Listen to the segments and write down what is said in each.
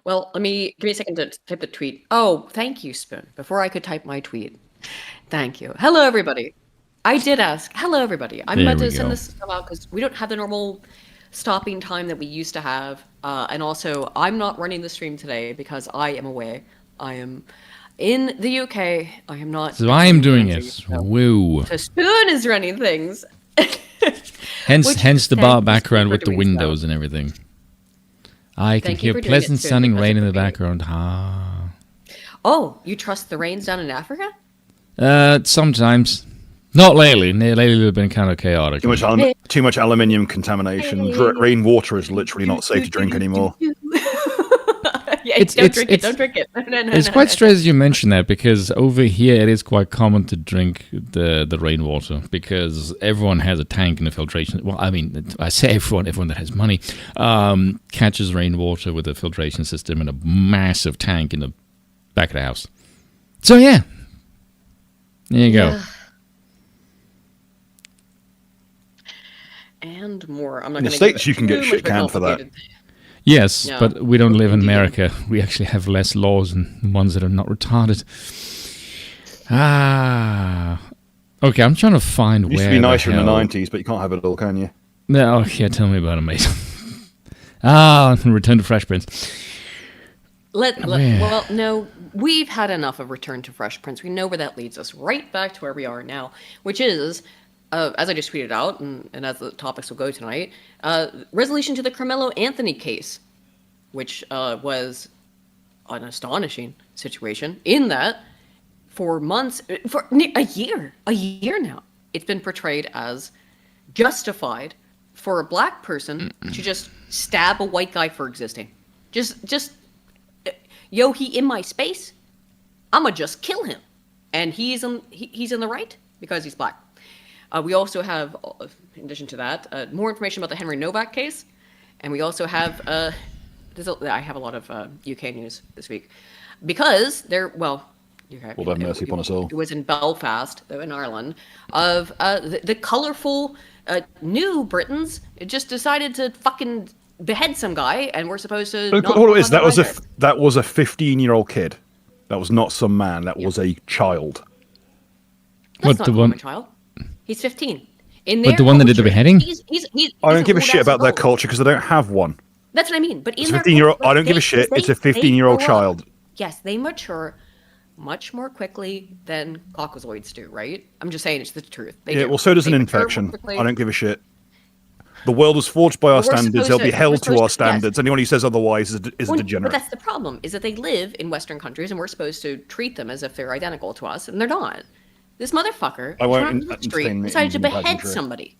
Well, give me a second to type the tweet. Oh, thank you, Spoon. Before I could type my tweet. Thank you. Hello, everybody. I did ask. Hello, everybody. I'm There about we to send go. this stuff out because we don't have the normal stopping time that we used to have. And also, I'm not running the stream today because I am away. I am in the UK. I am not So I actually am in the doing country. it. Woo. So Spoon is running things. Hence the bar Thank you, Spoon, background for with the doing so. windows and everything. I can Thank you hear for doing pleasant it, Spoon, sounding because rain it in the would be- background. Ah. Oh, you trust the rains down in Africa? Sometimes. Not lately. Lately they've been kind of chaotic. Too much aluminium contamination. Rainwater is literally not safe to drink anymore. Yeah, don't drink it. Don't drink it. No, It's quite strange you mention that because over here it is quite common to drink the rainwater because everyone has a tank in a filtration. Well, I mean, I say everyone that has money catches rainwater with a filtration system in a massive tank in the back of the house. So yeah, there you go. And more. I'm not In the gonna States, give you can too get much shit of a canned for that. complicated- Yes, Yeah. but we don't live in Indeed. America. We actually have less laws and ones that are not retarded. Okay, I'm trying to find It used where to be nicer in the hell... 90s, but you can't have it all, can you? No, yeah, tell me about it, mate. Return to Fresh Prince. Well, no, we've had enough of Return to Fresh Prince. We know where that leads us. Right back to where we are now, which is, as I just tweeted out, and as the topics will go tonight, resolution to the Carmelo Anthony case, which was an astonishing situation in that for months, for a year now, it's been portrayed as justified for a black person to just stab a white guy for existing. Just yo, he in my space, I'ma just kill him, and he's in the right because he's black. We also have, in addition to that, more information about the Henry Novak case, and we also have I have a lot of UK news this week because UK. Lord have mercy upon us all. It was in Belfast, in Ireland, of the colourful new Britons just decided to fucking behead some guy, and we're supposed to. All it is, that was a 15-year-old kid. That was not some man. That was a child. That's What, not the call one- him a child. He's 15. But the one that did the beheading? He's I don't give a old shit ass about their adult. culture because they don't have one. That's what I mean. But in It's a their 15-year-old. culture, I don't give a shit. It's a 15-year-old they grow up. child. Yes, they mature much more quickly than Caucasoids do, right? I'm just saying it's the truth. They Yeah, do. well, so does They an mature more infection. quickly. I don't give a shit. The world was forged by our But we're standards. supposed They'll to- be we're held to supposed our to- standards. Anyone who says otherwise is a But degenerate. that's the problem, is that they live in Western countries and we're supposed to treat them as if they're identical to us, and they're not. This motherfucker I won't turned on the street entertain decided to any behead pageantry. somebody.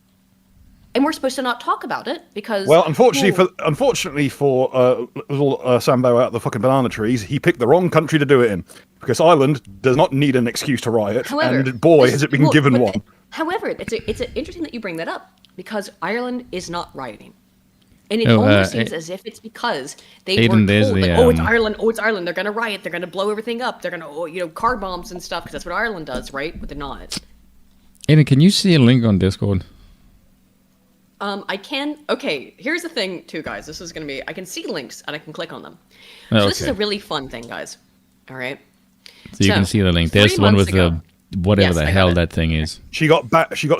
And we're supposed to not talk about it because... Well, unfortunately for little Sambo out of the fucking banana trees, he picked the wrong country to do it in. Because Ireland does not need an excuse to riot, However, and boy, this- has it been well, given but- one. However, it's interesting that you bring that up because Ireland is not rioting. And it Oh, almost seems as if it's because they Aiden, were there's told, the, like, oh, it's Ireland, they're going to riot, they're going to blow everything up, they're going to, car bombs and stuff, because that's what Ireland does, right? But they're not. Aiden, can you see a link on Discord? I can, okay, here's the thing, too, guys. This is going to be, I can see links, and I can click on them. Oh, So this is okay. a really fun thing, guys. All right? So you can see the link. 3 There's the one months with ago- the whatever Yes, the I got hell it. that thing is. She got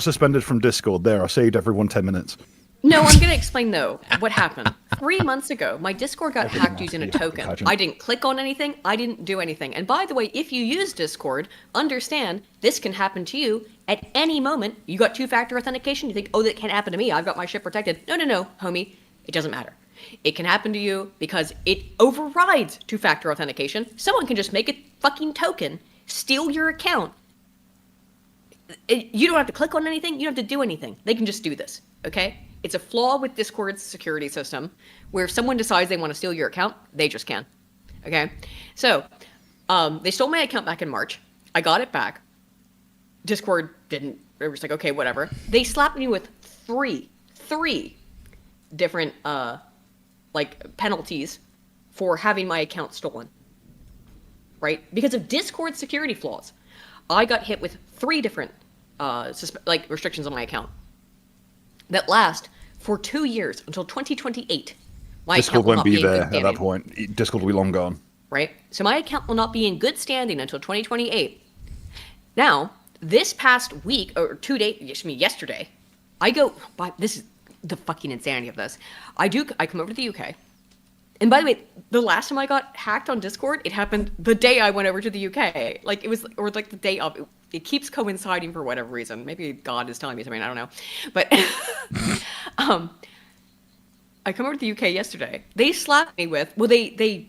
suspended from Discord. There, I saved everyone 10 minutes. No, I'm going to explain, though, what happened. 3 months ago, my Discord got Everything hacked has using to a be token. pageant. I didn't click on anything. I didn't do anything. And by the way, if you use Discord, understand this can happen to you at any moment. You got two-factor authentication. You think, oh, that can't happen to me. I've got my shit protected. No, homie. It doesn't matter. It can happen to you because it overrides two-factor authentication. Someone can just make a fucking token, steal your account. You don't have to click on anything. You don't have to do anything. They can just do this, okay? It's a flaw with Discord's security system where if someone decides they want to steal your account, they just can, okay? So, they stole my account back in March. I got it back. Discord didn't. It was like, okay, whatever. They slapped me with three different, penalties for having my account stolen, right? Because of Discord security flaws. I got hit with 3 different restrictions on my account that last for 2 years until 2028. My Discord account will won't not be in good there at that standing, point. Discord will be long gone. right? So my account will not be in good standing until 2028. Now, this past week, or 2 days, yesterday, I go, but this is the fucking insanity of this. I come over to the UK. And by the way, the last time I got hacked on Discord, it happened the day I went over to the UK. Like it was, or like the day of. It keeps coinciding for whatever reason. Maybe God is telling me something. I don't know. But I come over to the UK yesterday. They slapped me with. Well, they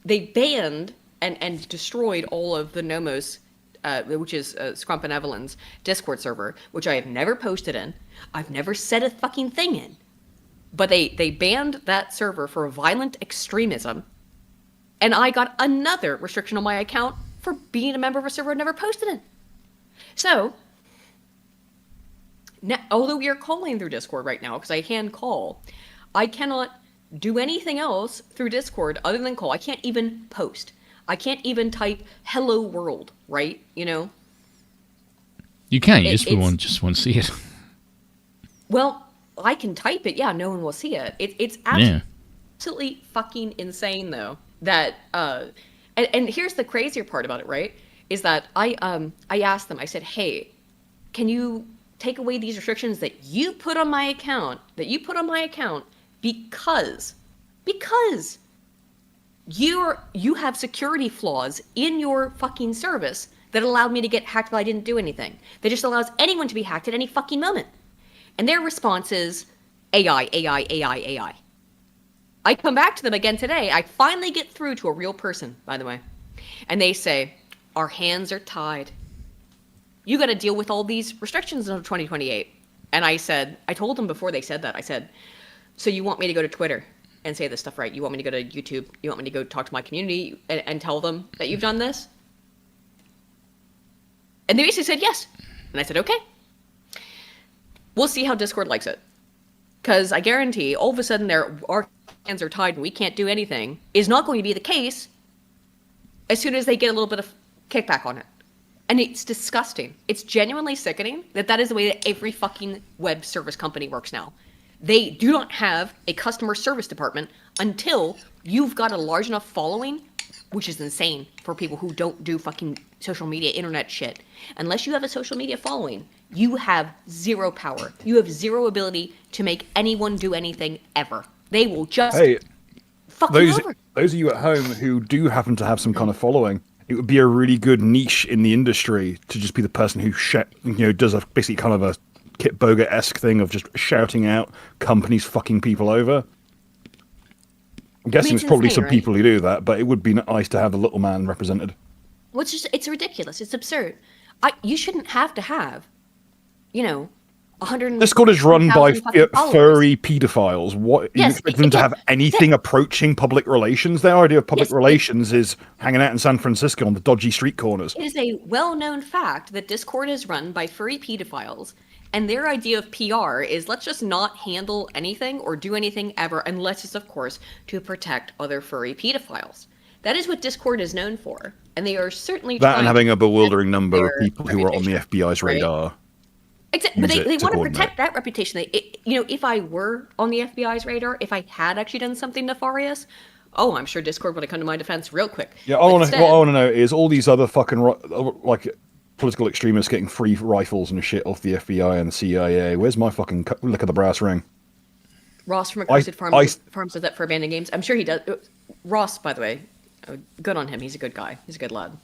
banned and destroyed all of the Nomos, which is Scrump and Evelyn's Discord server, which I have never posted in. I've never said a fucking thing in. But they banned that server for violent extremism, and I got another restriction on my account for being a member of a server I never posted in. So, now, although we are calling through Discord right now, because I can call, I cannot do anything else through Discord other than call. I can't even post. I can't even type "Hello World," right? You know. You can. You just won't see it. Well, I can type it. Yeah, no one will see it. It's absolutely fucking insane, though. That and here's the crazier part about it, right? Is that I asked them. I said, "Hey, can you take away these restrictions that you put on my account? Because you have security flaws in your fucking service that allowed me to get hacked while I didn't do anything. That just allows anyone to be hacked at any fucking moment." And their response is AI, AI, AI, AI. I come back to them again today. I finally get through to a real person, by the way. And they say, "Our hands are tied. You got to deal with all these restrictions until 2028. And I told them before they said that, I said, "So you want me to go to Twitter and say this stuff, right? You want me to go to YouTube? You want me to go talk to my community and tell them that you've done this?" And they basically said yes. And I said, "Okay. We'll see how Discord likes it." Because I guarantee all of a sudden our hands are tied and we can't do anything is not going to be the case as soon as they get a little bit of kickback on it. And it's disgusting. It's genuinely sickening that is the way that every fucking web service company works now. They do not have a customer service department until you've got a large enough following, which is insane for people who don't do fucking social media internet shit. Unless you have a social media following, you have zero power. You have zero ability to make anyone do anything ever. They will just fuck you over. Those of you at home who do happen to have some kind of following, it would be a really good niche in the industry to just be the person who does a basically kind of a Kit Boga-esque thing of just shouting out companies fucking people over. I'm guessing there's probably some people who do that, but it would be nice to have the little man represented. Well, it's ridiculous. It's absurd. You shouldn't have to have, 100. Discord is run by furry pedophiles. What you expect them to have anything approaching public relations? Their idea of public relations is hanging out in San Francisco on the dodgy street corners. It is a well-known fact that Discord is run by furry pedophiles, and their idea of PR is let's just not handle anything or do anything ever, unless it's, of course, to protect other furry pedophiles. That is what Discord is known for, and they are certainly that and having a bewildering number of people who are on the FBI's radar. Exactly, but they want to protect that reputation. If I were on the FBI's radar, if I had actually done something nefarious, I'm sure Discord would have come to my defense real quick. Yeah, what I want to know is all these other fucking political extremists getting free rifles and shit off the FBI and the CIA. Where's my fucking lick of the brass ring? Ross from Accursed Farms does that for abandoned games. I'm sure he does. Ross, by the way, good on him. He's a good guy. He's a good lad.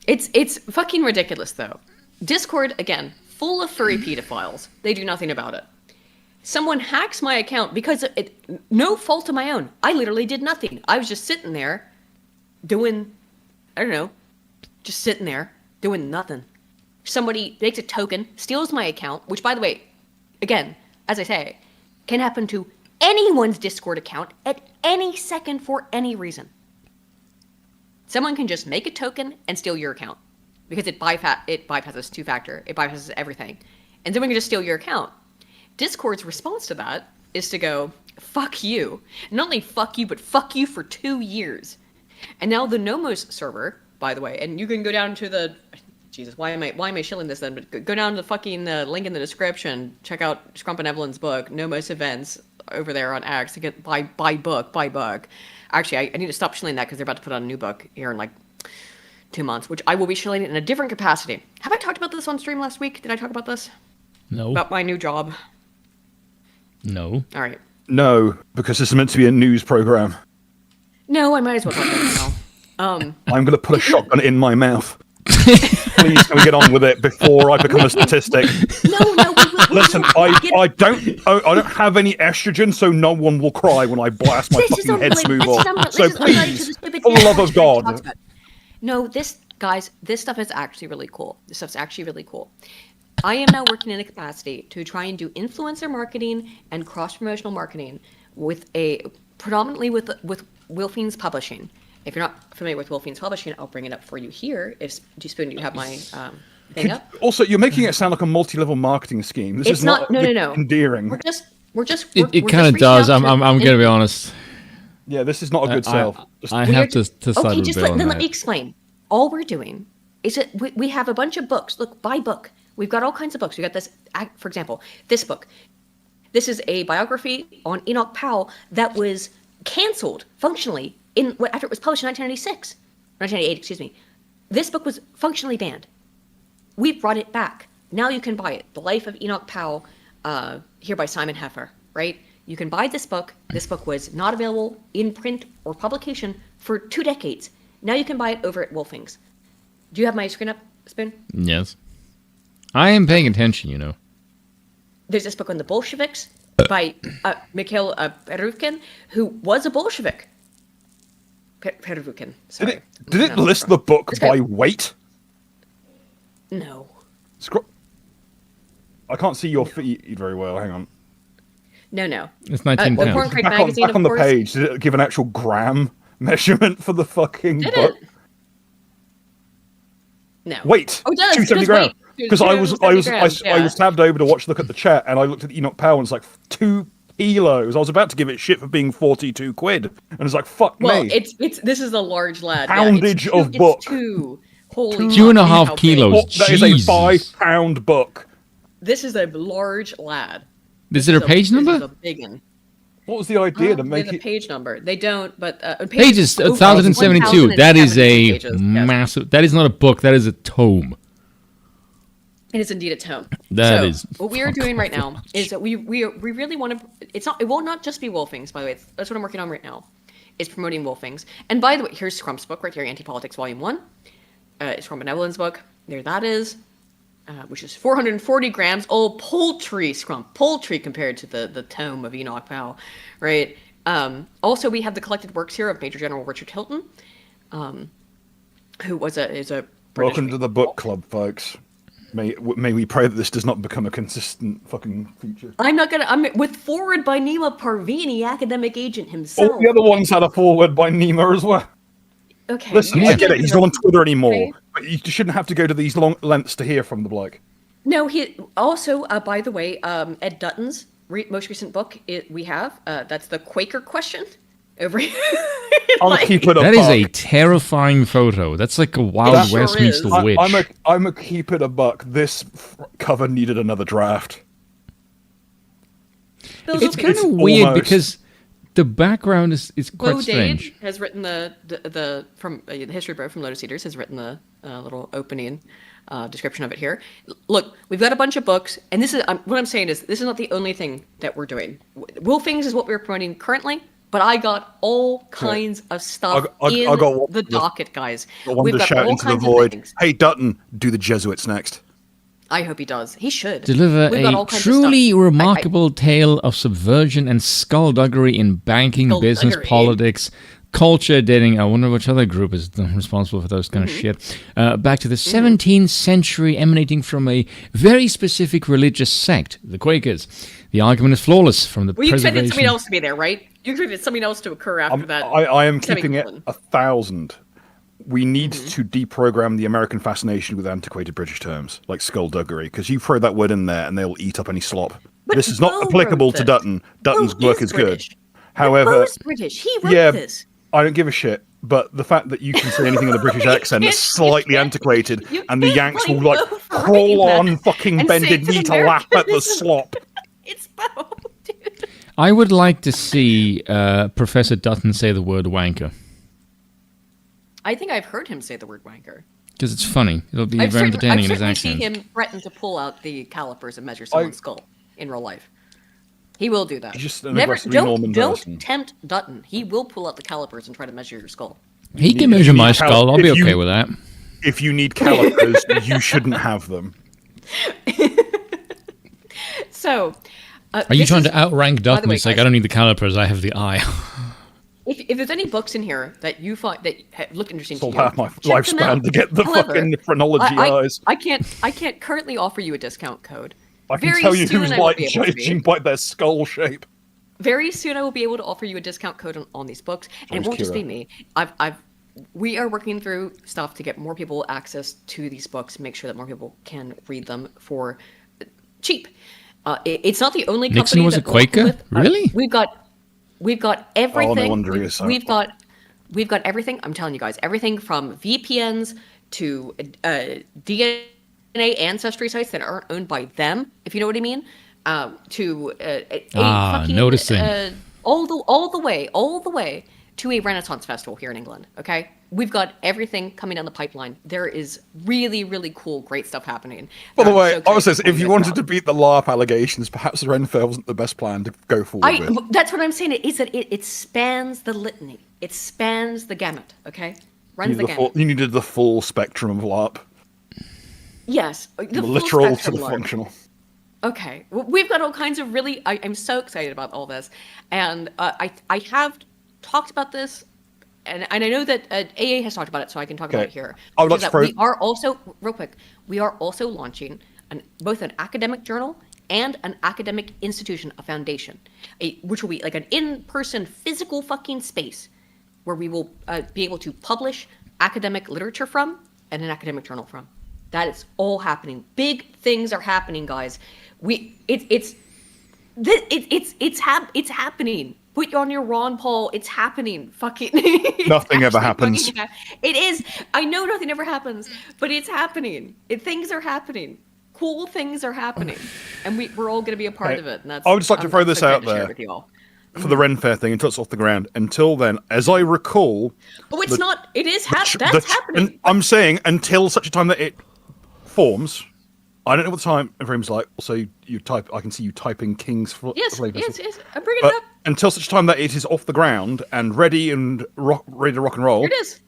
It's fucking ridiculous, though. Discord, again, full of furry pedophiles. They do nothing about it. Someone hacks my account because no fault of my own. I literally did nothing. I was just sitting there doing, just sitting there doing nothing. Somebody makes a token, steals my account, which, by the way, again, as I say, can happen to anyone's Discord account at any second for any reason. Someone can just make a token and steal your account because it bypasses two-factor. It bypasses everything. And someone can just steal your account. Discord's response to that is to go, fuck you. Not only fuck you, but fuck you for 2 years. And now the Nomos server, by the way, and you can go down to Jesus, why am I shilling this then? But go down to the fucking link in the description. Check out Scrump and Evelyn's book, No Most Events, over there on X to get buy book. Actually, I need to stop shilling that because they're about to put out a new book here in like 2 months, which I will be shilling in a different capacity. Have I talked about this on stream last week? Did I talk about this? No. About my new job? No. All right. No, because this is meant to be a news program. No, I might as well talk about it now. I'm going to put a shotgun in my mouth. Please, can we get on with it before I become a statistic? No. Listen, I don't have any estrogen, so no one will cry when I blast my fucking head smooth off. So please, for the love of God. No, this stuff is actually really cool. This stuff's actually really cool. I am now working in a capacity to try and do influencer marketing and cross-promotional marketing predominantly with Wilfiends Publishing. If you're not familiar with Wilfiends Publishing, I'll bring it up for you here. If G-Spoon, you have my thing up. Also, you're making it sound like a multi-level marketing scheme. This is not no. endearing. It kind of does. I'm going to be honest. Yeah, this is not a good sell. I have to side okay, with Bill on then that. let me explain. All we're doing is that we have a bunch of books. Look, buy book. We've got all kinds of books. We got this, for example, this book. This is a biography on Enoch Powell that was canceled functionally after it was published in 1998, excuse me. This book was functionally banned. We brought it back. Now you can buy it. The Life of Enoch Powell, here by Simon Heffer, right? You can buy this book. This book was not available in print or publication for 2 decades. Now you can buy it over at Wolfings. Do you have my screen up, Spoon? Yes. I am paying attention, you know. There's this book on the Bolsheviks by Mikhail Peruvkin, who was a Bolshevik. Peruvkin, sorry. Did it list the book by weight? No. I can't see your feet very well. Hang on. No. It's 19 Well, pounds. Porn Crate Back magazine, on the of course. page, did it give an actual gram measurement for the fucking Did book? it? No. Weight. Oh, it does. 270 It does grams. weight. Because I was 270 grams, I was tabbed over to look at the chat, and I looked at Enoch Powell, and it's like 2 kilos. I was about to give it shit for being 42 quid, and it's like fuck Well, me. this is a large lad. Poundage yeah, of book. It's 2. Holy 2.5 fuck, kilos. how big. That is a Jesus. 5-pound book. This is a large lad. Is it a page number? This is a big one. What was the idea to make There's a it? page number. They don't, but Pages over 1,072. That is 1,070 a pages, yes. massive. That is not a book. That is a tome. It is indeed a tome. That is what we are fuck doing right off now much. is that we really want to. It will not just be Wolfings, by the way. That's what I'm working on right now. Is promoting Wolfings. And by the way, here's Scrump's book right here, Anti-Politics Volume 1. It's from Benevolence book. There that is, which is 440 grams. Oh, poultry, Scrump. Poultry compared to the tome of Enoch Powell, right? Also, we have the collected works here of Major General Richard Hilton, who is a British Welcome to the book club, folks. May we pray that this does not become a consistent fucking feature. I'm with forward by Nima Parvini, academic agent himself. All the other ones had a forward by Nima as well. Okay. Listen, Yeah. I get it. He's not on Twitter anymore, Okay. but you shouldn't have to go to these long lengths to hear from the bloke. No, he also, by the way, Ed Dutton's most recent book we have. That's the Quaker question. Over here. I'll keep it a That is buck. a terrifying photo. That's like a Wild That sure West meets is. the Witch. I'm a keep it a buck. This cover needed another draft. It's okay. kind It's of weird almost- because the background is quite Bo strange. Dade has written the from the History Bro from Lotus Eaters has written the little opening description of it here. Look, we've got a bunch of books, and this is what I'm saying is this is not the only thing that we're doing. Wolfings is what we're promoting currently, but I got all kinds of stuff I got one- the docket, guys. I wanted We've to got shout all into the kinds of void. things. Hey Dutton, do the Jesuits next. I hope he does. He should Deliver We've got all a kinds of truly stuff. remarkable tale of subversion and skullduggery in banking, business, Skullduggery. politics, culture, dating. I wonder which other group is responsible for those kind Mm-hmm. of shit. Back to the 17th century, emanating from a very specific religious sect, the Quakers. The argument is flawless from the Well, you expected preservation. something else to be there, right? You expected something else to occur after that. I am keeping it semicolon. 1,000. We need Mm-hmm. to deprogram the American fascination with antiquated British terms, like skullduggery, because you throw that word in there and they'll eat up any slop. But This is not Bo applicable wrote to this. Dutton. Dutton's Bo work is British. good. However, Bo's British. He wrote yeah, this. I don't give a shit. But the fact that you can say anything with a British accent that's slightly antiquated, and the Yanks will like crawl on fucking bended knee to lap at the slop. It's both, dude. I would like to see Professor Dutton say the word wanker. I think I've heard him say the word wanker. Because it's funny. It'll be very entertaining in his I've accent. certainly seen him threaten to pull out the calipers and measure someone's skull in real life. He will do that. He's just an aggressively Norman person. Don't tempt Dutton. He will pull out the calipers and try to measure your skull. He can measure my skull. I'll be okay with that. If you need calipers, you shouldn't have them. So, are you trying to outrank Dutton? way, It's like, guys, I don't need the calipers. I have the eye. if there's any books in here that you find that look interesting It's all to you, half my check them lifespan out. to get the However, fucking phrenology eyes. I can't currently offer you a discount code. I can Very tell you soon who's I will like be able to be. judging by their skull shape. Very soon I will be able to offer you a discount code on these books, and it won't just be me. We are working through stuff to get more people access to these books, make sure that more people can read them for cheap. It's not the only company Nixon was that a Quaker? with, Really? We've got everything. Oh, no wonder he is so we've got everything. I'm telling you guys, everything from VPNs to DNA ancestry sites that aren't owned by them, if you know what I mean. To a fucking, noticing. all the way to a Renaissance festival here in England. Okay, we've got everything coming down the pipeline. There is really, really cool, great stuff happening. By the way, So I was excited saying, to if you point wanted this to out. beat the LARP allegations, perhaps the Ren Fair wasn't the best plan to go forward with. That's what I'm saying. It is that it spans the litany. It spans the gamut. Okay, runs the gamut. You needed the full spectrum of LARP, Yes, the the full literal to spectrum the LARP. functional. Okay, we've got all kinds of really. I'm so excited about all this, and I have talked about this, and I know that AA has talked about it, so I can talk about it here. I would which like is to that we are also real quick. We are also launching both an academic journal and an academic institution, a foundation, which will be like an in-person physical fucking space where we will be able to publish academic literature from and an academic journal from. That is all happening. Big things are happening, guys. It's happening. Put on your Ron Paul. It's happening. Fucking. Nothing ever happens. It is. I know nothing ever happens, but it's happening. Things are happening. Cool things are happening, and we're all going to be a part Okay. of it. And that's. I would just like to throw I'm this so out excited to share there. it with you all. For the Ren Fair thing until it's off the ground. Until then, as I recall, Oh, it's not. It is. That's the- happening. and I'm saying until such a time that it forms. I don't know what the time frame's like. Also, you type. I can see you typing King's Yes. Flavors. Yes. I'm bringing But it up. until such time that it is off the ground and ready and ready to rock and roll. Here it is.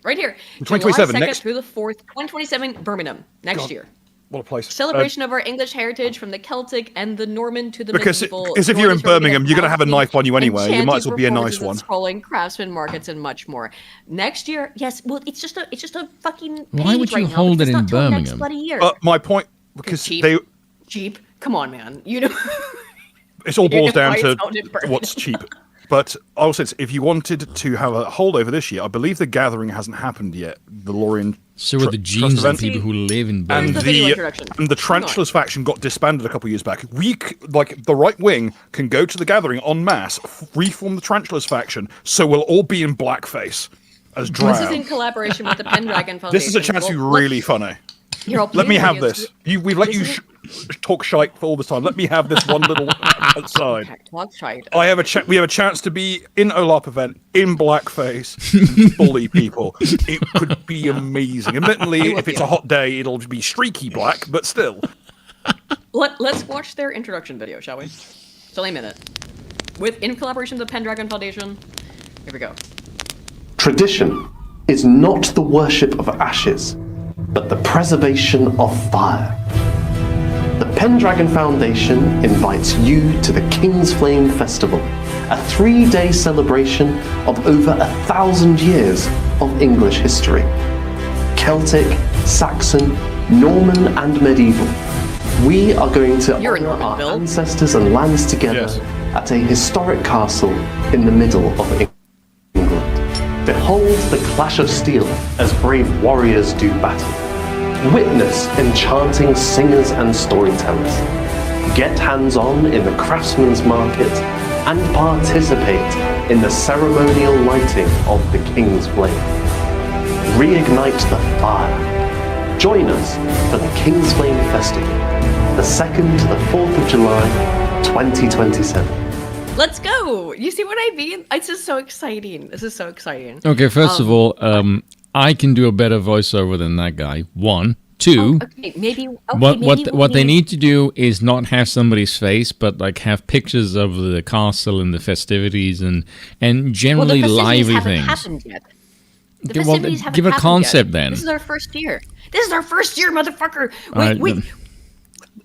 Right here. 2027, July 2nd next- through the 4th, 2027, Birmingham, next God, year. What a place! Celebration of our English heritage from the Celtic and the Norman to the Because medieval. if you're in Northern Birmingham, you're gonna have a Celtic, knife on you anyway. You might as enchanting well be a nice performances one. and Scrolling craftsman markets and much more. Next year, yes. Well, it's just a fucking. Why page would you right now, hold because it it's in not till next Birmingham? bloody year. But my point, because cheap. they, Cheap. Come on, man. You know. it all boils down Why to it's held in Birmingham. what's cheap. But I will say, this, if you wanted to have a holdover this year, I believe the gathering hasn't happened yet. The Lorien. So are the Trust genes of event. people who live in And Birmingham. the video introduction. and the Hang on. Tarantulas faction got disbanded a couple of years back. Like the right wing can go to the gathering en masse, reform the Tarantulas faction, so we'll all be in blackface as This is in drow. collaboration with the Pendragon Foundation. This is a chance to be Well, really funny. here, I'll Let play me the have videos. this. We've let This you is talk shite for all this time. Let me have this one little aside. Okay, talk shite. We have a chance to be in OLAP event in blackface, and bully people. It could be amazing. Admittedly, if it's a hot day, it'll be streaky black, but still. Let's watch their introduction video, shall we? It's only a minute. In collaboration with the Pendragon Foundation. Here we go. Tradition is not the worship of ashes, but the preservation of fire. The Pendragon Foundation invites you to the King's Flame Festival, a 3-day celebration of over 1,000 years of English history. Celtic, Saxon, Norman and medieval. We are going to You're in honor our Normanville. ancestors and lands together Yes. at a historic castle in the middle of England. Behold the clash of steel as brave warriors do battle. Witness enchanting singers and storytellers. Get hands-on in the craftsman's market and participate in the ceremonial lighting of the King's Flame. Reignite the fire. Join us for the King's Flame Festival, the 2nd to the 4th of July, 2027. Let's go. You see what I mean? It's just so exciting. This is so exciting. Okay, first of all, I can do a better voiceover than that guy. One. Two. Okay, maybe. Okay, What they need to do is not have somebody's face, but like have pictures of the castle and the festivities and generally well, the festivities lively haven't things. happened yet. The Okay, well, festivities haven't give a happened concept yet. then. This is our first year. This is our first year, motherfucker. Alright, Wait. then.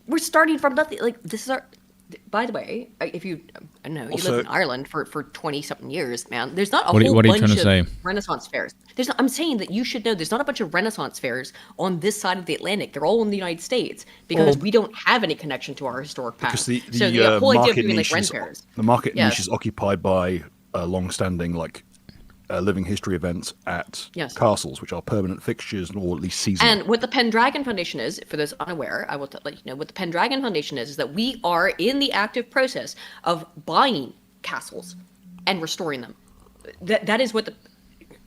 We're starting from nothing. Like, this is our. By the way, if you know, you Also- live in Ireland for 20-something years, man. There's not a What are you- whole what are you bunch trying to of say? Renaissance fairs. I'm saying that you should know there's not a bunch of Renaissance fairs on this side of the Atlantic. They're all in the United States because Well, we don't have any connection to our historic past. Because the so the whole idea of market doing like niche Ren is, fairs. the market Yes. niche is occupied by long-standing living history events at Yes. castles, which are permanent fixtures or at least seasonal. And what the Pendragon Foundation is, for those unaware, I will let you know what the Pendragon Foundation is that we are in the active process of buying castles and restoring them. That is what the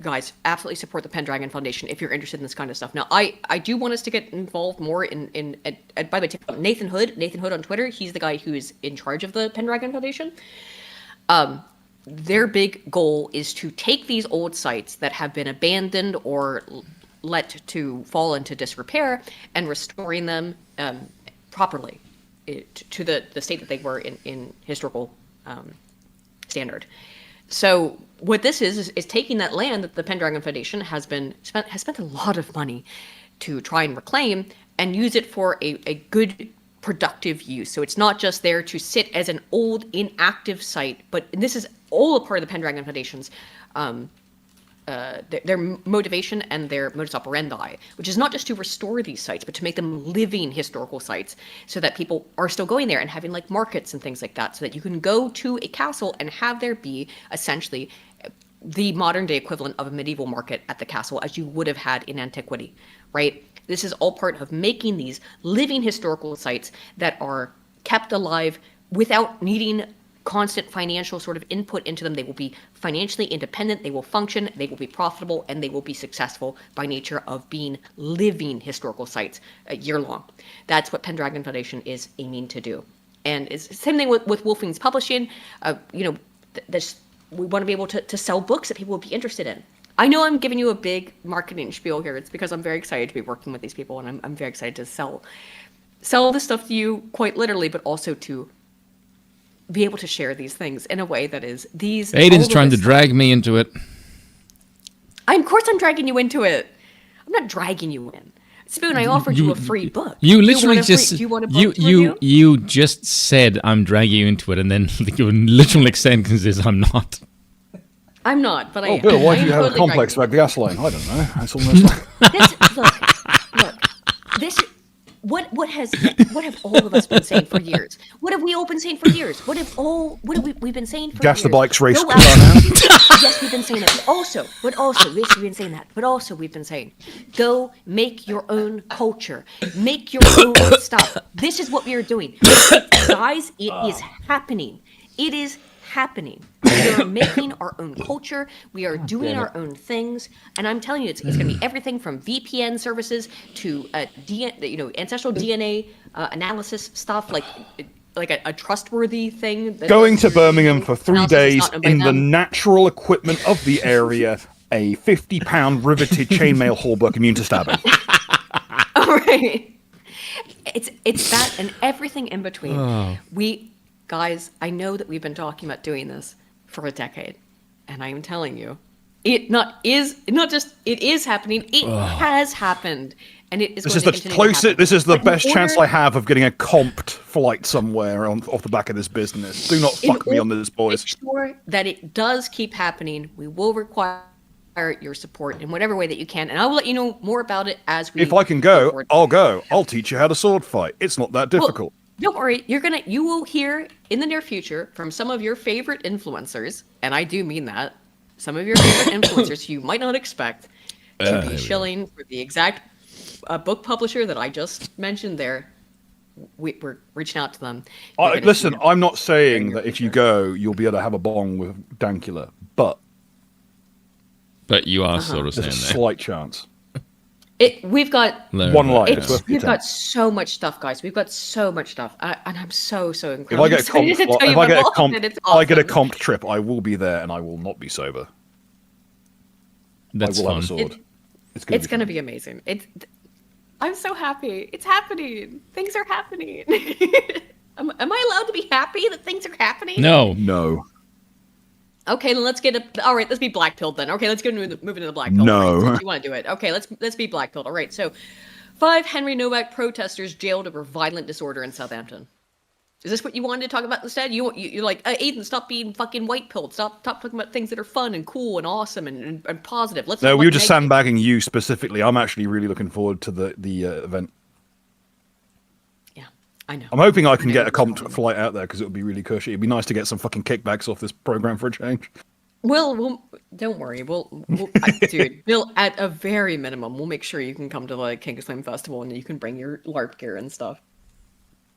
guys absolutely support the Pendragon Foundation if you're interested in this kind of stuff. Now, I do want us to get involved more in by the way, Nathan Hood on Twitter. He's the guy who is in charge of the Pendragon Foundation. Their big goal is to take these old sites that have been abandoned or let to fall into disrepair and restoring them properly to the state that they were in historical standard. So what this is taking that land that the Pendragon Foundation has spent a lot of money to try and reclaim and use it for a good productive use. So it's not just there to sit as an old inactive site, but this is all a part of the Pendragon Foundation's their motivation and their modus operandi, which is not just to restore these sites, but to make them living historical sites so that people are still going there and having like markets and things like that, so that you can go to a castle and have there be essentially the modern day equivalent of a medieval market at the castle as you would have had in antiquity, right? This is all part of making these living historical sites that are kept alive without needing constant financial sort of input into them. They will be financially independent, they will function, they will be profitable, and they will be successful by nature of being living historical sites year long. That's what Pendragon Foundation is aiming to do. And it's the same thing with Wolfing's Publishing. We want to be able to sell books that people would be interested in. I know I'm giving you a big marketing spiel here. It's because I'm very excited to be working with these people, and I'm very excited to sell this stuff to you quite literally, but also to be able to share these things in a way that is these. Aiden's trying to drag me into it. Of course I'm dragging you into it. I'm not dragging you in. Spoon, I offered you a free book. You Do literally want a free- just do you want a book to review? you just said I'm dragging you into it, and then your literal next sentence is I'm not. I'm not, but I Oh, am. Bill, why I do am you have a totally complex dragging about gasoline? I don't know. It's almost like... This, look, this. What have all of us been saying for years? What have we all been saying for years? What have we've been saying for Gas years? the bikes, race Go car out- now. Yes, we've been saying that. But also, yes, we've been saying that. But also, we've been saying, go make your own culture, make your own stuff. This is what we are doing, guys. It is happening. It is happening. We are making our own culture. We are doing our own things, and I'm telling you, it's going to be everything from VPN services to ancestral DNA analysis stuff, like a trustworthy thing. That Going does to your Birmingham for 3 analysis is days not known by in the them. natural equipment of the area, a 50-pound riveted chainmail hallbuck immune to stabbing. All right. It's that and everything in between. Guys, I know that we've been talking about doing this for a decade, and I am telling you, it is happening. It has happened, and it is. This going is to the continue to closest. happen. This is the But in best chance order- I have of getting a comped flight somewhere off the back of this business. Do not fuck me on this, boys. Make sure that it does keep happening. We will require your support in whatever way that you can, and I will let you know more about it as we. If I can go go, forward. I'll go. I'll teach you how to sword fight. It's not that difficult. Don't worry, you will hear in the near future from some of your favorite influencers, and I do mean that, some of your favorite influencers who you might not expect to be shilling for the exact book publisher that I just mentioned there. we're reaching out to them. They're gonna Listen, see it. I'm not saying your that if you future. go, you'll be able to have a bong with Dankula, but But you are sort of there's a saying that. slight chance. We've got Learn One that, life. yeah. It's worth the we've got attempt. so much stuff, guys. We've got so much stuff, and I'm so If incredibly I get a comp, excited to tell if you I get a about all of comp, it. It's if I get a awesome. comp trip, I will be there and I will not be sober. That's I will fun. have a sword. It's It's gonna gonna be be amazing. I'm so happy. It's happening. Things are happening. Am I allowed to be happy that things are happening? No. fun. No. Okay, then let's all right, let's be black pilled then. Okay, let's move into the black pill. No. All right, since you want to do it. Okay, let's be black pilled. All right, so 5 Henry Novak protesters jailed over violent disorder in Southampton. Is this what you wanted to talk about instead? You're like, Aiden, stop being fucking white pilled. Stop talking about things that are fun and cool and awesome and positive. Let's No, talk we were about just negative. sandbagging you specifically. I'm actually really looking forward to the event. Yeah, I know. I'm hoping I can know, get a it's comp fun. flight out there because it would be really cushy. It'd be nice to get some fucking kickbacks off this program for a change. We'll don't worry. Dude, Bill, at a very minimum, we'll make sure you can come to the King of Slam Festival and you can bring your LARP gear and stuff.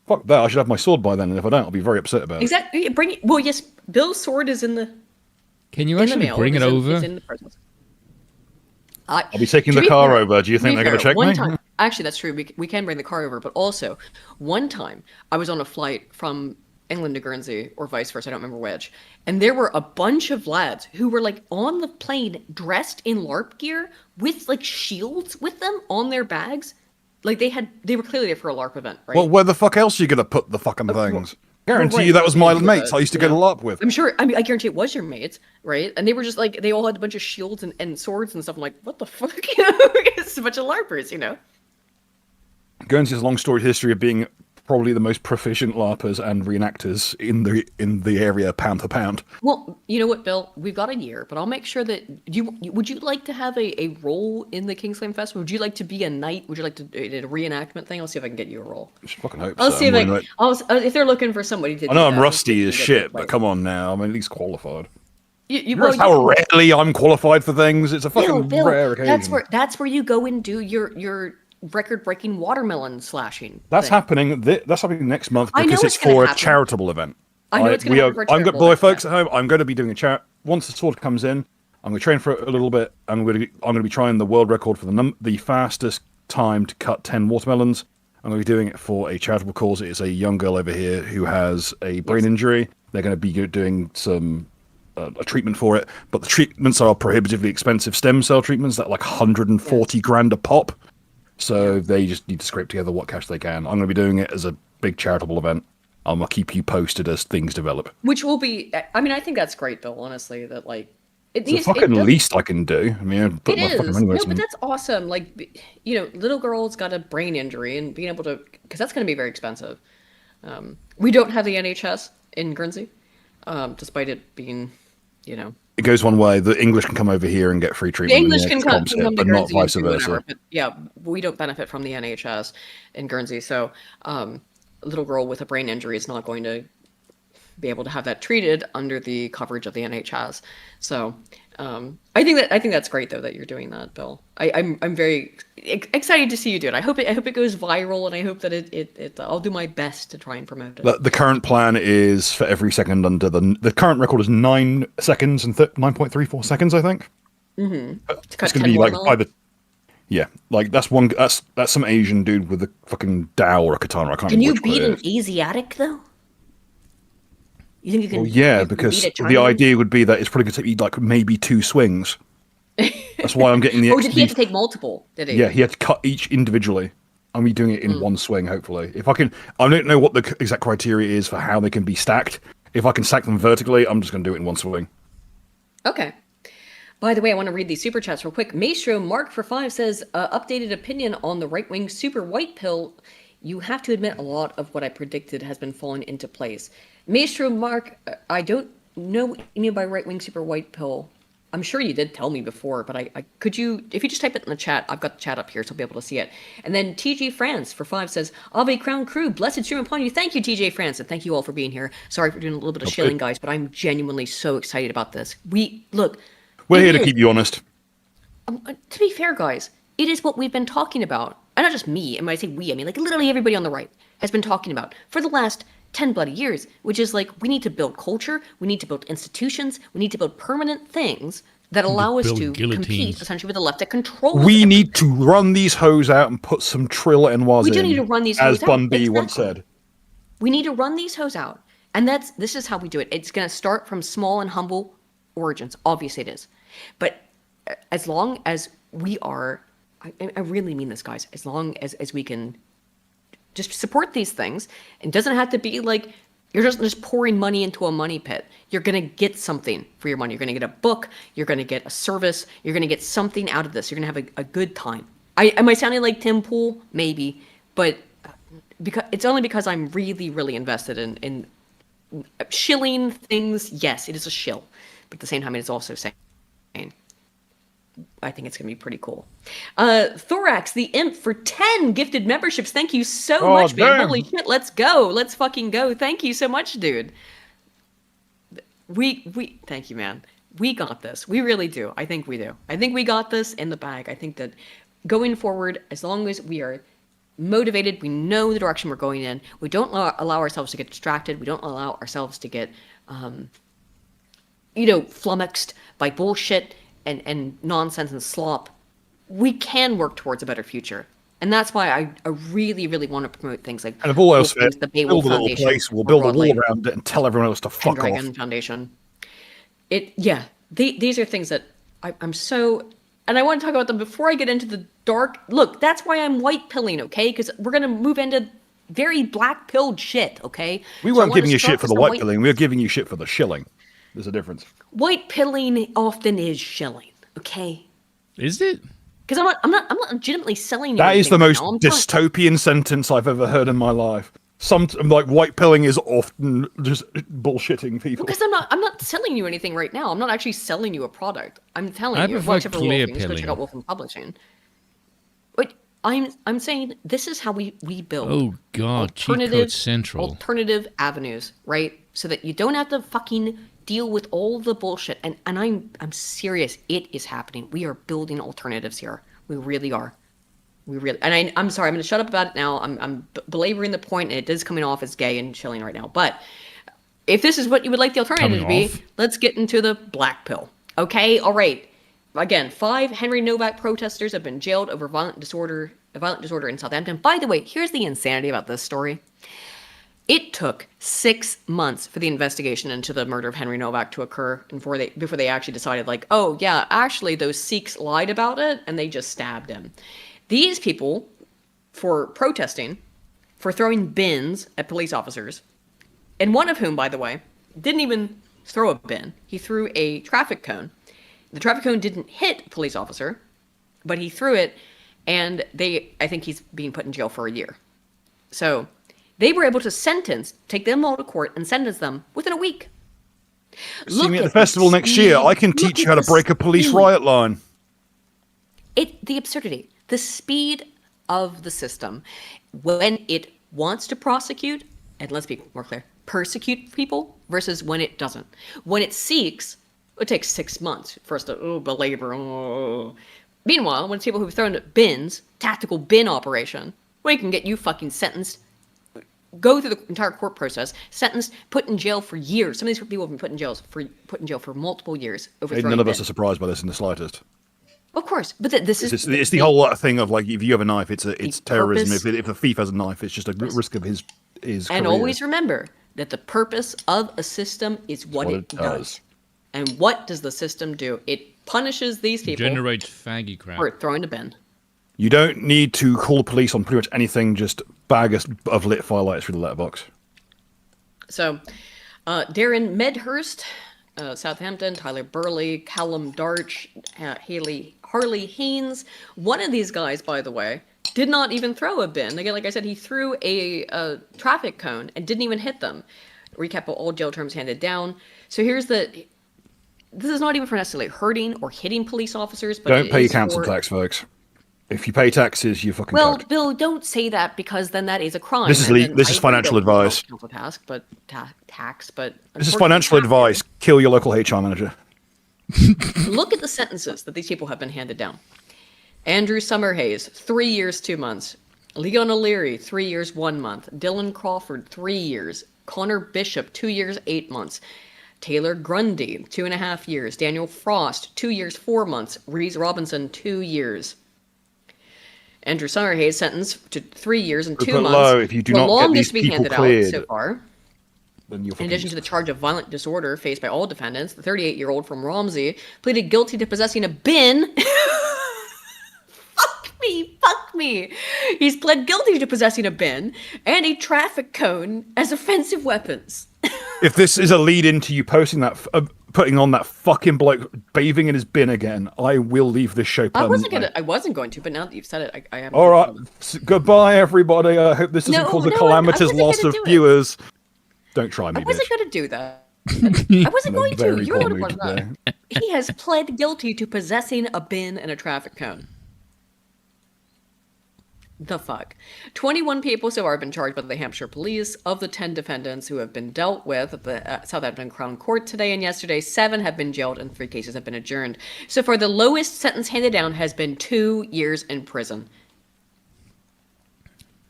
Fuck that! I should have my sword by then, and if I don't, I'll be very upset about it. Exactly. Bring it. Well, yes, Bill's sword is in the Can you in the actually mail. bring it It's over? It's in the presents. I'll be taking To the be car fair- over. Do you to think be they're going to fair, check one me? time, actually, that's true. We can bring the car over, but also one time I was on a flight from England to Guernsey or vice versa. I don't remember which, and there were a bunch of lads who were like on the plane dressed in LARP gear with like shields with them on their bags. Like they were clearly there for a LARP event, right? Well, where the fuck else are you going to put the fucking things? Guarantee right, you that was well, my yeah, mates I used to you go know. to LARP with. I'm sure. I mean, I guarantee it was your mates, right? And they were just like they all had a bunch of shields and swords and stuff. I'm like, what the fuck? You know, it's a bunch of LARPers, you know. Guernsey's long storied history of being probably the most proficient LARPers and reenactors in the area, pound for pound. Well, you know what, Bill? We've got a year, but I'll make sure that would you like to have a role in the Kingsland Festival? Would you like to be a knight? Would you like to do a reenactment thing? I'll see if I can get you a role. I should fucking hope I'll so. see if I'm really if they're looking for somebody to. I know do I'm that, rusty I'll as see if I can shit, get but you. come on now, I'm at least qualified. You You realize how rarely I'm qualified for things? It's a fucking Bill, rare occasion. that's where you go and do your record-breaking watermelon slashing. That's thing. happening. That's happening next month I know because it's it's gonna for a happen. charitable event. I know it's gonna happen for a I'm charitable boy event, folks yeah. at home. I'm going to be doing a chat once the sword comes in. I'm going to train for it a little bit. I'm going to be trying the world record for the fastest time to cut 10 watermelons. I'm going to be doing it for a charitable cause. It is a young girl over here who has a brain injury. They're going to be doing some a treatment for it, but the treatments are prohibitively expensive stem cell treatments that are like 140 grand a pop. So they just need to scrape together what cash they can. I'm going to be doing it as a big charitable event. I'm going to keep you posted as things develop. Which will be. I mean, I think that's great, Bill. Honestly, that like It's the fucking least I can do. I mean, I put It my fucking is. money where No, it's but that's awesome. Like, you know, little girl's got a brain injury and being able to, because that's going to be very expensive. We don't have the NHS in Guernsey, despite it being, you know, It goes one way. The English can come over here and get free the treatment. English and can the come, comps can hit, come to but not Guernsey and vice do versa. whatever. But yeah, we don't benefit from the NHS in Guernsey. So a little girl with a brain injury is not going to be able to have that treated under the coverage of the NHS. So I think that's great though that you're doing that, Bill. I'm very excited to see you do it. I hope it goes viral, and I hope that it I'll do my best to try and promote it. The current plan is for every second under the current record is 9 seconds and 9.34 seconds, I think. To cut It's going 10 to be like watermelon. either. Yeah, like that's some Asian dude with a fucking dao or a katana. I can't Can remember you which one beat it an is. Asiatic though? You think you can? Well, yeah, you can because beat a the Chinaman? idea would be that it's probably going to take you like maybe 2 swings. That's why I'm getting the. Oh, did he have to take multiple? Did he? Yeah, he had to cut each individually. I'm be doing it Hmm. in one swing, hopefully. If I can, I don't know what the exact criteria is for how they can be stacked. If I can stack them vertically, I'm just going to do it in one swing. Okay. By the way, I want to read these super chats real quick. Maestro Mark for 5 says, updated opinion on the right-wing super white pill. You have to admit a lot of what I predicted has been falling into place. Maestro Mark, I don't know what you mean by right-wing super white pill. I'm sure you did tell me before, but I could you, if you just type it in the chat, I've got the chat up here, so I'll be able to see it. And then TG France for 5 says, Ave Crown Crew, blessed stream upon you. Thank you, TJ France, and thank you all for being here. Sorry for doing a little bit of shilling, guys, but I'm genuinely so excited about this. We're here to it is- keep you honest. To be fair, guys, it is what we've been talking about. And not just me, and when I say we, I mean like literally everybody on the right. has been talking about for the last 10 bloody years, which is like, we need to build culture, we need to build institutions, we need to build permanent things that allow us build to guillotines. compete essentially with the left that controls We everything. need to run these hoes out and put some Trill and was We do in, need to run these as hoes out. Bun B once Exactly. said. We need to run these hoes out. And this is how we do it. It's going to start from small and humble origins. Obviously it is. But as long as we are, I really mean this, guys, as long as we can just support these things, it doesn't have to be like you're just pouring money into a money pit. You're going to get something for your money. You're going to get a book. You're going to get a service. You're going to get something out of this. You're going to have a good time. Am I sounding like Tim Pool? Maybe. But because it's only because I'm really, really invested in shilling things. Yes, it is a shill. But at the same time, it is also saying, I think it's going to be pretty cool. Thorax, the Imp, for 10 gifted memberships. Thank you so much, man. damn. Holy shit, let's go. Let's fucking go. Thank you so much, dude. Thank you, man. We got this. We really do. I think we do. I think we got this in the bag. I think that going forward, as long as we are motivated, we know the direction we're going in, we don't allow ourselves to get distracted, we don't allow ourselves to get, flummoxed by bullshit and nonsense and slop, we can work towards a better future. And that's why I really, really want to promote things like And if all else things, fails, the Beowulf build a little Foundation, place, we'll more build a broadly, wall around it and tell everyone else to fuck off. Pendragon Foundation. These are things that I'm so, and I want to talk about them before I get into the dark. Look, that's why I'm white pilling, okay? Because we're gonna move into very black pilled shit, okay? We So I weren't wanna giving you start shit for with the some white pilling, we were giving you shit for the shilling. There's a difference. White pilling often is shilling, okay? Is it? Because I'm not legitimately selling you. That is the anything right most now. I'm telling- dystopian sentence I've ever heard in my life. Like white pilling is often just bullshitting people. Because I'm not selling you anything right now. I'm not actually selling you a product. I'm telling I you. prefer Except for clear Wolfing, so go check pilling. out Wolfing Publishing. But I'm saying this is how we build. Oh god, cheat code central. Alternative avenues, right? So that you don't have to fucking deal with all the bullshit. And I'm serious. It is happening. We are building alternatives here. We really are. I'm sorry, I'm going to shut up about it now. I'm belaboring the point, and it is coming off as gay and chilling right now. But if this is what you would like the alternative to be, let's get into the black pill. Okay, all right. Again, 5 Henry Novak protesters have been jailed over violent disorder in Southampton. By the way, here's the insanity about this story. It took 6 months for the investigation into the murder of Henry Novak to occur before they actually decided, like, oh yeah, actually those Sikhs lied about it and they just stabbed him. These people, for protesting, for throwing bins at police officers, and one of whom, by the way, didn't even throw a bin. He threw a traffic cone. The traffic cone didn't hit a police officer, but he threw it, and I think he's being put in jail for a year. So they were able to take them all to court and sentence them within a week. See me at the festival next year. I can teach you how to break a police riot line. The absurdity, the speed of the system, when it wants to prosecute, and let's be more clear, persecute people versus when it doesn't. When it seeks, it takes 6 months for us to belabor. Meanwhile, when it's people who've thrown bins, tactical bin operation, we can get you fucking sentenced, go through the entire court process, sentenced, put in jail for years. Some of these people have been put in jail for multiple years over throwing None of us bins. are surprised by this in the slightest. Of course, but this is It's the whole thing of like, if you have a knife, it's terrorism. purpose- If the thief has a knife, it's just a risk of his and career. always remember that the purpose of a system is what it does. And what does the system do? It punishes these people Generates faggy crap. for throwing a bin. You don't need to call the police on pretty much anything. Just bag of lit firelights through the letterbox. So, Darren Medhurst, Southampton, Tyler Burley, Callum Darch, Harley Haynes. One of these guys, by the way, did not even throw a bin. Again, like I said, he threw a traffic cone and didn't even hit them. Recap of all jail terms handed down. So this is not even for necessarily hurting or hitting police officers, but Don't it pay your is council for- tax, folks. If you pay taxes, you're fucking Well, fucked. Bill, don't say that because then that is a crime. This is and le- then this I is agree financial that we don't advice. council tax, but tax, but This is unfortunately, financial we have to. advice. Kill your local HR manager. Look at the sentences that these people have been handed down. Andrew Summerhays, 3 years, 2 months. Leon O'Leary, 3 years, 1 month. Dylan Crawford, 3 years. Connor Bishop, 2 years, 8 months. Taylor Grundy, 2.5 years. Daniel Frost, 2 years, 4 months. Reese Robinson, 2 years. Andrew Summerhays sentenced to 3 years and 2 But months. low, if you do the not get longest these we people handed cleared, out so far. then you're In addition to the charge of violent disorder faced by all defendants, the 38-year-old from Romsey pleaded guilty to possessing a bin. Fuck me. He's pled guilty to possessing a bin and a traffic cone as offensive weapons. If this is a lead into you posting that, putting on that fucking bloke bathing in his bin again, I will leave this show permanently. I wasn't going to, but now that you've said it, I am. All right, goodbye, everybody. I hope this doesn't No, cause a no, I calamitous wasn't loss gonna of do it. viewers. Don't try me, I wasn't bitch. going to do that. I wasn't I'm going in a to. very You're poor the one mood that. today. He has pled guilty to possessing a bin and a traffic cone. The fuck? 21 people so far have been charged by the Hampshire police. Of the 10 defendants who have been dealt with at the Southampton Crown Court today and yesterday, 7 have been jailed and 3 cases have been adjourned. So far, the lowest sentence handed down has been 2 years in prison.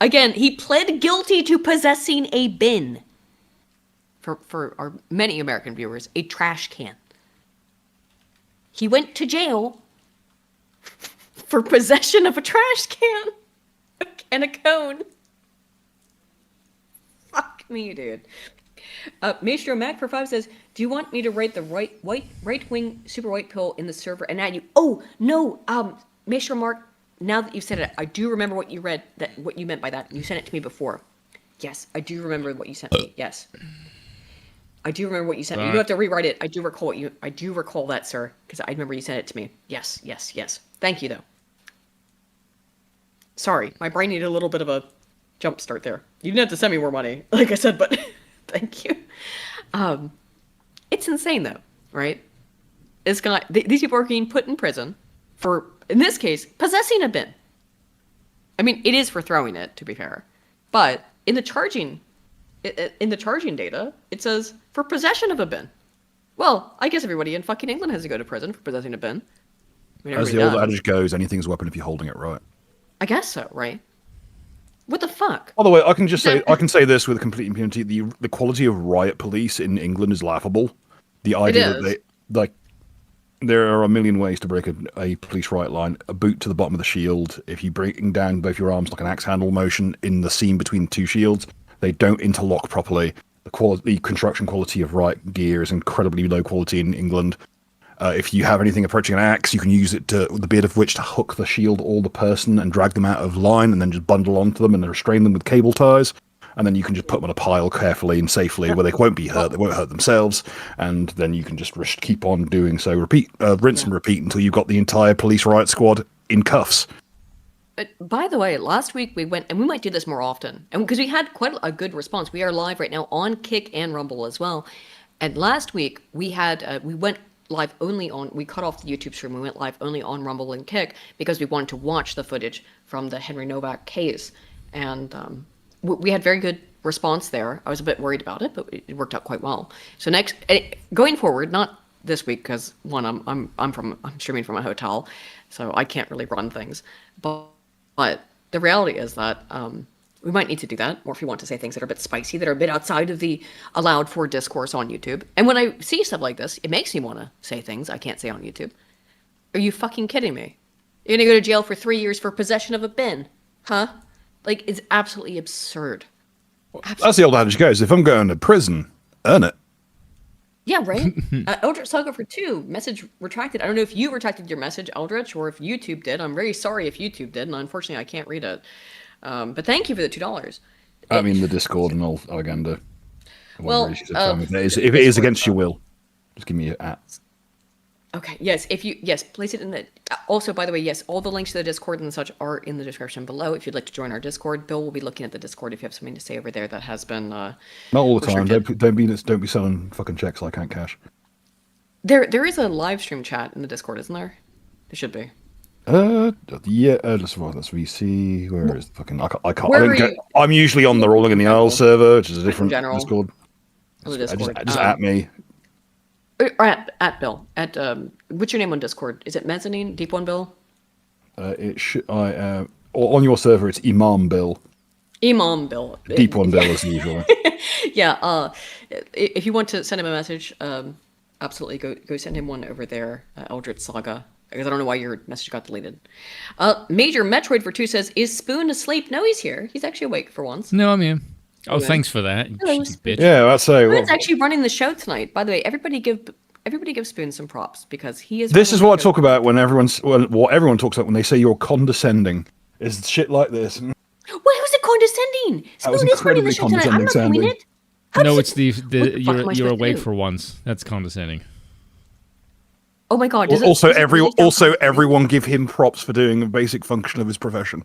Again, he pled guilty to possessing a bin. For our many American viewers, a trash can. He went to jail for possession of a trash can and a cone. Fuck me, dude. Maestro Mac for 5 says, "Do you want me to write the right wing super white pill in the server and add you?" Oh no, Maestro Mark. Now that you've said it, I do remember what you meant by that. You sent it to me before. Yes, I do remember what you sent me. Yes. I do remember what you sent me. You have to rewrite it. I do recall that, sir, because I remember you sent it to me. Yes. Thank you, though. Sorry, my brain needed a little bit of a jump start there. You didn't have to send me more money, like I said, but thank you. It's insane, though, right? These people are being put in prison for, in this case, possessing a bin. I mean, it is for throwing it, to be fair, but in the charging data, it says for possession of a bin. Well, I guess everybody in fucking England has to go to prison for possessing a bin. I mean, As the everybody old does. adage goes, anything's a weapon if you're holding it right. I guess so, right? What the fuck? By the way, I can say this with complete impunity: the quality of riot police in England is laughable. The idea that there are a million ways to break a police riot line. A boot to the bottom of the shield. If you bring down both your arms like an axe handle motion in the seam between the two shields, they don't interlock properly. The construction quality of riot gear is incredibly low quality in England. If you have anything approaching an axe, you can use it the beard of which to hook the shield or the person and drag them out of line, and then just bundle onto them and then restrain them with cable ties. And then you can just put them on a pile carefully and safely where they won't be hurt. They won't hurt themselves. And then you can just keep on doing so. Rinse and repeat until you've got the entire police riot squad in cuffs. But by the way, last week we went, and we might do this more often, and because we had quite a good response. We are live right now on Kick and Rumble as well. And last week we went live only on, we cut off the YouTube stream. We went live only on Rumble and Kick because we wanted to watch the footage from the Henry Novak case. And we had very good response there. I was a bit worried about it, but it worked out quite well. So going forward, not this week, because one, I'm streaming from a hotel, so I can't really run things. But the reality is that we might need to do that, or if we want to say things that are a bit spicy, that are a bit outside of the allowed for discourse on YouTube. And when I see stuff like this, it makes me want to say things I can't say on YouTube. Are you fucking kidding me? You're gonna go to jail for 3 years for possession of a bin, huh? Like, it's absolutely absurd. That's the old adage goes: if I'm going to prison, earn it. Yeah, right? Eldritch Saga for 2, message retracted. I don't know if you retracted your message, Eldritch, or if YouTube did. I'm very sorry if YouTube did, and unfortunately I can't read it. But thank you for the $2. I mean, the Discord and all Alaganda. Well, if it is against your will, just give me your at. Okay, yes, place it in the... Also, by the way, yes, all the links to the Discord and such are in the description below if you'd like to join our Discord. Bill will be looking at the Discord if you have something to say over there that has been... Not all the time. restricted. Don't be selling fucking checks I can't cash. There is a live stream chat in the Discord, isn't there? There should be. Yeah, that's VC. Where is the fucking... I can't... Where I don't are get, you? I'm usually on the Rolling in the Isle server, which is a different general. Discord. On the Discord. Just at me. Or at Bill. What's your name on Discord? Is it Mezzanine? Deep One Bill? It should. I or on your server, it's Imam Bill. Imam Bill. Deep one Bill as usual. Yeah. If you want to send him a message, absolutely go send him one over there, Eldritch Saga. Because I don't know why your message got deleted. Major Metroid for 2 says, "Is Spoon asleep?" No, he's here. He's actually awake for once. No, I'm here. Oh, Okay. thanks for that. You Hello, shitty bitch. Yeah, I'd say. Spoon's Well, actually running the show tonight. By the way, everybody give Spoon some props because he is. this is running what I the show. talk about when what everyone talks about when they say you're condescending. Is shit like this. Well, who's it condescending? That was Spoon is running the incredibly show tonight. I'm not doing condescending it. How No, does it's the What the fuck am I you're supposed to awake do? for once. That's condescending. Oh my god! Also, does it really sound condescending? everyone give him props for doing a basic function of his profession.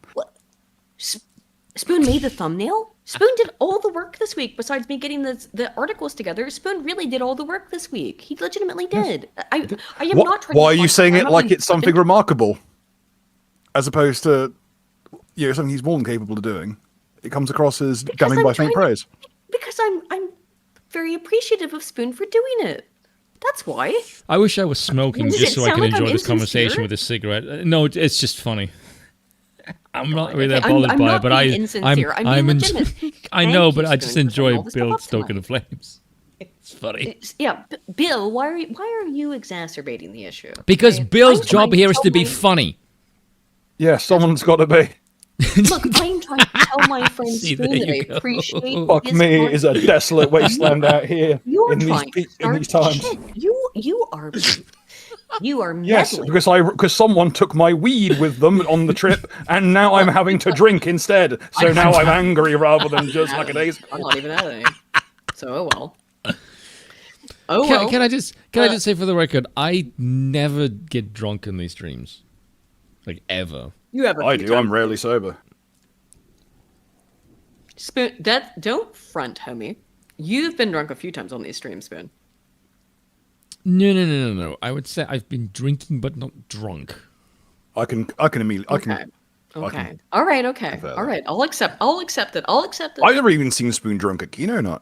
Spoon made the thumbnail. Spoon did all the work this week. Besides me getting the articles together, Spoon really did all the work this week. He legitimately did. I am not trying. Why to are you find- saying I'm it not like being it's something remarkable, as opposed to something he's more than capable of doing? It comes across as damning I'm by faint trying- praise. Because I'm very appreciative of Spoon for doing it. That's why. I wish I was smoking Does just it so I sound can like I'm enjoy this conversation insincere? with a cigarette. No, it's just funny. I'm not really that Okay, bothered I'm by not it, but being I'm insincere. I'm being legitimate. I Thank know, you, but I just Spoon, for setting enjoy all this stuff Bill up stoking the tonight. flames. It's funny. Yeah, Bill, why are you exacerbating the issue? Because Okay? Bill's I'm job trying here is tell to be my- funny. Yeah, someone's got to be. Look, I'm trying to tell my friend See, Spoon there that you I go. appreciate Fuck his me, work. is a desolate wasteland out here You're in trying to in these start times. shit. You are Yes, meddling. because someone took my weed with them on the trip, and now I'm having to drink instead. So now I'm angry rather than just like a days ago. I'm not even at it. So oh well. Oh well. Can I just say for the record, I never get drunk in these streams, like ever. You have a I few do. I'm times. rarely sober. Spoon. Don't front, homie. You've been drunk a few times on these streams, Spoon. No. I would say I've been drinking, but not drunk. I can immediately. Okay. I can All right. Okay. confirm All that. right. I'll accept it. I've never even seen Spoon drunk at Kino Night.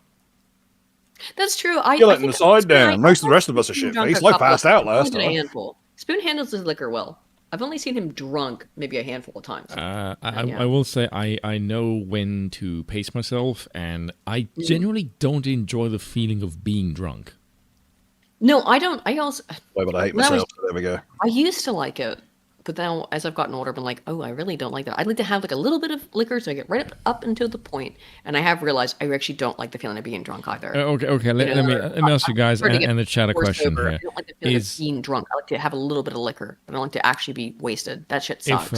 That's true. You're I letting think the side Spoon, down. Most of the rest of us are Spoon drunk shit-faced. a I couple passed of- out last only a time. handful. Spoon handles his liquor well. I've only seen him drunk maybe a handful of times. I Yeah. will say I know when to pace myself, and I generally don't enjoy the feeling of being drunk. No, I don't. I also Wait, but I hate When I was- myself. So there we go. I used to like it, but now as I've gotten older, I've been like, oh, I really don't like that. I'd like to have like a little bit of liquor so I get right up until the point, and I have realized I actually don't like the feeling of being drunk either. Okay. Let me ask you guys Prefer to get and the chat a more question sober. I here. don't like the feeling Is of being drunk. I like to have a little bit of liquor, but I don't like to actually be wasted. That shit sucks.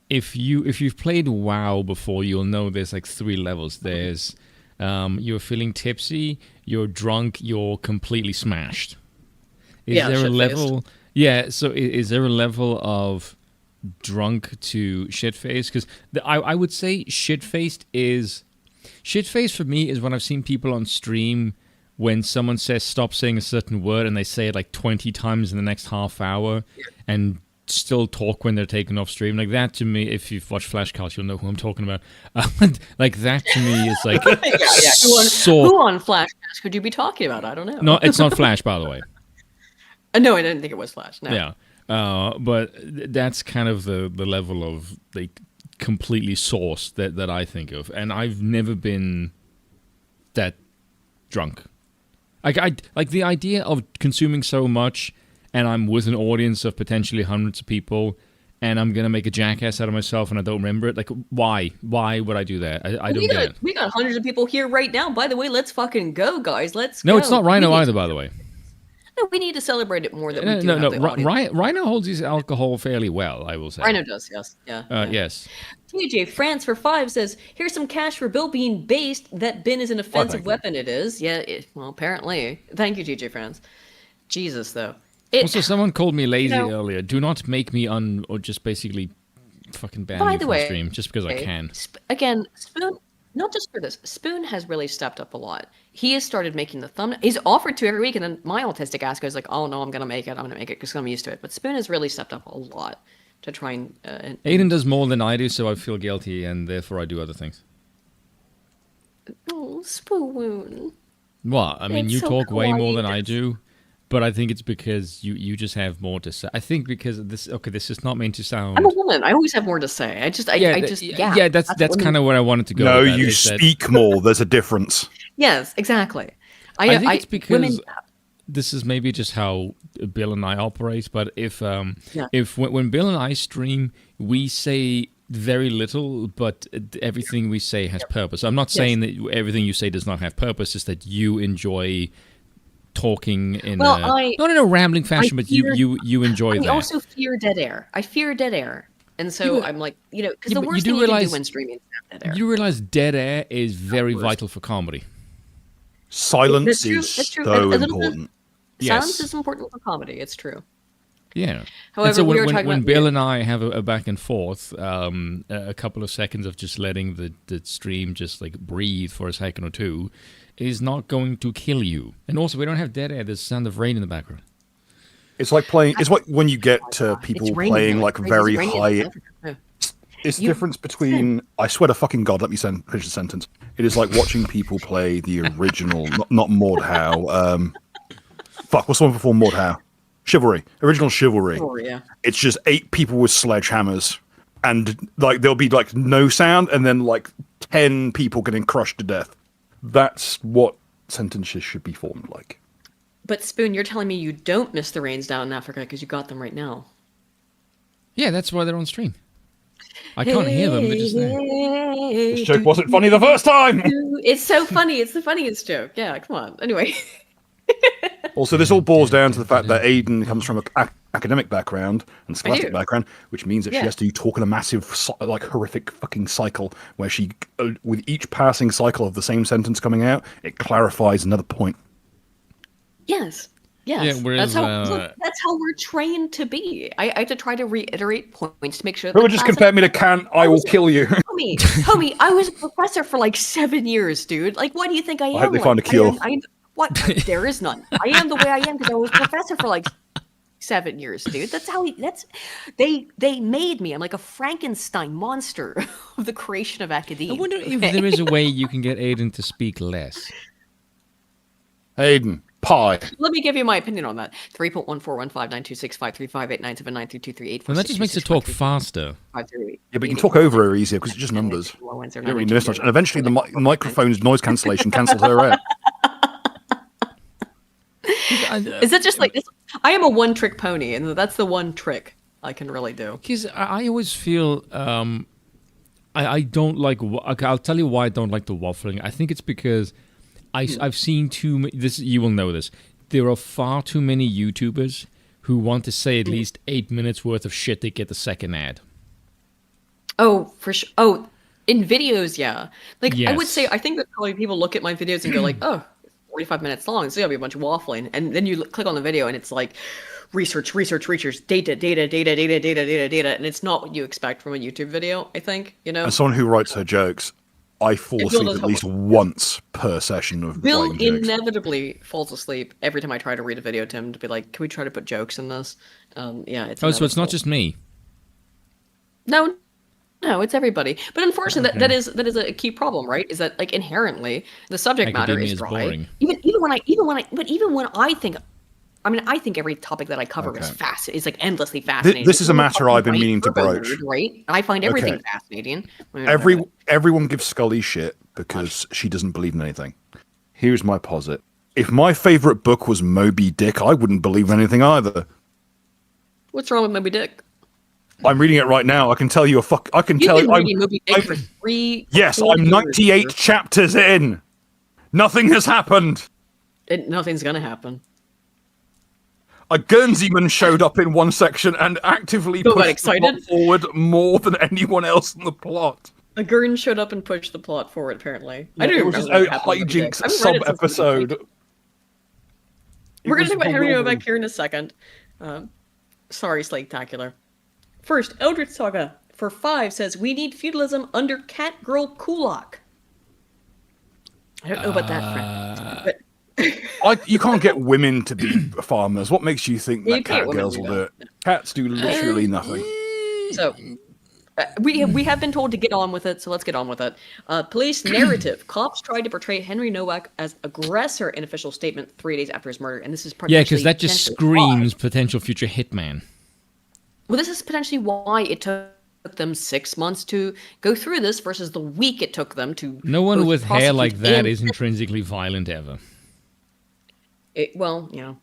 if you've played WoW before, you'll know there's like 3 levels. There's you're feeling tipsy, you're drunk, you're completely smashed. Is Yeah, there a shit-faced. level? Yeah. So is there a level of drunk to shit-faced? Because I would say shit-faced for me is when I've seen people on stream when someone says stop saying a certain word and they say it like 20 times in the next half hour and still talk when they're taken off stream. Like that to me, if you've watched Flashcast, you'll know who I'm talking about. Like that to me is like yeah. Who so. on Flashcast could you be talking about? I don't know. No, it's not Flash, by the way. No, I didn't think it was Flash. No. Yeah, but that's kind of the level of like completely sourced that I think of, and I've never been that drunk. I like the idea of consuming so much, and I'm with an audience of potentially hundreds of people, and I'm gonna make a jackass out of myself, and I don't remember it. Like, why? Why would I do that? I don't get it. We got hundreds of people here right now. By the way, let's fucking go, guys. Let's No, go. it's not We Rhino need- either, by the way. No, we need to celebrate it more. That we do No. have the audience. Rhino holds his alcohol fairly well, I will say. Rhino does, yes. Yeah. Yes. TJ France for 5 says, "Here's some cash for Bill being based. That bin is an offensive thank you. weapon. It is. Yeah. Well, apparently. Thank you, TJ France. Jesus, though. Also, someone called me lazy know- earlier. Do not make me or just basically fucking ban By me the from way, stream just because I can. Again, Spoon, not just for this, Spoon has really stepped up a lot. He has started making the thumbnail. He's offered to every week, and then my autistic ass goes like, "Oh no, I'm gonna make it because I'm used to it." But Spoon has really stepped up a lot to try and Aiden does more than I do, so I feel guilty, and therefore I do other things. oh, Spoon. What? I mean, It's you so talk way more than kawaii. I do, but I think it's because you just have more to say. I think because this is not meant to sound. I'm a woman. I always have more to say. Yeah. That's women- kind of where I wanted to go. No, with that, you is that speak more. There's a difference. Yes, exactly. I think it's because women, this is maybe just how Bill and I operate. But if Yeah. when Bill and I stream, we say very little, but everything we say has purpose. I'm not saying that everything you say does not have purpose. It's that you enjoy talking in not in a rambling fashion, but you enjoy that. I also fear dead air. I fear dead air. And so I'm like, because the but worst you thing do you can realize- do when streaming is have dead air. You realize dead air is very vital for comedy. Silence That's true, is that's true. so A little bit- important. Silence Yes. is important for comedy. It's true. Yeah. However, and so we were when talking about- Bill and I have a back and forth, a couple of seconds of just letting the stream just like breathe for a second or two is not going to kill you. And also, we don't have dead air. There's sound of rain in the background. It's like playing. It's like when you get to people It's raining playing here. like Crazy. very It's raining in high. South Africa. Yeah. It's the difference between. I swear to fucking God, let me finish the sentence. It is like watching people play the original, not Maud Howe. Fuck, what's the one before Maud Howe? Chivalry, original Chivalry. Oh, yeah. It's just 8 people with sledgehammers, and like there'll be like no sound, and then like 10 people getting crushed to death. That's what sentences should be formed like. But Spoon, you're telling me you don't miss the rains down in Africa because you got them right now. Yeah, that's why they're on stream. I can't hear them. They're just there. This joke wasn't funny the first time. It's so funny. It's the funniest joke. Yeah, come on. Anyway. Also, this all boils down to the fact that Aiden comes from an academic background and scholastic do. background, which means that she Yeah. has to talk in a massive, like, horrific fucking cycle where she, with each passing cycle of the same sentence coming out, it clarifies another point. Yes. Yes. Yeah, whereas, that's how we're trained to be. I have to try to reiterate points to make sure. Whoever just compared me to Kant, I will kill you. Homie, I was a professor for like 7 years, dude. Like, why do you think I am? hope they like? find a cure. What? There is none. I am the way I am because I was a professor for like 7 years, dude. That's how they made me. I'm like a Frankenstein monster of the creation of academia. I wonder if there is a way you can get Aiden to speak less. Aiden, pie. Let me give you my opinion on that. 3.141592653589793238. And that just makes it talk faster. Yeah, but you can talk over her easier because it's just numbers. You don't really notice much. And eventually the microphone's noise cancellation cancels her out. Is it just like this? I am a one-trick pony, and that's the one trick I can really do. Because I always feel I don't like. Okay, I'll tell you why I don't like the waffling. I think it's because I've seen too many. This you will know this. There are far too many YouTubers who want to say at least 8 minutes worth of shit they get the second ad. Oh, for sure. Oh, in videos, yeah. Like I would Yes. say, I think that probably people look at my videos and go like, "Oh, 45 minutes long, so there'll be a bunch of waffling," and then you click on the video and it's like research, data, and it's not what you expect from a YouTube video. I think As someone who writes her jokes, I fall Bill asleep does at have least once per session of Bill writing jokes. inevitably falls asleep every time I try to read a video to him to be like, "Can we try to put jokes in this?" Yeah, it's Oh, so it's not inevitable. just me. No, it's everybody. But unfortunately, that is a key problem, right? Is that like inherently the subject matter Academia is is dry. boring. Even when I think, I mean, I think every topic that I cover is like endlessly fascinating. This is a I'm matter fucking I've been right, meaning to turbo broach. nerd, right? I find everything Okay. fascinating. Everyone gives Scully shit because she doesn't believe in anything. Here's my posit. If my favorite book was Moby Dick, I wouldn't believe in anything either. What's wrong with Moby Dick? I'm reading it right now. I can tell you I can You've tell been you. reading Moby Dick for 3. Yes, 4 I'm years, 98 dude. chapters in. Nothing has happened. Nothing's gonna happen. A Guernseyman showed up in one section and actively Bill got pushed the plot excited. forward more than anyone else in the plot. A Gurn showed up and pushed the plot forward. Apparently, I It don't was remember just what a happened with Moby Dick. hijinks I haven't read it since Moby Dick. sub-episode. We're going to It talk about was Henry bewildering. Novak here in a second. Sorry, Slagtacular. First, Eldritch Saga for 5 says, "We need feudalism under Catgirl Kulak." I don't know about that, friend. But You can't get women to be farmers. What makes you think You that can't cat women girls do will do that. it? Cats do literally nothing. so, We have been told to get on with it, so let's get on with it. Police narrative: cops tried to portray Henry Nowak as aggressor in official statement 3 days after his murder, and this is Yeah, because that just potentially screams why. potential future hitman. Well, this is potentially why it took them 6 months to go through this versus the week it took them to. No one both with hair like prosecute that and- is intrinsically violent ever. Well, you know,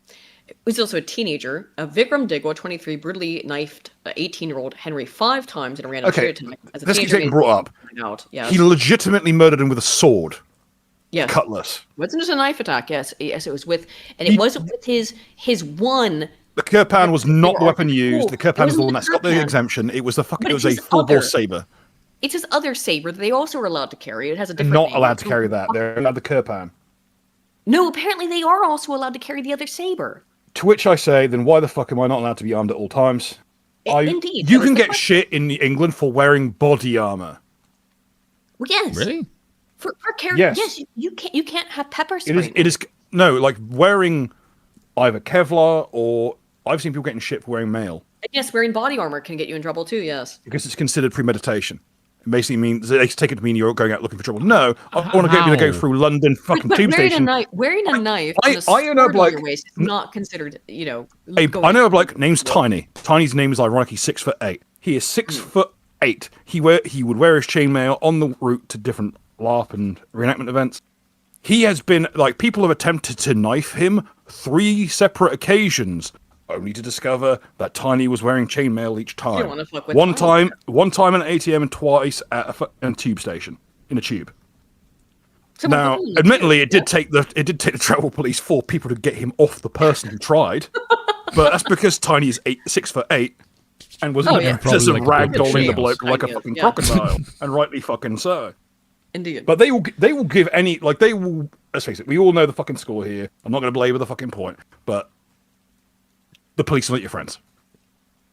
he was also a teenager. Vikram Digwa, 23, brutally knifed 18-year-old Henry 5 times in a random Okay, street attack. As a this keeps teenager, getting brought up. Out. Yes. He legitimately murdered him with a sword, Yes. cutlass. Wasn't just a knife attack? Yes, yes, it was with, and it wasn't with his one. The Kirpan was not the weapon Cool. used. The It Kirpan is the wasn't one the that's got the Kirpan. exemption. It was the fucking. But It was it's a his full bore other- saber. It's his other saber that they also are allowed to carry. It has a They're different. not name. allowed to carry that. They're allowed the Kirpan. No, apparently they are also allowed to carry the other saber. To which I say, then why the fuck am I not allowed to be armed at all times? Indeed, You that was can the get question. shit in England for wearing body armor. Well, yes. Really? For carrying. Yes. Yes, you can't have pepper spray. It is no like wearing either Kevlar or I've seen people getting shit for wearing mail Yes, wearing body armor can get you in trouble too. Yes. because it's considered premeditation. It basically means they take it to mean you're going out looking for trouble. No, I want to go How? through London fucking But tube wearing station. wearing a knife, I- and a I know, sword on like- your waist is not considered. You know. I know a bloke name's Tiny. Tiny's name is ironically 6'8". He is 6'8". He would wear his chainmail on the route to different LARP and reenactment events. He has been like people have attempted to knife him 3 separate occasions, only to discover that Tiny was wearing chainmail each time. wanna fuck with One Tiny. time at an ATM and twice at a tube station in a tube. Someone Now, put him in the admittedly, tube, it did take the travel police 4 people to get him off the person who tried, but that's because Tiny is 6'8" and was Oh, in yeah. the process of Probably like a big ragdolling the treehouse. bloke like a Yeah, fucking yeah. crocodile, and rightly fucking so. Indeed. But they will give any like they will. Let's face it, we all know the fucking score here. I'm not going to belabor the fucking point, but the police are not your friends.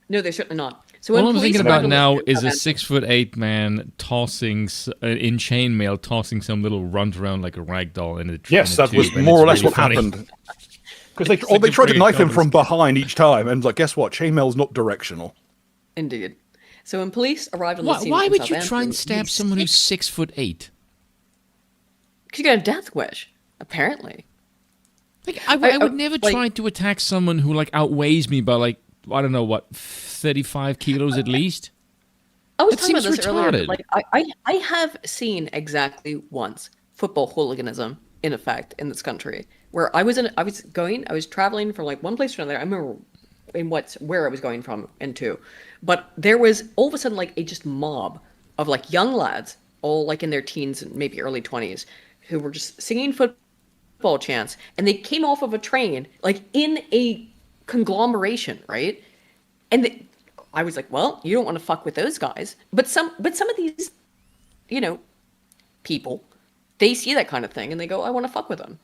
No, they're certainly not. So All when I'm police thinking arrived about on the now is a event- 6'8" man tossing in chainmail, tossing some little runt around like a rag doll in a Yes, in a that was tube, and more or it's less really what funny. happened. Because they like they a tried to brilliant knife him comedy from skit. behind each time, and like, guess what? Chainmail's not directional. Indeed. So when police arrived on the scene, Why in would you Southampton, try and stab someone who's 6'8"? Because you got a death wish, apparently. Like I would never like- try to attack someone who like outweighs me by like I don't know what 35 kilos at least. I was That talking about seems this earlier. retarded. But like, I have seen exactly once football hooliganism in effect in this country, where I was traveling from like one place to another. I remember where I was going from and to, but there was all of a sudden like a just mob of like young lads, all like in their teens and maybe early 20s, who were just singing football chants, and they came off of a train like in a conglomeration, right? And I was like, well, you don't want to fuck with those guys. But some of these, you know, people, they see that kind of thing and they go, I want to fuck with them.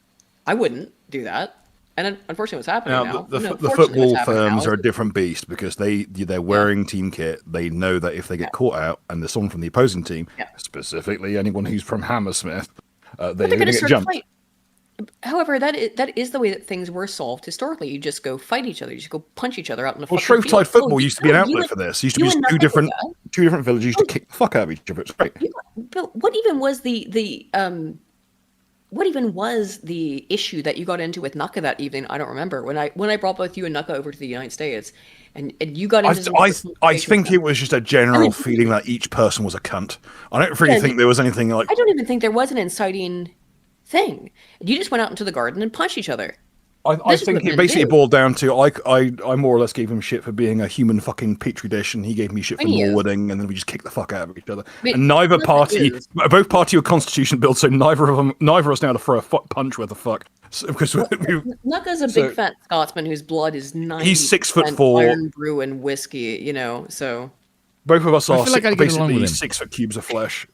I wouldn't do that. And unfortunately, what's happening Now, now. the no, football fortunately, what's happening firms now are is a different beast because they're wearing team kit. They know that if they get caught out and there's someone from the opposing team, Yeah. specifically anyone who's from Hammersmith, they're they're going to going to get start a jumped. fight. However, that is the way that things were solved historically. You just go fight each other. You just go punch each other out in the Well, fucking Shrovetide field. football Oh, used to be an you outlet and- for this. It used to you be and two nothing different like that. two different villages used to kick the fuck out of each other. It's great. But what even was the issue that you got into with Nuka that evening? I don't remember. When I brought both you and Nuka over to the United States, and you got into some I think it was just a general feeling that each person was a cunt. I don't really Yeah, think there was anything like I don't even think there was an inciting thing. You just went out into the garden and punched each other. I This is think what it men basically do. boiled down to I more or less gave him shit for being a human fucking petri dish, and he gave me shit for And he is. Norwooding, and then we just kicked the fuck out of each other. But And neither nothing party, is. both party were constitution built, so neither of us now to throw a punch worth of fuck. So, because Nuka's a So- big fat Scotsman whose blood is 90 He's 6'4". iron brew and whiskey, you know, so both of us I are feel like I'd get along basically with him. 6 foot cubes of flesh.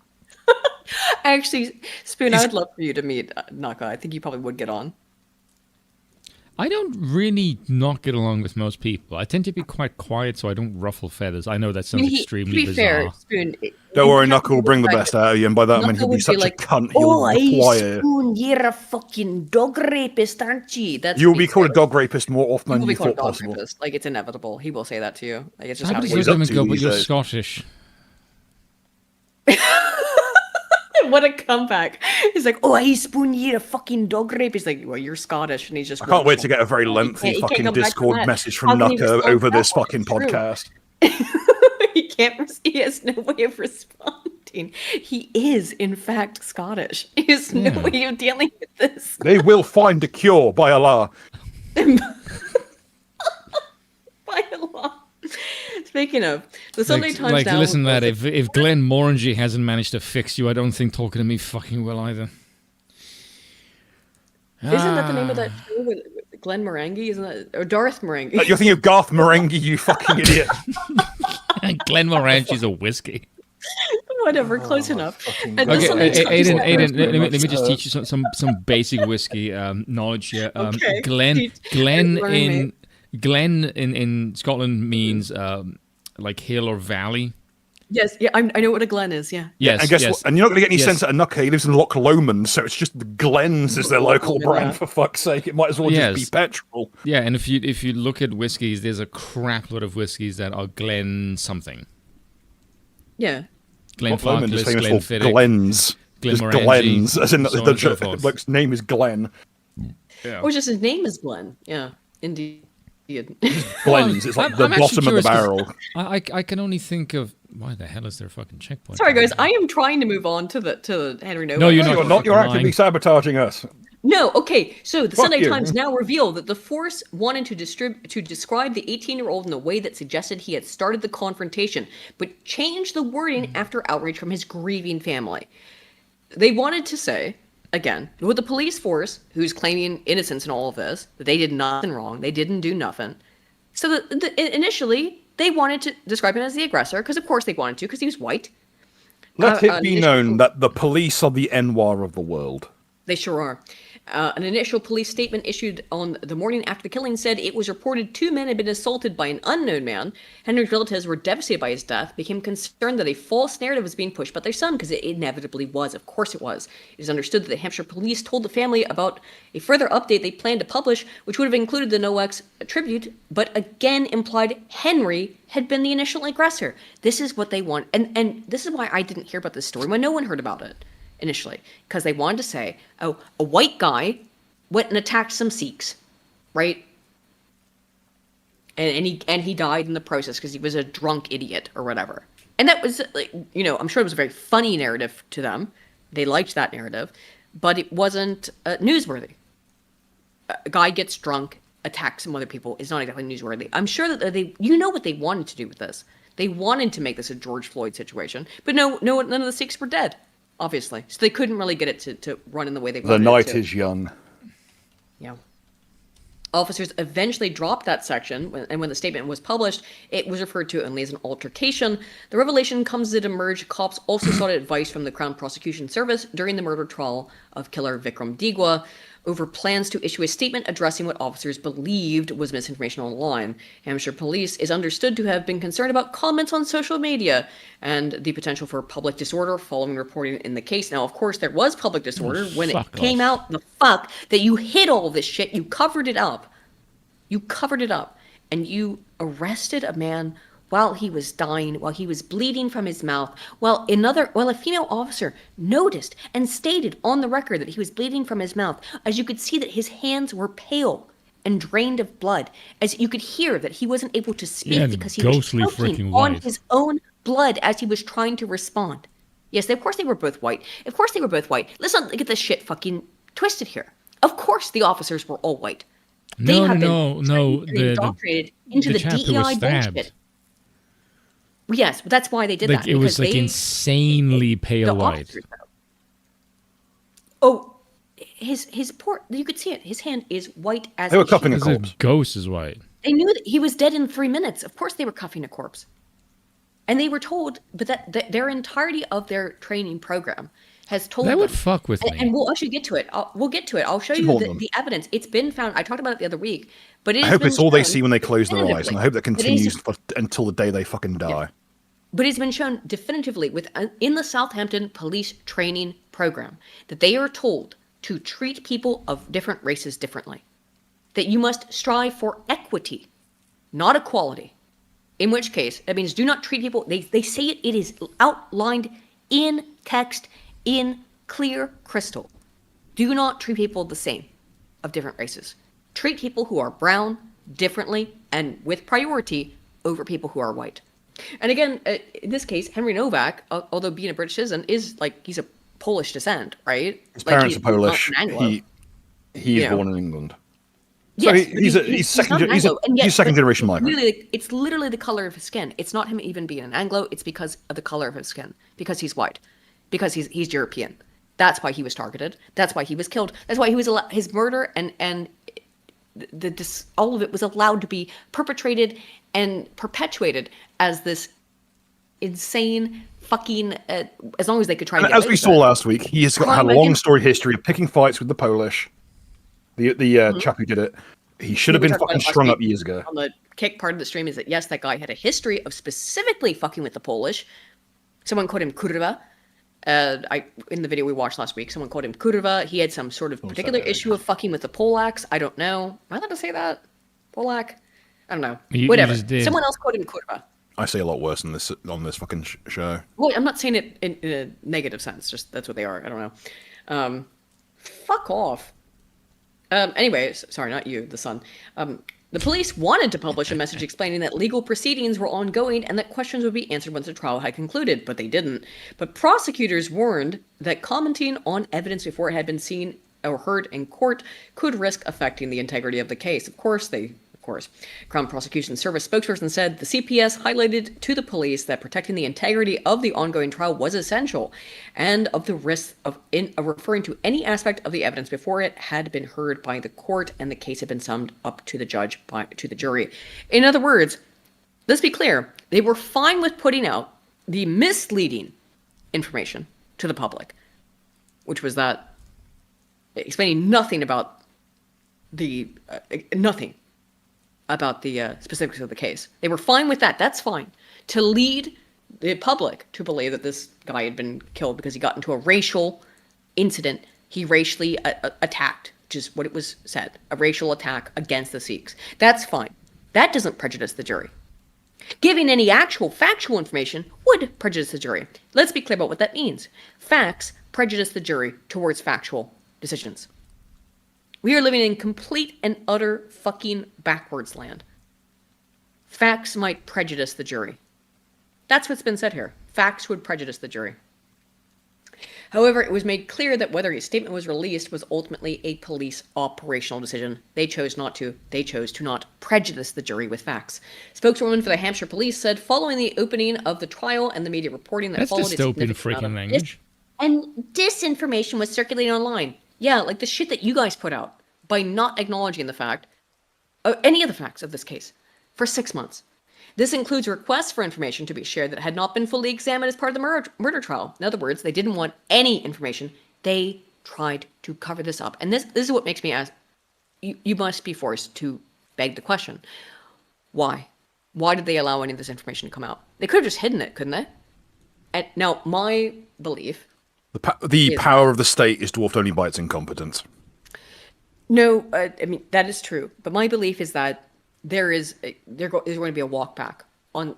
actually, Spoon, I would love for you to meet Nuka. I think you probably would get on. I don't really not get along with most people. I tend to be quite quiet, so I don't ruffle feathers. I know that sounds To extremely be bizarre. fair, Spoon. Don't worry, Knuckle will bring the best out of you, and by that I mean Knuckle he'll be would such be like, a cunt. He'll "Oh, require. Spoon, you're a fucking dog rapist, aren't you?" That's You'll what be he called a says. dog rapist more often You than will be you called a thought dog possible. rapist. Like, it's inevitable. He will say that to you. Like, it's just I how would he say is. up them to go, but these you're days. Scottish. What a comeback. He's like, oh, I spoon you a fucking dog rape. He's like, well, you're Scottish. And he's just... I can't wait to get a very lengthy he can't fucking come back from Discord that. message How from can he Nucker respond to over that this one? fucking It's true. podcast. He has no way of responding. He is, in fact, Scottish. He has no way of dealing with this. They will find a cure, by Allah. By Allah. Speaking of, the Sunday Times like now... listen, lad. If Glenn Morangy hasn't managed to fix you, I don't think talking to me fucking will either. Isn't that the name of that show with Glenn Morangi? Isn't that... Or Darth Morangi? You're thinking of Garth Marenghi, you fucking idiot. Glenn Morangy's a whiskey. Whatever, close enough. And the Okay, Sunday Times Aiden, now- let me just teach you some basic whiskey knowledge here. Okay, Glen learn in Scotland means like hill or valley. Yes, yeah, I know what a Glen is, yeah. Yes, And guess yes. what? And you're not going to get any Yes. sense out of Nucker. He lives in Loch Lomond, so it's just the Glens is their local Yeah. brand, for fuck's sake. It might as well Yes. just be petrol. Yeah, and if you look at whiskies, there's a crap load of whiskies that are Glen something. Yeah. Glen Loch Lomond is Farkless, famous for Glenfiddich, Glens. Just Glenmorangie, Glens, as in so on and so the forth. bloke's name is Glenn. Yeah. Or just his name is Glenn. Yeah, indeed. Glens, it's like I'm the actually bottom of the curious 'cause barrel. I can only think of why the hell is there a fucking checkpoint? Sorry, guys, I am trying to move on to Henry Nowak. No, you're No, not. you're not. You're Lying. actively sabotaging us. No, okay. So the Fuck Sunday you. Times now reveal that the force wanted to describe the 18-year-old in a way that suggested he had started the confrontation, but changed the wording after outrage from his grieving family. They wanted to say, again, with the police force, who's claiming innocence in all of this, that they did nothing wrong, they didn't do nothing. So initially, they wanted to describe him as the aggressor, because of course they wanted to, because he was white. Let it be initial- known that the police are the Noir of the world. They sure are. An initial police statement issued on the morning after the killing said it was reported 2 men had been assaulted by an unknown man. Henry's relatives were devastated by his death, became concerned that a false narrative was being pushed by their son, because it inevitably was. Of course it was. It is understood that the Hampshire police told the family about a further update they planned to publish, which would have included the Nowak's tribute, but again implied Henry had been the initial aggressor. This is what they want. And this is why I didn't hear about this story when no one heard about it initially, because they wanted to say, oh, a white guy went and attacked some Sikhs, right? And he died in the process because he was a drunk idiot or whatever. And that was, like, you know, I'm sure it was a very funny narrative to them. They liked that narrative, but it wasn't newsworthy. A guy gets drunk, attacks some other people is not exactly newsworthy. I'm sure that you know what they wanted to do with this. They wanted to make this a George Floyd situation, but no, none of the Sikhs were dead. Obviously. So they couldn't really get it to run in the way they The wanted night it to. is young. Yeah. Officers eventually dropped that section, and when the statement was published, it was referred to only as an altercation. The revelation comes as it emerged. Cops also sought advice from the Crown Prosecution Service during the murder trial of killer Vikram Digwa over plans to issue a statement addressing what officers believed was misinformation online. Hampshire Police is understood to have been concerned about comments on social media and the potential for public disorder following reporting in the case. Now, of course, there was public disorder when it fuck came out the fuck that you hid all this shit. You covered it up. You covered it up. And you arrested a man while he was dying, while he was bleeding from his mouth, while a female officer noticed and stated on the record that he was bleeding from his mouth, as you could see that his hands were pale and drained of blood, as you could hear that he wasn't able to speak Yeah, because he was ghostly choking freaking on white. his own blood as he was trying to respond. Yes, of course they were both white. Of course they were both white. Let's not get this shit fucking twisted here. Of course the officers were all white. They have been trained and indoctrinated into the chap who was DEI stabbed. bullshit. Yes, but that's why they did Like that. it was because like insanely the pale white. officers- Oh, his poor, you could see it. His hand is white as They were a cuffing sheet. a Because corpse. a ghost is white. They knew that he was dead in 3 minutes. Of course they were cuffing a corpse. And they were told, but that their entirety of their training program has told That them. would fuck with me. And we'll actually get to it. We'll get to it. I'll show you Hold on. the evidence. It's been found. I talked about it the other week, but it I has hope been it's all they shown see when they close their eyes, and definitively. I hope that But it is- continues until the day they fucking die. But it's been shown definitively in the Southampton police training program that they are told to treat people of different races differently. That you must strive for equity, not equality. In which case, that means do not treat people, they say it is outlined in text in clear crystal. Do not treat people the same of different races. Treat people who are brown differently and with priority over people who are white. And again, in this case, Henry Novak, although being a British citizen, is like, he's of Polish descent, right? His Like, parents he's are Polish. not an Anglo. He is Yeah. born in England. So Yes, he's second. not an He's Anglo, and yet- second but generation migrant. Really, it's literally the color of his skin. It's not him even being an Anglo. It's because of the color of his skin. Because he's white. Because he's European. That's why he was targeted. That's why he was killed. That's why he was his murder and all of it was allowed to be perpetrated and perpetuated as this insane fucking. As long as they could try. And to get as away we with saw it. last week, he has had a Crime long against- storied history of picking fights with the Polish. The chap who did it, he should have We been talked about fucking it last strung up week years ago. On the kick part of the stream is that yes, that guy had a history of specifically fucking with the Polish. Someone called him kurwa. In the video we watched last week, someone called him kurwa. He had some sort of particular issue of fucking with the Polacks. I don't know. Am I allowed to say that? Polak? I don't know. You Whatever. just did. Someone else called him kurwa. I say a lot worse than this on this fucking show. Well, I'm not saying it in a negative sense. Just that's what they are. I don't know. Fuck off. Anyways, sorry, not you, the son. The police wanted to publish a message explaining that legal proceedings were ongoing and that questions would be answered once the trial had concluded, but they didn't. But prosecutors warned that commenting on evidence before it had been seen or heard in court could risk affecting the integrity of the case. Of course. Crown Prosecution Service spokesperson said the CPS highlighted to the police that protecting the integrity of the ongoing trial was essential, and of the risk of referring to any aspect of the evidence before it had been heard by the court and the case had been summed up to the judge to the jury. In other words, let's be clear, they were fine with putting out the misleading information to the public, which was that explaining nothing about the specifics of the case. They were fine with that. That's fine. To lead the public to believe that this guy had been killed because he got into a racial incident. He racially attacked, which is what it was said, a racial attack against the Sikhs. That's fine. That doesn't prejudice the jury. Giving any actual factual information would prejudice the jury. Let's be clear about what that means. Facts prejudice the jury towards factual decisions. We are living in complete and utter fucking backwards land. Facts might prejudice the jury. That's what's been said here. Facts would prejudice the jury. However, it was made clear that whether his statement was released was ultimately a police operational decision. They chose not to. They chose to not prejudice the jury with facts. Spokeswoman for the Hampshire Police said following the opening of the trial and the media reporting that That's followed a dystopian significant amount freaking of language. and disinformation was circulating online. Yeah, like the shit that you guys put out by not acknowledging the fact, any of the facts of this case, for 6 months. This includes requests for information to be shared that had not been fully examined as part of the murder trial. In other words, they didn't want any information. They tried to cover this up. And this is what makes me ask, you must be forced to beg the question. Why? Why did they allow any of this information to come out? They could have just hidden it, couldn't they? And now, my belief... The power of the state is dwarfed only by its incompetence. No, I mean, that is true. But my belief is that there's going to be a walk back on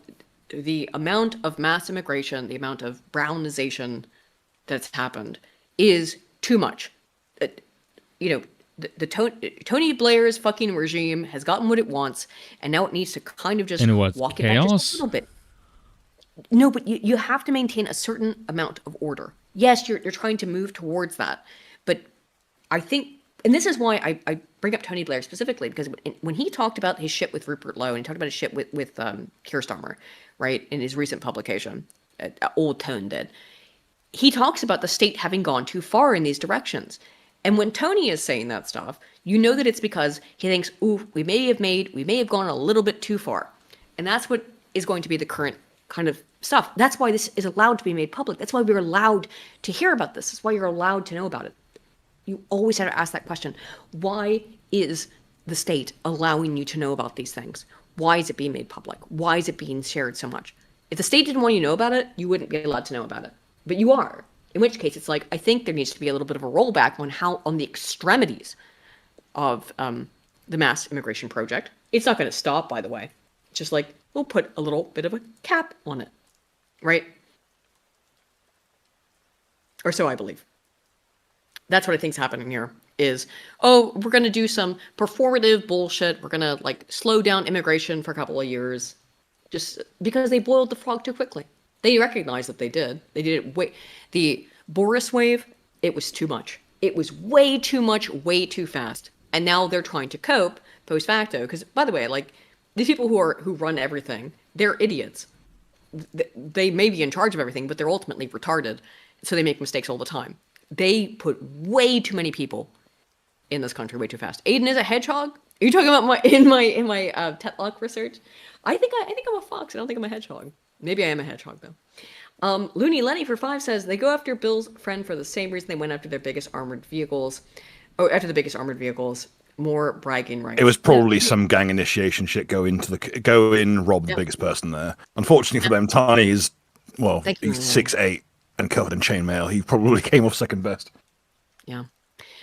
the amount of mass immigration, the amount of brownization that's happened is too much. The Tony Blair's fucking regime has gotten what it wants, and now it needs to kind of just walk it back just a little bit. No, but you have to maintain a certain amount of order. Yes, you're trying to move towards that, but I think, and this is why I bring up Tony Blair specifically, because when he talked about his shit with Rupert Lowe and he talked about his shit with Keir Starmer, right, in his recent publication, Old Tone did, he talks about the state having gone too far in these directions. And when Tony is saying that stuff, you know that it's because he thinks, ooh, we may have gone a little bit too far. And that's what is going to be the current kind of stuff. That's why this is allowed to be made public. That's why we're allowed to hear about this. That's why you're allowed to know about it. You always have to ask that question. Why is the state allowing you to know about these things? Why is it being made public? Why is it being shared so much? If the state didn't want you to know about it, you wouldn't be allowed to know about it. But you are. In which case, it's like, I think there needs to be a little bit of a rollback on the extremities of the mass immigration project. It's not going to stop, by the way. It's just like, we'll put a little bit of a cap on it, right? or so I believe. That's what I think's happening here. Is, oh, we're gonna do some performative bullshit. We're gonna like slow down immigration for a couple of years, just because they boiled the frog too quickly. They recognized that they did. They did it way. The Boris wave, it was too much. It was way too much, way too fast. And now they're trying to cope post facto. Because, by the way, like, these people who run everything, they're idiots. They may be in charge of everything, but they're ultimately retarded. So they make mistakes all the time. They put way too many people in this country way too fast. Aiden is a hedgehog. Are you talking about my Tetlock research? I think I'm a fox. I don't think I'm a hedgehog. Maybe I am a hedgehog though. Looney Lenny for 5 says they go after Bill's friend for the same reason they went after their biggest armored vehicles. Oh, after the biggest armored vehicles, more bragging rights. It was probably some gang initiation shit. Go in, rob the biggest person there. Unfortunately for them, Tiny is he's 6'8" and covered in chainmail. He probably came off second best. Yeah.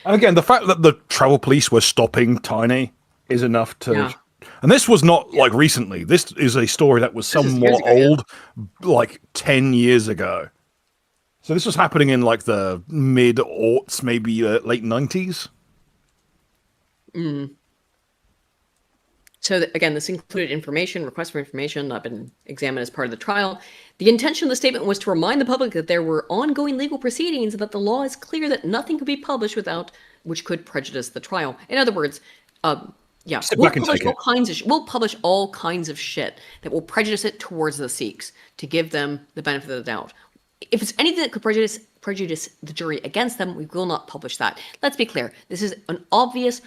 And again, the fact that the travel police were stopping Tiny is enough to. Yeah. And this was not like recently. This is a story that was somewhat old, like 10 years ago. So this was happening in like the mid-aughts, maybe late 90s. So again, this included requests for information not been examined as part of the trial. The intention of the statement was to remind the public that there were ongoing legal proceedings and that the law is clear that nothing could be published which could prejudice the trial. In other words, we'll publish all kinds of shit that will prejudice it towards the Sikhs to give them the benefit of the doubt. If it's anything that could prejudice the jury against them, we will not publish that. Let's be clear. This is an obvious,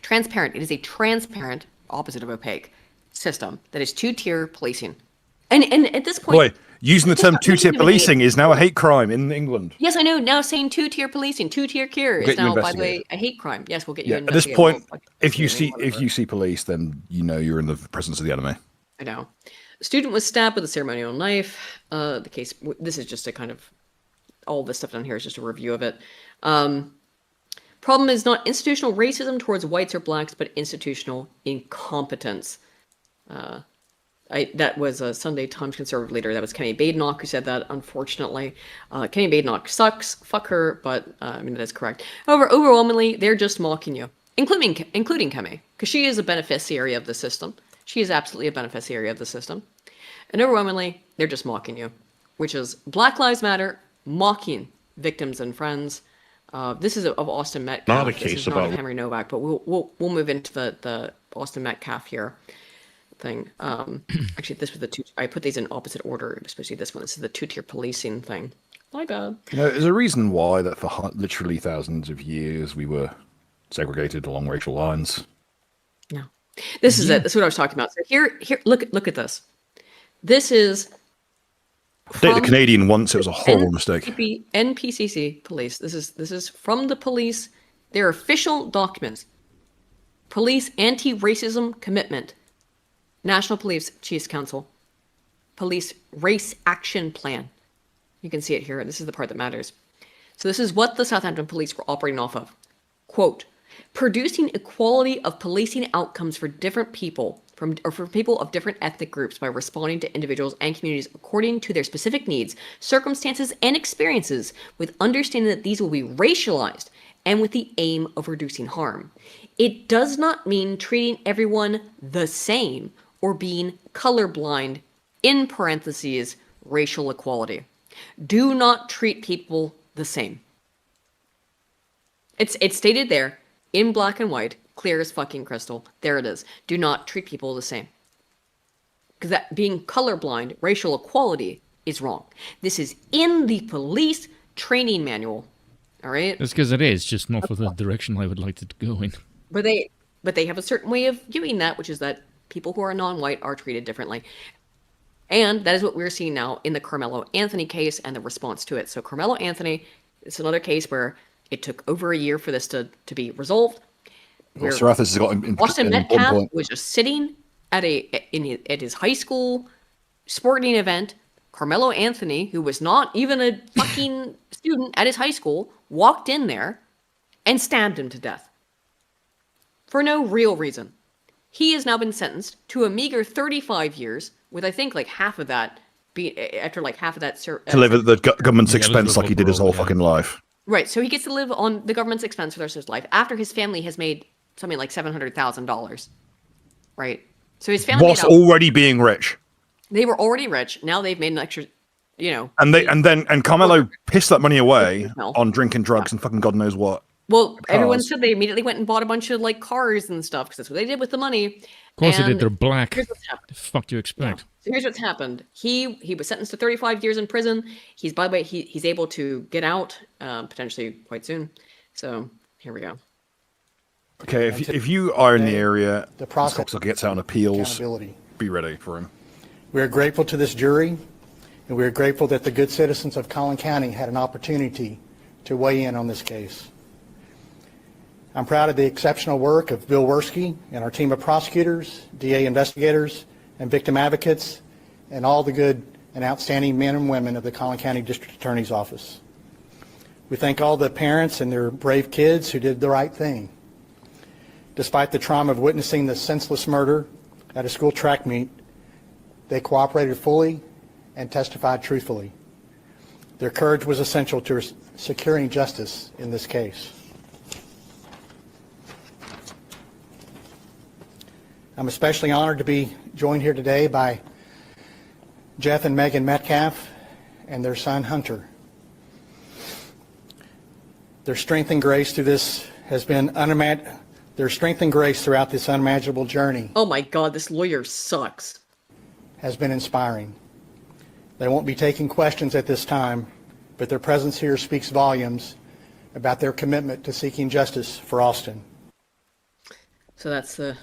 transparent. It is a transparent, opposite of opaque, system that is two-tier policing. And at this point... Boy, using the term two-tier policing is now a hate crime in England. Yes, I know. Now saying two-tier policing, two-tier cure is now, by the way, a hate crime. Yes, we'll get you at this point, if you see police, then you know you're in the presence of the enemy. I know. The student was stabbed with a ceremonial knife. The case, this is just a kind of, all this stuff down here is just a review of it. Problem is not institutional racism towards whites or blacks, but institutional incompetence. That was a Sunday Times conservative leader. That was Kemi Badenoch who said that, unfortunately. Kemi Badenoch sucks. Fuck her, but that is correct. However, overwhelmingly, they're just mocking you, including Kemi, because she is a beneficiary of the system. She is absolutely a beneficiary of the system. And overwhelmingly, they're just mocking you, which is Black Lives Matter mocking victims and friends. This is of Austin Metcalf. Not a case this is about not Henry Novak, but we'll move into the Austin Metcalf here thing. Actually, this was I put these in opposite order, especially this one. This is the two-tier policing thing. My bad. There's a reason why that for literally thousands of years we were segregated along racial lines. No. This is it. That's what I was talking about. So here, look at this. This is The Canadian once, it was a horrible mistake. NPCC police. This is from the police. Their official documents. Police anti-racism commitment. National Police Chiefs Council. Police race action plan. You can see it here. This is the part that matters. So this is what the Southampton police were operating off of. Quote, producing equality of policing outcomes for different people for people of different ethnic groups by responding to individuals and communities according to their specific needs, circumstances, and experiences, with understanding that these will be racialized and with the aim of reducing harm. It does not mean treating everyone the same or being colorblind, in parentheses, racial equality. Do not treat people the same. It's stated there in black and white, clear as fucking crystal. There it is. Do not treat people the same. Because that being colorblind, racial equality is wrong. This is in the police training manual. All right? That's because it is, just not for the direction I would like it to go in. But they have a certain way of doing that, which is that people who are non-white are treated differently. And that is what we're seeing now in the Carmelo Anthony case and the response to it. So Carmelo Anthony, it's another case where it took over a year for this to be resolved. Well, Sarathis has got Austin Metcalf was just sitting at his high school sporting event. Carmelo Anthony, who was not even a fucking student at his high school, walked in there and stabbed him to death. For no real reason. He has now been sentenced to a meager 35 years, with I think like half of that after like half of that. To live at the government's Yeah, expense live like he did his whole yeah. fucking life. Right, so he gets to live on the government's expense for the rest of his life after his family has made something like $700,000. Right, so his family Whilst made out, already being rich. they were already rich. Now they've made an extra, And Carmelo pissed that money away No. on drinking drugs and fucking God knows what. Well, everyone Cars. said they immediately went and bought a bunch of like cars and stuff because that's what they did with the money. Of course they did. They're black. Here's what's happened. The fuck do you expect? So here's what's happened. He was sentenced to 35 years in prison. He's, by the way, he's able to get out potentially quite soon. So here we go. Okay, if you are in the area, The this process cocksucker gets out on appeals, accountability. be ready for him. We are grateful to this jury, and we are grateful that the good citizens of Collin County had an opportunity to weigh in on this case. I'm proud of the exceptional work of Bill Werski and our team of prosecutors, DA investigators, and victim advocates, and all the good and outstanding men and women of the Collin County District Attorney's Office. We thank all the parents and their brave kids who did the right thing. Despite the trauma of witnessing the senseless murder at a school track meet, they cooperated fully and testified truthfully. Their courage was essential to securing justice in this case. I'm especially honored to be joined here today by Jeff and Megan Metcalf and their son Hunter. Their strength and grace through this has been their strength and grace throughout this unimaginable journey Oh my God, this lawyer sucks. has been inspiring. They won't be taking questions at this time, but their presence here speaks volumes about their commitment to seeking justice for Austin. So that's the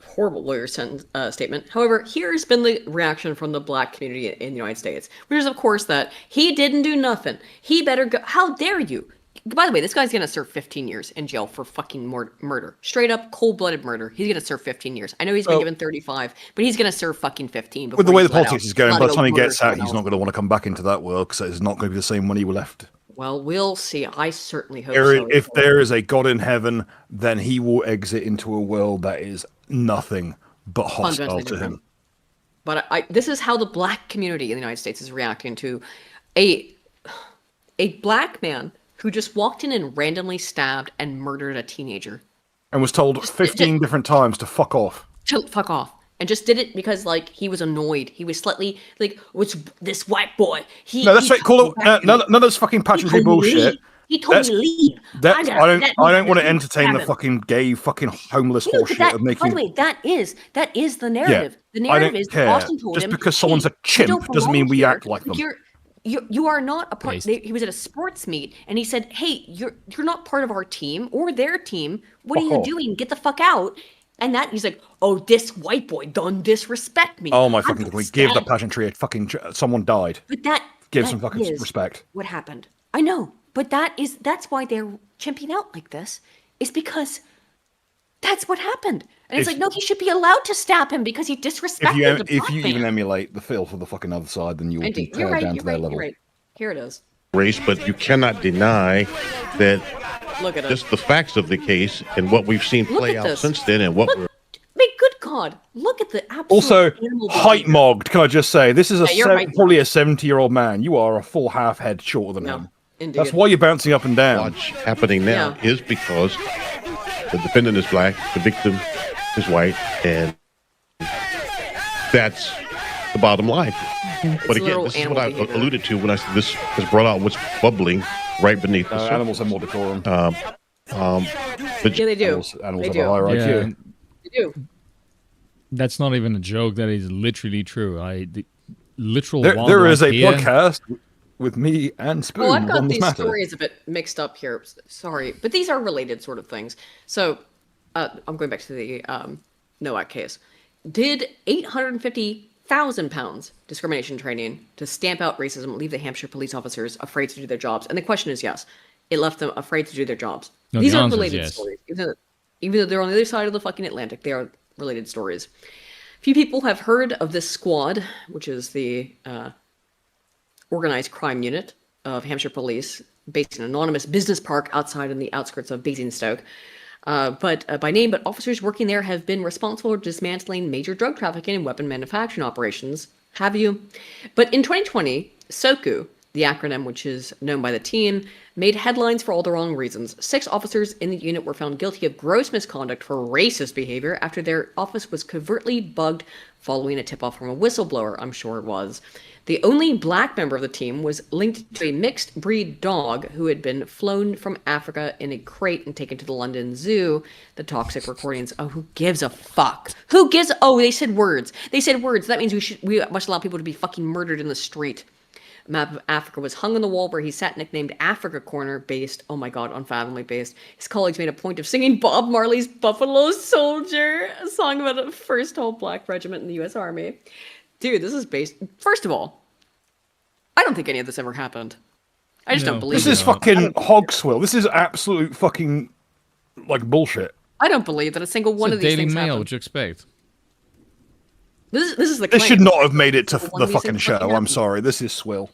horrible lawyer statement. However, here's been the reaction from the black community in the United States, which is, of course, that he didn't do nothing. He better go. How dare you? By the way, this guy's going to serve 15 years in jail for fucking murder. Straight up, cold-blooded murder. He's going to serve 15 years. I know he's been given 35, but he's going to serve fucking 15. With the way the before he's let politics out. is going, Not by the to time he murder gets out, someone he's not else. going to want to come back into that world because it's not going to be the same money left. Well, we'll see. I certainly hope so. If there is a God in heaven, then he will exit into a world that is nothing but hostile Fundamentally to different. him. But this is how the black community in the United States is reacting to a black man who just walked in and randomly stabbed and murdered a teenager. And was told 15 different times to fuck off. To fuck off. And just did it because, like, he was annoyed. He was slightly, like, what's this white boy? No, that's right. Call it none of those fucking pageantry bullshit. He told me to leave. I don't want to that entertain the happened. fucking gay, fucking homeless No, but horseshit that, of by making. the way, that is the narrative. The I narrative don't is care. Austin told Just him, because someone's a "Hey, chimp you don't doesn't mean belong we here. act like them." You are not a part. Based. He was at a sports meet and he said, "Hey, you're not part of our team or their team. What are Fuck you off. doing? Get the fuck out!" And that he's like, "Oh, this white boy done disrespect me." Oh my I'm fucking gonna god! We give the stab him." pageantry a fucking. Someone died. But that Give that some fucking is respect. What happened? I know, but that's why they're chimping out like this. Is because that's what happened. And it's If- like, no, he should be allowed to stab him because he disrespected the If black you man. even emulate the filth of the fucking other side, then you will be Indeed. You're teared right. down You're to their right. level. You're right. Here it is. Race, but you cannot deny that Look at it. just the facts of the case and what we've seen Look play at out this. since then and what Look, we're good God, look at the absolute Also, animal height behavior. mogged. Can I just say, this is Yeah, you're right. probably a 70-year-old man. You are a full half head shorter than No, him. indeed. That's why you're bouncing up and down. watch happening now Yeah. is because the defendant is black, the victim is white, and that's the bottom line. But again, literal this is animal what I behavior. alluded to when I said this has brought out what's bubbling right beneath the surface. Animals have more decorum. But Yeah, they do. Animals They have do. a higher Yeah, IQ. They do. that's not even a joke. That is literally true. The literal. There is a wildlife here- podcast with me and Spoon Oh, I've on got this these matter. stories a bit mixed up here. Sorry, but these are related sort of things. So, I'm going back to the Nowak case. Did 850,000 pounds discrimination training to stamp out racism leave the Hampshire police officers afraid to do their jobs? And the question is yes. It left them afraid to do their jobs. No, These the are answer is related yes. stories. Even though they're on the other side of the fucking Atlantic, they are related stories. Few people have heard of this squad, which is the organized crime unit of Hampshire Police, based in an anonymous business park outside in the outskirts of Basingstoke. But by name, but officers working there have been responsible for dismantling major drug trafficking and weapon manufacturing operations, Have you? But in 2020, SOKU, the acronym which is known by the team, made headlines for all the wrong reasons. 6 officers in the unit were found guilty of gross misconduct for racist behavior after their office was covertly bugged following a tip-off from a whistleblower, I'm sure it was. The only black member of the team was linked to a mixed breed dog who had been flown from Africa in a crate and taken to the London Zoo. The toxic recordings. Oh, who gives a fuck? Who gives? Oh, they said words. They said words. That means we must allow people to be fucking murdered in the street. A map of Africa was hung on the wall where he sat, nicknamed Africa Corner, based, oh my god, unfathomably based. His colleagues made a point of singing Bob Marley's Buffalo Soldier, a song about a first whole black regiment in the U.S. Army. Dude, this is based... First of all, I don't think any of this ever happened. I just don't believe This it. is fucking hog swill. This is absolute fucking, like, bullshit. I don't believe that a single one of these Daily things Mail, happened. what you expect? This is the This claim. should not have made it to One the of these fucking things show. fucking I'm happened. sorry. This is swill.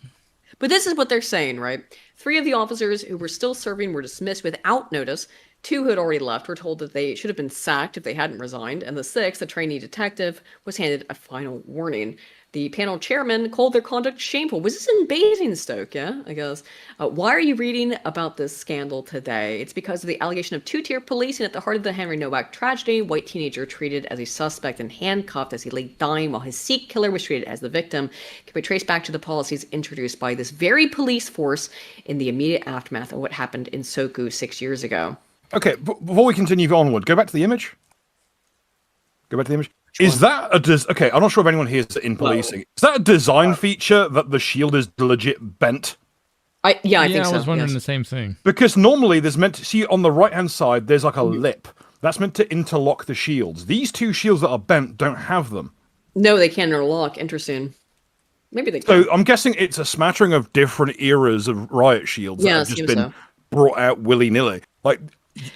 But this is what they're saying, right? 3 of the officers who were still serving were dismissed without notice. 2 who had already left were told that they should have been sacked if they hadn't resigned. And the 6th, a trainee detective, was handed a final warning. The panel chairman called their conduct shameful. Was this in Basingstoke? Yeah, I guess. Why are you reading about this scandal today? It's because of the allegation of 2-tier policing at the heart of the Henry Nowak tragedy. White teenager treated as a suspect and handcuffed as he lay dying, while his Sikh killer was treated as the victim. Can be traced back to the policies introduced by this very police force in the immediate aftermath of what happened in Soku 6 years ago. Okay, before we continue onward, go back to the image. Go back to the image. Is that a okay? I'm not sure if anyone here is in policing. Is that a design feature that the shield is legit bent? I think so. I was wondering yes. the same thing. Because normally there's meant to see on the right hand side there's like a lip that's meant to interlock the shields. These 2 shields that are bent don't have them. No, they can't interlock. Interesting. Maybe they can. So I'm guessing it's a smattering of different eras of riot shields Yeah, that it have just seems been so. brought out willy nilly. Like,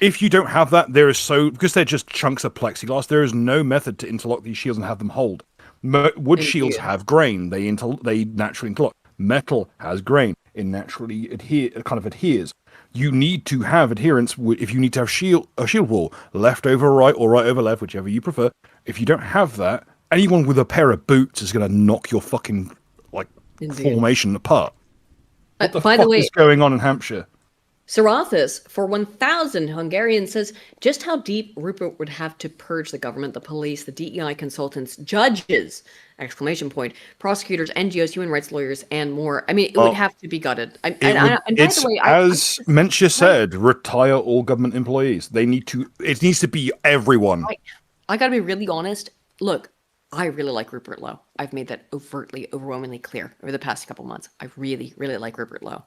if you don't have that, there is because they're just chunks of plexiglass. There is no method to interlock these shields and have them hold. Wood shields have grain; they naturally interlock. Metal has grain; it naturally adheres. You need to have adherence if you need to have a shield wall, left over right or right over left, whichever you prefer. If you don't have that, anyone with a pair of boots is going to knock your fucking Indeed. formation apart. What the By fuck the way, is going on in Hampshire? Sarathis, for 1,000 Hungarians, says just how deep Rupert would have to purge the government, the police, the DEI consultants, judges, exclamation point, prosecutors, NGOs, human rights lawyers, and more. I mean, it would have to be gutted. And by It's the way, as Menchia said, retire all government employees. It needs to be everyone. I gotta be really honest. Look, I really like Rupert Lowe. I've made that overtly, overwhelmingly clear over the past couple months. I really, really like Rupert Lowe.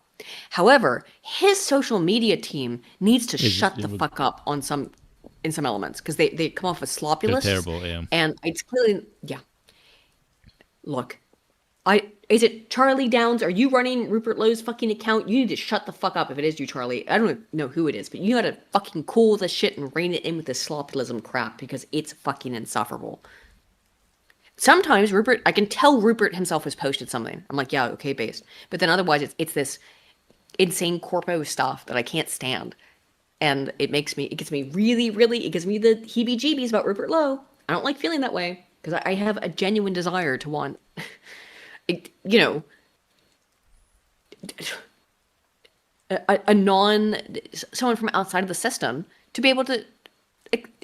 However, his social media team needs to shut the fuck up in some elements because they come off as sloppulous. They're terrible, yeah. And it's clearly, yeah. Look, is it Charlie Downs? Are you running Rupert Lowe's fucking account? You need to shut the fuck up if it is you, Charlie. I don't know who it is, but you gotta fucking cool this shit and rein it in with this slopulism crap because it's fucking insufferable. Sometimes Rupert, I can tell Rupert himself has posted something. I'm like, yeah, okay, based. But then otherwise, it's this insane corpo stuff that I can't stand, and it gives me really, really, it gives me the heebie-jeebies about Rupert Lowe. I don't like feeling that way because I have a genuine desire to want, someone from outside of the system to be able to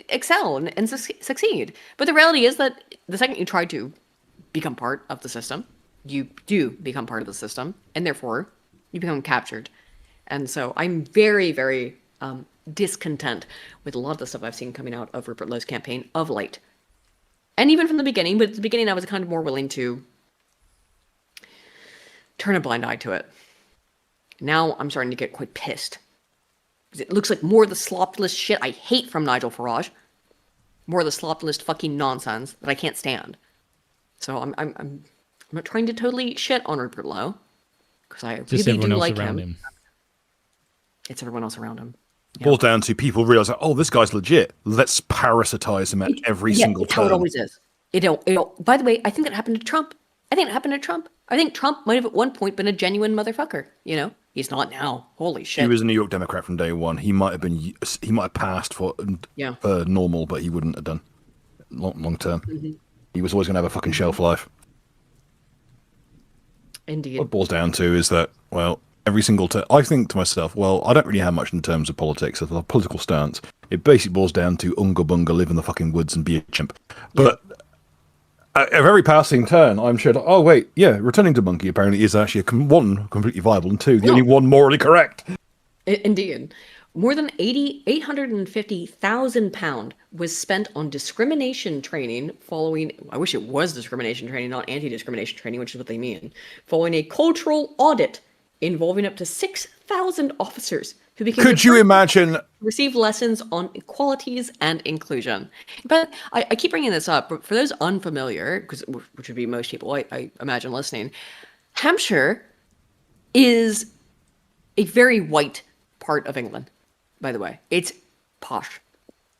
excel and succeed. But the reality is that the second you try to become part of the system, you do become part of the system, and therefore you become captured. And so I'm very, very discontent with a lot of the stuff I've seen coming out of Rupert Lowe's campaign of late. And even from the beginning, but at the beginning I was kind of more willing to turn a blind eye to it. Now I'm starting to get quite pissed. It looks like more of the slopless shit I hate from Nigel Farage. More of the slopless fucking nonsense that I can't stand. So I'm not trying to totally shit on Rupert Lowe because I Just really everyone do else like around him. him. It's everyone else around him. Boils down to people realize, oh, this guy's legit. Let's parasitize him at every single it's how it turn. always is. By the way, I think that happened to Trump. I think Trump might have at one point been a genuine motherfucker. He's not now. Holy shit. He was a New York Democrat from day one. He might have passed for normal, but he wouldn't have done long term. Mm-hmm. He was always going to have a fucking shelf life. Indeed. What it boils down to is that, well, every single I think to myself, well, I don't really have much in terms of politics, of a political stance. It basically boils down to unga bunga, live in the fucking woods and be a chimp. But at every passing turn, I'm sure, oh, wait, yeah, returning to monkey apparently is actually, one, completely viable, and two, the only one morally correct. Indeed. More than £850,000 was spent on discrimination training following, I wish it was discrimination training, not anti-discrimination training, which is what they mean, following a cultural audit involving up to 6,000 officers who became Could you imagine? receive lessons on equalities and inclusion. But I keep bringing this up, but for those unfamiliar, which would be most people I imagine listening, Hampshire is a very white part of England. By the way, it's posh.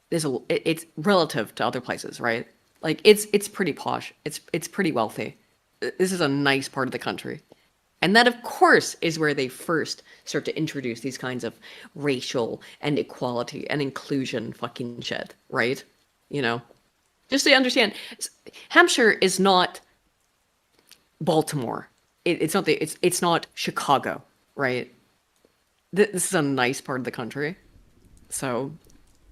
It's relative to other places, right? Like it's pretty posh. It's pretty wealthy. This is a nice part of the country. And that, of course, is where they first start to introduce these kinds of racial and equality and inclusion fucking shit, right? You know, just so you understand, Hampshire is not Baltimore. It's not Chicago, right? This is a nice part of the country. So,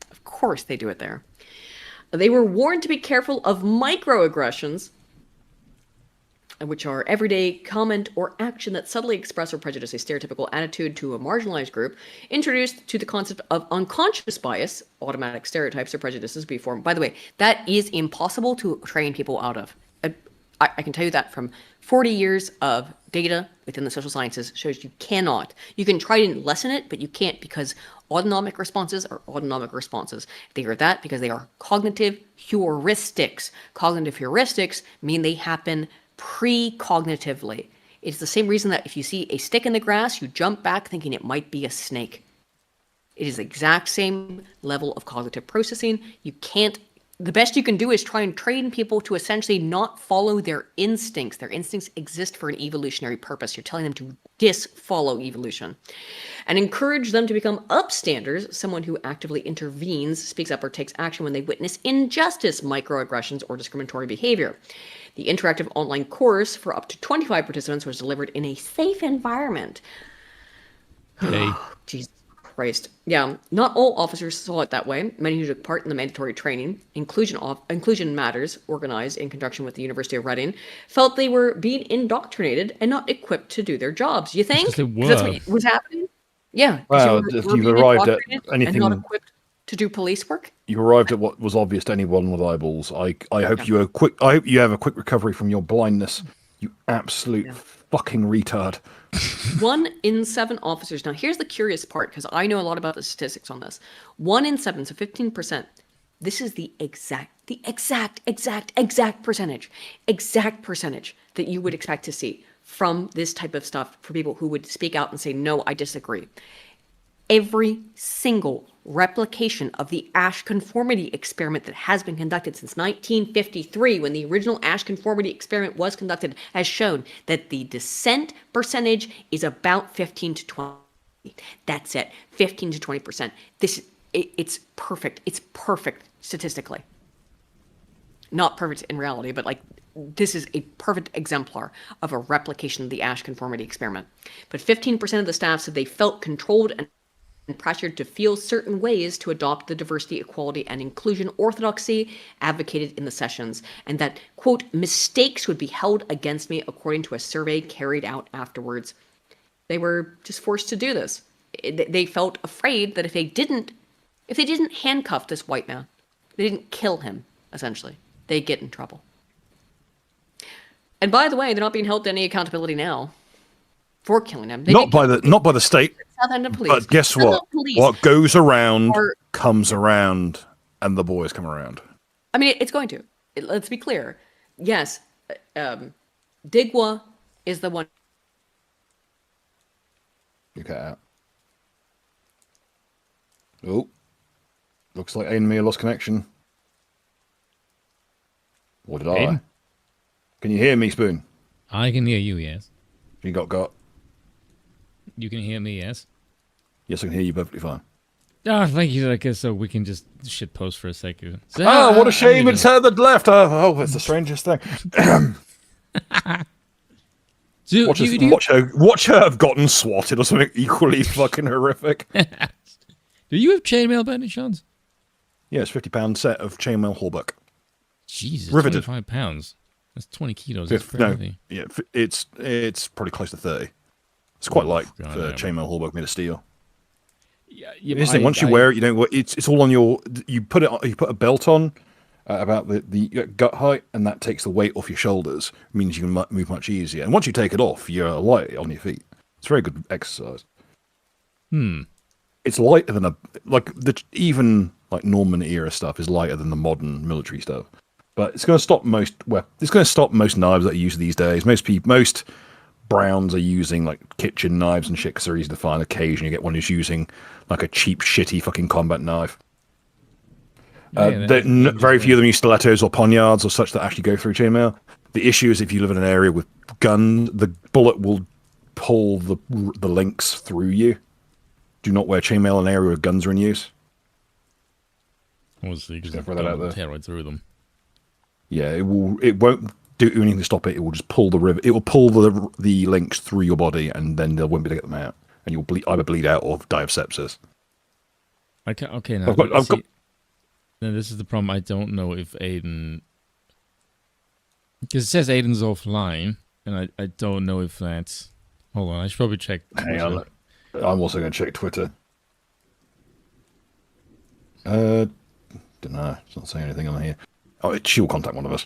of course they do it there. They were warned to be careful of microaggressions, which are everyday comment or action that subtly express or prejudice a stereotypical attitude to a marginalized group, introduced to the concept of unconscious bias, automatic stereotypes or prejudices be formed. By the way, that is impossible to train people out of. I can tell you that from 40 years of data within the social sciences shows you cannot. You can try to lessen it, but you can't, because autonomic responses are autonomic responses. They are that because they are cognitive heuristics. Cognitive heuristics mean they happen pre-cognitively. It's the same reason that if you see a stick in the grass, you jump back thinking it might be a snake. It is the exact same level of cognitive processing. You can't. The best you can do is try and train people to essentially not follow their instincts. Their instincts exist for an evolutionary purpose. You're telling them to disfollow evolution. And encourage them to become upstanders, someone who actively intervenes, speaks up, or takes action when they witness injustice, microaggressions, or discriminatory behavior. The interactive online course for up to 25 participants was delivered in a safe environment. Hey. Jesus Christ. Yeah, not all officers saw it that way. Many who took part in the mandatory training, Inclusion Matters, organized in conjunction with the University of Reading, felt they were being indoctrinated and not equipped to do their jobs. You think? Because they 'Cause that's were. what was happening? Yeah. 'cause Well, you if were you've being arrived at indoctrinated anything- and not equipped to do police work? You arrived at what was obvious to anyone with eyeballs. I hope you are quick. I hope you have a quick recovery from your blindness. You absolute fucking retard. 1 in 7 officers. Now, here's the curious part, because I know a lot about the statistics on this. 1 in 7, so 15%. This is the exact percentage that you would expect to see from this type of stuff for people who would speak out and say, no, I disagree. Every single replication of the Asch conformity experiment that has been conducted since 1953, when the original Asch conformity experiment was conducted, has shown that the dissent percentage is about 15 to 20. That's it, 15 to 20%. It's perfect. It's perfect statistically. Not perfect in reality, but like this is a perfect exemplar of a replication of the Asch conformity experiment. But 15% of the staff said they felt controlled and pressured to feel certain ways to adopt the diversity, equality, and inclusion orthodoxy advocated in the sessions, and that, quote, mistakes would be held against me, according to a survey carried out afterwards. They were just forced to do this. They felt afraid that if they didn't handcuff this white man, they didn't kill him, essentially, they'd get in trouble. And by the way, they're not being held to any accountability now for killing him. Not by the state. Southampton Police. But guess what? Southampton Police What goes around are- comes around, and the boys come around. I mean, it's going to. Let's be clear. Yes, Digwa is the one. You cut out. Oh, looks like Aiden and me lost connection. Or did I? Aiden? Can you hear me, Spoon? I can hear you, yes. You got? You can hear me, yes. Yes, I can hear you perfectly fine. Oh, thank you. I guess so we can just shit post for a second. So, Oh, what a shame! I It's her that left. Oh, it's the strangest thing. Do, Watch, do, us, you- do, you- watch her have gotten swatted or something equally fucking horrific. do you have chainmail by any chance? Yeah, it's £50 set of chainmail Hallbuck. Jesus, Riveted. 25 pounds. That's 20 kilos. That's No, pretty heavy. yeah, it's probably close to 30. It's quite light God, for yeah. chainmail Hallbuck made of steel. Yeah, Here's the thing, once you wear it, you don't. It's all on your. You put a belt on about the gut height, and that takes the weight off your shoulders. Means you can move much easier. And once you take it off, you're light on your feet. It's very good exercise. It's lighter than even Norman era stuff is lighter than the modern military stuff. But it's going to stop most. Well, it's going to stop most knives that are used these days. Most Browns are using like kitchen knives and shit because they're easy to find. Occasionally, you get one who's using like a cheap, shitty fucking combat knife. Very few of them use stilettos or poniards or such that actually go through chainmail. The issue is if you live in an area with guns, the bullet will pull the links through you. Do not wear chainmail in an area where guns are in use. Obviously, because Just throw that out there. tear right through them. Yeah, it will. It won't do anything to stop it. It will just pull the river. It will pull the links through your body, and then they won't be able to get them out, and you'll either bleed out or die of sepsis. Okay, now, I've got. now this is the problem. I don't know if Aiden, because it says Aiden's offline, and I don't know if that's. Hold on, I should probably check. Hang on. I'm also going to check Twitter. Don't know. It's not saying anything on here. Oh, she'll contact one of us.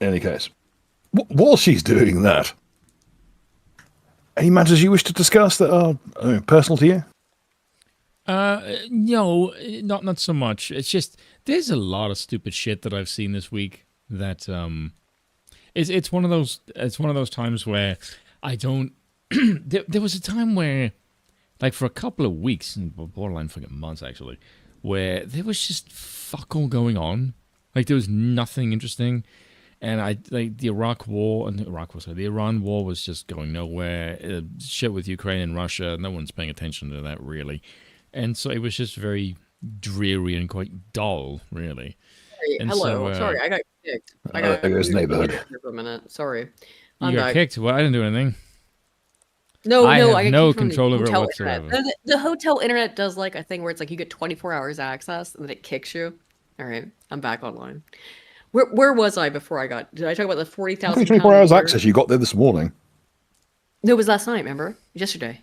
In any case, while she's doing that, any matters you wish to discuss that are personal to you? No, not so much. It's just there's a lot of stupid shit that I've seen this week that it's one of those times where I don't. There was a time where, like for a couple of weeks, borderline fucking months actually, where there was just fuck all going on. Like there was nothing interesting, and the Iran war was just going nowhere. Shit with Ukraine and Russia, no one's paying attention to that really, and so it was just very dreary and quite dull, really. And Hello, so, sorry, I got kicked. there goes neighborhood. For a minute. Sorry. You got kicked? Well, I didn't do anything. No, I no, have got no kicked from the control over it hotel whatsoever. internet. The hotel internet does like a thing where it's like you get 24 hours access and then it kicks you. All right, I'm back online. Where was I before I got? Did I talk about the 40,000? 24 hours access. You got there this morning. No, it was last night. Remember? Yesterday.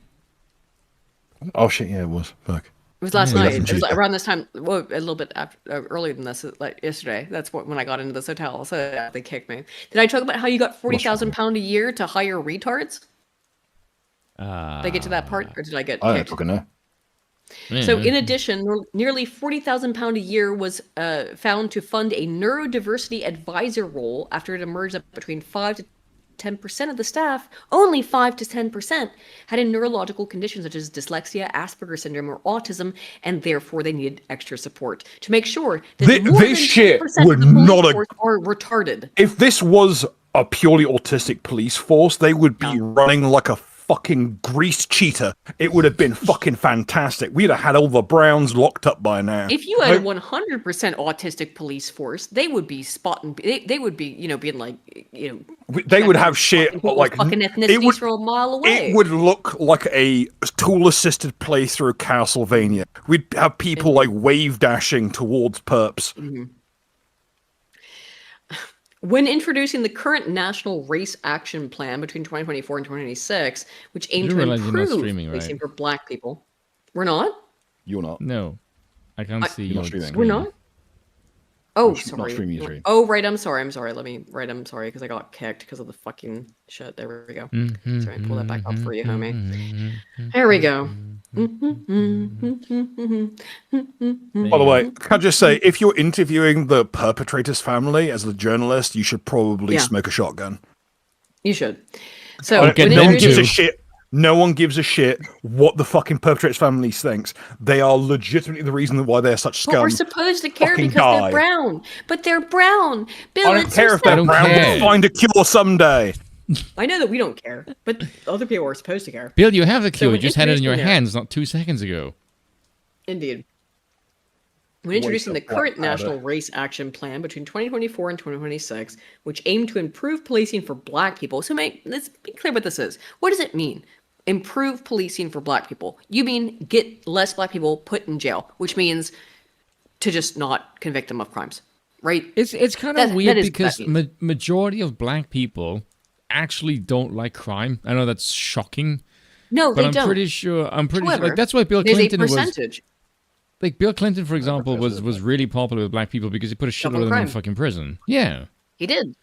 Oh shit! Yeah, it was. Fuck. It was last Yeah, night. from It was like Tuesday. around this time. Well, a little bit after, earlier than this, like yesterday. That's when I got into this hotel. So they kicked me. Did I talk about how you got £40,000 a year to hire retards? Did I get to that part, or did I get I don't kicked? fucking know. So, in addition, nearly £40,000 a year was found to fund a neurodiversity advisor role after it emerged that between 5 to 10% of the staff, only 5 to 10%, had a neurological condition such as dyslexia, Asperger's syndrome, or autism, and therefore they needed extra support to make sure that more This than shit 10% would of the police not a- force are retarded. If this was a purely autistic police force, they would be running like a fucking greased cheetah. It would have been fucking fantastic. We'd have had all the Browns locked up by now. If you had a Like, 100% autistic police force, they would be spotting. They would be, being like, they would have shit people's like fucking ethnicities from a mile away. It would look like a tool-assisted playthrough of Castlevania. We'd have people like wave dashing towards perps. When introducing the current National Race Action Plan between 2024 and 2026, which aimed do to realize you're not improve streaming, right? racing for Black people, we're not. You're not. No, I can't see You're your not streaming. We're screen. not. Oh, Not sorry. streaming, you're streaming. Oh, right. I'm sorry. I'm sorry. I'm sorry because I got kicked because of the fucking shit. There we go. Sorry, pull that back up for you, homie. There we go. By the way, can I just say, if you're interviewing the perpetrator's family as a journalist, you should probably Yeah. smoke a shotgun. You should. So Okay, when no one don't gives do. a shit. No one gives a shit what the fucking perpetrator's family thinks. They are legitimately the reason why they're such But scum. we're supposed to care Fucking because die. they're brown. But they're brown. Bill, I don't it's care so if they're don't brown. care. We'll find a cure someday. I know that we don't care, but other people are supposed to care. Bill, you have the cue. when You just had it in your introducing hands not 2 seconds ago. Indeed. when introducing the Waste of black current powder. National Race Action Plan between 2024 and 2026, which aimed to improve policing for black people. So let's be clear what this is. What does it mean? Improve policing for black people. You mean get less black people put in jail, which means to just not convict them of crimes, right? It's kind That- of weird that is- because that means- majority of black people actually don't like crime. I know that's shocking, No, but they I'm don't. pretty sure However, like that's why Bill there's Clinton a was percentage. like Bill Clinton, for example, was really popular with black people because he put a shitload of them in crime. fucking prison. Yeah. He did.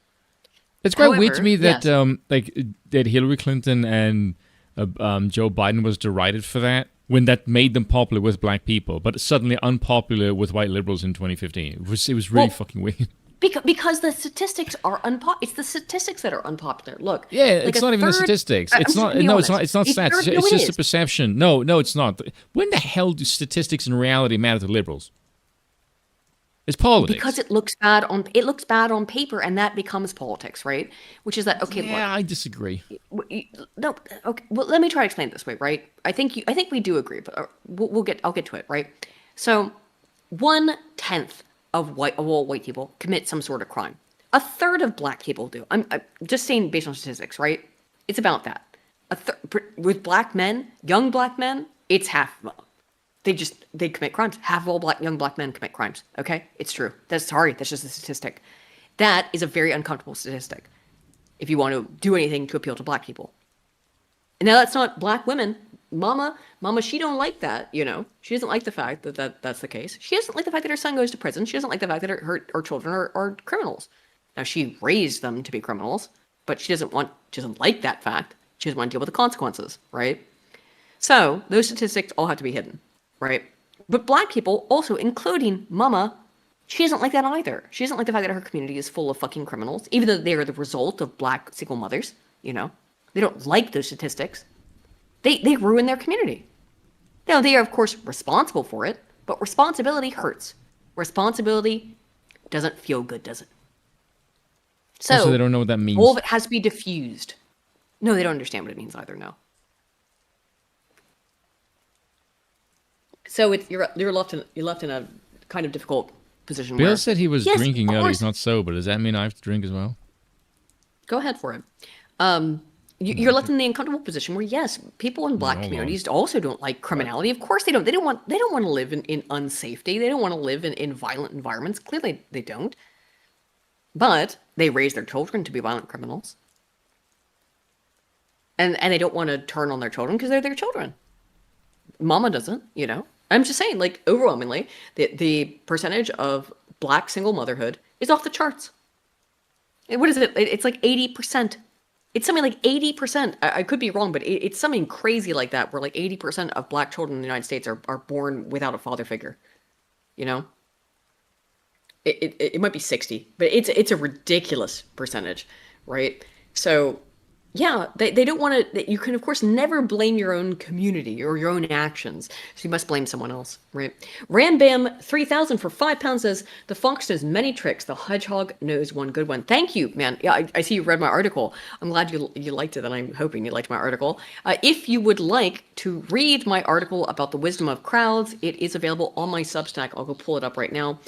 It's quite weird to However, me that yes. that Hillary Clinton and Joe Biden was derided for that when that made them popular with black people, but suddenly unpopular with white liberals in 2015. It was really Well, fucking weird. Because the statistics are it's the statistics that are unpopular. Look, Yeah, like it's a not even the third- statistics. I'm It's just not. gonna be No, it's not. honest. It's not A stats. third- It's no, it just a is. perception. No, it's not. When the hell do statistics and reality matter to liberals? It's politics. Because it looks bad on paper, and that becomes politics, right? Which is that okay? yeah, I disagree. Look, no, okay. Well, let me try to explain it this way, right? I think we do agree, but I'll get to it, right? So, 1/10 of all white people commit some sort of crime. A third of black people do. I'm just saying based on statistics, right? It's about that. With black men, young black men, it's half. They commit crimes. Half of all young black men commit crimes. Okay, it's true. That's just a statistic. That is a very uncomfortable statistic. If you want to do anything to appeal to black people. And now that's not black women. Mama, she don't like that. She doesn't like the fact that that's the case. She doesn't like the fact that her son goes to prison. She doesn't like the fact that her children are criminals. Now she raised them to be criminals, but she doesn't like that fact. She doesn't want to deal with the consequences, right? So those statistics all have to be hidden, right? But black people, also including Mama, she doesn't like that either. She doesn't like the fact that her community is full of fucking criminals, even though they are the result of black single mothers. They don't like those statistics. They ruin their community. Now they are of course responsible for it, but responsibility hurts. Responsibility doesn't feel good, does it? So Also, they don't know what that means. all of it has to be diffused. No, they don't understand what it means either. No. So you're left in a kind of difficult position. Bill where, said he was yes, drinking of earlier. He's course. not sober. Does that mean I have to drink as well? Go ahead for it. You're left in the uncomfortable position where yes, people in black hold on. communities also don't like criminality. Of course they don't. They don't want to live in unsafety. They don't want to live in violent environments. Clearly they don't. But they raise their children to be violent criminals. And they don't want to turn on their children because they're their children. Mama doesn't, I'm just saying, like, overwhelmingly, the percentage of black single motherhood is off the charts. And what is it? It's like 80%. It's something like 80%. I could be wrong, but it's something crazy like that, where like 80% of black children in the United States are born without a father figure. It might be 60, but it's a ridiculous percentage, right? So, yeah, they don't want to. You can, of course, never blame your own community or your own actions. So you must blame someone else, right? Rambam 3000 for £5 says the fox knows many tricks. The hedgehog knows one good one. Thank you, man. Yeah, I see you read my article. I'm glad you liked it, and I'm hoping you liked my article. If you would like to read my article about the wisdom of crowds, it is available on my Substack. I'll go pull it up right now.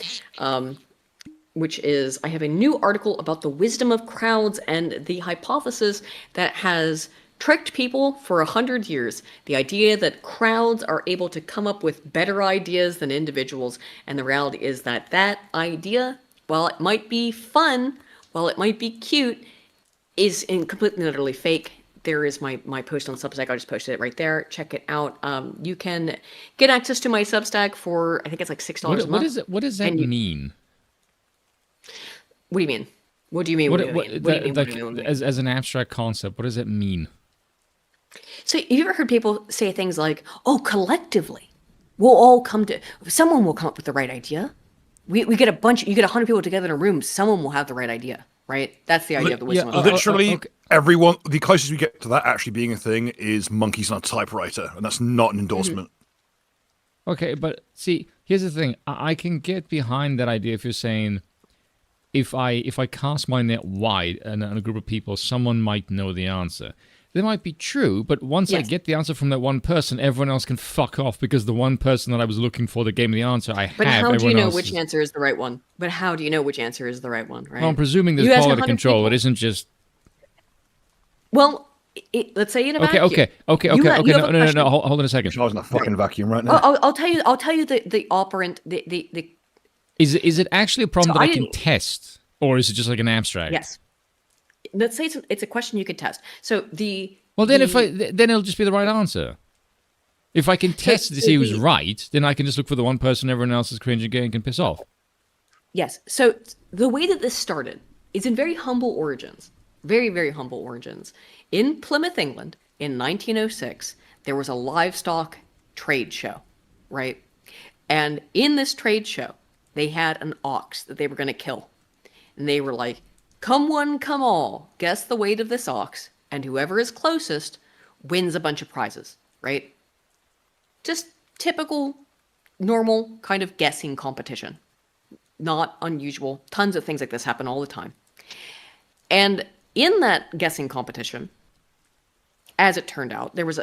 Which is, I have a new article about the wisdom of crowds and the hypothesis that has tricked people for 100 years. The idea that crowds are able to come up with better ideas than individuals. And the reality is that idea, while it might be fun, while it might be cute, is completely and utterly fake. There is my post on Substack. I just posted it right there. Check it out. You can get access to my Substack for, I think it's like $6 a month. What is it? What does that mean? What do you mean? What do you mean? What do you mean? What do you mean? As an abstract concept, what does it mean? So, have you ever heard people say things like, "Oh, collectively, we'll all someone will come up with the right idea. We get you get 100 people together in a room, someone will have the right idea, right?" That's the idea of the wisdom of the crowd. Literally, okay. everyone. The closest we get to that actually being a thing is monkeys on a typewriter, and that's not an endorsement. Okay, but see, here's the thing. I can get behind that idea if you're saying, if I cast my net wide and a group of people, someone might know the answer. they might be true, but once I Yes. get the answer from that one person, everyone else can fuck off because the one person that I was looking for that gave me the answer, I But have. how do you everyone know else which is- answer is the right one? But how do you know which answer is the right one, right? Well, I'm presuming there's You ask quality 100 control. people. It isn't just Well, let's say in a okay, vacuum. okay. You have a No, question. hold on a second. I was in a fucking vacuum right now. I'll tell you. I'll tell you the operant. The Is it actually a problem So that I I can didn't- test, or is it just like an abstract? yes. Let's say it's a question you could test. So the Well, then the- then it'll just be the right answer. If I can test to see who's the- right, then I can just look for the one person everyone else is cringing at and can piss off. Yes. So the way that this started is in very humble origins. Very, very humble origins. In Plymouth, England, in 1906, there was a livestock trade show, right? And in this trade show, they had an ox that they were going to kill. And they were like, come one, come all, guess the weight of this ox, and whoever is closest wins a bunch of prizes, right? Just typical, normal kind of guessing competition. Not unusual. Tons of things like this happen all the time. And in that guessing competition, as it turned out, there was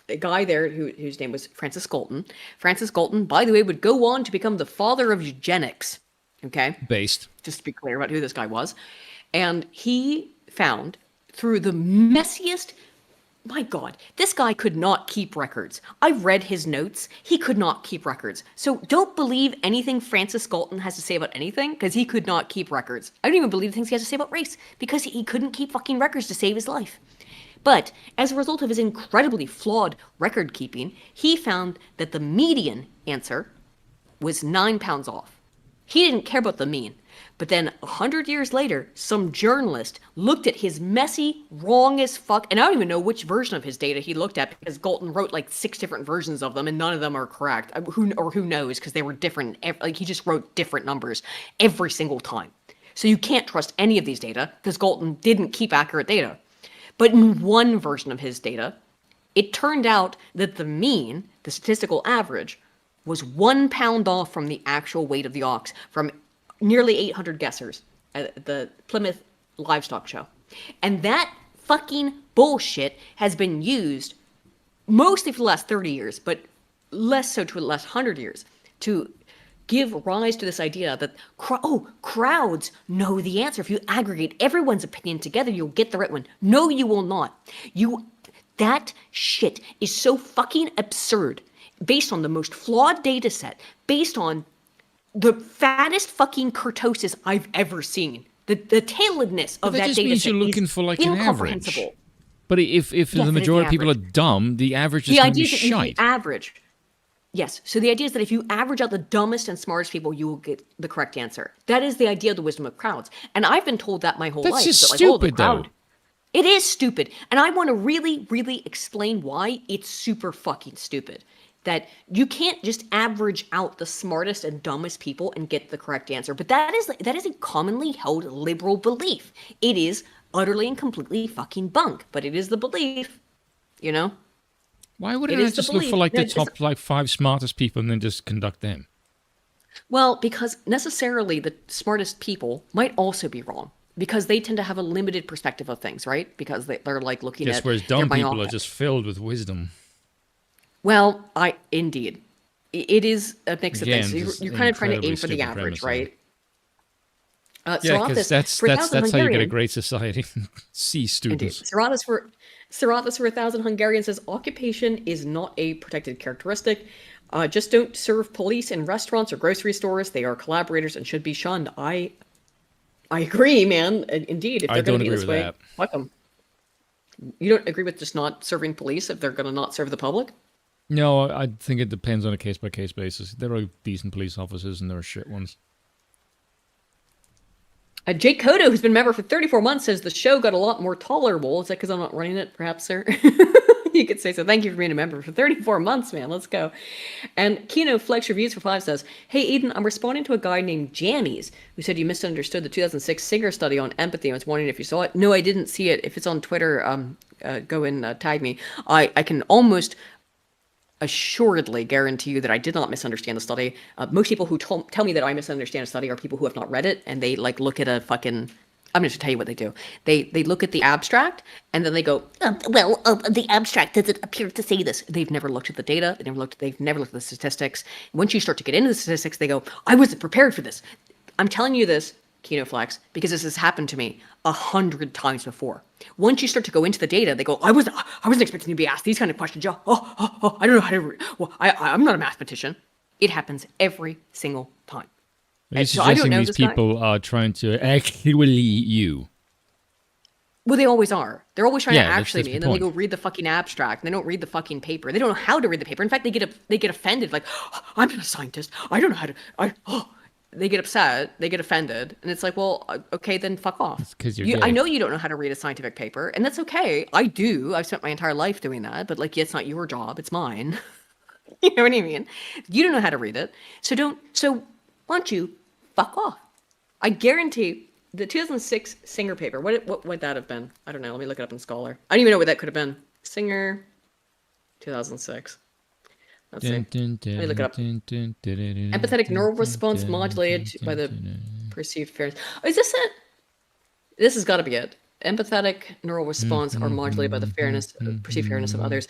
a guy there whose name was Francis Galton. Francis Galton, by the way, would go on to become the father of eugenics. Okay, Based. just to be clear about who this guy was, and he found through the messiest. My God, this guy could not keep records. I've read his notes. He could not keep records. So don't believe anything Francis Galton has to say about anything, because he could not keep records. I don't even believe the things he has to say about race, because he couldn't keep fucking records to save his life. But as a result of his incredibly flawed record keeping, he found that the median answer was 9 pounds off. He didn't care about the mean. But then 100 years later, some journalist looked at his messy, wrong as fuck, and I don't even know which version of his data he looked at, because Galton wrote like 6 different versions of them, and none of them are correct. Who knows, because they were different. Like, he just wrote different numbers every single time. So you can't trust any of these data, because Galton didn't keep accurate data. But in one version of his data, it turned out that the mean, the statistical average, was 1 pound off from the actual weight of the ox, from nearly 800 guessers at the Plymouth Livestock Show. And that fucking bullshit has been used mostly for the last 30 years, but less so to the last 100 years, to give rise to this idea that, crowds know the answer. If you aggregate everyone's opinion together, you'll get the right one. No, you will not. That shit is so fucking absurd, based on the most flawed data set, based on the fattest fucking kurtosis I've ever seen. The tailoredness of that that just data means set you're looking is for like an average. incomprehensible. But if Yes, the it is majority the of people are average. dumb, the average is The going to be idea is that if you shite. average. Yes. So the idea is that if you average out the dumbest and smartest people, you will get the correct answer. That is the idea of the wisdom of crowds. And I've been told that my whole That's life. just that, the stupid, crowd. though. It is stupid. And I want to really, really explain why it's super fucking stupid. That you can't just average out the smartest and dumbest people and get the correct answer. But that is a commonly held liberal belief. It is utterly and completely fucking bunk. But it is the belief, you know? Why wouldn't It I is the just look for belief like the that it's- top like 5 smartest people and then just conduct them? Well, because necessarily the smartest people might also be wrong, because they tend to have a limited perspective of things, right? Because they're like looking Yes, at whereas their dumb people are myopic. just filled with wisdom. Well, indeed, it is a mix Again, of things. just So you're kind of trying to incredibly aim for the stupid average, premise, right? Yeah, Serratus, because that's for 1,000 how you get a Hungarian- great society. C Indeed. students. Serratus for 1,000 Hungarian says occupation is not a protected characteristic. Just don't serve police in restaurants or grocery stores. They are collaborators and should be shunned. I agree, man. Indeed, if I they're going don't to be agree this with way, that. fuck them. You don't agree with just not serving police if they're going to not serve the public? No, I think it depends on a case by case basis. There are decent police officers and there are shit ones. Jake Cotto, who's been a member for 34 months, says the show got a lot more tolerable. Is that because I'm not running it, perhaps, sir? You could say so. Thank you for being a member for 34 months, man. Let's go. And Kino Flex Reviews for 5 says, hey, Eden, I'm responding to a guy named Jammies who said you misunderstood the 2006 Singer study on empathy. I was wondering if you saw it. No, I didn't see it. If it's on Twitter, go and tag me. I can almost assuredly guarantee you that I did not misunderstand the study. Most people who tell me that I misunderstand a study are people who have not read it, and they like look at a fucking I'm going to tell you what they do. They look at the abstract and then they go, the abstract doesn't appear to say this. They've never looked at the data. They've never looked at the statistics. Once you start to get into the statistics, they go, I wasn't prepared for this. I'm telling you this, KinoFlex, because this has happened to me 100 times before. Once you start to go into the data, they go, I wasn't expecting to be asked these kind of questions. I don't know how to. I'm not a mathematician. It happens every single time. Are you So I don't suggesting know these this guy. people are trying to actually you? Well, they always are. They're always trying Yeah, to that's- actually that's me, the and then they point. go read the fucking abstract, and they don't read the fucking paper. They don't know how to read the paper. In fact, they get offended. Like, I'm not a scientist. I don't know how to. They get upset. They get offended, and it's like, well, okay, then fuck off. It's 'cause you're I gay. know you don't know how to read a scientific paper, and that's okay. I do. I've spent my entire life doing that, but like, it's not your job. It's mine. You know what I mean? You don't know how to read it, so don't. So why don't you fuck off? I guarantee the 2006 Singer paper. What would that have been? I don't know. Let me look it up in Scholar. I don't even know what that could have been. Singer, 2006. Let's see. Let me look it up. Empathetic neural response modulated by the perceived fairness. Oh, is this it? This has got to be it. Empathetic neural response are modulated by the perceived fairness of others.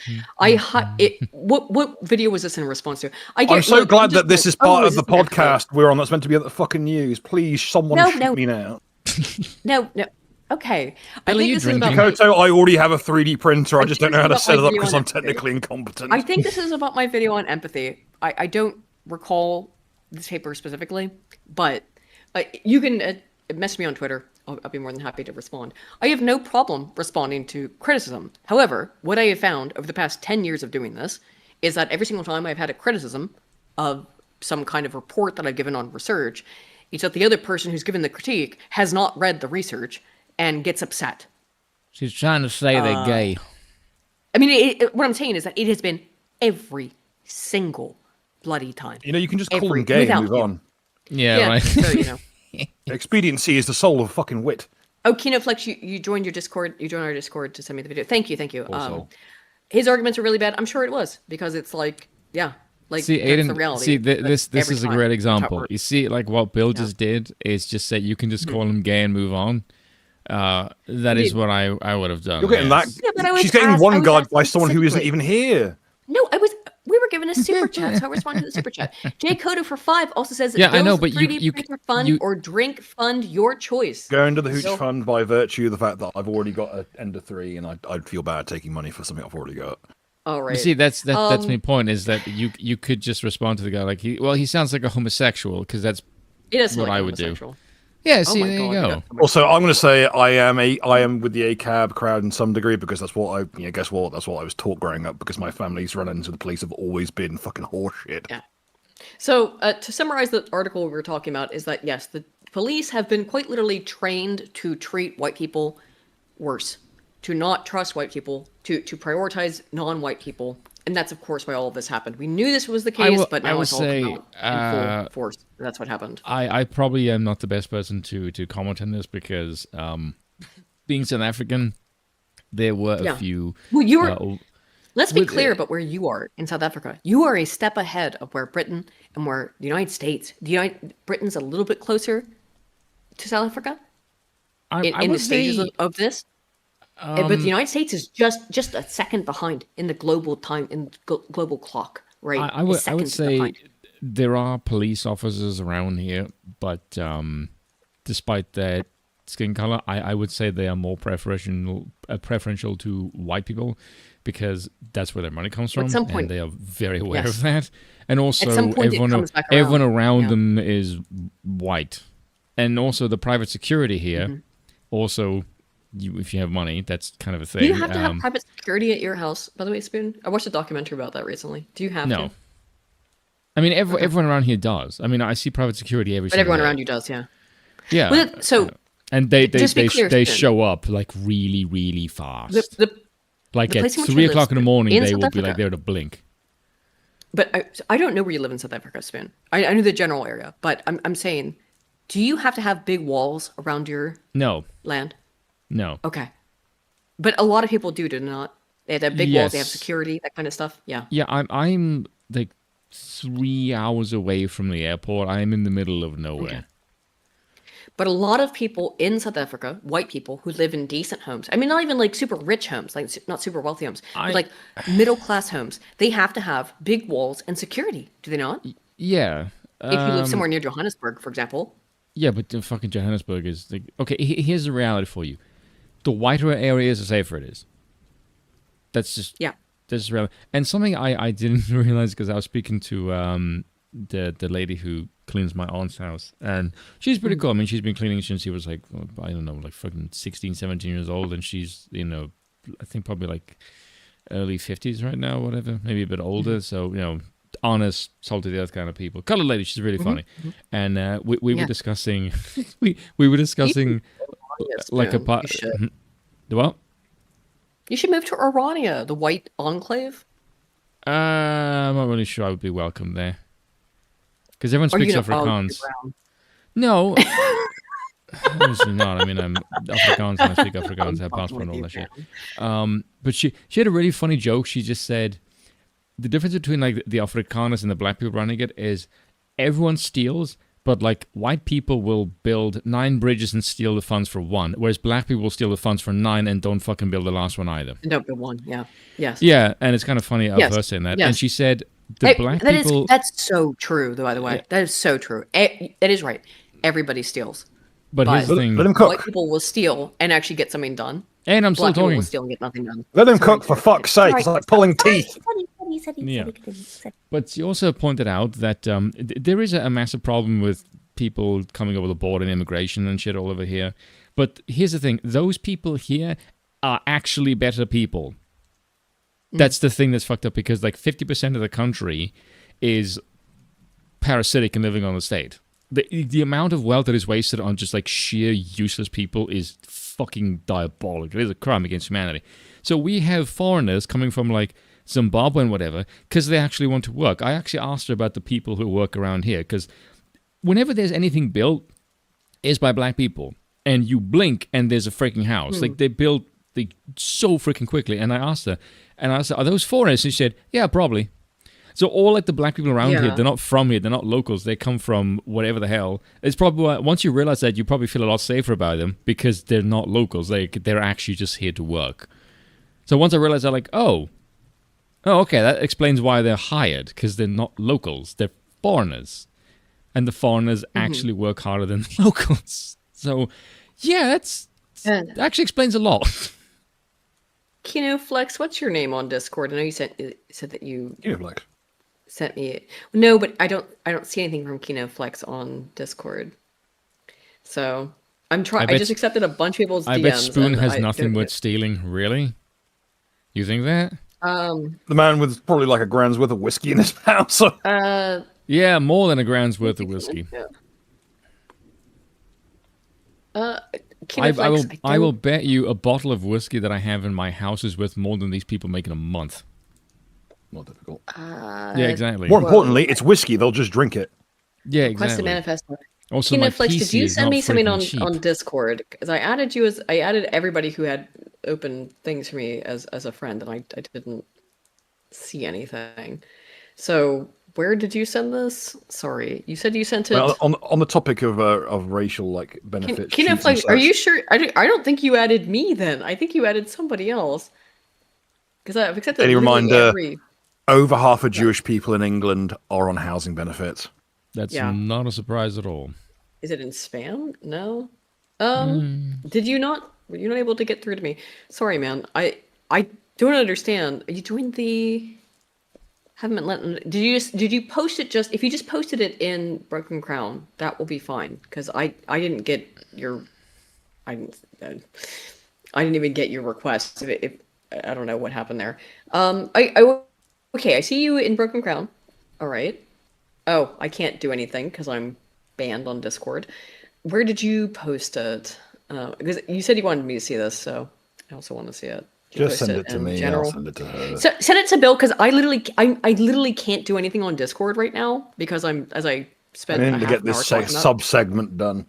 What video was this in response to? I'm so look, glad just that this like, is part oh, of the this an episode? podcast we're on that's meant to be at the fucking news. Please, someone No, shoot no. me now. No. Okay. I Billy, think you this is about drinking? my- Koto, I already have a 3D printer. I just don't think know how to this is set it about up my because video I'm on Epic. technically incompetent. I think this is about my video on empathy. I don't recall this paper specifically, but you can message me on Twitter. I'll be more than happy to respond. I have no problem responding to criticism. However, what I have found over the past 10 years of doing this is that every single time I've had a criticism of some kind of report that I've given on research, it's that the other person who's given the critique has not read the research and gets upset. She's trying to say they're gay. I mean, what I'm saying is that it has been every single bloody time. You know, you can just call Every- them gay and without move you. on. Yeah, right. So, you know. Expediency is the soul of fucking wit. Oh, KinoFlex, you joined your Discord. You joined our Discord to send me the video. Thank you. Also. His arguments are really bad. I'm sure it was because it's like, yeah, like See, that's Aiden, the reality. see, That's this every is a time. great That's how it example. works. You see, like what Bill just did is just say you can just call him gay and move on. That is what I would have done. You're getting yes. that. Yeah, but I was She's getting asked- I one was guy asked by someone who isn't specifically. even here. No, we were given a super chat, so I responded to the super chat. Jay Coda for 5 also says, Yeah, I know, Bill's but you- 3D printer fund or drink fund, your choice. Go into the Hooch So- Fund by virtue of the fact that I've already got an Ender 3 and I'd feel bad taking money for something I've already got. All right. You see, that's my point. Is that you could just respond to the guy like he sounds like a homosexual because that's it is what like I would do. homosexual. yeah. Oh See, my there you God, go. Also, I'm going to say I am with the ACAB crowd in some degree because that's what guess what? That's what I was taught growing up because my family's run-ins with the police have always been fucking horseshit. Yeah. So, to summarize the article we were talking about is that, yes, the police have been quite literally trained to treat white people worse, to not trust white people, to prioritize non-white people. And that's, of course, why all of this happened. We knew this was the case, but I now will it's all say, come out in full force. That's what happened. I probably am not the best person to comment on this because being South African, there were a Yeah. few. Well, let's be with clear it- about where you are in South Africa. You are a step ahead of where Britain and where the United States. Britain's a little bit closer to South Africa I in the would stages say, of this. But the United States is just a second behind in the global time in global clock, right? I A would second say behind. there are police officers around here, but despite that skin color, I would say they are more preferential to white people because that's where their money comes from, At some point- and they are very aware Yes. of that. And also, some point it comes back around. everyone around Yeah. them is white, and also the private security here. Mm-hmm. Also, if you have money, that's kind of a thing. Do you have to have private security at your house? By the way, Spoon, I watched a documentary about that recently. Do you have no. to? I mean, everyone around here does. I mean, I see private security every But single everyone day. around you does, yeah. Yeah. Well, so and they just be clear, they Spoon. show up like really, really fast. the like the at place in which 3 we live, o'clock in the morning, in they South will be like Africa. there to blink. But I don't know where you live in South Africa, Spoon. I know the general area, but I'm saying, do you have to have big walls around your No, land? no. Okay. But a lot of people do not. They have big walls, they have Yes. security, that kind of stuff. Yeah. Yeah, I'm like 3 hours away from the airport. I'm in the middle of nowhere. But a lot of people in South Africa, white people who live in decent homes, I mean, not even like super rich homes, like not super wealthy homes, but like middle class homes, they have to have big walls and security. Do they not? Yeah. If you live somewhere near Johannesburg, for example. Yeah, but the fucking Johannesburg is like, okay. Here's the reality for you: the whiter areas, the safer it is. That's just Yeah. That's reality. And something I didn't realize because I was speaking to the lady who cleans my aunt's house, and she's pretty cool. I mean, she's been cleaning since she was like, I don't know, like fucking 16, 17 years old, and she's, you know, I think probably like early 50s right now, whatever, maybe a bit older. So, you know, honest, salty the earth kind of people. Colored lady, she's really funny. And we were Yeah. discussing, we were discussing like a Spoon. part. You should. The what? You should move to Orania, the white enclave. I'm not really sure I would be welcome there. Because everyone Or speaks you know, Afrikaans. brown. No. Obviously not. I mean, I'm Afrikaans and I speak Afrikaans, I have passport and all that shit. But she had a really funny joke. She just said, the difference between like the Afrikaners and the black people running it is everyone steals, but like white people will build 9 bridges and steal the funds for 1, whereas black people will steal the funds for 9 and don't fucking build the last one either. No, but one. Yeah. Yes. Yeah, and it's kind of funny of Yes. her saying that. Yes. And she said the black people. That's so true, though, by the way. That is so true. That is right. Everybody steals. But here's the but- thing. Let him White cook. people will steal and actually get something done. And I'm still Black people talking. will steal and get nothing done. Let him cook, for fuck's sake. It's like pulling teeth. Yeah. But she also pointed out that there is a massive problem with people coming over the border and immigration and shit all over here. But here's the thing. Those people here are actually better people. That's the thing that's fucked up because like 50% of the country is parasitic and living on the state. The amount of wealth that is wasted on just like sheer useless people is fucking diabolical. It is a crime against humanity. So we have foreigners coming from like Zimbabwe and whatever because they actually want to work. I actually asked her about the people who work around here because whenever there's anything built, it's by black people. And you blink and there's a freaking house. Like they build so freaking quickly. And I asked her, are those foreigners? And she said, yeah, probably. So all like the black people around here, Yeah. they're not from here. They're not locals. They come from whatever the hell. It's probably why, once you realize that, you probably feel a lot safer about them because they're not locals. They're actually just here to work. So once I realized that, like, oh, okay, that explains why they're hired because they're not locals. They're foreigners. And the foreigners actually work harder than the locals. So, yeah, that actually explains a lot. Kino Flex, what's your name on Discord? I know you said that you Yeah, like. sent me it. No, but I don't see anything from Kino Flex on Discord. So I'm trying. I bet- just accepted a bunch of people's I DMs. bet Spoon and has I nothing don't worth get- stealing. Really? You think that? The man with probably like a grand's worth of whiskey in his house. Yeah, more than a grand's worth of whiskey. Yeah. Kino I Flex, I will bet you a bottle of whiskey that I have in my house is worth more than these people make in a month. More difficult. Yeah, exactly. More importantly, it's whiskey. They'll just drink it. Yeah, Request to exactly. manifest. Also, Kino my Flex, PC did you is send not me something freaking cheap. on Discord? Because I added everybody who had open things for me as a friend, and I didn't see anything. So where did you send this? Sorry, you said you sent it. Well, on the topic of racial like benefits. Kino sheets and Flex, are such, you sure? I don't think you added me then. I think you added somebody else. Because I've accepted Any literally reminder? every. Over half of Jewish people in England are on housing benefits. That's Yeah. not a surprise at all. Is it in spam? No. Hmm. Did you not? Were you not able to get through to me? Sorry, man. I don't understand. You joined the. Haven't been letting. Did you post it just? If you just posted it in Broken Crown, that will be fine. Because I didn't get your. I didn't even get your request. If I don't know what happened there. Okay. I see you in Broken Crown. All right. Oh, I can't do anything because I'm banned on Discord. Where did you post it? Because you said you wanted me to see this, so I also want to see it. Did you Just post send it to in me. general? I'll send it to her. So, send it to Bill because I literally can't do anything on Discord right now because I spent I a need to half get an hour this talking about. sub segment done.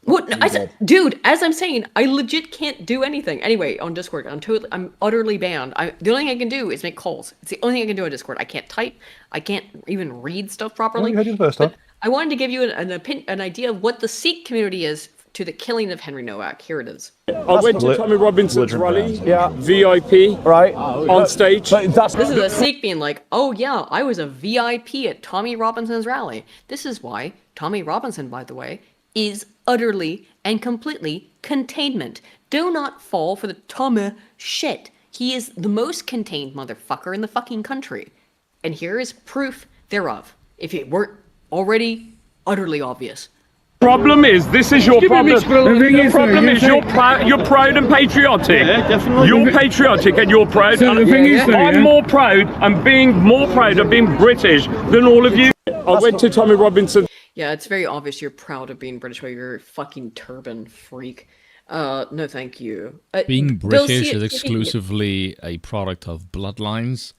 What? No, dude, as I'm saying, I legit can't do anything. Anyway, on Discord, I'm utterly banned. The only thing I can do is make calls. It's the only thing I can do on Discord. I can't type. I can't even read stuff properly. you had it the first time. But I wanted to give you an idea of what the Sikh community is to the killing of Henry Nowak. Here it is. I went to Tommy Robinson's rally, Yeah. VIP, Right. on stage. But that's This is a Sikh being like, oh yeah, I was a VIP at Tommy Robinson's rally. This is why Tommy Robinson, by the way, is utterly and completely containment. Do not fall for the Tommy shit. He is the most contained motherfucker in the fucking country. And here is proof thereof, if it weren't already utterly obvious. Problem is, this is your problem. The problem is you're proud and patriotic. Yeah, definitely. You're patriotic and you're proud. So the thing is, though, I'm yeah? more proud and being more proud of being British than all of you. I went to Tommy Robinson. Yeah, it's very obvious you're proud of being British, while you're a fucking turban freak. No, thank you. Being Bill, British see is it- exclusively a product of bloodlines,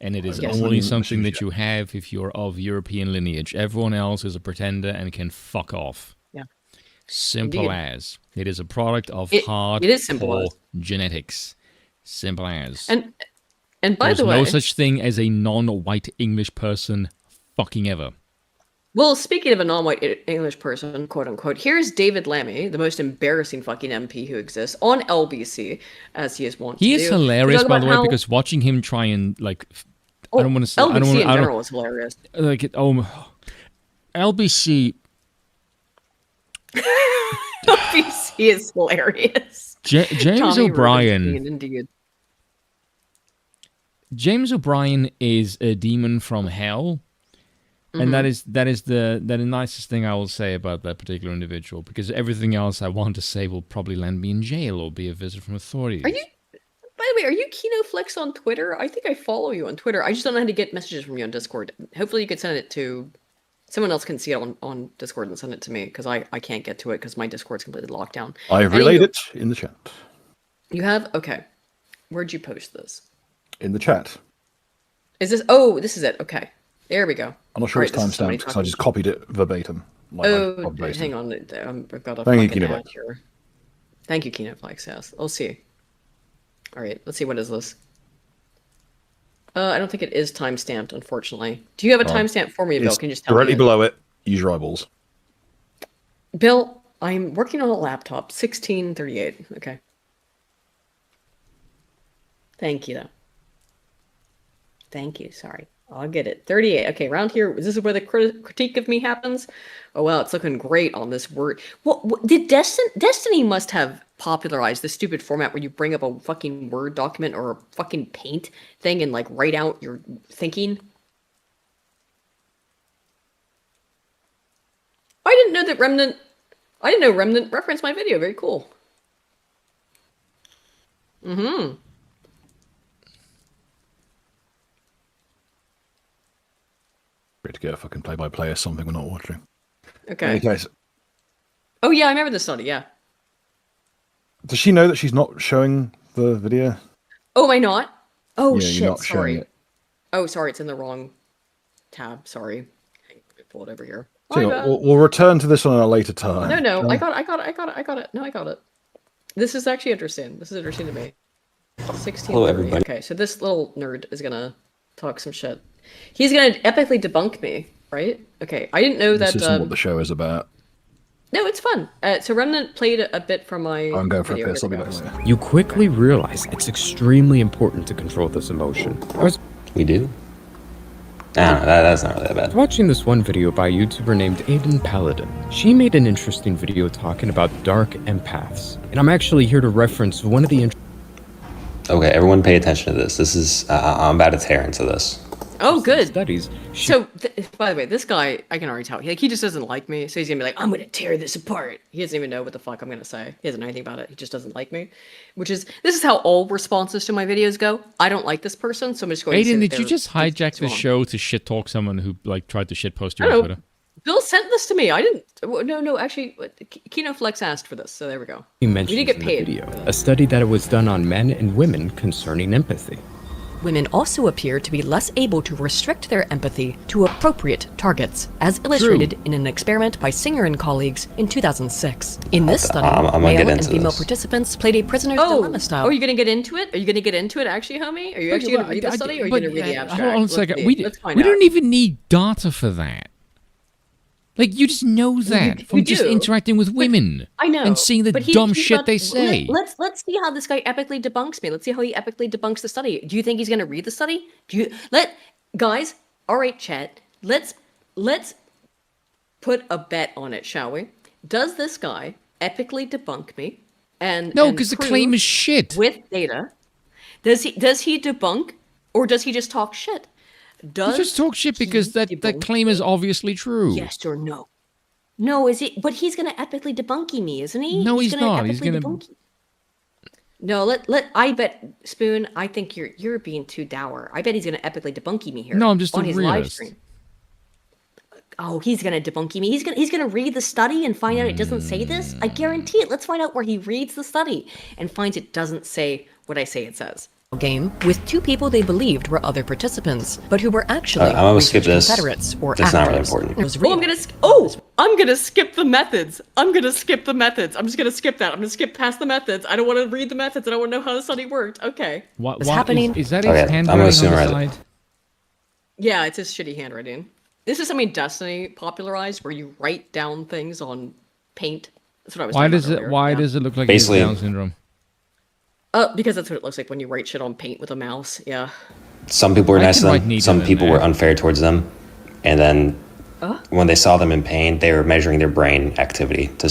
and it is Yes. only something that you have if you're of European lineage. Everyone else is a pretender and can fuck off. Yeah. Simple Indeed. as. It is a product of It hard is simple as. genetics. Simple as. And by There's the way, no such thing as a non-white English person fucking ever. well, speaking of a non-white English person, quote unquote, here's David Lammy, the most embarrassing fucking MP who exists, on LBC, as he is wont to do. He is to hilarious, talk by about the way, how- because watching him try and like, Oh, I don't want to say, LBC I don't in want, general is hilarious. like LBC. LBC is hilarious. James Tommy O'Brien. Robinson, indeed. James O'Brien is a demon from hell, and that is the nicest thing I will say about that particular individual. Because everything else I want to say will probably land me in jail or be a visit from authorities. Are you? By the way, are you KinoFlex on Twitter? I think I follow you on Twitter. I just don't know how to get messages from you on Discord. Hopefully, you could send it to someone else. Can see it on Discord and send it to me, because I can't get to it because my Discord's completely locked down. I've relayed it in the chat. You have? Okay. Where'd you post this? In the chat. Is this? Oh, this is it. Okay. There we go. I'm not sure Alright, it's this is somebody timestamped because I talking. just copied it verbatim. Like I Oh, copy-pasted. hang on. I've got a Thank you, fucking KinoFlex. ad here. Thank you, KinoFlex. Yes. We'll see. All right. Let's see. What is this? I don't think it is timestamped, unfortunately. Do you have a timestamp for me, Bill? It's Can you just tell directly me? below it. Use your eyeballs. Bill, I'm working on a laptop. 1638. Okay. Thank you, though. Thank you. Sorry. I'll get it. 38. Okay, around here, this is where the critique of me happens. Oh, wow, it's looking great on this word. What did Destiny must have popularized this stupid format where you bring up a fucking Word document or a fucking Paint thing and, like, write out your thinking? I didn't know Remnant referenced my video. Very cool. Mm-hmm. Great to get a fucking play-by-play or something we're not watching. Okay. In any case, Oh yeah, I remember this study. Yeah. does she know that she's not showing the video? Oh, am I not? Oh Yeah, shit! you're not showing Sorry. it. Oh, sorry. It's in the wrong tab. Sorry. Hang on, let me pull it over here. So, My bad. we'll return to this on a later time. No, Okay? I got it. No, I got it. This is actually interesting. This is interesting to me. 16. Hello, everybody. Okay, so this little nerd is gonna talk some shit. He's gonna epically debunk me, right? Okay, I didn't know This that. isn't what the show is about. No, it's fun. So Remnant played a bit from my. I'm going for a video. piss. I'll be Here back we go. later. You quickly realize it's extremely important to control this emotion. I was We do? I don't know, that's not really that bad. watching this one video by a YouTuber named Aiden Paladin. She made an interesting video talking about dark empaths. And I'm actually here to reference one of the Okay, everyone pay attention to this. This is, I'm about to tear into this. Oh, good. studies. She So, by the way, this guy, I can already tell. He just doesn't like me. So he's gonna be like, I'm gonna tear this apart. He doesn't even know what the fuck I'm gonna say. He doesn't know anything about it. He just doesn't like me. This is how all responses to my videos go. I don't like this person, so I'm just going to say Aiden, that did you they're- just hijack it's the wrong. show to shit talk someone who like tried to shit post you I on don't know. Twitter? Bill sent this to me. I didn't. No, actually, KinoFlex asked for this, so there we go. mentions We did get in the paid. video. A study that was done on men and women concerning empathy. Women also appear to be less able to restrict their empathy to appropriate targets, as illustrated in an experiment by Singer and colleagues in 2006. In this study, I'm gonna male get and into female this. participants played a prisoner's Oh, dilemma style. are you gonna get into it? Are you gonna get into it, actually, homie? Are you actually gonna read the study, or are you gonna read the abstract? Hold on a Let's second. see. We Let's find we out. don't even need data for that. Like, you just know that from you just do. interacting with women. I know. And seeing the but dumb he's shit not- they say. Let's see how this guy epically debunks me. Let's see how he epically debunks the study. Do you think he's gonna read the study? Guys? All right, chat. Let's put a bet on it, shall we? Does this guy epically debunk me? No, because the claim prove is shit. with data. Does he debunk, or does he just talk shit? You Does just talk shit because he that debunk claim is obviously true. Yes or no? No, is it? But he's gonna epically debunky me, isn't he? No, he's not. He's epically gonna- debunk you. No, I bet Spoon. I think you're being too dour. I bet he's gonna epically debunky me here. No, I'm just a on his live realist. stream. Oh, he's gonna debunky me. He's gonna read the study and find out it doesn't say this. I guarantee it. Let's find out where he reads the study and finds it doesn't say what I say it says. Game with two people they believed were other participants, but who were actually I'm gonna skip research this. Confederates or That's not really actors. important. It was Oh, real. I'm gonna skip the methods. I'm just gonna skip that. I'm gonna skip past the methods. I don't want to read the methods. I don't want to know how the study worked. Okay. What, What's happening? Is that Okay, his I'm gonna handwriting assume on the I read it. side? Yeah, it's his shitty handwriting. This is something Destiny popularized, where you write down things on paint. That's what I was. Why talking does about it? earlier. Why Yeah. does it look like he has Basically- Down syndrome? Because that's what it looks like when you write shit on paint with a mouse. Yeah. Some people were I nice can to write them. neater Some than people that. were unfair towards them. And then when they saw them in pain, they were measuring their brain activity to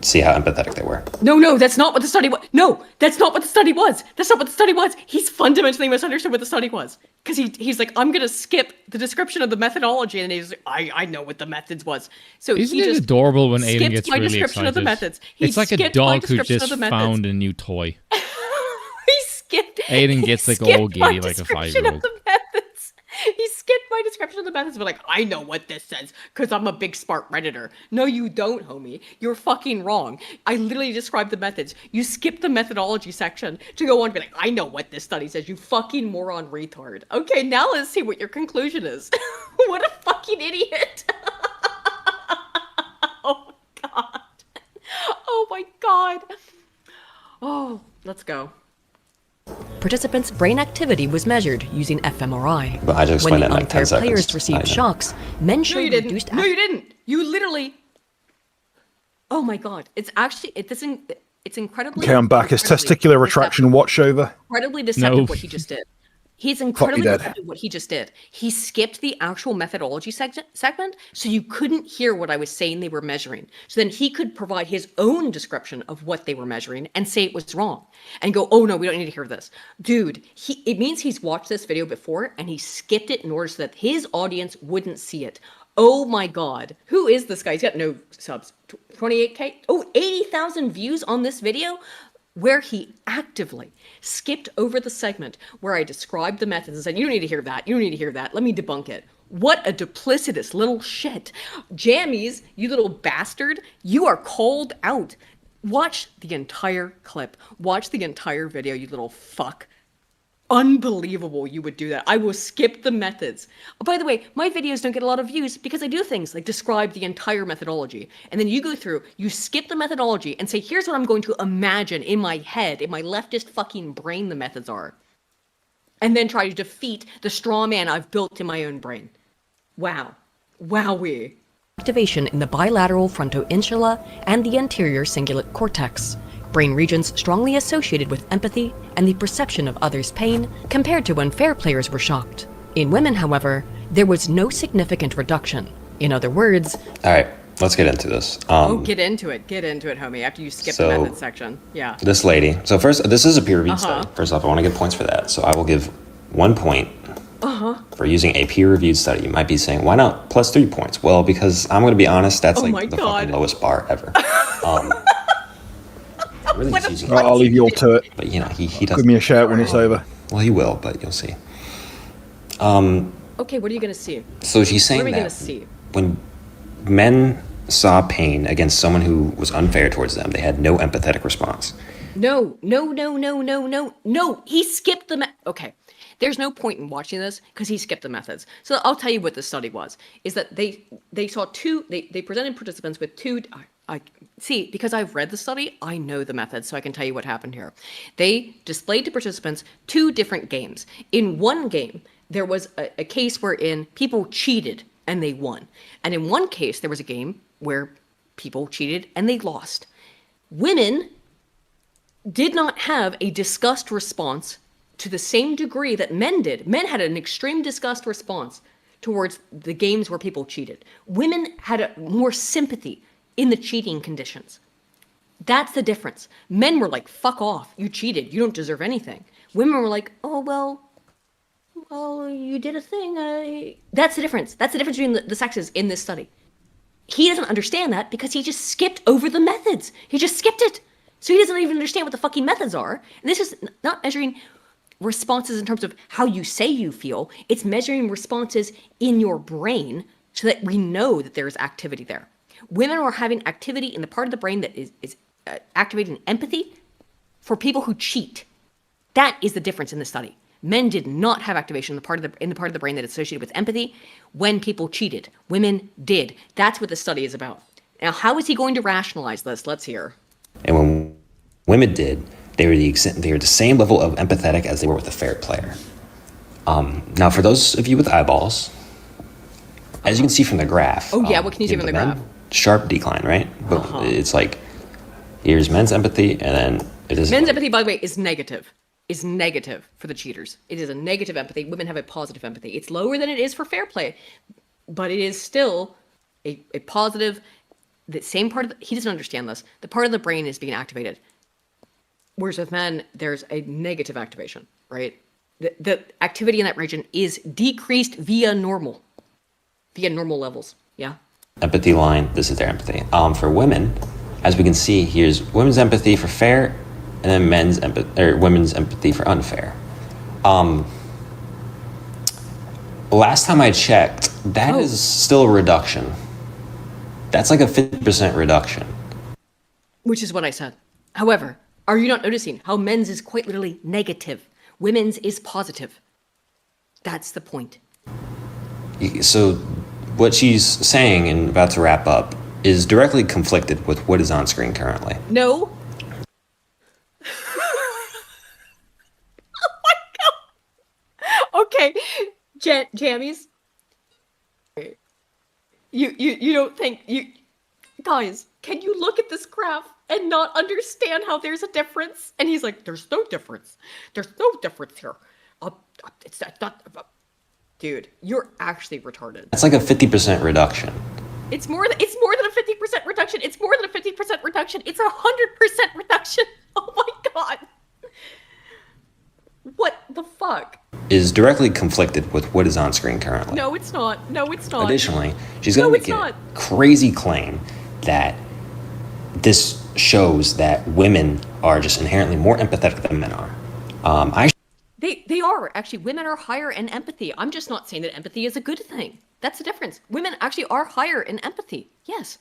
see how empathetic they were. No, that's not what the study was. No, that's not what the study was. That's not what the study was. He's fundamentally misunderstood what the study was. Because he's like, I'm gonna skip the description of the methodology, and he's like, I know what the methods was. So Isn't he it just adorable when Aiden skipped gets my really description excited? of the methods. He It's like a skipped my dog who description of just the methods. found a new toy. He skipped. Aiden he gets, like, skipped all my giddy like a description of 5-year-old. the methods. He skipped my description of the methods, but like, I know what this says because I'm a big smart redditor. No, you don't, homie. You're fucking wrong. I literally described the methods. You skipped the methodology section to go on and be like, I know what this study says. You fucking moron retard. Okay, now let's see what your conclusion is. What a fucking idiot. Oh my god. Oh my god. Oh, let's go. Participants' brain activity was measured using fMRI. But I just when explained the it in, like, 10 unfair players seconds. received I know. shocks, men No, showed you didn't. reduced. No, you didn't. You literally. Oh my god! It's actually it's incredibly. Okay, I'm back. Is incredibly testicular retraction watch over? Incredibly deceptive No. what he just did. He's incredibly dead. deceptive what he just did. He skipped the actual methodology segment, so you couldn't hear what I was saying they were measuring. So then he could provide his own description of what they were measuring and say it was wrong, and go, "Oh no, we don't need to hear this, dude." It means he's watched this video before and he skipped it in order so that his audience wouldn't see it. Oh my god, who is this guy? He's got no subs. 28K. Oh, 80,000 views on this video, where he actively skipped over the segment where I described the methods and said, you don't need to hear that. You don't need to hear that. Let me debunk it. What a duplicitous little shit. Jammies, you little bastard, you are called out. Watch the entire clip. Watch the entire video, you little fuck. Unbelievable you would do that. I will skip the methods. Oh, by the way, my videos don't get a lot of views because I do things like describe the entire methodology. And then you go through, you skip the methodology and say, here's what I'm going to imagine in my head, in my leftist fucking brain the methods are. And then try to defeat the straw man I've built in my own brain. Wow. Wowee. Activation in the bilateral frontoinsula and the anterior cingulate cortex, brain regions strongly associated with empathy and the perception of others' pain compared to when fair players were shocked. In women, however, there was no significant reduction. In other words, All right, let's get into this. Get into it, homie, after you skip So- the method section. Yeah. This lady. So first, this is a peer-reviewed Uh-huh. study. First off, I want to give points for that. So I will give 1 point for using a peer-reviewed study. You might be saying, why not plus 3 points? Well, because I'm going to be honest, that's Oh my like the God. fucking lowest bar ever. Really just using Right, I'll leave you all to it. But you know, he Give doesn't. me a shout when it's over. Well, he will, but you'll see. Okay, what are you gonna see? So she's What saying are we that gonna see? when men saw pain against someone who was unfair towards them, they had no empathetic response. No. He skipped the okay. There's no point in watching this because he skipped the methods. So I'll tell you what the study was. Is that they saw two. They presented participants with two. I see, because I've read the study, I know the methods, so I can tell you what happened here. They displayed to participants 2 different games. In one game, there was a case wherein people cheated and they won. And in one case, there was a game where people cheated and they lost. Women did not have a disgust response to the same degree that men did. Men had an extreme disgust response towards the games where people cheated. Women had more sympathy in the cheating conditions. That's the difference. Men were like, fuck off, you cheated, you don't deserve anything. Women were like, oh, well, you did a thing. That's the difference. That's the difference between the sexes in this study. He doesn't understand that because he just skipped over the methods. He just skipped it. So he doesn't even understand what the fucking methods are. And this is not measuring responses in terms of how you say you feel. It's measuring responses in your brain so that we know that there is activity there. Women are having activity in the part of the brain that is activating empathy for people who cheat. That is the difference in the study. Men did not have activation in the part of the brain that is associated with empathy when people cheated. Women did. That's what the study is about. Now, how is he going to rationalize this? Let's hear. And when women did, they were the same level of empathetic as they were with a fair player. Now, for those of you with eyeballs, as you can see from the graph. Oh yeah, what can you see from the graph? Sharp decline, right? But it's like, here's men's empathy, and then it is. Men's empathy, by the way, is negative. Is negative for the cheaters. It is a negative empathy. Women have a positive empathy. It's lower than it is for fair play, but it is still a positive. The same part of he doesn't understand this. The part of the brain is being activated. Whereas with men, there's a negative activation, right? The activity in that region is decreased via normal levels. Yeah. Empathy line. This is their empathy. For women, as we can see, here's women's empathy for fair, and then women's empathy for unfair. Last time I checked, that is still a reduction. That's like a 50% reduction. Which is what I said. However, are you not noticing how men's is quite literally negative? Women's is positive. That's the point. So what she's saying and about to wrap up is directly conflicted with what is on screen currently. No. Oh my god. Okay, Jammies. You don't think guys? Can you look at this graph and not understand how there's a difference? And he's like, "There's no difference. There's no difference here. It's not." Dude, you're actually retarded. That's like a 50% reduction. It's more than a 50% reduction. It's more than a 50% reduction. It's 100% reduction. Oh my god. What the fuck? Is directly conflicted with what is on screen currently. No, it's not. No, it's not. Additionally, she's going to make a crazy claim that this shows that women are just inherently more empathetic than men are. They are. Actually, women are higher in empathy. I'm just not saying that empathy is a good thing. That's the difference. Women actually are higher in empathy. Yes.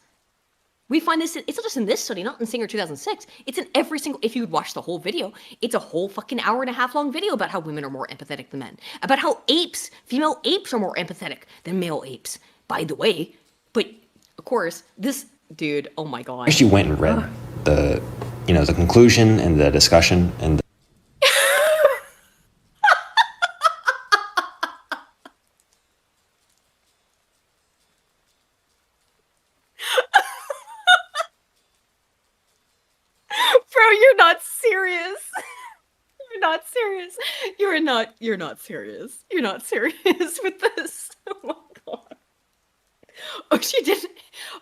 We find this, it's not just in this study, not in Singer 2006. It's in every single, if you'd watch the whole video, it's a whole fucking hour and a half long video about how women are more empathetic than men. About how female apes are more empathetic than male apes, by the way. But, of course, this dude, oh my god. I actually went and read the conclusion and the discussion and Bro, you're not serious. You're not serious. You're not serious. You're not serious with this. Oh my god. Oh, she didn't.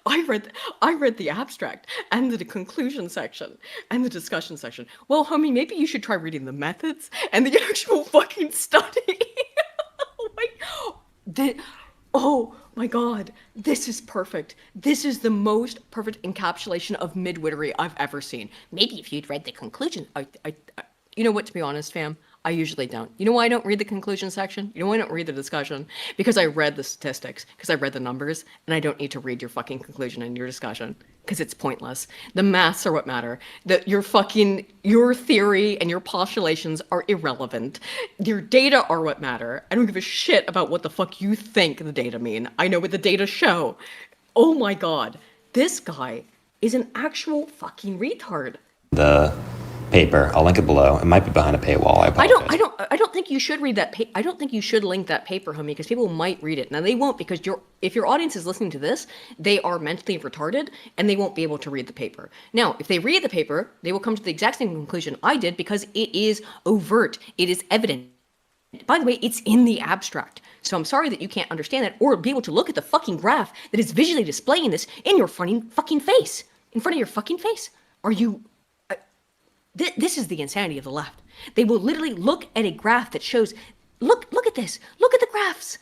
I read the abstract and the conclusion section and the discussion section. Well, homie, maybe you should try reading the methods and the actual fucking study. Oh my god, this is perfect. This is the most perfect encapsulation of midwittery I've ever seen. Maybe if you'd read the conclusion, you know what, to be honest, fam, I usually don't. You know why I don't read the conclusion section? You know why I don't read the discussion? Because I read the statistics, because I read the numbers, and I don't need to read your fucking conclusion and your discussion, because it's pointless. The maths are what matter. Your theory and your postulations are irrelevant. Your data are what matter. I don't give a shit about what the fuck you think the data mean. I know what the data show. Oh my god. This guy is an actual fucking retard. the paper. I'll link it below. It might be behind a paywall. I apologize. I don't think you should read that. I don't think you should link that paper, homie, because people might read it. Now they won't, because if your audience is listening to this, they are mentally retarded and they won't be able to read the paper. Now, if they read the paper, they will come to the exact same conclusion I did, because it is overt. It is evident. By the way, it's in the abstract. So I'm sorry that you can't understand that or be able to look at the fucking graph that is visually displaying this in your fucking face. In front of your fucking face. Are you... This is the insanity of the left. They will literally look at a graph that shows, look at this. Look at the graphs.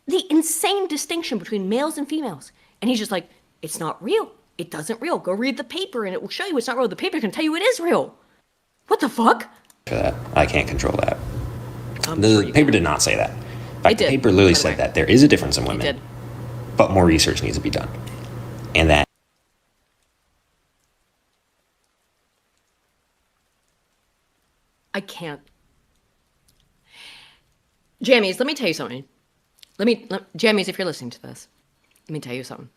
The insane distinction between males and females. And he's just like, it's not real. It doesn't real. Go read the paper and it will show you it's not real. The paper can tell you it is real. What the fuck? For that. I can't control that. I'm The sure you paper can. did not say that. In fact, It the did, paper literally by the said way. that there is a difference in It women, did. but more research needs to be done. And that I can't. Jammies, let me tell you something. Jammies, if you're listening to this, let me tell you something.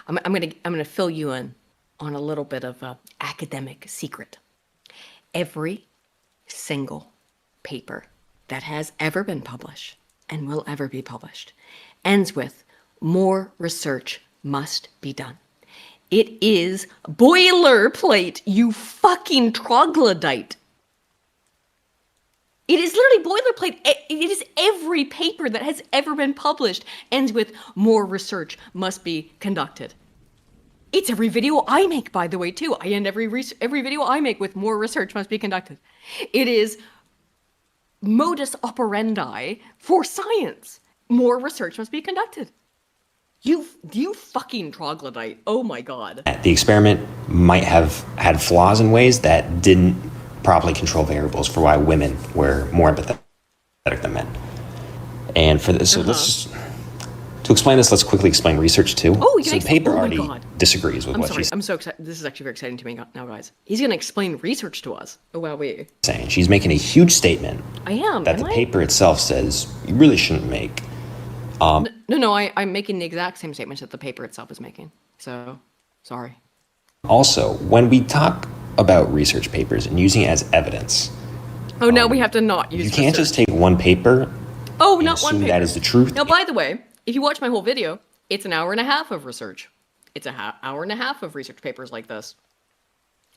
I'm gonna fill you in on a little bit of a academic secret. Every single paper that has ever been published and will ever be published ends with more research must be done. It is boilerplate, you fucking troglodyte. It is literally boilerplate. It is every paper that has ever been published ends with more research must be conducted. It's every video I make, by the way, too. I end every video I make with more research must be conducted. It is modus operandi for science. More research must be conducted. You fucking troglodyte. Oh my god. the experiment might have had flaws in ways that didn't properly control variables for why women were more empathetic than men. And for this, so let's to explain this, let's quickly explain research too. Oh, you so can the paper oh my already God. disagrees with I'm what sorry. she's I'm so excited. This is actually very exciting to me now, guys. He's going to explain research to us. Oh, wow, wait. saying. She's making a huge statement I am. that am the I? paper itself says you really shouldn't make. No, I'm making the exact same statements that the paper itself is making. So, sorry. Also, when we talk about research papers and using it as evidence, Oh, no, we have to not use you can't research. just take one paper Oh, and not one assume paper. that is the truth. Now, by the way, if you watch my whole video, it's an hour and a half of research. It's an hour and a half of research papers like this.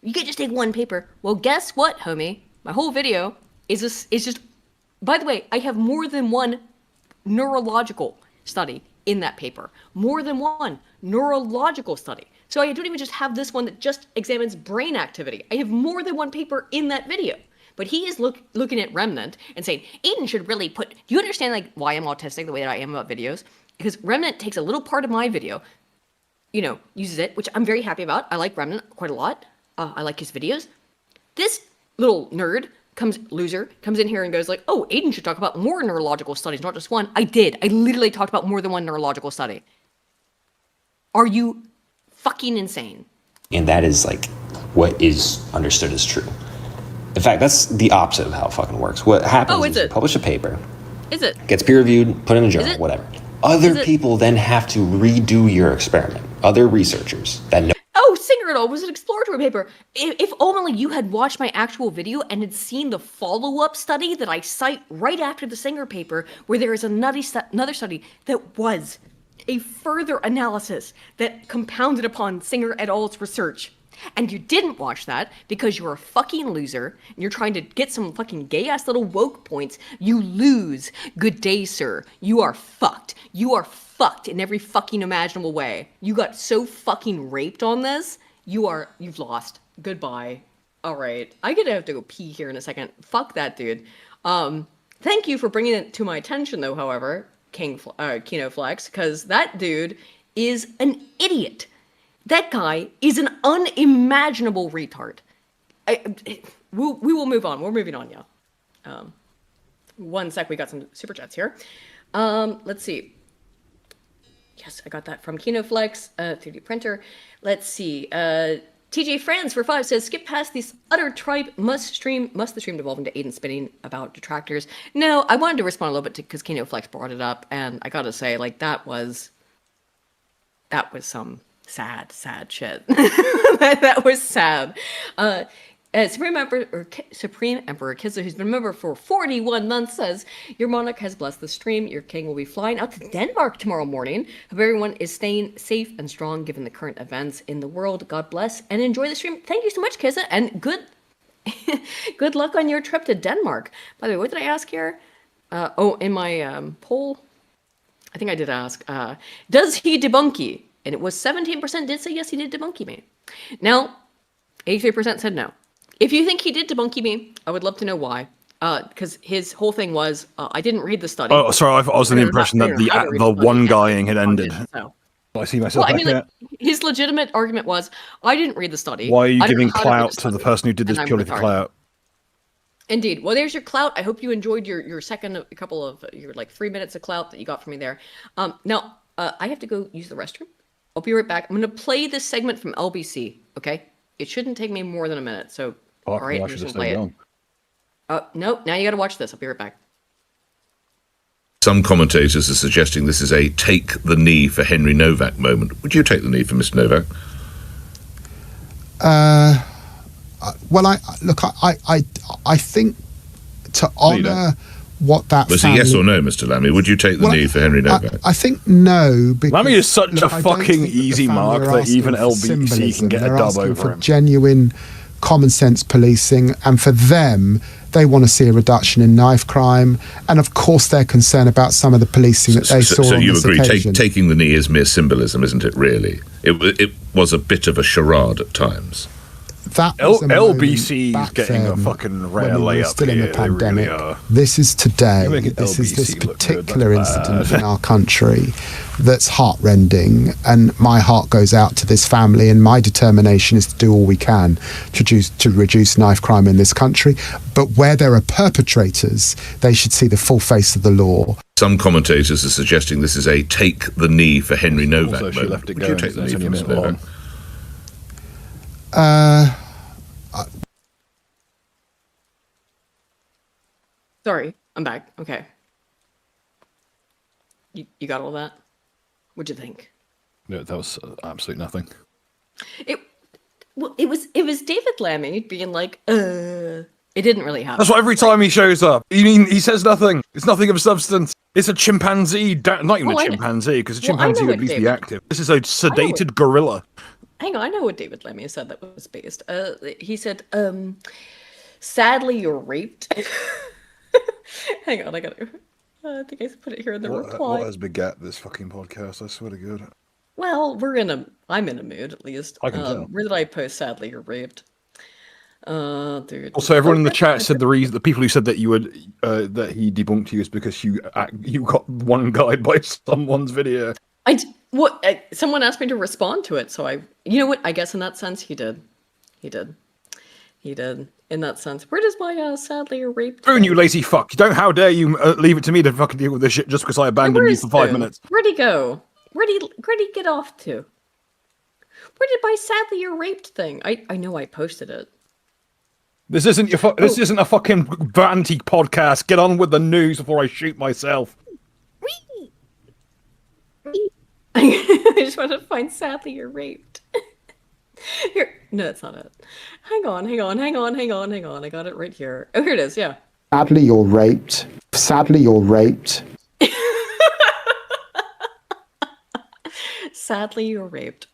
You can't just take one paper. Well, guess what, homie? My whole video is just... By the way, I have more than one neurological study in that paper. More than one neurological study. So I don't even just have this one that just examines brain activity. I have more than one paper in that video. But he is looking at Remnant and saying, Aiden should really put... Do you understand like why I'm autistic the way that I am about videos? Because Remnant takes a little part of my video, uses it, which I'm very happy about. I like Remnant quite a lot. I like his videos. This little nerd loser comes in here and goes like, oh, Aiden should talk about more neurological studies, not just one. I did. I literally talked about more than one neurological study. Are you fucking insane? And that is like what is understood as true. In fact, that's the opposite of how it fucking works. What happens is is you it? publish a paper, Is it? gets peer reviewed, put in a journal, it? whatever. Other Is it? people then have to redo your experiment. Other researchers that know Oh, Singer it all was an exploratory paper. If only you had watched my actual video and had seen the follow-up study that I cite right after the Singer paper, where there is another study that was a further analysis that compounded upon Singer et al.'s research. And you didn't watch that because you're a fucking loser and you're trying to get some fucking gay-ass little woke points. You lose. Good day, sir. You are fucked. You are fucked in every fucking imaginable way. You got so fucking raped on this. You've lost. Goodbye. All right. I'm gonna have to go pee here in a second. Fuck that dude. Thank you for bringing it to my attention though, however, Kino Flex, because that dude is an idiot. That guy is an unimaginable retard. We will move on. We're moving on, yeah. One sec, we got some super chats here. Let's see. Yes, I got that from KinoFlex, 3D printer. Let's see. TJ Franz for 5 says, skip past this utter tripe, must the stream devolve into Aiden spinning about detractors? No, I wanted to respond a little bit because KinoFlex brought it up, and I gotta say, like, that was some sad shit. that was sad. Supreme Emperor Kizza, who's been a member for 41 months, says, "Your monarch has blessed the stream. Your king will be flying out to Denmark tomorrow morning. Hope everyone is staying safe and strong given the current events in the world. God bless and enjoy the stream." Thank you so much, Kizza, and good luck on your trip to Denmark. By the way, what did I ask here? In my poll, I think I did ask, does he debunky? And it was 17% did say yes, he did debunky me. Now, 83% said no. If you think he did debunky me, I would love to know why. Because his whole thing was, I didn't read the study. Oh, sorry, I was in the impression that the one guying had ended. So. I see myself. His legitimate argument was, I didn't read the study. Why are you giving clout to the person who did this purely for clout? Indeed. Well, there's your clout. I hope you enjoyed your second couple of your 3 minutes of clout that you got from me there. Now, I have to go use the restroom. I'll be right back. I'm going to play this segment from LBC. Okay, it shouldn't take me more than a minute. So, all right, I'm just going to play it. No, now you got to watch this. I'll be right back. Some commentators are suggesting this is a take the knee for Henry Novak moment. Would you take the knee for Mr. Novak? Well, I think to honour what that was family... a yes or no, Mr. Lammy? Would you take the knee for Henry Novak? I think no. Because, Lammy is such a fucking easy mark that even LBC can get a dub over him. Genuine common sense policing, and for them, they want to see a reduction in knife crime, and of course they're concerned about some of the policing that they saw on this occasion. So you agree, taking the knee is mere symbolism, isn't it, really? It was a bit of a charade at times. That was LBC is getting a fucking rare layup still in here. the pandemic. Really this is today. This is this particular incident in our country that's heartrending, and my heart goes out to this family, and my determination is to do all we can to reduce knife crime in this country. But where there are perpetrators, they should see the full face of the law. Some commentators are suggesting this is a take the knee for Henry Novak moment. Would you take the knee for Mr. Novak? Sorry, I'm back. Okay. You got all that? What'd you think? No, that was absolutely nothing. It was David Lammy being like, It didn't really happen. That's what every time he shows up. You mean he says nothing? It's nothing of substance. It's a chimpanzee. Not even a chimpanzee, because a chimpanzee would at least be active. This is a sedated gorilla. Hang on, I know what David Lammy said that was based. He said, sadly, you're raped. Hang on, I think I put it here in the reply. What has begat this fucking podcast? I swear to God. Well, I'm in a mood, at least. I can tell. Where did I post, sadly, you're raped? Dude. Also, everyone in the chat said the people who said that you would that he debunked you is because you got one guide by someone's video. Someone asked me to respond to it, so you know what? I guess in that sense, he did. In that sense. Where does my sadly you're raped? Boone, you lazy fuck! How dare you leave it to me to fucking deal with this shit just because I abandoned you for 5 minutes? Where'd he go? Where'd he get off to? Where did my sadly you're raped thing? I know I posted it. This isn't this isn't a fucking vanity podcast. Get on with the news before I shoot myself. I just want to find sadly you're raped. Here, no, that's not it. Hang on. I got it right here. Oh, here it is. Yeah. Sadly, you're raped. Sadly, you're raped. Sadly, you're raped.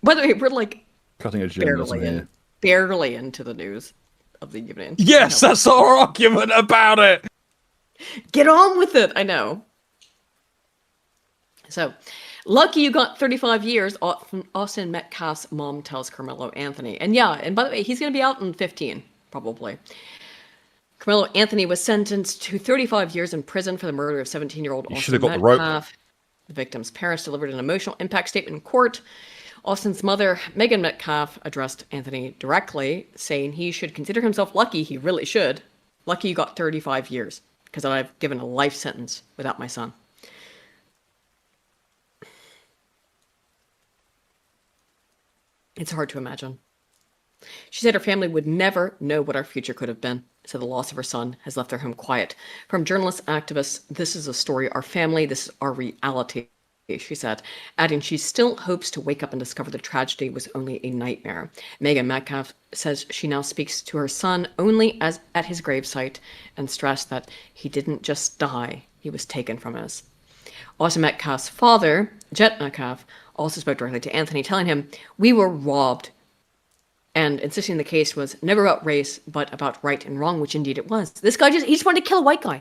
By the way, we're like cutting edge journalism barely into the news of the evening. Yes, that's our argument about it. Get on with it. I know. So, lucky you got 35 years, Austin Metcalf's mom tells Carmelo Anthony. And by the way, he's going to be out in 15, probably. Carmelo Anthony was sentenced to 35 years in prison for the murder of 17-year-old Austin Metcalf. The victim's parents delivered an emotional impact statement in court. Austin's mother, Megan Metcalf, addressed Anthony directly, saying he should consider himself lucky. He really should. Lucky you got 35 years, because I've given a life sentence without my son. It's hard to imagine. She said her family would never know what our future could have been, so the loss of her son has left their home quiet. From journalists, activists, this is a story, our family, this is our reality. she said, adding she still hopes to wake up and discover the tragedy was only a nightmare. Megan Metcalf says she now speaks to her son only as at his gravesite and stressed that he didn't just die, he was taken from us. Austin Metcalf's father, Jet Metcalf, also spoke directly to Anthony, telling him, "We were robbed," and insisting the case was never about race, but about right and wrong, which indeed it was. This guy he just wanted to kill a white guy.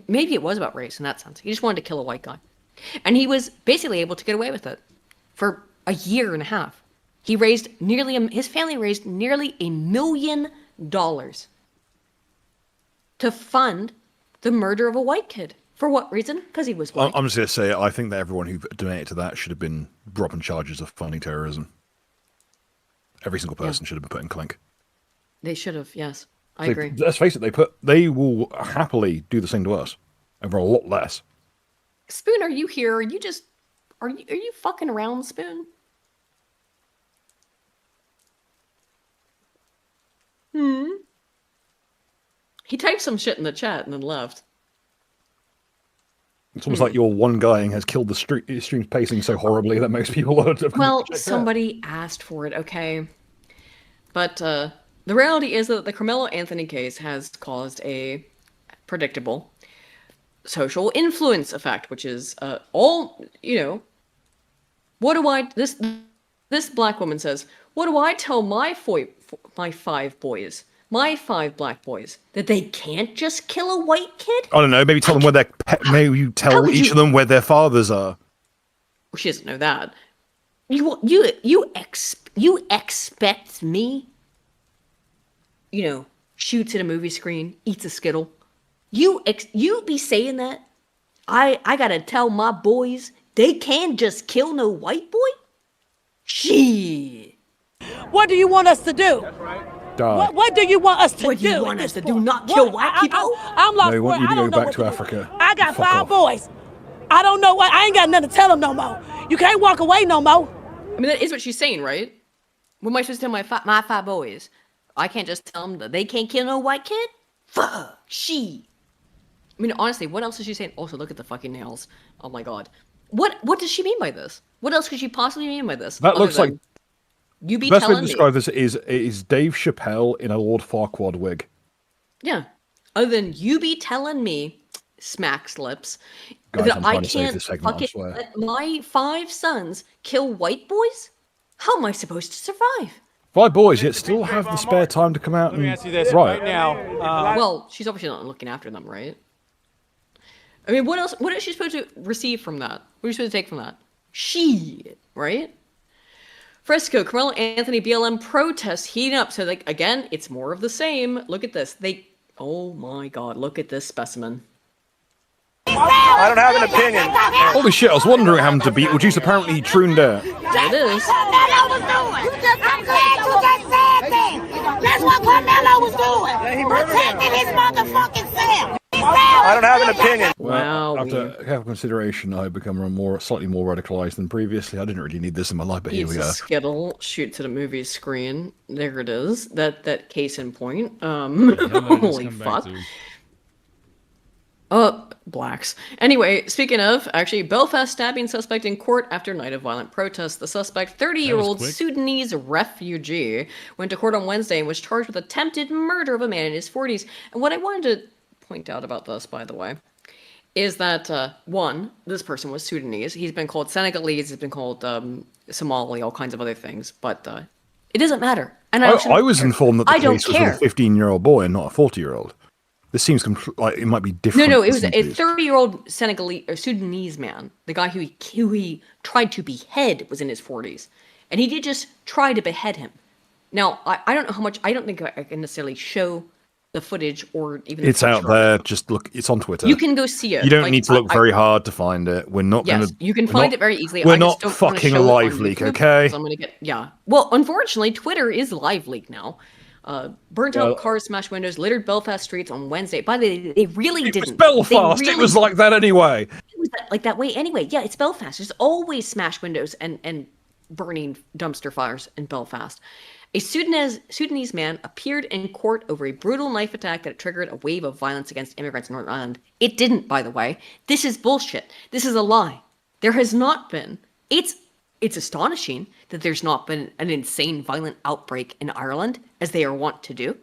Maybe it was about race in that sense. He just wanted to kill a white guy. And he was basically able to get away with it for a year and a half. His family raised nearly $1 million to fund the murder of a white kid. For what reason? Because he was white. I'm just going to say, I think that everyone who donated to that should have been dropping charges of funding terrorism. Every single person should have been put in clink. They should have, yes. I agree. Let's face it, they will happily do the same to us, and for a lot less. Spoon, are you here? Are you fucking around, Spoon? He typed some shit in the chat and then left. It's almost like your one guying has killed the stream's pacing so horribly that most people are... Well, somebody asked for it, okay? But the reality is that the Carmelo Anthony case has caused a predictable social influence effect, which is this black woman says, what do I tell my 5 boys? My 5 black boys, that they can't just kill a white kid? I don't know, maybe tell them where maybe you tell each of them where their fathers are. Well, she doesn't know that. You expect me, shoots at a movie screen, eats a Skittle. You be saying that? I gotta tell my boys they can't just kill no white boy? Shit. What do you want us to do? That's right. What do you want us to do? What do you want us to do? Not kill white people? I'm lost. They want you to go back to do. Africa. I got Fuck 5 off. boys. I don't know what. I ain't got nothing to tell them no more. You can't walk away no more. I mean, that is what she's saying, right? What am I supposed to tell my 5 boys? I can't just tell them that they can't kill no white kid? Fuck. She. I mean, honestly, what else is she saying? Also, look at the fucking nails. Oh my god. What does she mean by this? What else could she possibly mean by this? That looks like... You be the best way to telling describe me. this is Dave Chappelle in a Lord Farquaad wig. Yeah. Other than you be telling me, smacks lips, Guys, that I'm I trying to save can't this segment, I fucking swear. let my 5 sons kill white boys? How am I supposed to survive? 5 boys, yet still have the spare time to come out and riot. Well, she's obviously not looking after them, right? I mean, what else? What is she supposed to receive from that? What are you supposed to take from that? She, right? Fresco, Carmelo Anthony, BLM protests heating up. So, again, it's more of the same. Look at this. Oh my god, look at this specimen. I don't have an opinion. Holy shit, I was wondering what happened to Beetlejuice. Apparently he trooned out. It is. I'm glad you just said that. That's what Carmelo was doing. Protecting his motherfucking self. I don't have an opinion. Well, after careful consideration, I've become slightly more radicalized than previously. I didn't really need this in my life, but here we Eats go. a Skittle, shoots at a movie screen. There it is. That case in point. Holy fuck. Blacks. Anyway, speaking of, actually, Belfast stabbing suspect in court after night of violent protests. The suspect, 30-year-old Sudanese refugee, went to court on Wednesday and was charged with attempted murder of a man in his 40s. And what I wanted to point out about this, by the way, is that, one, this person was Sudanese. He's been called Senegalese, he's been called Somali, all kinds of other things, but it doesn't matter. And I was informed that the I don't case was care. with a 15-year-old boy and not a 40-year-old. This seems like it might be different. No, it was a 30-year-old Senegalese or Sudanese man. The guy who he tried to behead was in his 40s, and he did just try to behead him. Now, I don't know how much. I don't think I can necessarily show the footage or even. It's out there. Just look. It's on Twitter. You can go see it. You don't need to look very hard to find it. We're not going to. Yes, you can find it very easily. We're I not just don't wanna fucking a show it on live leak, YouTube, okay? 'cause I'm gonna get Well, unfortunately, Twitter is live leak now. Burnt out cars, smashed windows, littered Belfast streets on Wednesday. By the way, they really didn't. It's Belfast. It was like that anyway. It was like that way anyway. Yeah, it's Belfast. There's always smashed windows and burning dumpster fires in Belfast. A Sudanese man appeared in court over a brutal knife attack that triggered a wave of violence against immigrants in Northern Ireland. It didn't, by the way. This is bullshit. This is a lie. There has not been. It's astonishing that there's not been an insane violent outbreak in Ireland, as they are wont to do.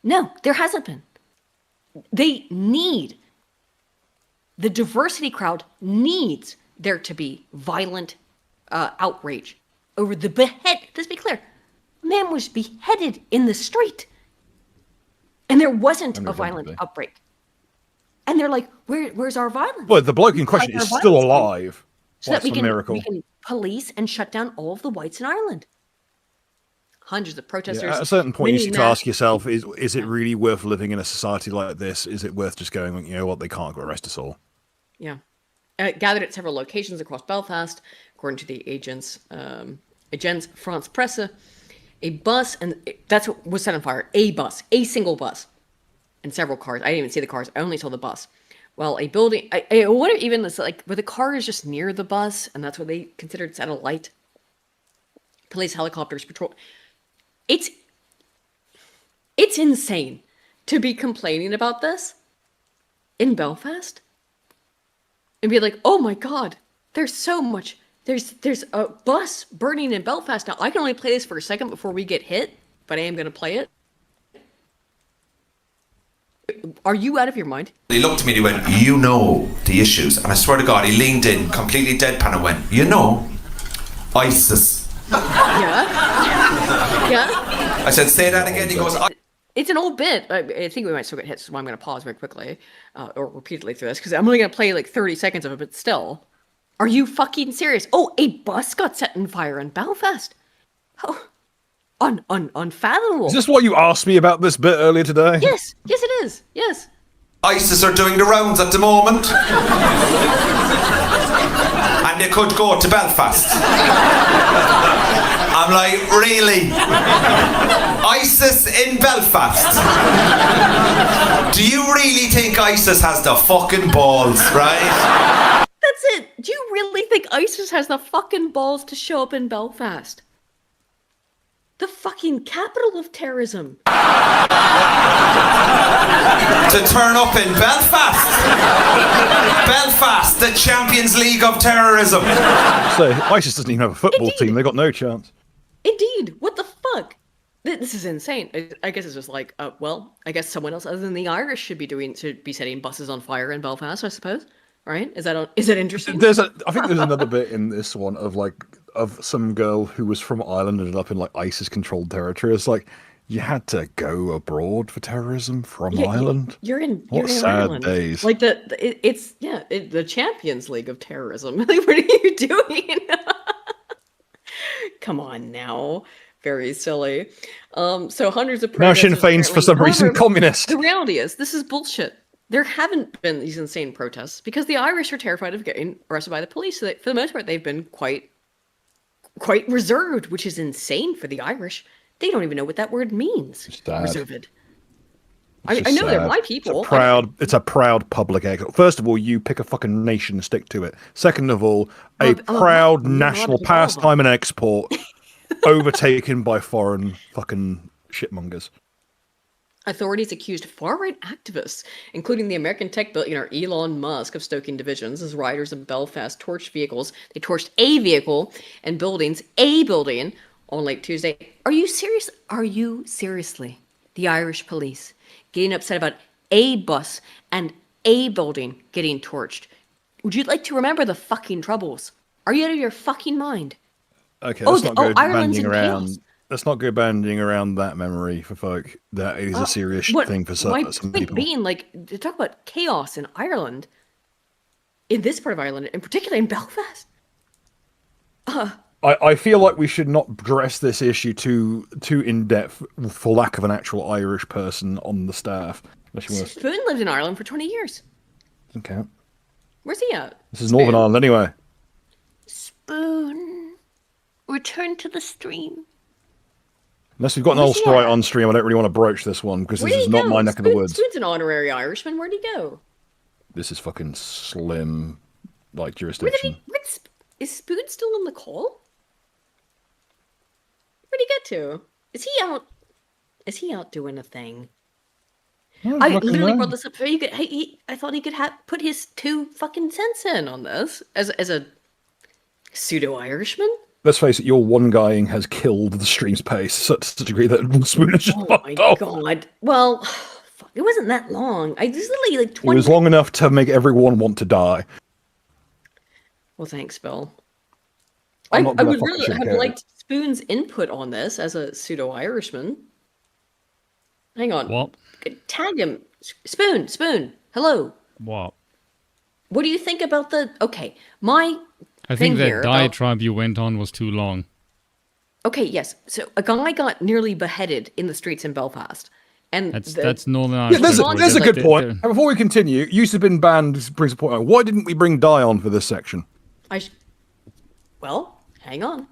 No, there hasn't been. The diversity crowd needs there to be violent outrage over the let's be clear, a man was beheaded in the street. And there wasn't a violent outbreak. And they're like, where's our violence? Well, the bloke in question is still alive. So that we can police and shut down all of the whites in Ireland. Hundreds of protesters. Yeah, at a certain point, you need to ask yourself, is it really worth living in a society like this? Is it worth just going, you know what, they can't arrest us all? Yeah. Gathered at several locations across Belfast, according to the Agence France Presse. A bus, and that's what was set on fire. A single bus, and several cars. I didn't even see the cars. I only saw the bus. Well, a building. I wonder even this, like, where the car is just near the bus, and that's what they considered satellite. Police helicopters patrol. It's insane to be complaining about this in Belfast and be like, oh my god, there's so much. There's a bus burning in Belfast now. I can only play this for a second before we get hit, but I am going to play it. Are you out of your mind? He looked at me and he went, you know the issues. And I swear to God, he leaned in, completely deadpan, and went, you know, ISIS. Yeah. I said, say that again. He goes, it's an old bit. I think we might still get hit, so I'm going to pause very quickly or repeatedly through this, because I'm only going to play like 30 seconds of it, but still. Are you fucking serious? Oh, a bus got set on fire in Belfast. Oh, unfathomable. Is this what you asked me about this bit earlier today? Yes, it is. Yes. ISIS are doing the rounds at the moment. And they could go to Belfast. I'm like, really? ISIS in Belfast? Do you really think ISIS has the fucking balls, right? That's it. Do you really think ISIS has the fucking balls to show up in Belfast? The fucking capital of terrorism. To turn up in Belfast. Belfast, the Champions League of terrorism. So ISIS doesn't even have a football team. They got no chance. Indeed. What the fuck? This is insane. I guess it's just like, well, I guess someone else other than the Irish should be setting buses on fire in Belfast, I suppose. Right? Is that interesting? I think there's another bit in this one of some girl who was from Ireland ended up in like ISIS-controlled territory. It's like, you had to go abroad for terrorism from Ireland. You're in sad Ireland. Days. Like it's the Champions League of terrorism. Like, what are you doing? Come on now. Very silly. So hundreds of now Sinn Féin's for some reason communist. The reality is, this is bullshit. There haven't been these insane protests because the Irish are terrified of getting arrested by the police. So for the most part, they've been quite reserved, which is insane for the Irish. They don't even know what that word means. Reserved. I know they're my people. It's a proud public exile. First of all, you pick a fucking nation and stick to it. Second of all, a proud national pastime and export overtaken by foreign fucking shitmongers. Authorities accused far-right activists, including the American tech billionaire Elon Musk, of stoking divisions as rioters in Belfast torched vehicles. They torched a vehicle and buildings, a building, on late Tuesday. Are you serious? Are you seriously the Irish police getting upset about a bus and a building getting torched? Would you like to remember the fucking troubles? Are you out of your fucking mind? Okay, let's not go banding around. Chaos. Let's not go banding around that memory for folk. That is a serious thing for some people. Being like, to talk about chaos in Ireland, in this part of Ireland, and particularly in Belfast. I feel like we should not dress this issue too in depth for lack of an actual Irish person on the staff. Spoon lived in Ireland for 20 years. Doesn't count. Where's he at? This is Northern Ireland anyway. Spoon, return to the stream. Unless we've got an old sprite on stream, I don't really want to broach this one because this is not my neck of the woods. Spoon's an honorary Irishman. Where'd he go? This is fucking slim, like, jurisdiction. Is Spoon still on the call? Where'd he get to? Is he out doing a thing? I literally brought this up. I thought he could put his 2 fucking cents in on this as a Pseudo-Irishman? Let's face it, your one guying has killed the stream's pace to such a degree that Spoon is just Oh fucked my off. god. Well, fuck, it wasn't that long. I just literally like It 20 was long enough to make everyone want to die. Well, thanks, Bill. I'm I not gonna would fucking really have sugarcoat it. liked Spoon's input on this as a pseudo-Irishman. Hang on. What? Tag him. Spoon. Hello. What? What do you think about the... Okay, my I thing think that here about- diatribe you went on was too long. Okay, yes. So a guy got nearly beheaded in the streets in Belfast. And That's Northern Yeah, Irish. there's a good The- point. the- And before we continue, use have been banned brings a point out. Why didn't we bring Di on for this section? Well, hang on.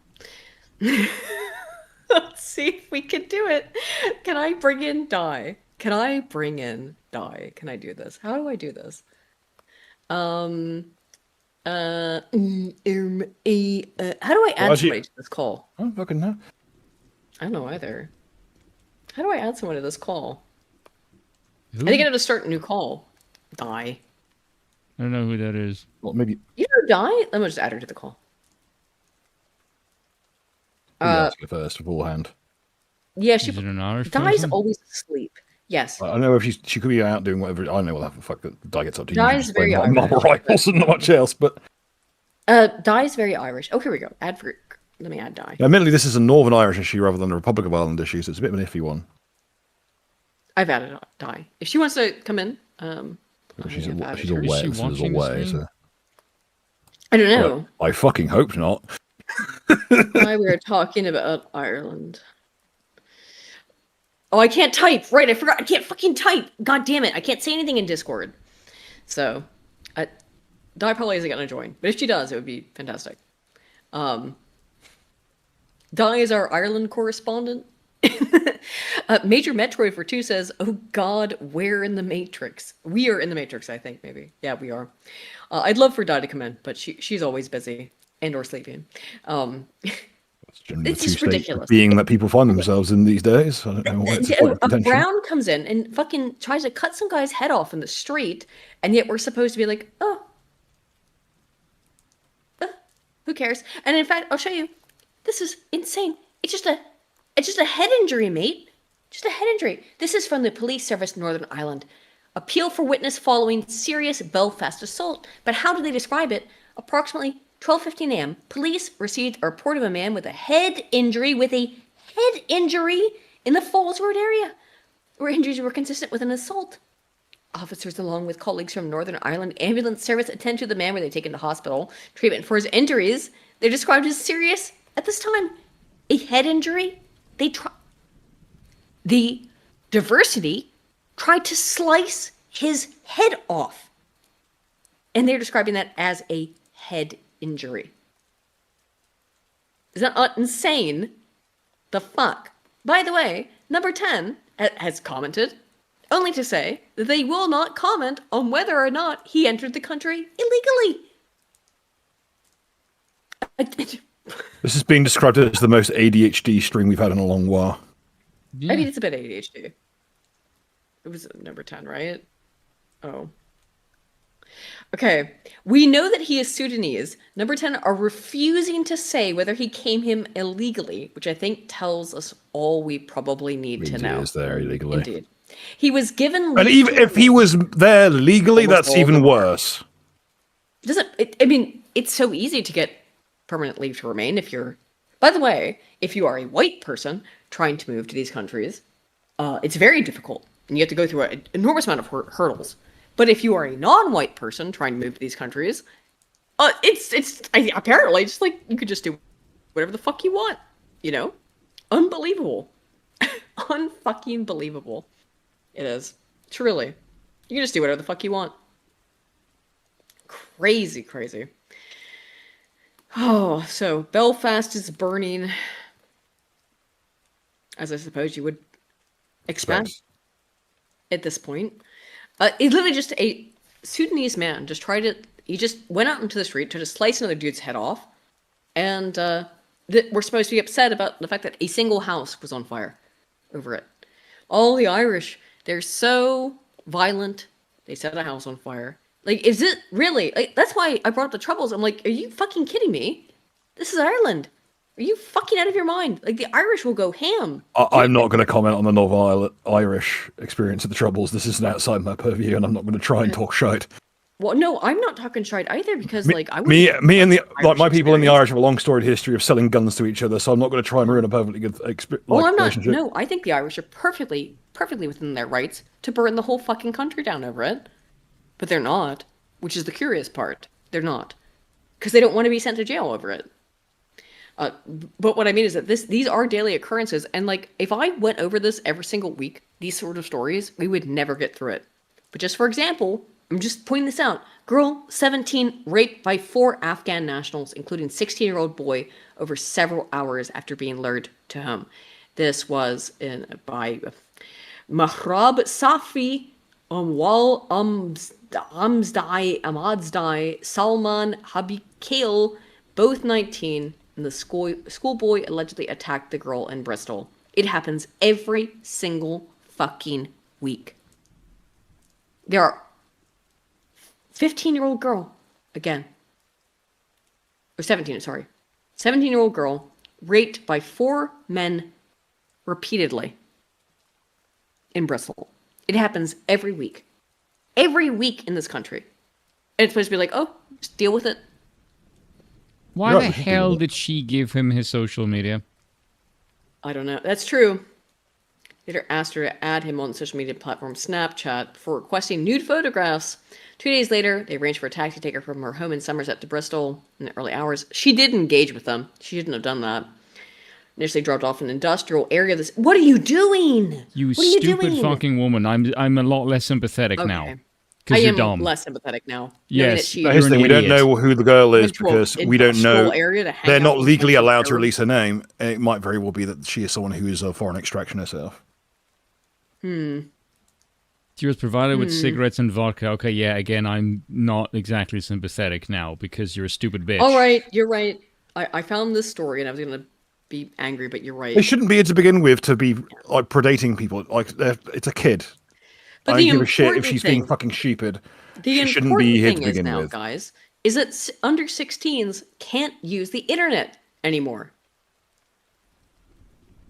Let's see if we can do it. Can I bring in Di? Can I do this? How do I do this? How do I add somebody to this call? I don't fucking know. I don't know either. How do I add someone to this call? I think I have to start a new call. Di. I don't know who that is. Well, maybe. You know Di? Let me just add her to the call. Ask her first beforehand. Yeah, she. Is it an Irish Di's person? always asleep. Yes. I don't know if she could be out doing whatever. I don't know what the fuck that Di gets up to. Di's Usually very playing marble Irish. rifles and not much else, but Di's very Irish. Oh, here we go. Let me add Di. admittedly, this is a Northern Irish issue rather than a Republic of Ireland issue, so it's a bit of an iffy one. I've added Di. If she wants to come in, She's I have added she's her. away. Is she She's watching the away. stream? So. I don't know I fucking hope not. why we were talking about Ireland. Oh, I can't type. Right, I forgot. I can't fucking type. God damn it. I can't say anything in Discord. So, Di probably isn't going to join. But if she does, it would be fantastic. Di is our Ireland correspondent. Major Metroid for 2 says, "Oh God, we're in the Matrix. We are in the Matrix, I think, maybe. Yeah, we are. I'd love for Di to come in, but she's always busy and or sleeping. Generally It's the just two states ridiculous. being that people find themselves in these days. I don't know why it's a point of A contention. Brown comes in and fucking tries to cut some guy's head off in the street, and yet we're supposed to be like, who cares? And in fact, I'll show you. This is insane. It's just a head injury, mate. Just a head injury. This is from the Police Service Northern Ireland. Appeal for witness following serious Belfast assault. But how do they describe it? Approximately 12:15 a.m., police received a report of a man with a head injury in the Falls Road area, where injuries were consistent with an assault. Officers, along with colleagues from Northern Ireland Ambulance Service, attend to the man where they take him to hospital. Treatment for his injuries, they're described as serious at this time. A head injury? The diversity tried to slice his head off. And they're describing that as a head injury. Is that not insane? The fuck? By the way, number 10 has commented, only to say that they will not comment on whether or not he entered the country illegally. This is being described as the most ADHD stream we've had in a long while. I mean, it's a bit ADHD. It was number 10, right? Oh. Okay. We know that he is Sudanese. Number 10 are refusing to say whether he came here illegally, which I think tells us all we probably need to know. He is there illegally. Indeed. He was given... And even if he was there legally, Almost that's all even of them. worse. It's so easy to get permanent leave to remain if you're... By the way, if you are a white person trying to move to these countries, it's very difficult. And you have to go through an enormous amount of hurdles. But if you are a non-white person trying to move to these countries, apparently just like you could just do whatever the fuck you want, you know? Unbelievable. Unfucking believable. It is. Truly. You can just do whatever the fuck you want. Crazy, crazy. Oh, so Belfast is burning, as I suppose you would expect at this point. It literally just a Sudanese man he just went out into the street, tried to slice another dude's head off, and we're supposed to be upset about the fact that a single house was on fire over it. All the Irish, they're so violent, they set a house on fire. Like, is it really? Like, that's why I brought up the Troubles. I'm like, are you fucking kidding me? This is Ireland. Are you fucking out of your mind? Like, the Irish will go ham. I'm not going to comment on the Northern Irish experience of the Troubles. This isn't outside my purview, and I'm not going to try and talk shite. Well, no, I'm not talking shite either because, I me and the my people in the Irish have a long storied history of selling guns to each other, so I'm not going to try and ruin a perfectly good I'm not. relationship. No, I think the Irish are perfectly within their rights to burn the whole fucking country down over it, but they're not, which is the curious part. They're not, because they don't want to be sent to jail over it. But what I mean is that these are daily occurrences, and if I went over this every single week, these sort of stories, we would never get through it. But just for example, I'm just pointing this out. Girl, 17, raped by 4 Afghan nationals, including 16-year-old boy, over several hours after being lured to home. This was by Mahrab Safi, Wal Amadsdai, Salman Habikail, both 19, and the schoolboy allegedly attacked the girl in Bristol. It happens every single fucking week. There are 15-year-old girl, again, or 17, sorry. 17-year-old girl raped by 4 men repeatedly in Bristol. It happens every week. Every week in this country. And it's supposed to be like, oh, just deal with it. Why the hell did she give him his social media? I don't know. That's true. Later asked her to add him on the social media platform Snapchat for requesting nude photographs. 2 days later, they arranged for a taxi to take her from her home in Somerset to Bristol in the early hours. She did engage with them. She shouldn't have done that. Initially dropped off in an industrial area. What are you doing? You stupid fucking woman. I'm a lot less sympathetic now. I Because you're am dumb. less sympathetic now. Yes. But here's the thing, we don't know who the girl is Went to a because we don't know. industrial area to hang They're out not with legally fucking allowed to terrorists. release her name. And it might very well be that she is someone who is of foreign extraction herself. She was provided with cigarettes and vodka. Okay, yeah, again, I'm not exactly sympathetic now because you're a stupid bitch. All right, you're right. I found this story and I was going to be angry, but you're right. It shouldn't be to begin with to be like predating people. Like it's a kid. But I the don't give a shit if important she's being thing- fucking stupid. The She shouldn't important be here thing to is begin now, with. guys, is that under 16s can't use the internet anymore.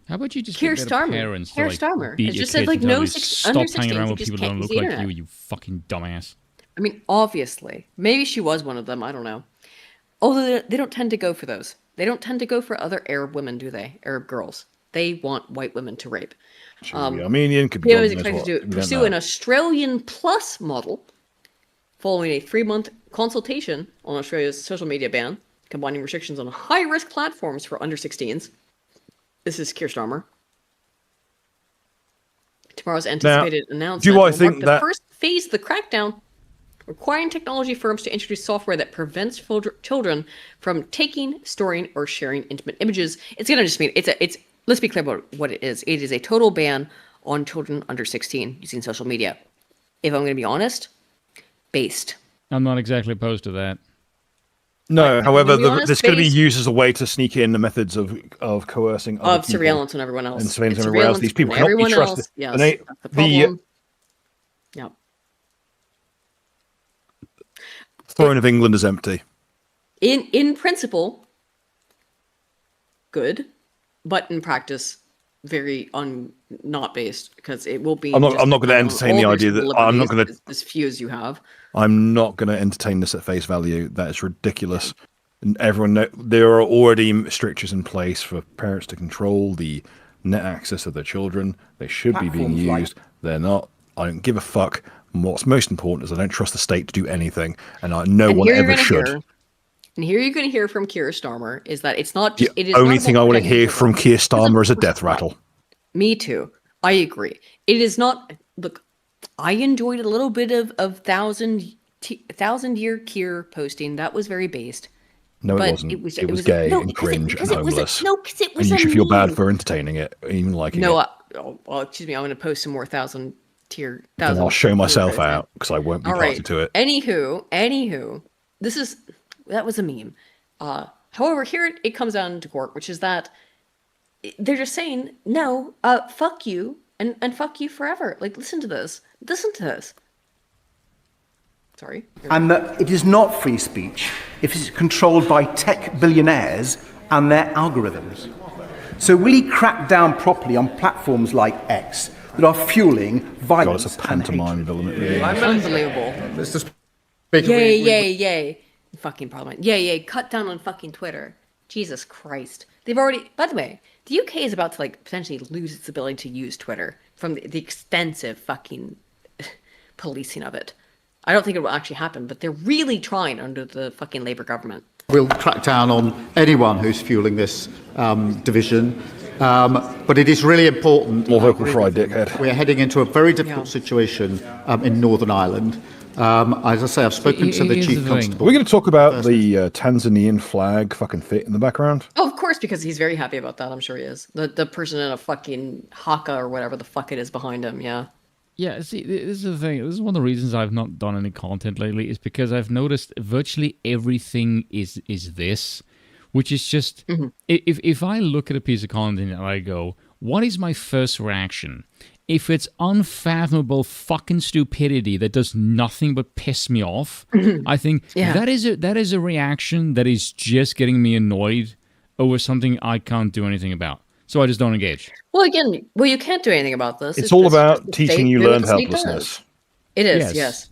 How about you just Keir get better Starmer. parents Keir to Starmer beat has your just said, kids like, and tell no you, six- stop under hanging 16s, around you with just people that don't can't look use the like internet. you fucking dumbass. I mean, obviously. Maybe she was one of them. I don't know. Although they don't tend to go for those. They don't tend to go for other Arab women, do they? Arab girls. They want white women to rape. The Armenian could be. He was God knows expected what. to We don't pursue know. an Australian Plus model following a 3-month consultation on Australia's social media ban, combining restrictions on high-risk platforms for under 16s. This is Keir Starmer. Tomorrow's anticipated announcement do I will think mark the that- first phase of the crackdown, requiring technology firms to introduce software that prevents children from taking, storing, or sharing intimate images. It's gonna just mean it's. Let's be clear about what it is. It is a total ban on children under 16 using social media. If I'm going to be honest, based. I'm not exactly opposed to that. No, however, be honest, this is going to be based- used as a way to sneak in the methods of coercing other Of people surveillance on everyone else. and surveillance It's on everyone else. surveillance These people on cannot be everyone trusted. else. Yes, And they, that's the problem. Yeah. throne of England is empty. In principle, good, but in practice, very not based because it will be. I'm not just going to on entertain the all idea these that I'm not liberties, going to. as few as you have. I'm not going to entertain this at face value. That is ridiculous. And everyone, there are already strictures in place for parents to control the net access of their children. They should be being Platforms like- used. They're not. I don't give a fuck. And what's most important is I don't trust the state to do anything, and no And one here you're ever gonna should. hear- and here you're going to hear from Keir Starmer is that it's not The just. It is only not thing about I want to protecting hear children. from Keir Starmer is a death rattle. Me too. I agree. It is not. Look, I enjoyed a little bit of thousand-year Keir posting. That was very based. No, But it wasn't. it was- It it was was- gay no, and because it- cringe because and it was a- homeless. no, because it was and you a should feel bad meme. for entertaining it, even liking No, it. well, excuse me. I'm going to post some more Then I'll show myself out because I won't be All party right. to it. Anywho, that was a meme. However, here it comes down to court, which is that they're just saying no, fuck you and fuck you forever. Like, listen to this. Listen to this. Sorry. And that it is not free speech if it's controlled by tech billionaires and their algorithms. So will he crack down properly on platforms like X that are fueling violence? God, it's a pantomime villain. Unbelievable. Mr. Speaker, Yay. Fucking Parliament. Yay. Cut down on fucking Twitter. Jesus Christ. They've already, by the way, the UK is about to like potentially lose its ability to use Twitter from the extensive fucking policing of it. I don't think it will actually happen, but they're really trying under the fucking Labour government. We'll crack down on anyone who's fueling this division. But it is really important. More vocal fry, dickhead. We're heading into a very difficult situation in Northern Ireland. As I say, I've spoken to the chief constable. Are we going to talk about the Tanzanian flag fucking fit in the background? Oh, of course, because he's very happy about that. I'm sure he is. The person in a fucking haka or whatever the fuck it is behind him. Yeah. Yeah, see, this is the thing. This is one of the reasons I've not done any content lately, is because I've noticed virtually everything is this, which is just, if I look at a piece of content and I go, what is my first reaction? If it's unfathomable fucking stupidity that does nothing but piss me off, I think that is a reaction that is just getting me annoyed over something I can't do anything about. So I just don't engage. Well, again, you can't do anything about this. It's all about teaching you learned helplessness. It is, yes.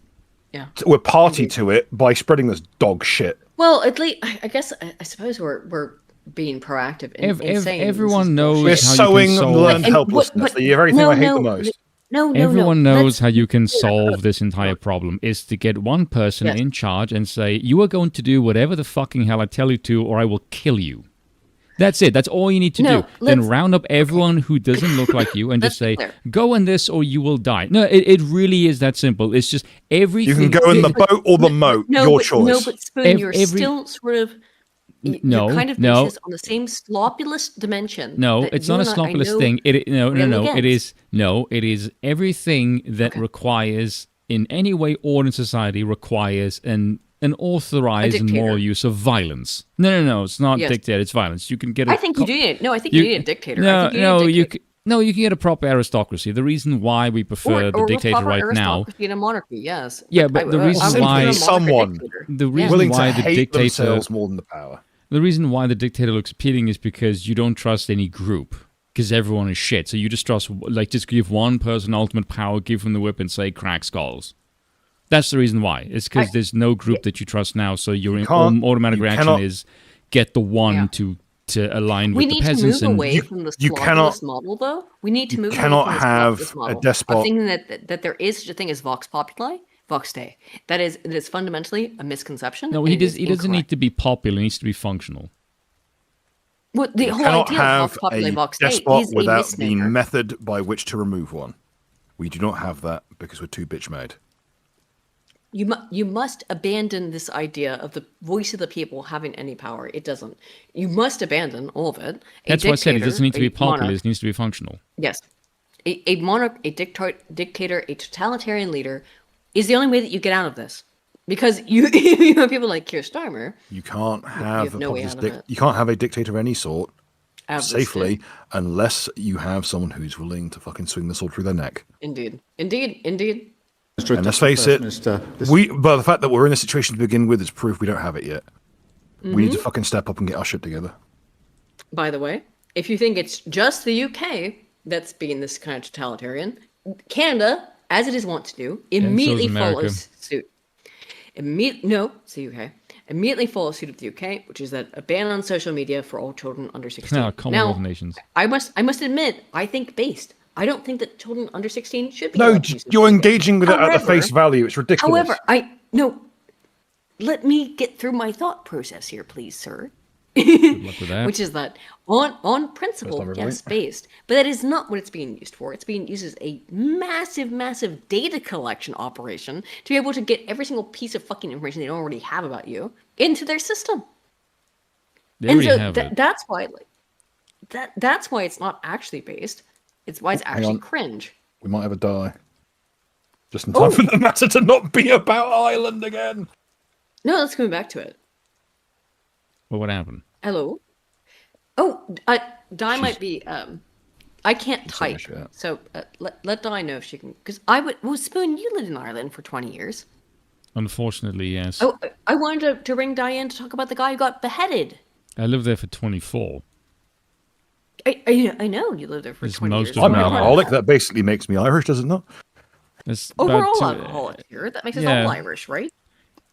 Yeah. We're party to it by spreading this dog shit. Well, at least I guess I suppose we're being proactive in saying everyone knows we're how sowing you can learned helplessness. The very thing I hate the most. Everyone knows how you can solve this entire problem is to get one person in charge and say, you are going to do whatever the fucking hell I tell you to, or I will kill you. That's it. That's all you need to do. Then round up everyone who doesn't look like you and just say, go in this or you will die. No, it really is that simple. It's just everything. You can go in the boat or the moat. Your choice. No, but Spoon, you're still sort of... No, you're kind of basis on the same sloppulous dimension. No, it's not a sloppulous thing. It is everything that requires, in any way or in society, requires an authorized and moral use of violence. No, it's not dictator, it's violence. You can get I think you do need a dictator. You can get a proper aristocracy. The reason why we prefer the dictator right now in a monarchy, yes. Yeah, but the reason why someone willing to hate themselves more than the power. The reason why the dictator looks appealing is because you don't trust any group, because everyone is shit. So you just trust, just give one person ultimate power, give them the whip, and say crack skulls. That's the reason why. It's because there's no group that you trust now. So your automatic reaction is get the one to align with the peasants. We need to move away from the sloppiness model, though. We need to move away from the sloppiness model. A despot. I think that there is such a thing as vox populi. Vox Dei. That is fundamentally a misconception. No, he doesn't need to be popular. He needs to be functional. Well, the whole idea of vox populi, vox Dei is without a misnomer. the method by which to remove one. We do not have that because we're too bitch made. You must abandon this idea of the voice of the people having any power. It doesn't. You must abandon all of it. That's why I said it doesn't need to be popular. It needs to be functional. Yes. A monarch, a dictator, a totalitarian leader is the only way that you get out of this. Because you have people like Keir Starmer. You can't have you can't have a dictator of any sort safely unless you have someone who's willing to fucking swing the sword through their neck. Indeed. And let's face it, but the fact that we're in a situation to begin with is proof we don't have it yet. We need to fucking step up and get our shit together. By the way, if you think it's just the UK that's being this kind of totalitarian, Canada, as it is wont to do, immediately follows suit. It's the UK. Immediately follows suit of the UK, which is that a ban on social media for all children under 16. No, Commonwealth nations. I must admit, I think based. I don't think that children under 16 should be. No, you're engaging with it at the face value. It's ridiculous. However, let me get through my thought process here, please, sir. Good luck with that. Which is that on principle, yes, based. But that is not what it's being used for. It's being used as a massive data collection operation to be able to get every single piece of fucking information they don't already have about you into their system. That's why, that's why it's not actually based. It's why it's actually cringe. We might ever die. Just in time for the matter to not be about Ireland again. No, let's go back to it. Well, what happened? Hello. Di might be. I can't type, so let Di know if she can. Because Spoon, you lived in Ireland for 20 years. Unfortunately, yes. Oh, I wanted to ring Diane to talk about the guy who got beheaded. I lived there for 24. I know you lived there for It's 20 most years. of I'm my an life. alcoholic. That basically makes me Irish, does it not? It's Oh, we're about all two- alcoholics here. That makes us yeah. all Irish, right?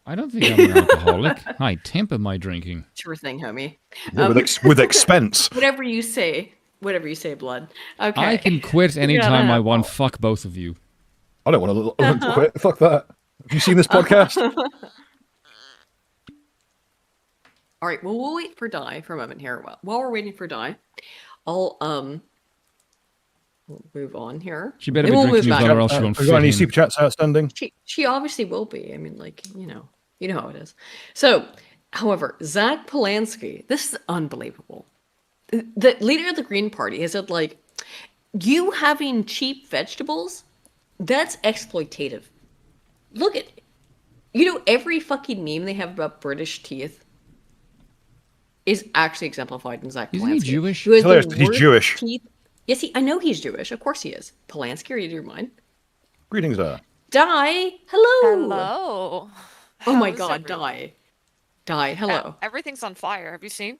I don't think I'm an alcoholic. I temper my drinking. Sure thing, homie. Yeah, with expense. Whatever you say. Whatever you say, blood. Okay. I can quit Yeah, anytime I no. want. Fuck both of you. I don't want to quit. Fuck that. Have you seen this podcast? All right. Well, we'll wait for Di for a moment here. While we're waiting for Di, I'll we'll move on here. She better Then be we'll drinking move his back. or else she won't Have you got fit any in. super chats outstanding? She obviously will be. I mean, like, you know how it is. So, however, Zach Polanski, this is unbelievable. The leader of the Green Party has said, like, you having cheap vegetables, that's exploitative. Look at, every fucking meme they have about British teeth is actually exemplified in Zach Isn't he Polanski. Jewish? Who has the Hilarious, he's worst Jewish. Teeth. Yes, I know he's Jewish. Of course he is. Polanski, are you your mind? Greetings there. Di, hello. Hello. Oh my How's God, everyone? Di, hello. Everything's on fire. Have you seen?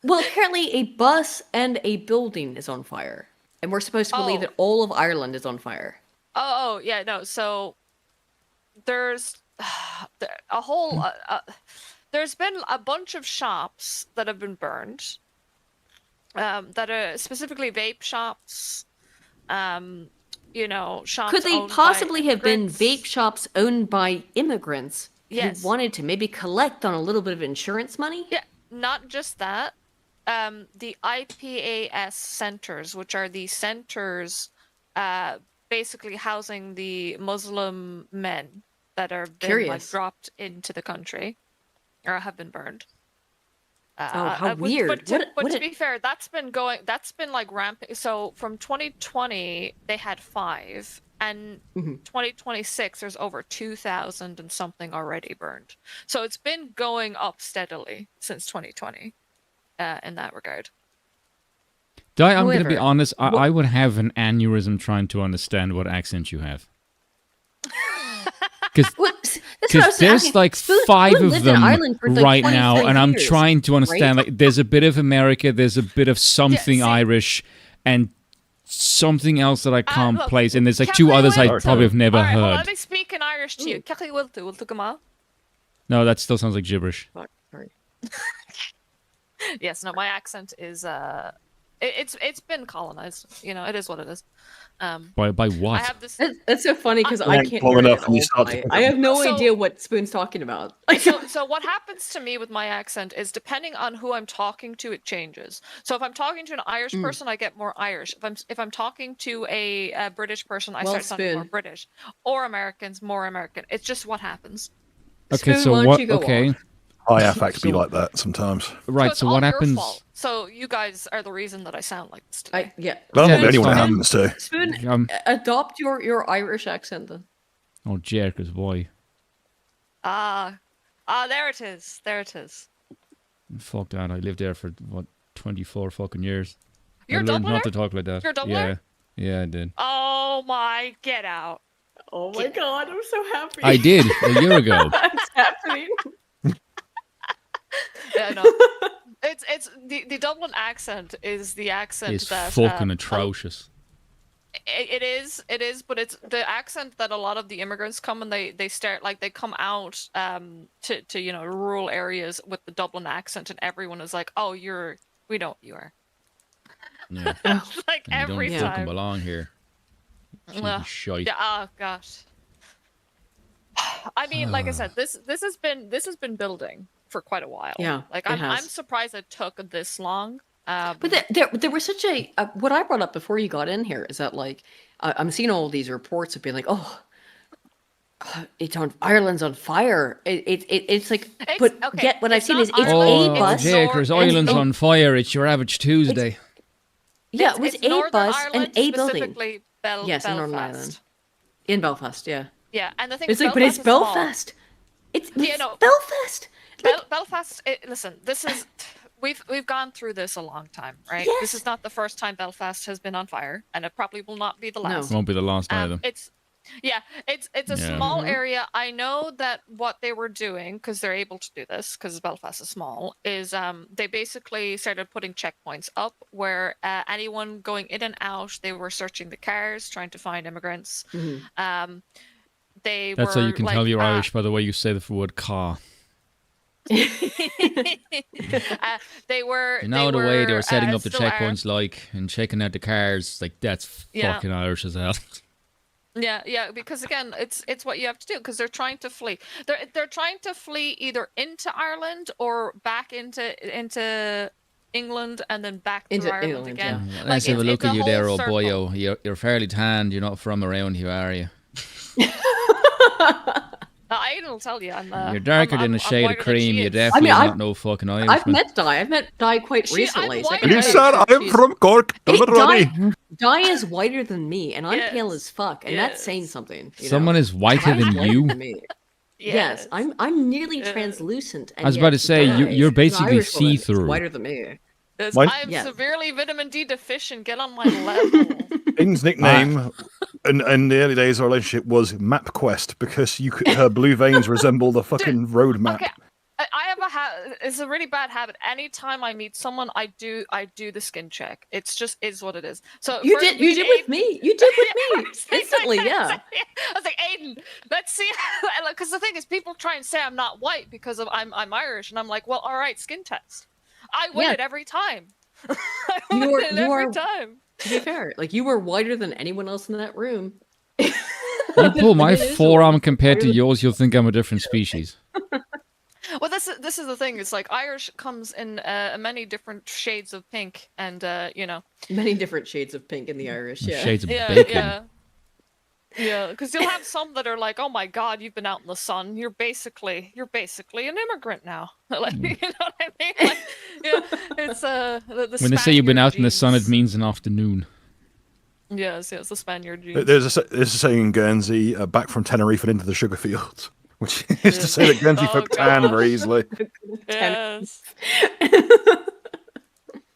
Well, apparently a bus and a building is on fire, and we're supposed to believe Oh. that all of Ireland is on fire. Oh, yeah, no. So there's a whole. There's been a bunch of shops that have been burned. That are specifically vape shops. Shops. Could they owned by possibly have been immigrants. vape shops owned by immigrants Yes. who wanted to maybe collect on a little bit of insurance money? Yeah, not just that. The IPAS centers, which are the centers basically housing the Muslim men that are been like Curious. dropped into the country or have been burned. Oh, how But weird. to, What- but what to a- be fair, that's been like ramping. So from 2020, they had 5, and Mm-hmm. 2026, there's over 2,000 and something already burned. So it's been going up steadily since 2020 in that regard. Di, I'm going to be However, honest. what- I would have an aneurysm trying to understand what accent you have. Because Well, that's what I was there's asking. like Spoon 5 of lived in them Ireland for, like, right now, 23 and I'm years, trying to understand. right? Like, there's a bit of America, there's a bit of something see- Irish, and something else that I can't look, place. And there's like Ceathaí 2 others I Wiltu. probably have never All right, well, heard. let me speak in Irish to you. Ceathaí Wiltu, Wiltu Gamal. No, that still sounds like gibberish. Sorry. Yes, no, my accent is it's been colonized. It is what it is. By what? I have this. That's so funny because I Yank can't long hear it enough at and you all. start to- I have no So- idea what Spoon's talking about. So what happens to me with my accent is depending on who I'm talking to, it changes. So if I'm talking to an Irish Mm. person, I get more Irish. If I'm talking to a British person, I Well, start sounding more Spoon. British. Or Americans, more American. It's just what happens. Okay, Spoon, so why don't what? you go Okay, off? IFAX be like that sometimes. right. it's So all what your happens? fault. So you guys are the reason that I sound like this today. Yeah. I don't Yeah, think that's anyone fine. happens to. Spoon, adopt your Irish accent then. Oh, jerkers, boy. There it is. There it is. Fuck that. I lived there for, what, 24 fucking years. You're I a learned not Dubliner? to talk like that. You're a Dubliner? Yeah, I did. Oh my, get out. Oh my God, I'm so happy. I did a year ago. It's happening. Yeah, no. It's the Dublin accent is the accent It's that fucking atrocious. It is, but it's the accent that a lot of the immigrants come and they start like they come out to rural areas with the Dublin accent and everyone is like, oh, we know what you are. Yeah. Like And you every don't fucking time. belong here. Ugh. Shite. Yeah. Oh gosh. I mean, like I said, this has been building for quite a while. Yeah, Like it I'm has. surprised it took this long. But there was such a what I brought up before you got in here is that like I'm seeing all these reports of being like, oh, it's on Ireland's on fire. It's like, but okay, yet what I've it's seen not is it's Oh, a bus. Jakers, and Ireland's a- on fire. It's your average Tuesday. Yeah, it was it's a Northern bus Ireland, and a building. specifically Yes, in Northern Belfast. Ireland, in Belfast. Yeah, Yeah, and the thing it's is, like, but it's is small. Belfast. It's Yeah, no. Belfast. Belfast. Listen, this is we've gone through this a long time, right? Yes. This is not the first time Belfast has been on fire, and it probably will not be the No. last. Won't be the last either. Yeah, it's a Yeah. small area. I know that what they were doing, because they're able to do this, because Belfast is small, is they basically started putting checkpoints up where anyone going in and out, they were searching the cars, trying to find immigrants. They That's were how you can like, tell you're Irish by the way you say the word car. they were. You know the way they were setting up the still are. checkpoints, like, and checking out the cars, like that's Yeah. fucking Irish as hell. Yeah, because again, it's what you have to do because they're trying to flee. They're trying to flee either into Ireland or back into England and then back to Into Ireland England, again. yeah. Let's have a look it's at you whole there, oh circle. boyo. You're fairly tanned. You're not from around here, are you? Aidan will tell you. You're darker than a I'm shade of whiter than cream. she You're is. definitely I've- not no fucking Irishman. I've met Di. I've met Di quite recently. so I can And you tell said that I'm she's- from Cork. Hey, Already. Di is whiter than me, and I'm pale as fuck, and that's saying something. you Someone know? is whiter Di's than whiter you? than me. Yes, I'm nearly translucent. And I was yet about to say, Di you're is an basically Irish woman that's see-through. Whiter than me. Yes, Mine- I'm Yeah. severely vitamin D deficient. Get on my level. Aiden's nickname in the early days of our relationship was MapQuest because her blue veins resemble the fucking road map. Okay, I have it's a really bad habit. Anytime I meet someone, I do the skin check. It's just is what it is. So You for did me, with me. You did with me instantly. Yeah. I was like, Aiden, let's see. Because the thing is, people try and say I'm not white because I'm Irish, and I'm like, well, all right, skin test. I win Yeah. it every time. I You win are- it you every are- time. To be fair, like you were whiter than anyone else in that room. You pull my It is forearm compared to whiter than- yours, you'll think I'm a different species. Well, this is the thing. It's like Irish comes in many different shades of pink, and you know, Many different shades of pink in the Irish. Yeah. Shades of yeah, bacon. yeah, because you'll have some that are like, oh my god, you've been out in the sun. You're basically an immigrant now. Like, you know what I mean? Like, yeah, it's the When they say you've been Spaniard out in the sun, it genes. means an afternoon. Yes, the Spaniard genes. There's a saying in Guernsey, back from Tenerife and into the sugar fields, which is to say that Guernsey Oh, folk tan gosh. very easily. Yes.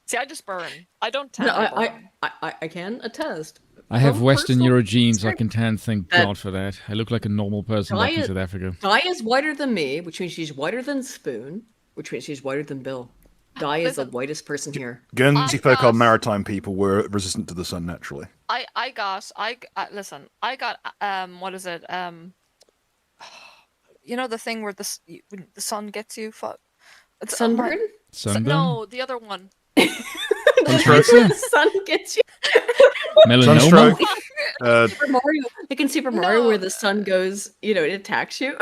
See, I just burn. I don't tan. No, I burn. I can attest. I have From Western personal Euro genes. I experience can tan. Thank that God for that. I look like a normal person back in South Africa. Di is whiter than me, which means she's whiter than Spoon, which means she's whiter than Bill. Di is the whitest person here. Guernsey I folk are got- maritime people. We're resistant to the sun naturally. I got what is it you know the thing where when the sun gets you it's Sunburn? Sunburn? No, the other one. Sunstroke. The sun gets you. Melanoma? Sunstroke. Super Mario, like in Super Mario, where the sun goes, it attacks you.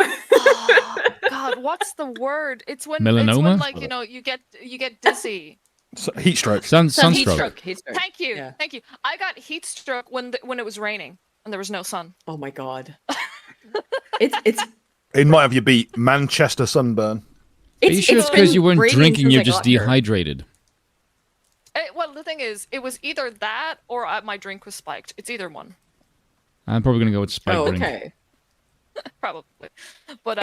God, what's the word? It's when Melanoma? like you get dizzy. Heat stroke. Sunstroke. Heat stroke. Thank you. I got heat stroke when it was raining and there was no sun. Oh my god. it's It might have you beat Manchester sunburn. Are you sure it's because you weren't raining drinking, since you're I just got here. dehydrated? Well, the thing is, it was either that or my drink was spiked. It's either one. I'm probably going to go with spike Oh, drink. okay. Probably, but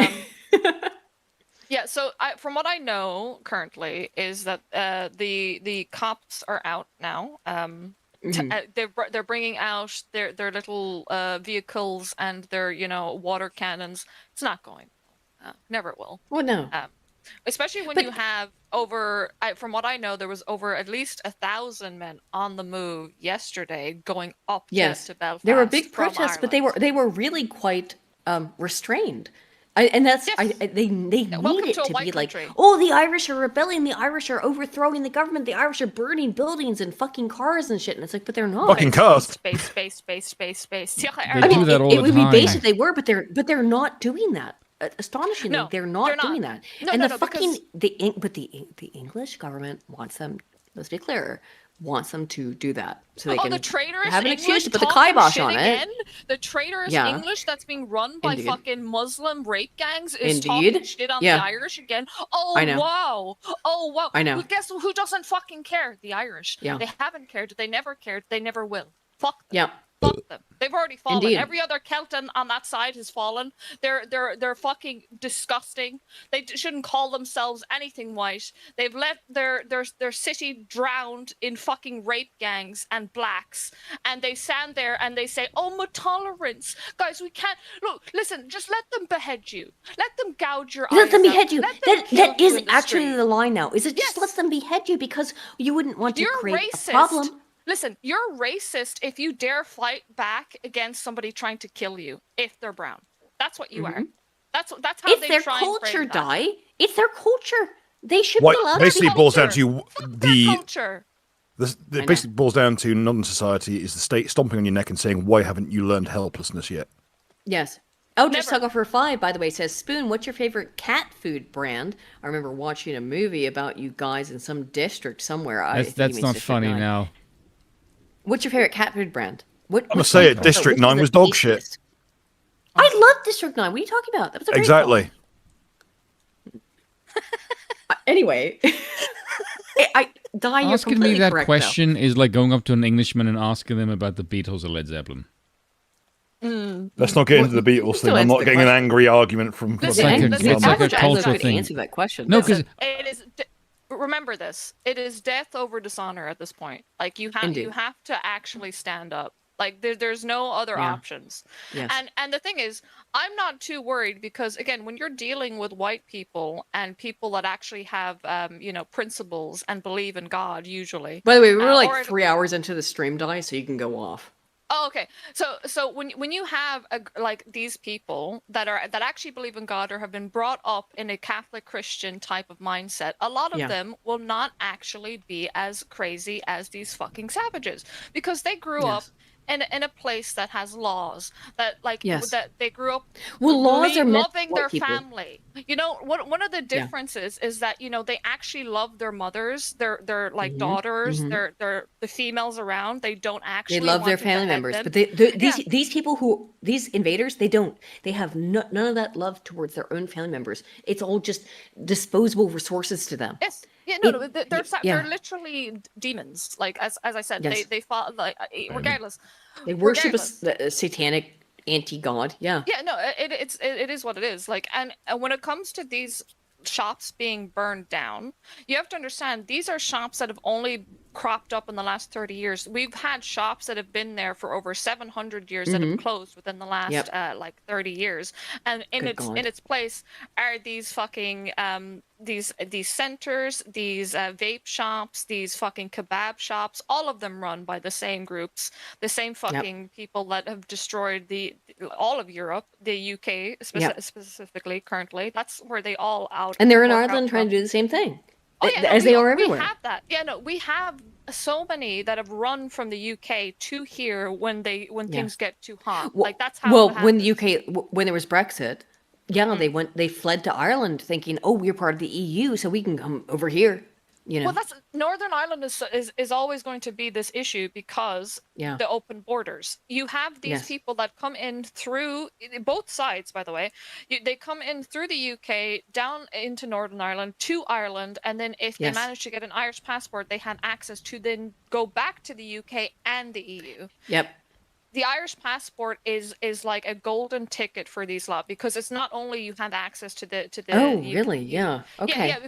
yeah. So from what I know currently is that the cops are out now. They're bringing out their little vehicles and their water cannons. It's not going. Never will. Well, no. Especially when you have from what I know, there was over at least 1,000 men on the move yesterday going up Yes, to Belfast. there were big from protests, but Ireland. they were really quite restrained. And that's they need Welcome it to a to be white like, country. oh, the Irish are rebelling, the Irish are overthrowing the government, the Irish are burning buildings and fucking cars and shit. And it's like, but they're not. Fucking cars. Space. Yeah, They do that all it the would time. be basic they were, but they're not doing that. Astonishingly, No, they're not they're not. doing that. No, and no, the no, fucking because- the English government wants them. Let's be clear, wants them to do that so they Oh, can the traitorous have an English excuse to put the talking kibosh shit on again? it. The traitorous Yeah. English that's being run by Indeed. fucking Muslim rape gangs is talking Indeed. shit on Yeah. the Irish again. Oh I know. wow! Oh wow! I know. Well, guess who doesn't fucking care? The Irish. Yeah. They haven't cared. They never cared. They never will. Fuck them. Yeah. Fuck them. They've already fallen. Indeed. Every other Celt on that side has fallen. They're fucking disgusting. They shouldn't call themselves anything white. They've let their city drowned in fucking rape gangs and blacks. And they stand there and they say, "Oh, my tolerance, guys, we can't look. Listen, just let them behead you. Let them gouge your eyes. Let them out. behead you. Let them That kill you is in the actually street." the line now. Is it just let them behead you because you wouldn't want to You're create racist. a problem? Listen, you're racist if you dare fight back against somebody trying to kill you if they're brown. That's what you are. That's how If they their try and culture frame that. die, it's their culture. They should What be allowed basically to boils down to the culture. it basically boils down to modern society is the state stomping on your neck and saying, "Why haven't you learned helplessness yet?" Yes. Eldritch Tugger for 5, by the way, says, Spoon, what's your favorite cat food brand? I remember watching a movie about you guys in some district somewhere. That's not funny now. What's your favorite cat food brand? I'm gonna say it. District 9 was dog shit. I love District 9. What are you talking about? That was a great Exactly. Anyway, you're Asking me completely that correct, question is like going up to an Englishman and asking them about the Beatles or Led Zeppelin. Let's not get into the Beatles thing. I'm not getting an angry argument from. It's like a cultural thing. Answer that question. No, because It is. Remember this. It is death over dishonor at this point. Like you Indeed. have to actually stand up. Like there's no other Yeah. options. Yes. And the thing is, I'm not too worried because again, when you're dealing with white people and people that actually have principles and believe in God, usually. By the way, we were or like if- 3 hours into the stream, Die, so you can go off. Oh, okay. So when you have like these people that actually believe in God or have been brought up in a Catholic Christian type of mindset, a lot of Yeah. them will not actually be as crazy as these fucking savages because they grew up in a place that has laws that Yes. that they grew up Well, laws are meant for loving white their people. family. One of the differences is that they actually love their mothers, their like daughters, mhm. their the females around. They don't actually They love their want to family behead members, them. but these people these invaders, they don't. They have none of that love towards their own family members. It's all just disposable resources to them. Yes. Yeah, no, It- they're yeah. they're literally demons. Like as I said, Yes. they fall like regardless. They worship regardless. a satanic anti-god. Yeah. Yeah, no, it is what it is. Like, and when it comes to these shops being burned down, you have to understand these are shops that have only cropped up in the last 30 years. We've had shops that have been there for over 700 years that have Mhm. closed within the last Yep. 30 years, and in Good God. its place are these fucking these centers, these vape shops, these fucking kebab shops, all of them run by the same groups, the same fucking people that have destroyed all of Europe, the UK specifically currently. That's where they all out. And they're in work out Ireland trying from. to do the same thing. Oh, yeah, no, as we- they are everywhere. We have that. Yeah, no, we have so many that have run from the UK to here when things get too hot. Well, Like that's how. well, it when happens. the UK, when there was Brexit, yeah, they fled to Ireland thinking, oh, we're part of the EU, so we can come over here. You know. Well, that's Northern Ireland is always going to be this issue because Yeah. the open borders. You have these Yes. people that come in through both sides, by the way. They come in through the UK down into Northern Ireland to Ireland, and then if Yes. they manage to get an Irish passport, they have access to then go back to the UK and the EU. Yep. The Irish passport is like a golden ticket for these lot because it's not only you have access to the Oh, really? Yeah. Okay. yeah,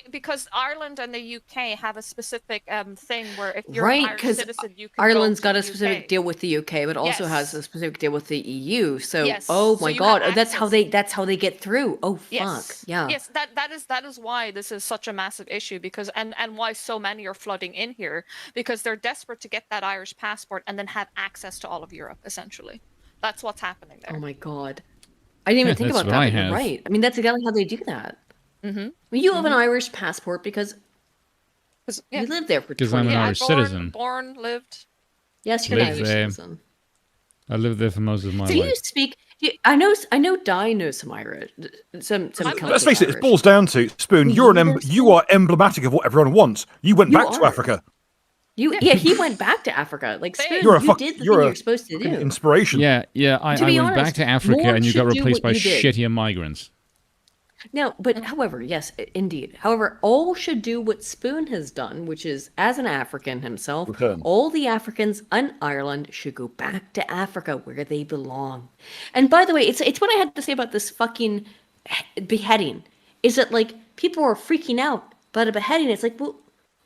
because Ireland and the UK have a specific thing where if you're Right, an Irish because citizen, you can Ireland's go got to a the specific UK. deal with the UK, but also has a specific deal with the EU. So, Yes, oh so my you God, have that's how they get through. Oh fuck, Yes. yeah. Yes, that is why this is such a massive issue because and why so many are flooding in here because they're desperate to get that Irish passport and then have access to all of Europe essentially. That's what's happening there. Oh my God, I didn't even think That's about what that. I But you're have. right. I mean, that's exactly how they do that. Mm-hmm. I mean, you have an Irish passport because you lived there for 'Cause 20 I'm an years. Irish citizen. Born, lived. Yes, you're an Live Irish there. citizen. I lived there for most of my Do you life. speak? I know. Di knows some Irish. Some Let's face it, Celtic it boils down to Spoon. You are emblematic of what everyone wants. You went back to are. Africa. Yeah, he went back to Africa. Like Spoon, You're a you fuck- did the you're thing a you're supposed to do. Inspiration. Yeah, I To be went back honest, to Africa more and you got should do replaced what by you did. shittier migrants. Now, but however, yes, indeed. However, all should do what Spoon has done, which is, as an African himself, Return. all the Africans in Ireland should go back to Africa where they belong. And by the way, it's what I had to say about this fucking beheading. Is that like people are freaking out about a beheading? It's like, well,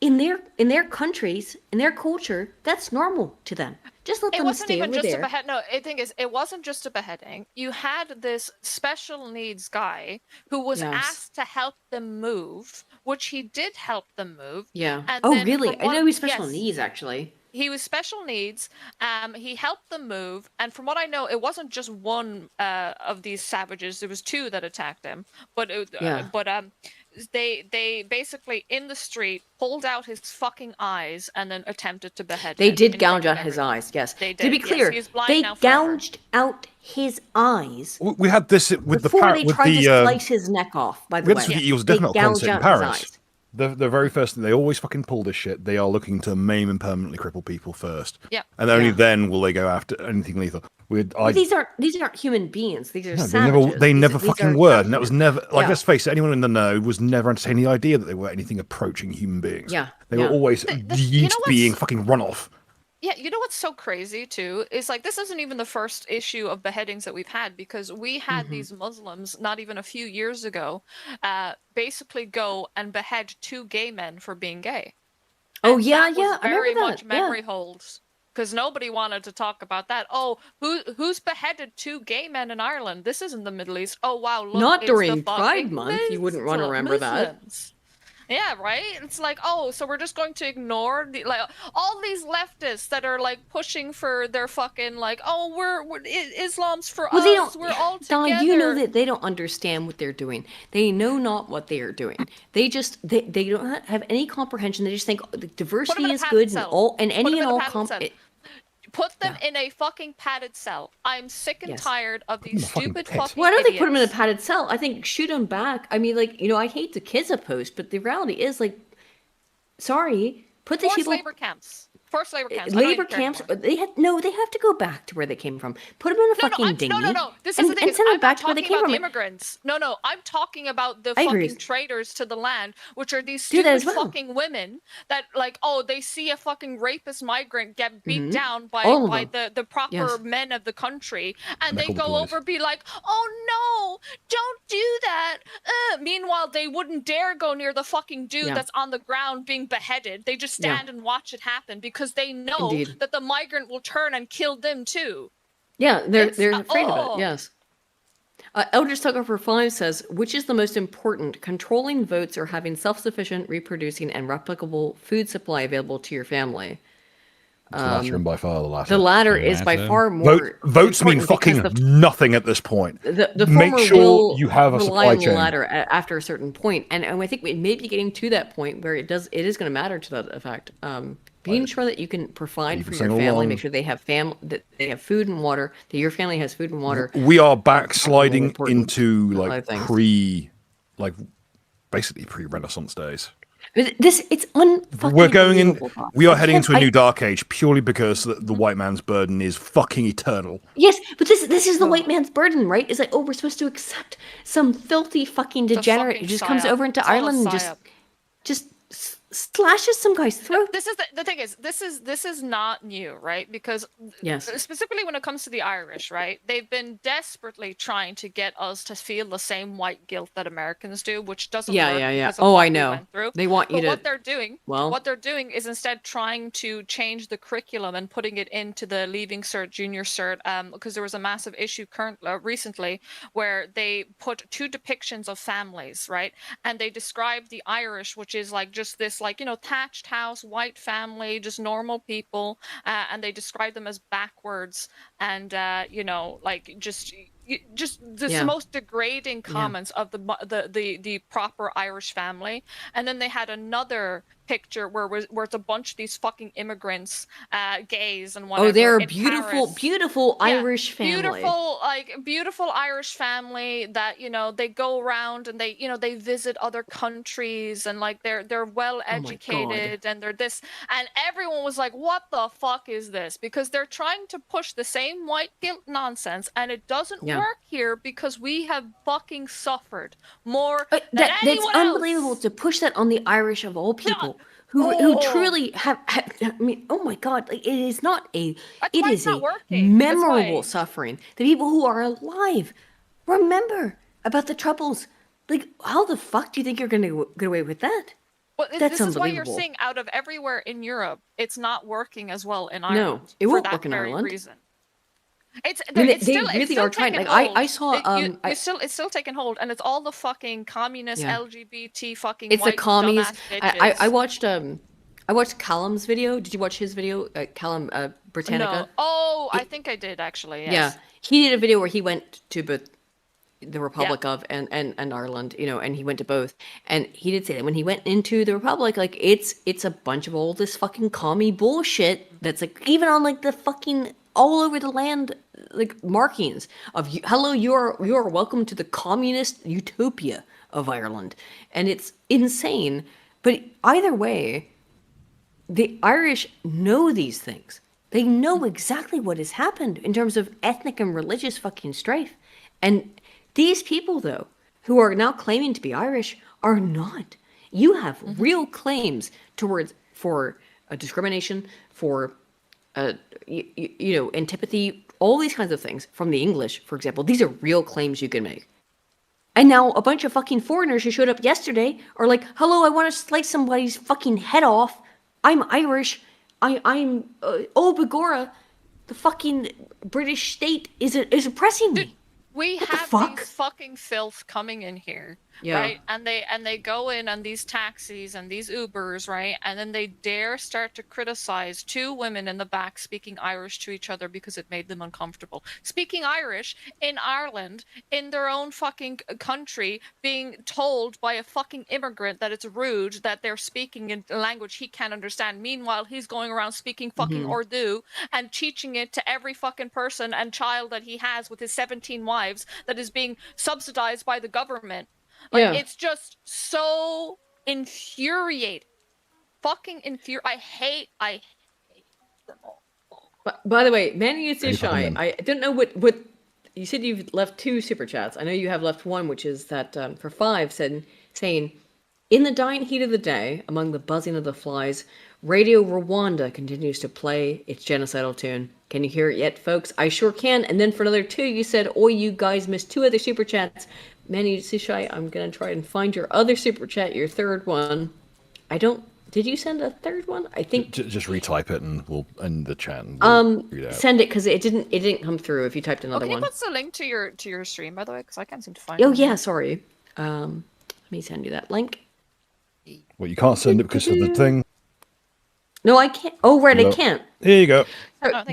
in their countries, in their culture, that's normal to them. Just let them stay over there. A behead. No, the thing is, it wasn't just a beheading. You had this special needs guy who was asked to help them move, which he did help them move. Yeah. And Oh, then really? I know he's special yes. needs, actually. He was special needs. He helped them move, and from what I know, it wasn't just one of these savages. There was two that attacked him, but they basically in the street pulled out his fucking eyes and then attempted to behead him. They did gouge out his eyes. Yes. They To be did, clear, yes. He's blind they now forever. gouged out his eyes We had this with before the they with tried the. to slice his neck off. By We the had way, this with the Eels they Death Knell gouged concert in out his Paris. eyes. The very first thing, they always fucking pull this shit. They are looking to maim and permanently cripple people first. Yep. And only then will they go after anything lethal. But these aren't human beings. These are No, savages. they never These fucking are were. not And that was humans. never, like, Yeah. let's face it, anyone in the know was never entertaining the idea that they were anything approaching human beings. Yeah, They were yeah. always used being fucking runoff. Yeah, you know what's so crazy too is like this isn't even the first issue of beheadings that we've had, because we had these Muslims not even a few years ago basically go and behead 2 gay men for being gay. Oh, And yeah, that yeah, was I remember very that, much yeah. memory holds, because nobody wanted to talk about that. Oh, who's beheaded 2 gay men in Ireland? This isn't the Middle East. Oh wow, look, Not it's the during Pride fucking Month. You wouldn't want to remember that. Muslims. Yeah, right. It's like, oh, so we're just going to ignore like all these leftists that are like pushing for their fucking like, oh, we're Islam's for Well, us. they don't. We're all Donna, together. you know that they don't understand what they're doing. They know not what they are doing. They just they don't have any comprehension. They just think the diversity in a is padded good and cell. all and Put any them and in a all padded cell. Put them in a fucking padded cell. I'm sick and Yes. tired of these stupid fucking Why don't they put them in a idiots. padded cell? I think shoot them back. I mean, like, I hate the kids a post, but the reality is, like, sorry, put these Forced people. labor camps. Forced labor camps. I don't Labor even care camps. anymore. They have to go back to where they came from. Put them in a fucking dinghy. No. This is and, the thing. and is send I'm them back not to where they talking came about the from. immigrants. No. I'm talking about the I agree. fucking traitors to the land, which are these Do that stupid as well. fucking women that like, oh, they see a fucking rapist migrant get beat Mhm. down by All of the proper Yes. men of the country, and they Nickel go boys. over be like, oh no, don't do that. Meanwhile, they wouldn't dare go near the fucking dude Yeah. that's on the ground being beheaded. They just Yeah. stand and watch it happen because they know Indeed. that the migrant will turn and kill them too. Yeah, they're It's- afraid of oh. it. Yes. Eldridge Tugger 5 says, which is the most important, controlling votes or having self-sufficient, reproducing, and replicable food supply available to your family? The latter and by far the latter. The latter is by far more. Votes mean important because fucking nothing at this point. The Make former sure will you have a rely supply on the chain. latter after a certain point, and I think we may be getting to that point where it is going to matter to that effect. Being sure that you can provide You've for been your saying all family, along. make sure they have that they have food and water, that your family has food and water. We are backsliding important, into a lot like of things. basically pre-Renaissance days. It's unfucking. We're going in. believable. We are I heading can't- into a I- new dark age purely because the white man's burden is fucking eternal. Yes, but this is the white man's burden, right? It's like, oh, we're supposed to accept some filthy fucking degenerate who just comes psyop. over into It's all a Ireland and psyop. just slashes some guy's throat. This is the thing is this is not new, right? Because Yes. specifically when it comes to the Irish, right? They've been desperately trying to get us to feel the same white guilt that Americans do, which doesn't Yeah, work. yeah, yeah. because of Oh, what I we know. went through. They want you But to- what they're doing is instead trying to change the curriculum and putting it into the Leaving Cert, Junior Cert, because there was a massive issue recently where they put 2 depictions of families, right? And they described the Irish, which is like just this like, thatched house, white family, just normal people, and they describe them as backwards and like just the Yeah. most degrading comments of the proper Irish family. And then they had another picture where it's a bunch of these fucking immigrants, gays and whatever. Oh, they're a in beautiful, Paris. beautiful Yeah, Irish family. Beautiful Irish family that, you know, they go around and they, you know, they visit other countries and like they're well educated and they're this, and everyone was like, what the fuck is this? Because they're trying to push the same white guilt nonsense and it doesn't work here because we have fucking suffered more than That's anyone unbelievable else. to push that on the Irish of all people. Who truly have, I mean, oh my God, like, it is not a, it is a memorable suffering. The people who are alive remember about the troubles. Like, how the fuck do you think you're going to get away with that? Well, That's this is why you're unbelievable. seeing out of everywhere in Europe, it's not working as well in No, Ireland. it won't for that work in very Ireland. Reason. It's, I mean, it's they still, it's really still are trying. taking Like, hold. I saw, It's still taking hold, and it's all the fucking communist Yeah. LGBT fucking it's the white commies. dumbass I bitches. watched Callum's video. Did you watch his video, Callum Britannica? No. Oh, I think I did actually. Yes. Yeah, he did a video where he went to both the Republic of and Ireland, you know, and he went to both. And he did say that when he went into the Republic, like it's a bunch of all this fucking commie bullshit that's like even on like the fucking all over the land like markings of hello, you are welcome to the communist utopia of Ireland. And it's insane. But either way, the Irish know these things. They know exactly what has happened in terms of ethnic and religious fucking strife. And these people, though, who are now claiming to be Irish, are not. You have real claims for discrimination, for you know, antipathy, all these kinds of things from the English, for example. These are real claims you can make. And now a bunch of fucking foreigners who showed up yesterday are like, hello, I want to slice somebody's fucking head off. I'm Irish. I'm Begorra. The fucking British state is oppressing me. We What the have fuck? these fucking filth coming in here, Yeah. right? And they go in on these taxis and these Ubers, right? And then they dare start to criticize two women in the back speaking Irish to each other because it made them uncomfortable. Speaking Irish in Ireland, in their own fucking country, being told by a fucking immigrant that it's rude that they're speaking in a language he can't understand. Meanwhile, he's going around speaking fucking Urdu and teaching it to every fucking person and child that he has with his 17 wives that is being subsidized by the government. Like, Yeah. it's just so infuriating. Fucking I hate them all. By the way, Manny Any Shy, problem? I don't know what you said. You've left 2 super chats. I know you have left one, which is that for 5 saying, in the dying heat of the day, among the buzzing of the flies, Radio Rwanda continues to play its genocidal tune. Can you hear it yet, folks? I sure can. And then for another 2, you said, oh, you guys missed 2 other super chats. Manny Shy, I'm gonna try and find your other super chat, your third one. Did you send a third one? I think Just retype it and we'll end the chat. And we'll read it out. send it because it didn't come through if you typed another Can you one. put the link to your stream, by the way? Because I can't seem to find Oh it. yeah, sorry. Let me send you that link. Well, you can't send it because of the thing. No, I can't. Oh right, I No. can't. Here you go.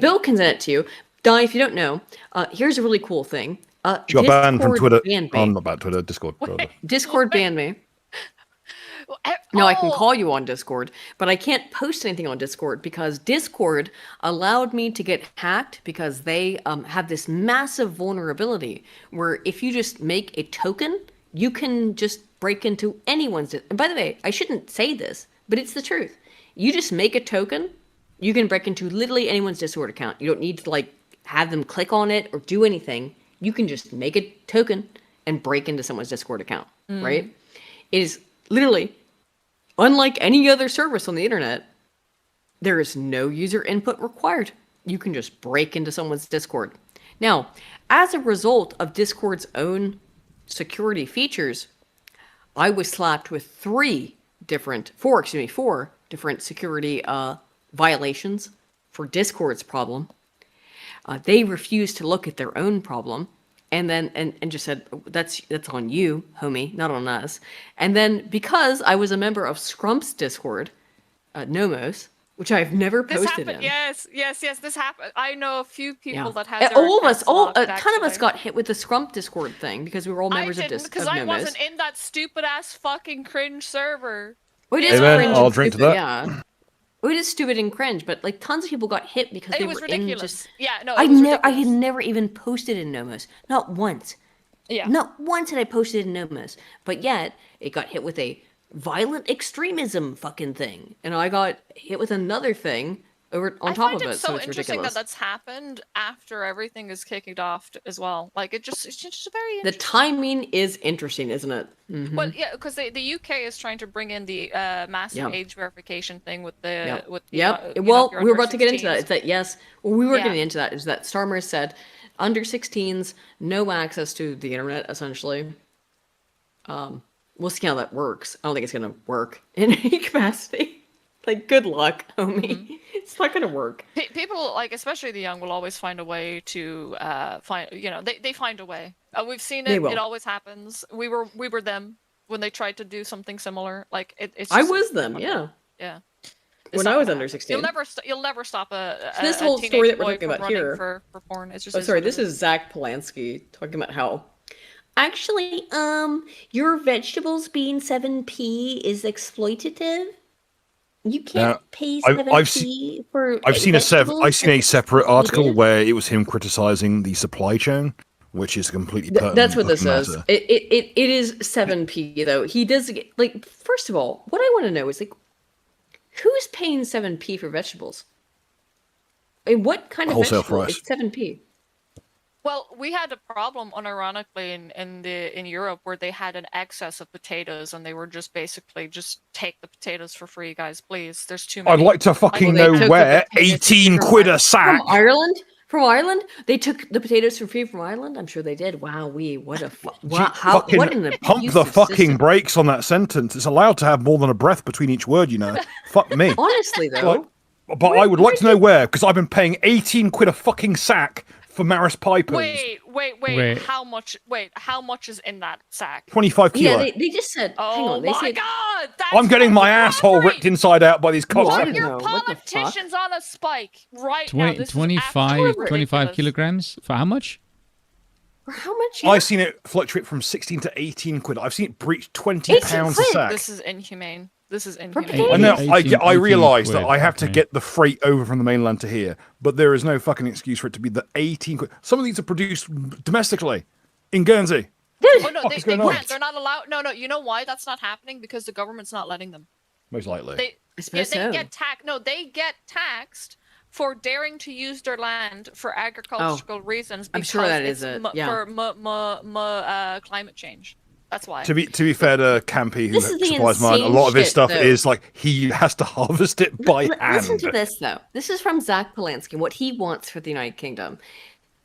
Bill can send it to you. Di, if you don't know, here's a really cool thing. She got banned from Discord Twitter. banned Oh, me. not banned Twitter, Discord. Rather. Discord banned me. No, I can call you on Discord, but I can't post anything on Discord because Discord allowed me to get hacked because they have this massive vulnerability where if you just make a token, you can just break into anyone's. And by the way, I shouldn't say this, but it's the truth. You just make a token, you can break into literally anyone's Discord account. You don't need to like have them click on it or do anything. You can just make a token and break into someone's Discord account, right? It is literally unlike any other service on the internet. There is no user input required. You can just break into someone's Discord. Now, as a result of Discord's own security features, I was slapped with 4 different security violations for Discord's problem. They refused to look at their own problem and then and just said, that's on you, homie, not on us. And then because I was a member of Scrump's Discord, Nomos, which I've never This posted happened. in. Yes. This happened. I know a few people Yeah. that had their All of us, accounts locked, a ton of us actually. got hit with the Scrump Discord thing because we were all members I of didn't Nomos. because I wasn't in that stupid ass fucking cringe server. Well, it is Amen. cringe. I'll and drink to stupid, that. Yeah. Well, it is stupid and cringe, but like tons of people got hit because they It was were in ridiculous. just. Yeah, no, I it was never, I ridiculous. had never even posted in Nomos, not once. Yeah. Not once had I posted in Nomos, but yet it got hit with a violent extremism fucking thing, and I got hit with another thing over on top of I find it. it so it's interesting ridiculous. that that's happened after everything is kicking off as well. Like it's just very The timing is interesting, isn't it? Mhm. Well, yeah, because the UK is trying to bring in the massive Yep. age verification thing with the Yep. with Yep. you know, Well, if you're we were under about to get into that. 16s. It's that yes, well, we were Yeah. getting into that. Is that Starmer said under 16s, no access to the internet, essentially. We'll see how that works. I don't think it's gonna work in any capacity. Like, good luck, homie. Mm-hmm. It's not gonna work. People, like especially the young, will always find a way to find. You know, they find a way. We've seen They it. will. It always happens. We were them when they tried to do something similar. Like it's. I just- was them, yeah. Yeah. When It's I not was gonna under happen. 16. You'll never stop a This a whole teenage story that we're boy talking from about running here. for porn. It's just. Oh, is sorry. what it This is Zach Polanski talking about how. Actually, your vegetables being 7p is exploitative. You can't Now, pay I've 7p seen- for. I've seen vegetables. I've seen a separate article did? where it was him criticizing the supply chain, which is completely pertinent. That's what this fucking is. matter. It is 7p though. He does get, like, first of all, what I want to know is like, who's paying 7p for vegetables? And what kind of Wholesale vegetable price. is 7p? Well, we had a problem, unironically, in Europe where they had an excess of potatoes, and they were just basically just take the potatoes for free, guys, please. There's too many. I'd like to fucking Well, they know took the where. potatoes 18 from quid a From sack. Ireland? From Ireland? They took the potatoes for free from Ireland? I'm sure they did. Wow, what a wow, how Fucking what an pump the abusive fucking system. brakes on that sentence. It's allowed to have more than a breath between each word, you know. Fuck me. Honestly though, But I would like to know where, because I've been paying 18 quid a fucking sack for Maris Pipers. Wait, how much? Wait, how much is in that sack? 25 kilo. yeah, they just said. hang Oh on, they my said, god! That's I'm getting my asshole ripped inside out by these Well, I cocksuckers. don't know. What the fuck? Politicians on a spike right now. 20, This is 25, absolutely 25 ridiculous. kilograms? For how much? For how much? I've seen it fluctuate from 16 to 18 quid. I've seen it breach 20 18 pounds a quid? sack. This is inhumane. This is potatoes? inhumane. I know. 18 I realise that 18 I have to quid, get the freight over from the mainland to here, but there is no fucking excuse for it to be the 18 quid. Some of these are produced domestically in Guernsey. Oh no, fuck they is going on? can't. They're not allowed. No, you know why that's not happening? Because the government's not letting them. Most likely. They suppose they so. get taxed. No, they get taxed for daring to use their land for agricultural reasons. I'm sure because that is it's it, yeah. for climate change. That's why. To be fair to Campy, who This is the supplies mine, a insane lot of his shit, stuff though. is like he has to harvest it by hand. Listen to this though. This is from Zach Polanski. What he wants for the United Kingdom.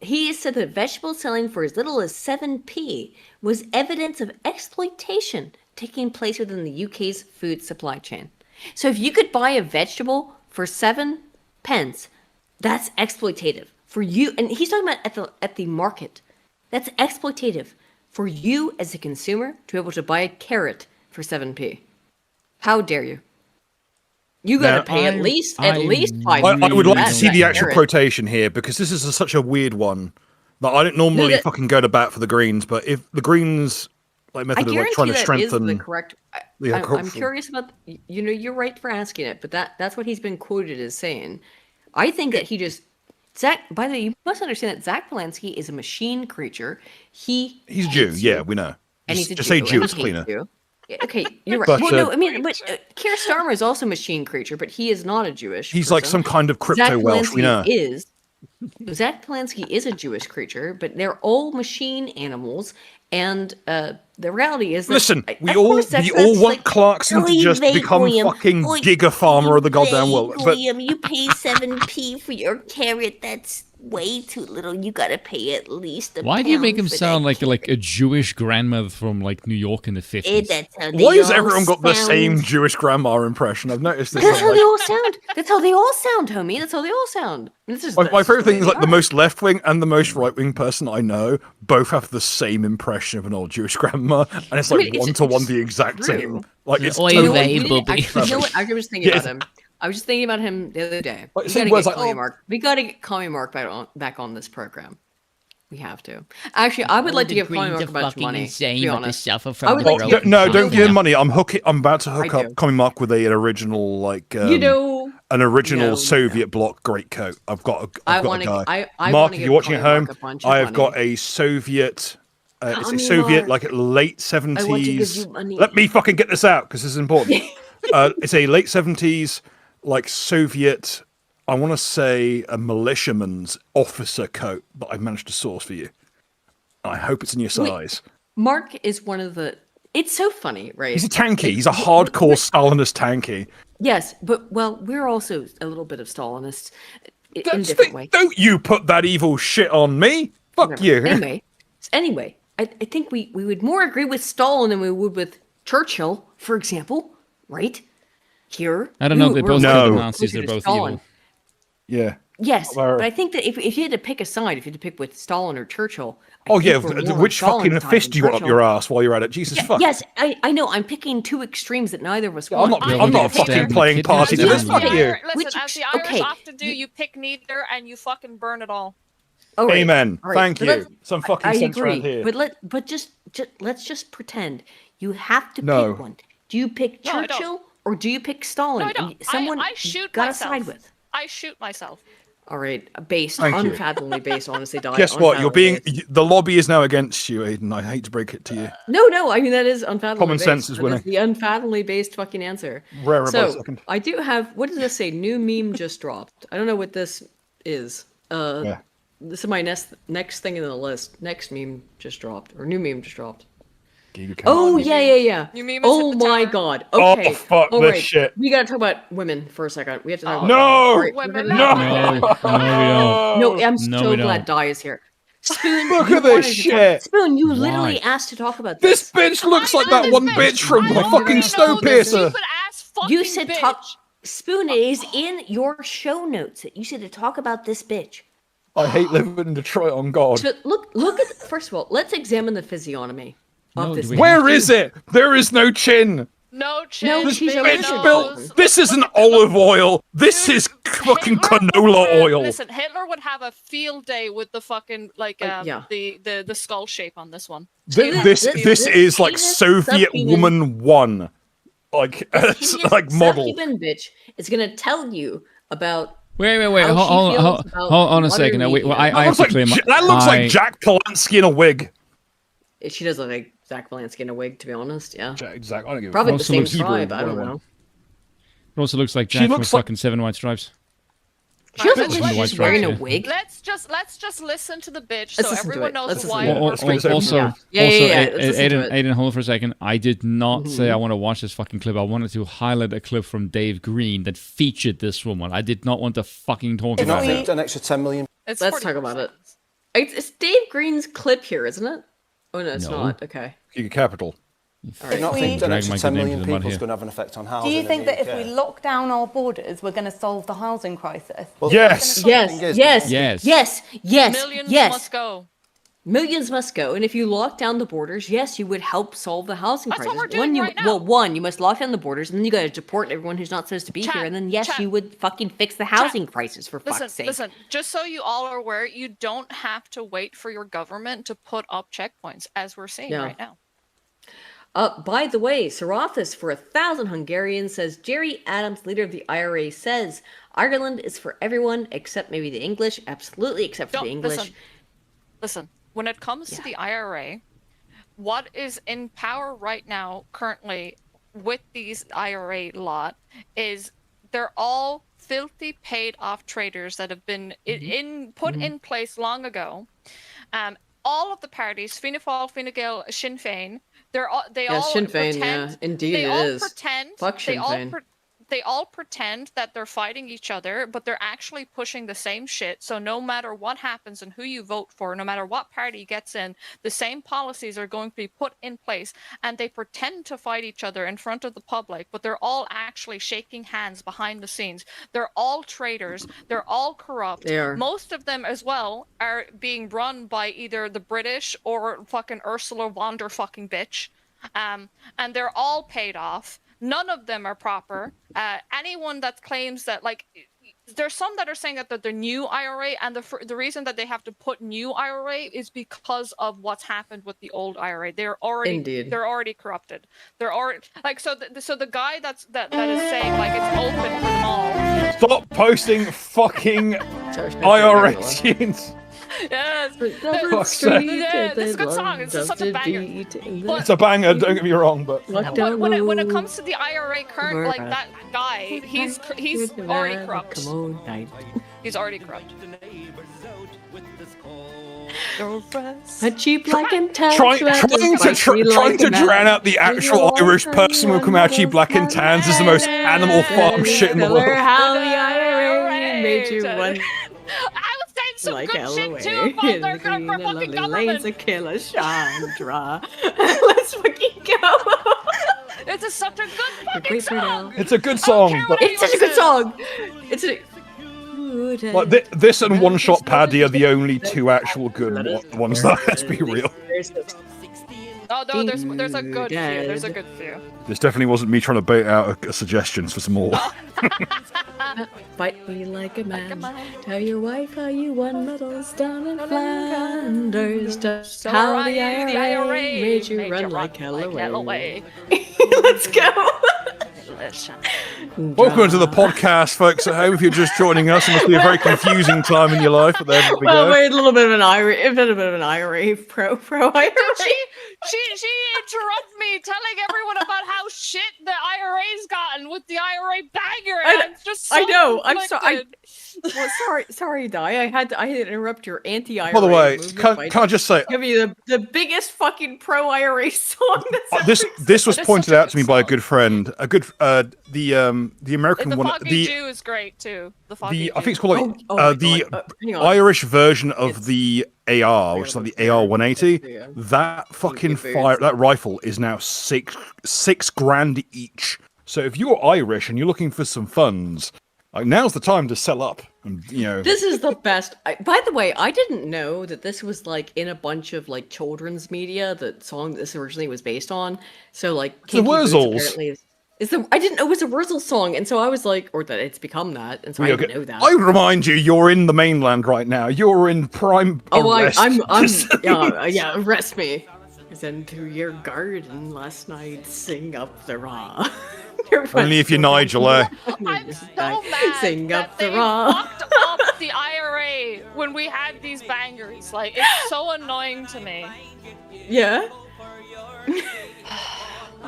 He said that vegetables selling for as little as 7p was evidence of exploitation taking place within the UK's food supply chain. So if you could buy a vegetable for 7 pence, that's exploitative for you. And he's talking about at the market. That's exploitative for you as a consumer to be able to buy a carrot for 7p. How dare you? You got to pay at least 5. I would like to see the actual carrot. quotation here because this is such a weird one. Like, I don't normally that- fucking go to bat for the Greens, but if the Greens like I method of like guarantee trying to that is strengthen the correct. the I'm agricultural- curious about. You know, you're right for asking it, but that's what he's been quoted as saying. I think that he just Zach. By the way, you must understand that Zach Polanski is a machine creature. He's He's a Jew, yeah, we know. and Just, he's a just Jew, say and Jew, he it's hates cleaner. you. Yeah, okay, you're right. But, well, no, uh, I mean, but Keir Starmer is also a machine creature, but he is not a Jewish. He's like person. some kind of crypto Zach Welsh, we Polanski know. Is Zach Polanski is a Jewish creature, but they're all machine animals, and the reality is that Listen, of we all course that's want like, Clarkson to "Oy just vey, become William, fucking oy giga farmer of the goddamn Wait, world. But William, you pay 7p for your carrot. That's way too little. You gotta pay at least a Why do you make pound him for sound that like a Jewish grandmother from like New York in the 50s? That's how they why has all everyone got the same sound. Jewish grandma impression? I've noticed this. That's how like- they all sound. That's how they all sound, homie. That's how they all sound. This is My favorite thing is like the they most left wing and the most right wing person I know both have the same impression of an old Jewish grandma, and it's I like mean, it's- 1 to 1 it's the exact true. same. Like it's Oy totally- vey, You know what? Bobby. You know what? I was thinking Yeah. about him. I was just thinking about him the other day. Like, We same gotta words get like, Commie oh. Mark. We gotta get Commie Mark back on this program. We have to. Actually, I would like to give Comic Mark a bunch of money. To be honest. I would like to give Don't give him money. I'm about to hook I up do. Comic Mark with an original an original Soviet bloc greatcoat. I've got a guy. I Mark, wanna if give you're watching at Comic home, Mark a bunch of I have got money. a Soviet. It's a Comic Soviet, Mark. like late I want to give 70s. you money. Let me fucking get this out because this is important. It's a late 70s, like Soviet. I want to say a militiaman's officer coat that I managed to source for you. I hope it's in your size. Mark is one of the. It's so funny, right? He's a tanky. He's a hardcore Stalinist tanky. Yes, but well, we're also a little bit of Stalinists in a different way. Don't you put that evil shit on me? Fuck you. Anyway, I think we would more agree with Stalin than we would with Churchill, for example, right? Here, I don't know. They both we're are Nazis. closer They're to both Stalin. evil. Yeah. Yes, but I think that if you had to pick a side, if you had to pick with Stalin or Churchill, Oh yeah, think we're more on which fucking Stalin's side fist than do you want up Churchill. your ass while you're at it? Jesus fuck. Yes, I know. I'm picking two extremes that neither of us I'm want. not fucking playing party to this. Fuck you. Listen, as the Irish often do, you pick neither and you fucking burn it all. All right, Amen. all right, Thank but you. let's- Some fucking I sense agree, around here. but just let's just pretend you have to No. pick one. Do you pick No, I don't. Churchill or do you pick Stalin? No, I And don't. someone I shoot got myself. to side with. I shoot myself. All right, based, Thank you. unfathomably based, honestly, die. Guess what? You're unfathomably being based. the lobby is now against you, Aiden. I hate to break it to you. No, I mean that is unfathomably Common based. sense is That winning. the unfathomably based fucking answer. Rare about a So second. I do have. What does this say? New meme just dropped. I don't know what this is. Yeah. This is my next thing in the list. Next meme just dropped, or new meme just dropped. Oh yeah. You meme is Oh hit the my tower. god. Oh, Okay. fuck All this right. shit. We gotta talk about women for a second. We have to talk about No! All right, Women, we're No! gonna- No, we don't. No, I'm No, so we glad don't. Di is here. Spoon, Look you at this wanted to talk- shit. Spoon, you literally Why? asked to talk about This this. bitch looks like know that this one bitch. bitch from I the fucking already know this Snowpiercer. stupid-ass fucking You said bitch. talk. Spoon, it is in your show notes that you said to talk about this bitch. I hate living in Detroit, on God. So look at. First of all, let's examine the physiognomy of No, this. do we bitch. Where is it? There is no chin. No chin, No, This she's big a bitch lizard. built. nose. This isn't olive oil. This is fucking canola oil. Listen, Hitler would have a field day with the fucking yeah. the skull shape on this one. This is like penis, Soviet subhuman- woman one, like Penis like model. subhuman bitch is gonna tell you about. Wait. How Hold she feels on about a modern second. Now, wait, media. I That have looks to like clear my. that looks like I- Jack Palance in a wig. She does look like Zach Valansky in a wig, to be honest. Yeah, Exactly. I don't give a probably the Also same looks tribe. I don't Hebrew, know. It also looks like She Jack from looks like- fucking Seven White Stripes. She doesn't From look the like White she's wearing a Stripes, yeah. wig. Let's just listen to the bitch Let's so listen to everyone it. knows Let's listen why. to it. Al- Let's al- bring it Also, over. Yeah, also, let's listen to it. Aiden, hold on for a second. I did not say I want to watch this fucking clip. I wanted to highlight a clip from Dave Green that featured this woman. I did not want to fucking talk If about we it. an extra 10 million. It's Let's talk about it. It's Dave Green's clip here, isn't it? Oh no, it's No. not. Okay. Giga Capital. All Do you not right. think an Drag extra my 10 good name million to the mud people is here. going to have an effect on housing? Do you in think the that if we UK? lock down our borders, we're going to solve the housing crisis? Well, Yes. Yes. thing is- Yes. Yes. Yes. Yes. Millions Yes. must go. Millions must go, and if you lock down the borders, yes, you would help solve the housing That's crisis. what we're doing right now. Well, one, you must lock down the borders, and then you got to deport everyone who's not supposed to be Chat, here, and then yes, chat. you would fucking fix the housing crisis for fuck's sake. Listen, just so you all are aware, you don't have to wait for your government to put up checkpoints, as we're seeing Yeah. right now. By the way, Sarathis for 1,000 Hungarians says Jerry Adams, leader of the IRA, says Ireland is for everyone except maybe the English. Absolutely, except for the English. Listen, when it comes to the IRA, what is in power right now, currently, with these IRA lot, is they're all filthy paid off traders that have been put in place long ago. All of the parties, Fianna Fáil, Fine Gael, Sinn Féin, they all Sinn Féin, pretend, yeah. Indeed they it all is. Pretend, Fuck Sinn Féin. They all pretend that they're fighting each other, but they're actually pushing the same shit. So no matter what happens and who you vote for, no matter what party gets in, the same policies are going to be put in place. And they pretend to fight each other in front of the public, but they're all actually shaking hands behind the scenes. They're all traitors. They're all corrupt. They are. Most of them as well are being run by either the British or fucking Ursula von der fucking bitch. And they're all paid off. None of them are proper. Anyone that claims that, like, there's some that are saying that they're new IRA, and the reason that they have to put new IRA is because of what's happened with the old IRA. They're already corrupted. They're already like so the guy that is saying like it's open for them all. Stop posting fucking IRA tunes. Yes, Fuck's sake. it's a good song. It's just such a banger. It's a banger. Don't get me wrong, but when it comes to the IRA current, like that guy, he's already corrupt. He's already corrupt. A cheap like and tan. Trying to drown out the actual Irish person with Comanche black and tans is the most Animal Farm shit in the world. How the IRA made you one. Some like good LOA. shit too about their fucking government. Lanes of Killer Chandra. Let's fucking go. It's such a good fucking song. It's a good song, but it's such a good song. It's a like this and One Shot Paddy are the only two actual good ones. That let's be real. Oh no, there's a good few. There's a good few. This definitely wasn't me trying to bait out suggestions for some more. Fight me like a man. Tell your wife how you won medals down in Flanders. So How the IRA made you run like hell away. Let's go. Welcome to the podcast, folks at home. If you're just joining us, it must be a very confusing time in your life. But there we go. Wait, a little bit of an IRA, pro IRA. She interrupted me telling everyone about how shit the IRA's gotten with the IRA banger. And I'm just so I know. I'm conflicted. sorry, Di. I had to interrupt your anti-IRA. By the way, movement can I just say, give you the biggest fucking pro-IRA song that's this was pointed out to me by a good friend. The American the one. Foggy Jew is great too. The Foggy I think it's called hang on. Irish version of the AR, which is like the AR 180. That fucking that rifle is now six grand each. So if you're Irish and you're looking for some funds, like now's the time to sell up. And, This is the best. By the way, I didn't know that this was like in a bunch of like children's media. The song this originally was based on. So like the Wurzels. I didn't know it was a Wurzel song, and so I was like, or that it's become that, and so I didn't know that. I remind you, you're in the mainland right now. You're in prime. Arrest. I'm yeah. Arrest me. I was into your garden last night. Sing up the raw. Only if you're Nigel, eh? I'm so mad Sing that up the they raw. fucked up the IRA when we had these bangers. Like, it's so annoying to me. Yeah.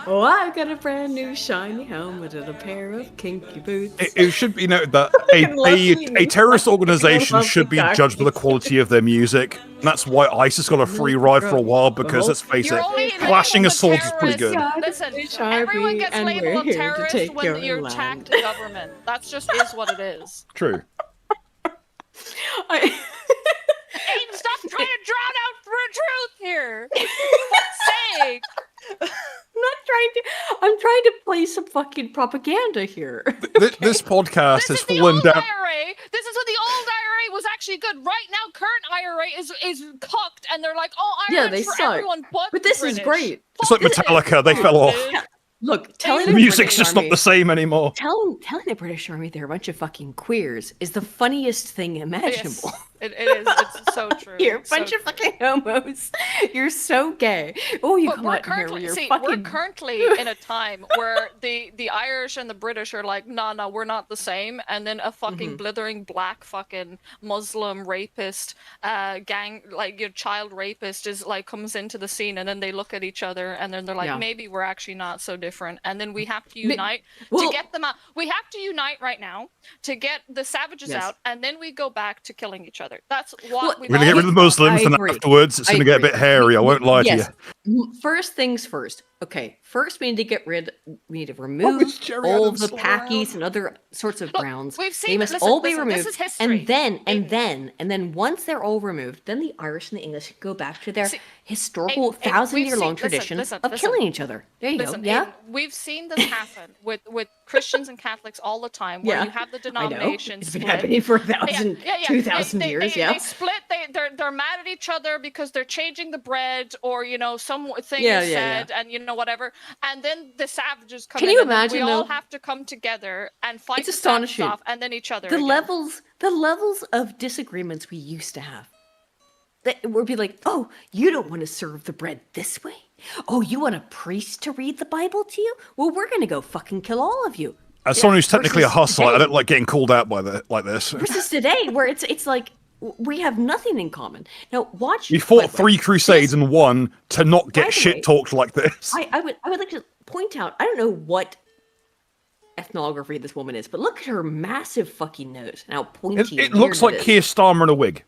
Oh, I've got a brand new shiny helmet and a pair of kinky boots. It should be noted that a terrorist organization should be judged by the quality of their music. And that's why ISIS got a free ride for a while, because let's face it, clashing a sword is pretty good. Listen, everyone gets labeled a terrorist when you attack the government. That's just is what it is. True. Aiden, stop trying to drown out the truth here. For fuck's sake. I'm trying to play some fucking propaganda here. This podcast has fallen down. IRA. This is when the old IRA was actually good. Right now, current IRA is cocked, and they're like, "Oh, IRA they for suck. everyone but this British. is great. It's like Metallica; they fell off. Look, telling The music's just not the same anymore. Telling the British Army they're a bunch of fucking queers is the funniest thing imaginable. Yes, it is. It's so true. You're a bunch of fucking homos. You're so gay. Oh, you come out here with your fucking... We're currently in a time where the Irish and the British are like, no, we're not the same. And then a fucking blithering black fucking Muslim rapist, gang, like your child rapist is like comes into the scene, and then they look at each other, and then they're like, maybe we're actually not so different. And then we have to unite to get them out. We have to unite right now to get the savages out, and then we go back to killing each other. That's what we're gonna get rid of the Muslims, and afterwards it's gonna get a bit hairy. I won't lie to you. First things first. Okay, first we need to remove all of the Packies and other sorts of browns. They must all be removed. This is history. And then once they're all removed, then the Irish and the English go back to their historical 1,000-year-long tradition of killing each other. There you go. Yeah. We've seen this happen with Christians and Catholics all the time, where you have the denominations. It's been happening for 2,000 years. They split. They're mad at each other because they're changing the bread, or something Yeah, is yeah, said, and whatever, and then the savages come Can in. you and then imagine, we all though? have to come together and fight It's the savages astonishing. off, and then each other. The again. levels of disagreements we used to have. That would be like, oh, you don't want to serve the bread this way. Oh, you want a priest to read the Bible to you? Well, we're gonna go fucking kill all of you. As someone who's technically a Versus hustler, I today- don't like getting called out by like this. Versus today, where it's like we have nothing in common. Now, watch. We by fought the way, 3 crusades and won to not By get the shit way, talked like this. I would like to point out. I don't know what ethnography this woman is, but look at her massive fucking nose and how pointy. It and looks weird like it is. Keir Starmer in a wig.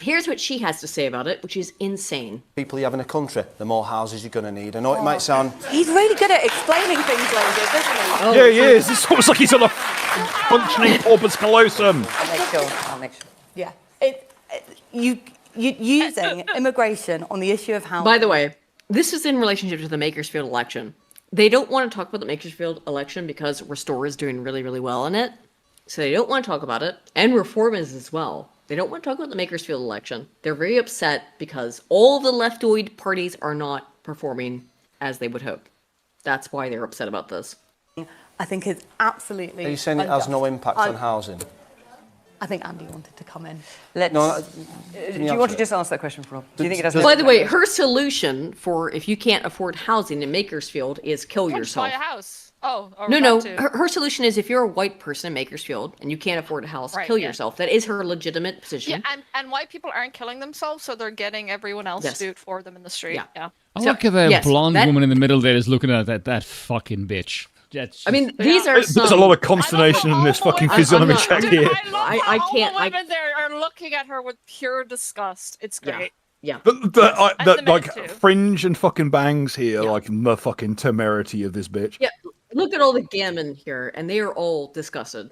Here's what she has to say about it, which is insane. People you have in a country, the more houses you're going to need. I know it might sound... He's really good at explaining things like this, isn't he? Yeah, he is. It's almost like he's on a functioning corpus callosum. I'll make sure. Yeah. You using immigration on the issue of housing. By the way, this is in relationship to the Makersfield election. They don't want to talk about the Makersfield election because Restore is doing really, really well in it. So they don't want to talk about it. And Reform is as well. They don't want to talk about the Makersfield election. They're very upset because all the leftoid parties are not performing as they would hope. That's why they're upset about this. I think it's absolutely. Are you saying it has no impact on housing? I think Andy wanted to come in. No, Do you want to just answer that question, Rob? Do you think it has? By the way, her solution for if you can't afford housing in Makersfield is kill Buy yourself. a house. Oh, or No. that too. Her solution is if you're a white person in Makersfield and you can't afford a house, Right, kill yeah. yourself. That is her legitimate position. Yeah, and white people aren't killing themselves, so they're getting everyone else Yes. to do it for them in the street. Yeah. I look at that yes, blonde that- woman in the middle there is looking at that fucking bitch. I mean, these are There's a lot of consternation in this fucking physiognomy check here. I can't. All the women there are looking at her with pure disgust. It's great. Yeah. The men like too. fringe and fucking bangs here, like the fucking temerity of this bitch. Yeah, look at all the gammon here, and they are all disgusted,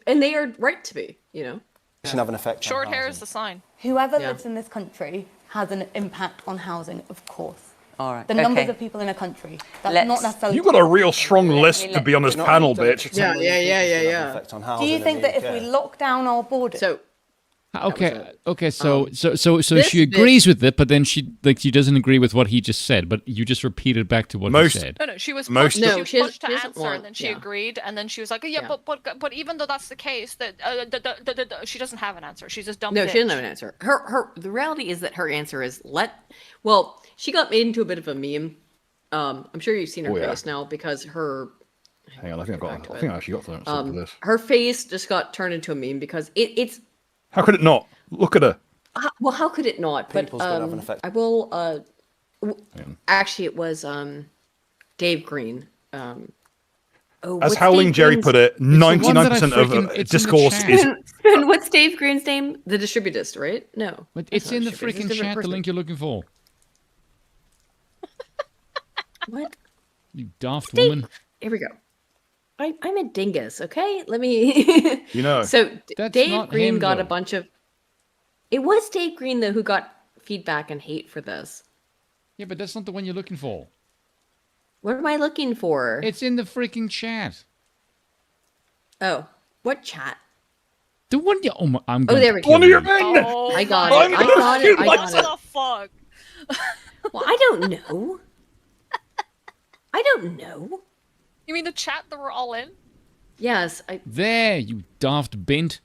and they are right to be. You know, It should have an effect on Short hair housing. is the sign. Whoever Yeah. lives in this country has an impact on housing, of course. All right. The numbers okay. of people in a country. That's Let's- not necessarily. You got a real strong list to be on this panel, bitch. Yeah. Effect on Do housing you in think the that if UK. we lock down our borders? So Okay, so this she agrees with it, but then she doesn't agree with what he just said, but you just repeated back to what he said. No, she was Most- pushed, No, she was she pushed to doesn't answer, want- and then she yeah. agreed, and then she was like, yeah, Yeah. but even though that's the case, that she doesn't have an answer. She's just dumb. no, bitch. she doesn't have an answer. The reality is that her answer is Well, she got made into a bit of a meme. I'm sure you've seen her Oh, yeah. face now because her. Hang on, I think I actually got something for this. Her face just got turned into a meme because it's. How could it not? Look at her. Well, how could it not? People's but gonna have an effect. I will. Actually, it was Dave Green. As what's Howling Dave Jerry Green's- put it, one that I 99% of freaking- it's in the discourse chat. is. Spin, what's Dave Green's name? The distributist, right? No. But that's it's not in the distributist, it's a freaking different chat, the person. link you're looking for. What? You daft Dave- woman. Here we go. I'm a dingus, okay? Let me. You know. So That's Dave not Green him, got a though. bunch of. It was Dave Green though who got feedback and hate for this. Yeah, but that's not the one you're looking for. What am I looking for? It's in the freaking chat. Oh, what chat? The one you. Oh, my, I'm. Oh, Gonna there we go. kill you. Oh, I got my it. I got it. I What got it. the fuck? Well, I don't know. I don't know. You mean the chat that we're all in? Yes, I. There, you daft bint.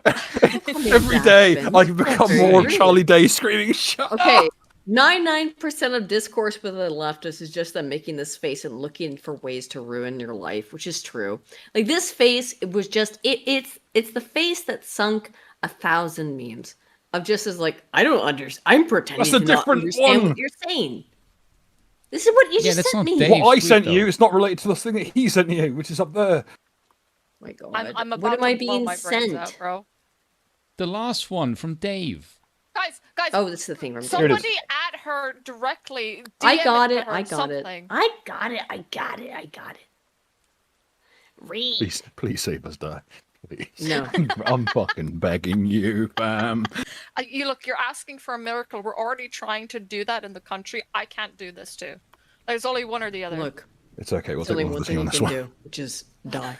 Every day, I can become more of Charlie Day screaming, shut Okay, up! 99% of discourse with the leftists is just them making this face and looking for ways to ruin your life, which is true. Like this face, it was just it's the face that sunk 1,000 memes of just as like I don't understand. I'm pretending That's a to not different understand one. what you're saying. This is what you Yeah, just that's sent not me. Dave. What I Sweet, sent though. you, it's not related to the thing that he sent you, which is up there. My God, I'm about what am I to blow being my brains sent? out, bro. The last one from Dave. Guys, Oh, this is the thing from Here it is. somebody at her directly. I DM got to it. her I got it. something. I got it. I got it. I got it. Read. Please save us, Die. Please. No. I'm fucking begging you, fam. You look, you're asking for a miracle. We're already trying to do that in the country. I can't do this too. There's only one or the other. Look, It's okay, we'll there's only take one one of the thing thing on you this can one. do, which is die.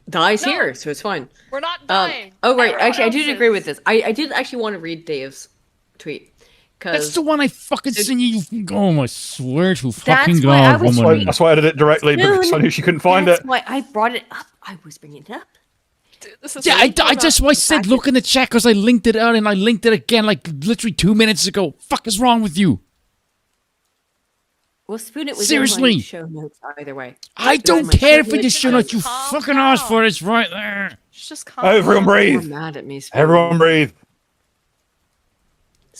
Die's No. here, so it's fine. We're not dying. Oh, right. Everyone Actually, I else did is. agree with this. I did actually want to read Dave's tweet. That's the one I fucking sent you. Oh, I swear to fucking That's why I God, was woman. That's why I did it directly, because I knew she couldn't find That's it. why I brought it up. I was bringing it up. This is Yeah, I just why I said look in the chat because I linked it out and I linked it again like literally 2 minutes ago. Fuck is wrong with you? Well, Spoon, it was Seriously. in my show notes either way. I It was don't my care show if it is notes. show notes. You fucking asked for it. It's right there. Just Everyone breathe. You're mad at me, Spoon. Everyone breathe.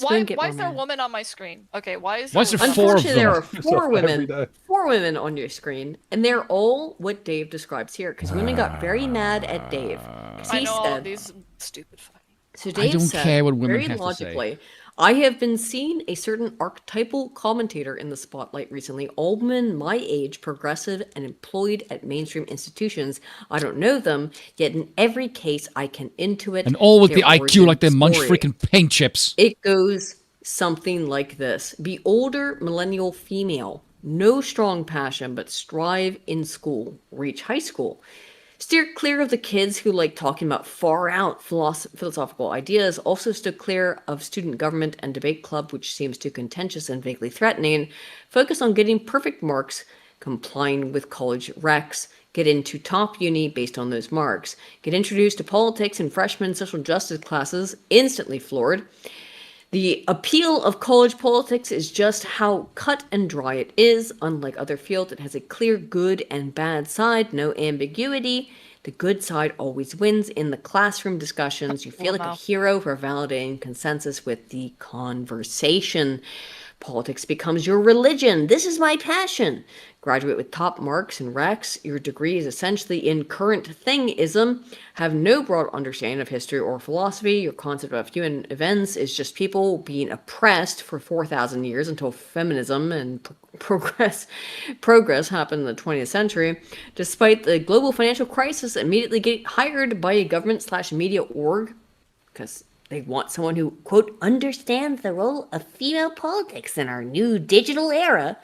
Why get is there a more woman on my screen? Okay, why is Why is there woman- four of Unfortunately, there are them? four women on your screen, and they're all what Dave describes here. Because women got very mad at Dave. 'Cause I he know all said, these stupid fighting. so I Dave don't said, care what women very have to say. logically, I have been seeing a certain archetypal commentator in the spotlight recently, all women my age, progressive, and employed at mainstream institutions. I don't know them, yet in every case I can intuit And all with their the IQ origin like they munch story. freaking paint chips. It goes something like this. Be older millennial female. No strong passion, but strive in school. Reach high school. Steer clear of the kids who like talking about far out philosophical ideas. Also stood clear of student government and debate club, which seems too contentious and vaguely threatening. Focus on getting perfect marks, complying with college recs. Get into top uni based on those marks. Get introduced to politics in freshman social justice classes. Instantly floored. The appeal of college politics is just how cut and dry it is. Unlike other fields, it has a clear good and bad side, no ambiguity. The good side always wins in the classroom discussions. You feel like a hero for validating consensus with the conversation. Politics becomes your religion. This is my passion. Graduate with top marks and recs. Your degree is essentially in current thingism. Have no broad understanding of history or philosophy. Your concept of human events is just people being oppressed for 4,000 years until feminism and progress happened in the 20th century. Despite the global financial crisis, immediately get hired by a government/media org because they want someone who, quote, understands the role of female politics in our new digital era.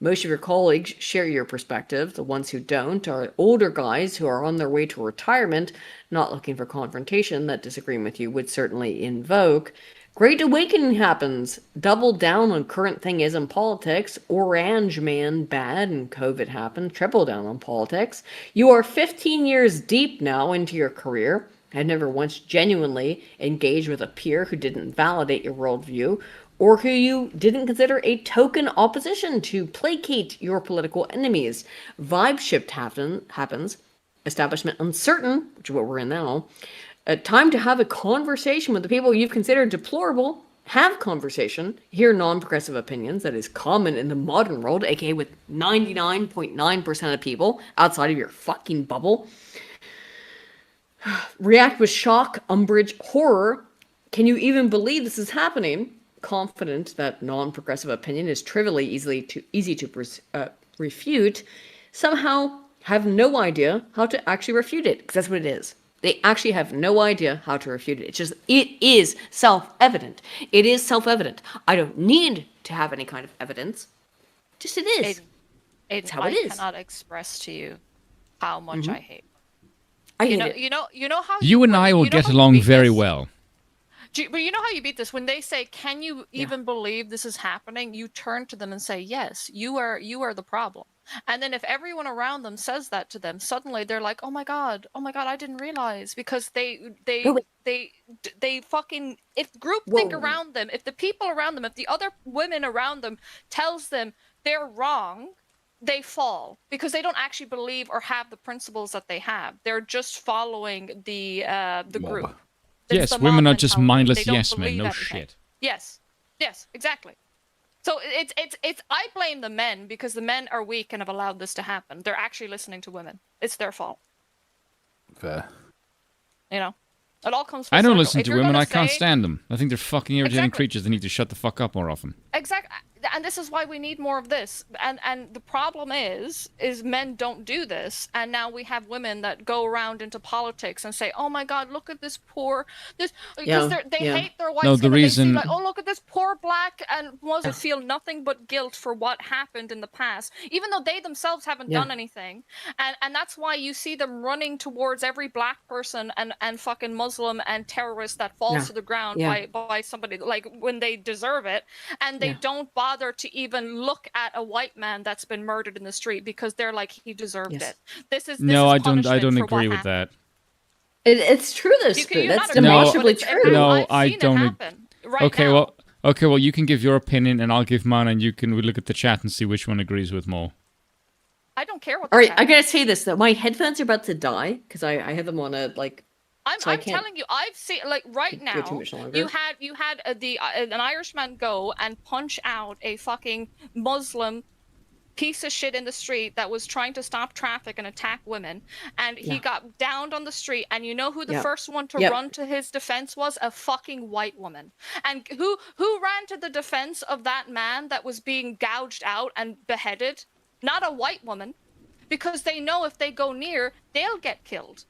Most of your colleagues share your perspective. The ones who don't are older guys who are on their way to retirement, not looking for confrontation that disagreeing with you would certainly invoke. Great awakening happens. Double down on current thingism politics. Orange man bad and COVID happened. Triple down on politics. You are 15 years deep now into your career. I've never once genuinely engaged with a peer who didn't validate your worldview or who you didn't consider a token opposition to placate your political enemies. Vibe shift happens. Establishment uncertain, which is what we're in now. Time to have a conversation with the people you've considered deplorable. Have conversation. Hear non-progressive opinions. That is common in the modern world, aka with 99.9% of people outside of your fucking bubble. React with shock, umbrage, horror. Can you even believe this is happening? Confident that non-progressive opinion is trivially easy to refute. Somehow have no idea how to actually refute it, because that's what it is. They actually have no idea how to refute it. It is self-evident. It is self-evident. I don't need to have any kind of evidence. Just it is. It's how it is. I cannot express to you how much I hate. I hate it. You know how You and I will get along very well. But you know how you beat this? When they say, "Can you even believe this is happening?" You turn to them and say, "Yes, you are the problem." And then if everyone around them says that to them, suddenly they're like, "Oh my god, I didn't realize," because they fucking, if groupthink around them, if the people around them, if the other women around them tells them they're wrong, they fall because they don't actually believe or have the principles that they have. They're just following the group. Yes, women are just mindless yes men. No shit. Yes, exactly. So it's I blame the men because the men are weak and have allowed this to happen. They're actually listening to women. It's their fault. Fair. You know, it all comes from I don't listen to women. I can't stand them. I think they're fucking irritating creatures. They need to shut the fuck up more often. Exactly. And this is why we need more of this. And the problem is men don't do this, and now we have women that go around into politics and say, "Oh my God, look at this poor this," because they hate their white No, skin. the And reason- they see, like, "Oh, look at this poor black," and Muslims feel nothing but guilt for what happened in the past, even though they themselves haven't done anything. And that's why you see them running towards every black person and fucking Muslim and terrorist that falls to the ground by somebody, like, when they deserve it, and they don't bother to even look at a white man that's been murdered in the street because they're like, he deserved it. This is No, I punishment don't for agree what with that. It's true, though, Spoon. you're That's not agreeing, demonstrably but true. No, I've I seen it don't. happen right Okay, now. well, you can give your opinion, and I'll give mine, and we look at the chat and see which one agrees with more. I don't care what. All right, I gotta say this though. My headphones are about to die because I have them on a like. I'm telling you, I've seen, like, right now. too much longer. You had an Irishman go and punch out a fucking Muslim piece of shit in the street that was trying to stop traffic and attack women, and he got downed on the street. And you know who the first one to run to his defense was? A fucking white woman. And who ran to the defense of that man that was being gouged out and beheaded? Not a white woman, because they know if they go near, they'll get killed.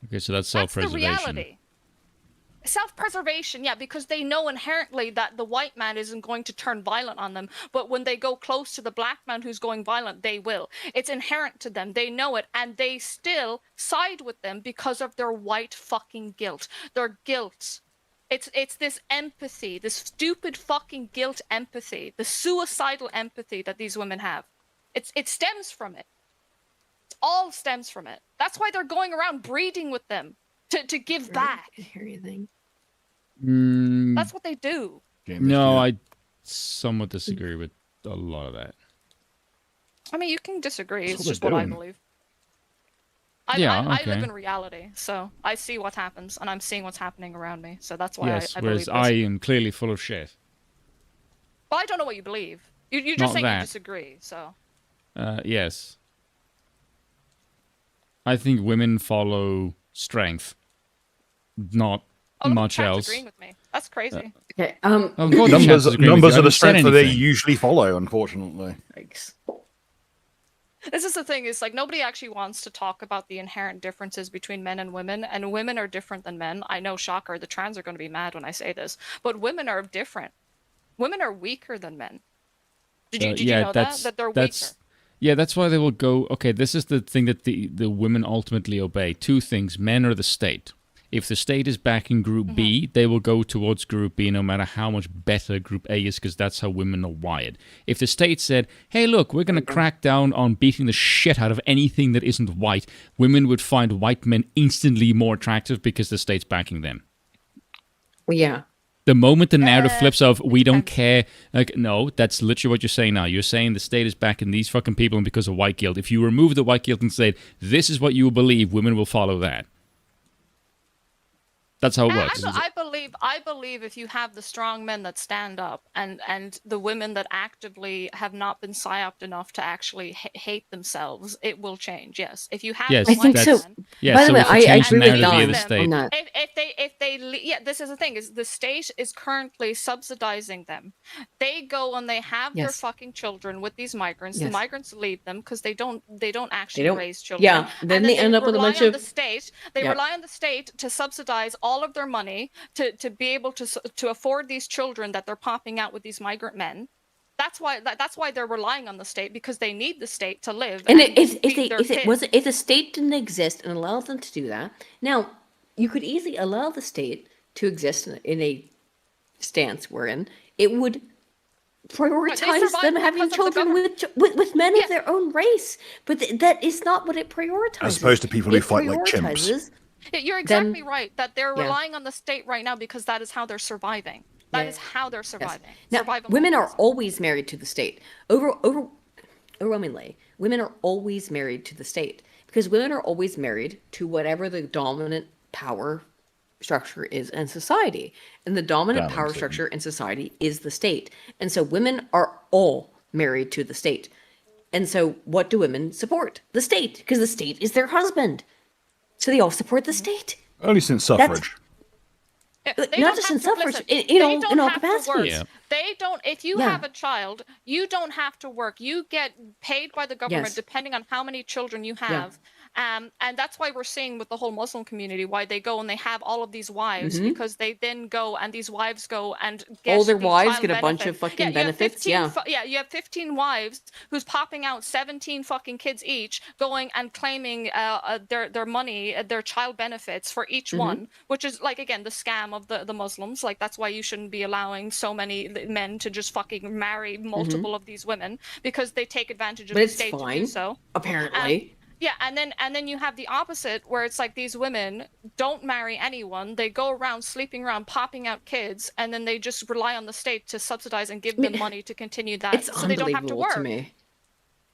Okay, so that's That's the self-preservation. reality. Self-preservation, yeah, because they know inherently that the white man isn't going to turn violent on them, but when they go close to the black man who's going violent, they will. It's inherent to them. They know it, and they still side with them because of their white fucking guilt. Their guilt. It's this empathy, this stupid fucking guilt empathy, the suicidal empathy that these women have. It stems from it. It all stems from it. That's why they're going around breeding with them to give back. That's what they do. No, I somewhat disagree with a lot of that. I mean, you can disagree. That's It's what just they're what I doing. believe. Yeah, I live okay. in reality, so I see what happens, and I'm seeing what's happening around me. So that's why Yes, I believe whereas this. I am clearly full of shit. Well, I don't know what you believe. You're Not just saying that. you disagree. So Yes. I think women follow strength, not much Chat's else. agreeing with me. That's crazy. Okay. Of course the chat's agreeing with Numbers you. I are the haven't said strength that they anything. usually follow, unfortunately. Thanks. This is the thing, is like nobody actually wants to talk about the inherent differences between men and women are different than men. I know, shocker, the trans are going to be mad when I say this, but women are different. Women are weaker than men. Did you know that they're weaker? Yeah, that's why they will go. Okay, this is the thing that the women ultimately obey. Two things: men or the state. If the state is backing Group B, they will go towards Group B no matter how much better Group A is, because that's how women are wired. If the state said, hey, look, we're going to crack down on beating the shit out of anything that isn't white, women would find white men instantly more attractive because the state's backing them. Yeah. The moment the narrative flips of, we don't care, like, no, that's literally what you're saying now. You're saying the state is backing these fucking people and because of white guilt. If you remove the white guilt and say, this is what you believe, women will follow that. That's how it works. I believe if you have the strong men that stand up and the women that actively have not been psyoped enough to actually hate themselves, it will change. Yes, if you have, Yes, the I think white so. men- Yeah, By the so way, if you I change the agree with narrative via Don the state. on that. This is the thing, is the state is currently subsidizing them. They go and they have their Yes. fucking children with these migrants. Yes. The migrants leave them because they don't actually don't- raise children. yeah, then And they end up with a rely bunch on of- the state. They Yeah. rely on the state to subsidize all of their money to be able to afford these children that they're popping out with these migrant men. That's why they're relying on the state, because they need the state to live. And feed their kids. if the state didn't exist and allowed them to do that, now you could easily allow the state to exist in a stance wherein it would prioritize survive them because having of the children with men of their own race. But that is not what it prioritizes. As opposed to people who It fight like chimps. prioritizes Yeah, you're exactly then- right that they're yeah. relying on the state right now because that is how they're surviving. That is how they're surviving. Now, Survival women are mechanism. always married to the state. Overwhelmingly, women are always married to the state because women are always married to whatever the dominant power structure is in society. And the dominant power structure in society is the state. And so women are all married to the state. And so what do women support? The state, because the state is their husband. So they all support the state. Only since That's- suffrage. They not don't just have in to- suffrage, listen, in they all don't have to capacities. work. Yeah. They don't. If you Yeah. have a child, you don't have to work. You get paid by the government Yes. depending on how many children you have. And that's why we're seeing with the whole Muslim community why they go and they have all of these wives Mhm. because they then go and these wives go and get All their the wives child get a bunch benefit. of fucking you have benefits, 15 yeah. you have 15 wives who's popping out 17 fucking kids each, going and claiming their money, their child benefits for each Mhm. one, which is like again the scam of the Muslims. Like that's why you shouldn't be allowing so many men to just fucking marry multiple of these women because they take advantage of But the it's state to do fine, so. apparently. Yeah, and then you have the opposite where it's like these women don't marry anyone. They go around sleeping around, popping out kids, and then they just rely on the state to subsidize and give them money to continue that, It's so they don't have to unbelievable work. to me.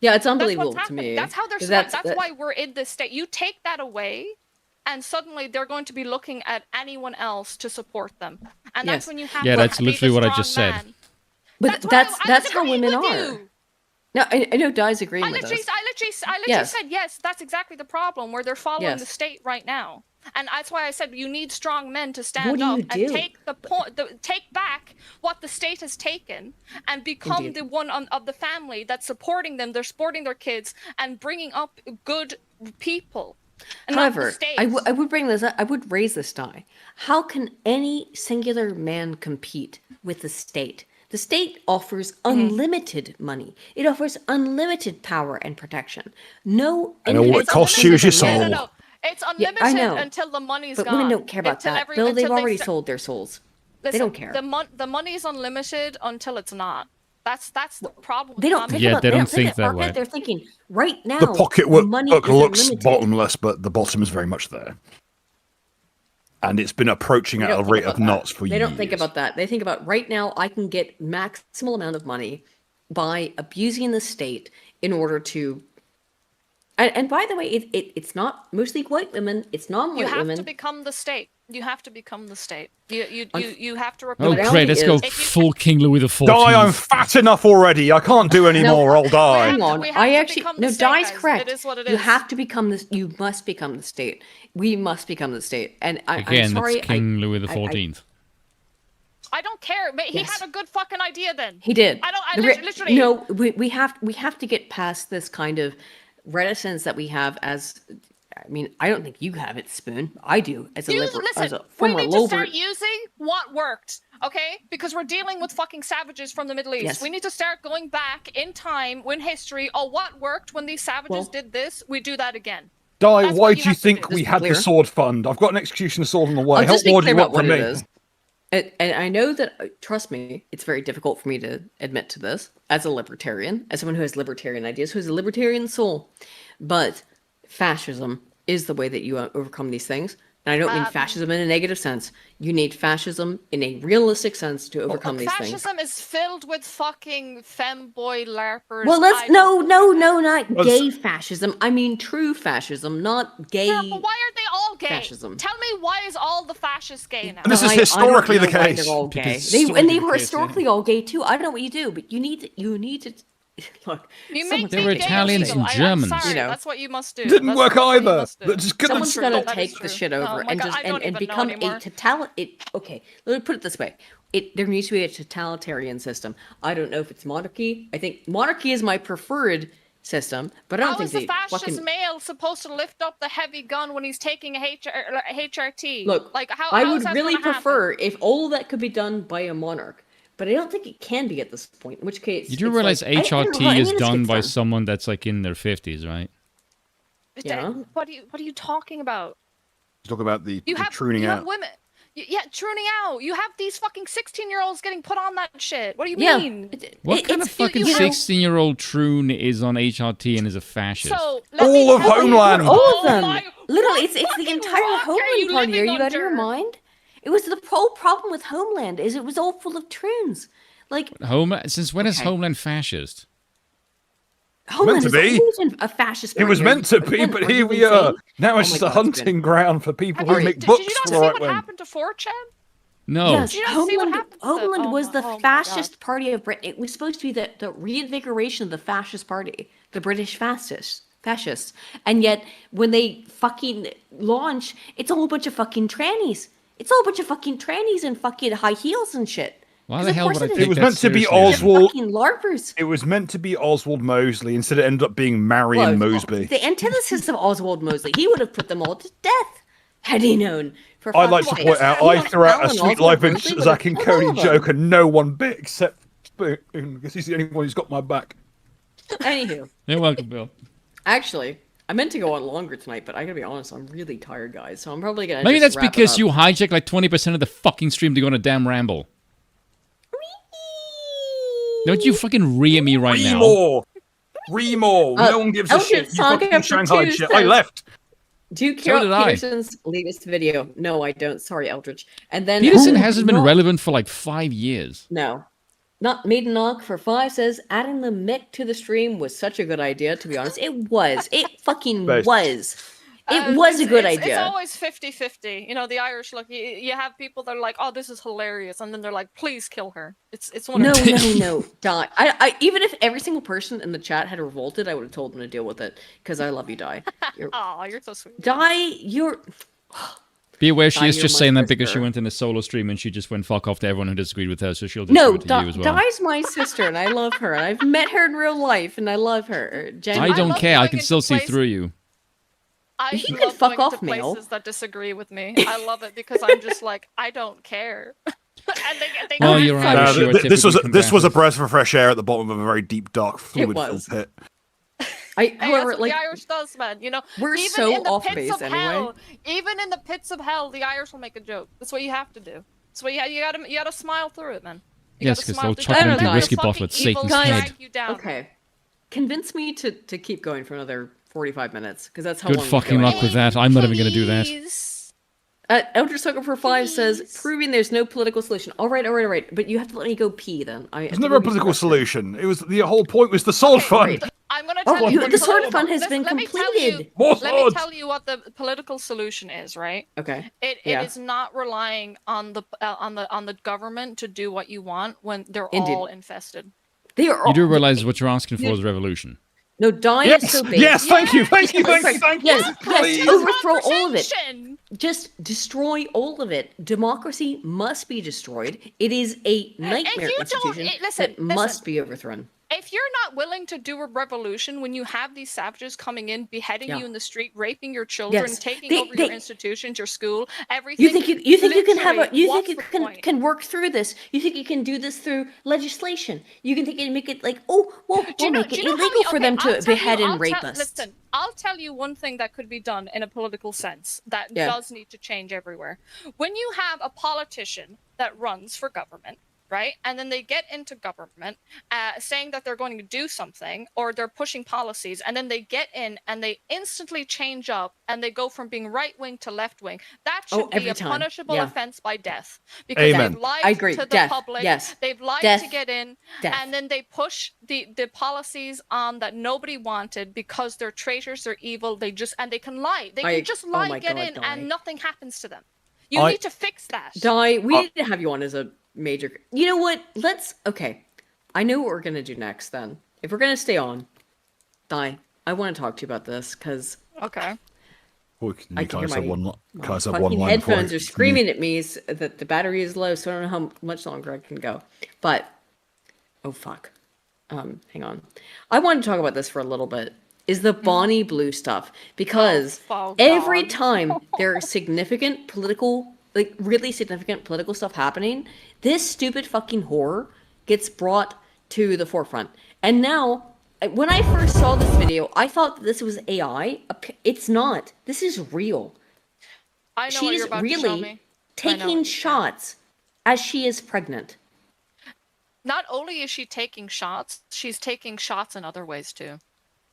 Yeah, it's That's unbelievable what's to happening. me. That's how they're. 'Cause That's that- why we're in this state. You take that away, and suddenly they're going to be looking at anyone else to support them, and that's Yes. when you have Yeah, to that's be the literally what I strong just said. man. But that's how women are. No, I know Di's agreeing I with literally us. said yes. That's exactly the problem where they're following the Yes. state right now, and that's why I said you need strong men to stand What do up you and do? take take back what the state has taken and become Indeed. the one of the family that's supporting them. They're supporting their kids and bringing up good people. And not the However, state. I would bring this up. I would raise this die. How can any singular man compete with the state? The state offers unlimited money. It offers unlimited power and protection. No, I know what it costs you is your soul. No. It's Yeah, unlimited I know. until the money's But gone. women don't care about Until that. every- Bill, they've until they already start- sold their souls. They Listen, don't care. The money's unlimited until it's not. That's the problem. with They don't think communism. about they they don't think think that market. way. They're thinking right now. The pocketbook money book is looks unlimited. bottomless, but the bottom is very much there. And it's been approaching They at a don't think rate about of that. knots for They years. don't think about that. They think about right now I can get maximal amount of money by abusing the state in order to. And by the way, it's not mostly white women. It's You non-white have women. to become the state. You have to become the state. You have to Oh, replace. great. Let's go If you- full King Louis XIV. Die, I'm fat enough already. I can't do any No, more. I'll die. Hang on. we have I to actually become the no. state, Di's guys. correct. It is what it You is. have to become this. You must become the state. We must become the state. And I'm Again, sorry. that's King Louis XIV. I don't care. But he Yes. had a good fucking idea then. He did. I don't. I The literally. No, we have to get past this kind of reticence that we have as. I mean, I don't think you have it, Spoon. I do as a Listen, as a we former need to Lober. start using what worked, okay? Because we're dealing with fucking savages from the Middle East. Yes. We need to start going back in time, in history. Oh, what worked when these savages Well- did this? We do that again. Di, That's why what do you you have to think do. we Just had clear. the sword fund? I've got an execution sword on the way. I'll Help just be more do clear you about want what from it me? is. And I know that, trust me, it's very difficult for me to admit to this as a libertarian, as someone who has libertarian ideas, who has a libertarian soul. But fascism is the way that you overcome these things. And I don't mean fascism in a negative sense. You need fascism in a realistic sense to overcome these things. Fascism is filled with fucking femboy larpers. Well, not Well, gay fascism. I mean true fascism, not gay. Yeah, but why are they all gay? fascism. Tell me why is all the fascists gay now? And this is I don't historically the know why case. They're all gay. Because And they historically were the case, historically all gay too. I don't know what you do, but you need to look. You someone's make They me were gay Italians illegal. and I'm Germans. sorry, You know. that's what you must do. Didn't That's work what you either. must do. But just couldn't Someone's true. got to That take is the true. shit Oh over my and God, just I don't and even know become anymore. Okay, let me put it this way. There needs to be a totalitarian system. I don't know if it's monarchy. I think monarchy is my preferred system, but I don't How is think the they fascist fucking male supposed to lift up the heavy gun when he's taking a HRT? look. Like how? I how would is that really gonna happen? prefer if all of that could be done by a monarch, but I don't think it can be at this point. In which case, You do it's realize like, I don't know HRT how any is of this done gets by done. someone that's like in their 50s, right? Yeah. What are you talking about? Talk about the You have pruning you out. have women. Yeah, tuning out. You have these fucking 16-year-olds getting put on that shit. What do you Yeah. mean? What kind of fucking 16-year-old troon is on HRT and is a fascist? So All of Homeland. All of them. my Literally, it's the fucking entire rock are you Homeland party. Are living you out of your under? mind? It was the whole problem with Homeland is it was all full of troons. Like Since when is Okay. Homeland fascist? Homeland to has be. always been a fascist. It was party. meant to be, Again, but are here you we are. insane? Now Oh it's my just a God, hunting Spin. ground for people who make Did books you for not the see right what wing. happened to 4chan? No. Yes, Did you not see what happened to them? Homeland Oh was my- the oh my fascist party of Britain. It was supposed to be the reinvigoration of the fascist party, the British fascists. And yet, when they fucking launch, it's a whole bunch of fucking trannies. It's all a bunch of fucking trannies and fucking high heels and shit. Why the hell would I take It was that meant to be seriously? Oswald. Fucking LARPers. It was meant to be Oswald Mosley. Instead, it ended up being Marion Mosby. The antithesis of Oswald Mosley. He would have put them all to death had he known. For I'd like to fuck's point sake. out, He I went threw out a Alan Sweet Oswald Life and Mosley would Zack have and killed Cody all of them. joke, and no one bit except Spoon, because he's the only one who's got my back. Anywho, You're welcome, Bill. actually, I meant to go on longer tonight, but I gotta be honest, I'm really tired, guys. So I'm probably gonna. Maybe just that's wrap it because up. you hijack like 20% of the fucking stream to go on a damn ramble. Don't you fucking rear me right now? Remore. No one gives a Elgin shit. You Saga fucking for Shanghai two shit. I says- left. Do you So care did about I. Peterson's latest video? No, I don't. Sorry, Eldridge. And then Peterson hasn't been Not- relevant for like 5 years. No. Not Maiden Knock for 5 says adding the Mick to the stream was such a good idea, to be honest. It was. It fucking Best. was. It was a good It's idea. always 50-50. You know, the Irish look. You have people that are like, "Oh, this is hilarious," and then they're like, "Please kill her." It's one No, of no, Die. I even if every single person in the chat had revolted, I would have told them to deal with it. Because I love you, Die. Oh, you're so sweet. Die, you're Be aware she Di, is you're just my saying that because she sister. went in a solo stream and she just went fuck off to everyone who disagreed with her, so she'll just no, do it to you as well. Die's my sister, and I love her. And I've met her in real life, and I love her. I don't care. I going can into still see places- through you. I You love can fuck going into off, Mel. places that disagree with me. I love it because I'm just like, I don't care. and they Well, get you're mad. Irish, you are This was typically this was a combative. breath of fresh air at the bottom of a very deep, dark, fluid-filled was. pit. I, Hey, however, that's what like the Irish does, man. You know, we're even so in the off pits base of anyway. hell, even in the pits of hell, the Irish will make a joke. That's what you have to do. That's what you gotta smile through it, man. You Yes, gotta because smile they'll through chuck it. an Don't empty let whiskey the bottle at fucking evil Satan's head. drag you down. Okay. Convince me to keep going for another 45 minutes, because that's how Good long we're fucking going. luck with that. I'm not even going to do that. Eldritch Sucker for 5 says, proving there's no political solution. All right. But you have to let me go pee then. There's never a political solution. It was the whole point was the sword fund. I'm gonna Oh, tell you. the sword fund has been Let me completed. tell you what the political solution is. Right. Okay. It Yeah. is not relying on the government to do what you want when they're Indeed. all infested. They are You do realize what you're asking for is revolution. No, Die Yes, is so big. yes, thank you. Yes, Yes, please. overthrow all of it. Just destroy all of it. Democracy must be destroyed. It is a nightmare you don't- institution listen, that must be overthrown. If you're not willing to do a revolution when you have these savages coming in, beheading Yeah. you in the street, raping your children, Yes. taking They- over they- your institutions, your school, everything. You think you can have a literally, you what's think you the point? can work through this? You think you can do this through legislation? You can think you make it like we'll make it illegal for them to behead and rape us. Listen, I'll tell you one thing that could be done in a political sense that Yeah. does need to change everywhere. When you have a politician that runs for government, right, and then they get into government saying that they're going to do something or they're pushing policies, and then they get in and they instantly change up and they go from being right wing to left wing, that should be every a time. punishable Yeah. offense by death, because Amen. they've lied I agree. to the Death. public, Yes. they've lied Death. to get in, Death. and then they push the policies on that nobody wanted because they're traitors, they're evil, they can lie. They can just oh lie, my get God, in, Die. and nothing happens to them. You I- need to fix that. Die, we need to have you on as a major. You know what? Okay. I know what we're gonna do next. Then, if we're gonna stay on, Die, I want to talk to you about this because Okay. Oh, I you can guys hear have one. my Guys have one fucking line before headphones I- are screaming at me that the battery is low, so I don't know how much longer I can go. But oh fuck, hang on. I want to talk about this for a little bit. Is the Bonnie Blue stuff, because Oh, every God. time there are significant political, like really significant political stuff happening, this stupid fucking horror gets brought to the forefront. And now, when I first saw this video, I thought that this was AI. It's not. This is real. I know what She's you're about to show really me. I know taking what- shots as she is pregnant. Not only is she taking shots, she's taking shots in other ways too.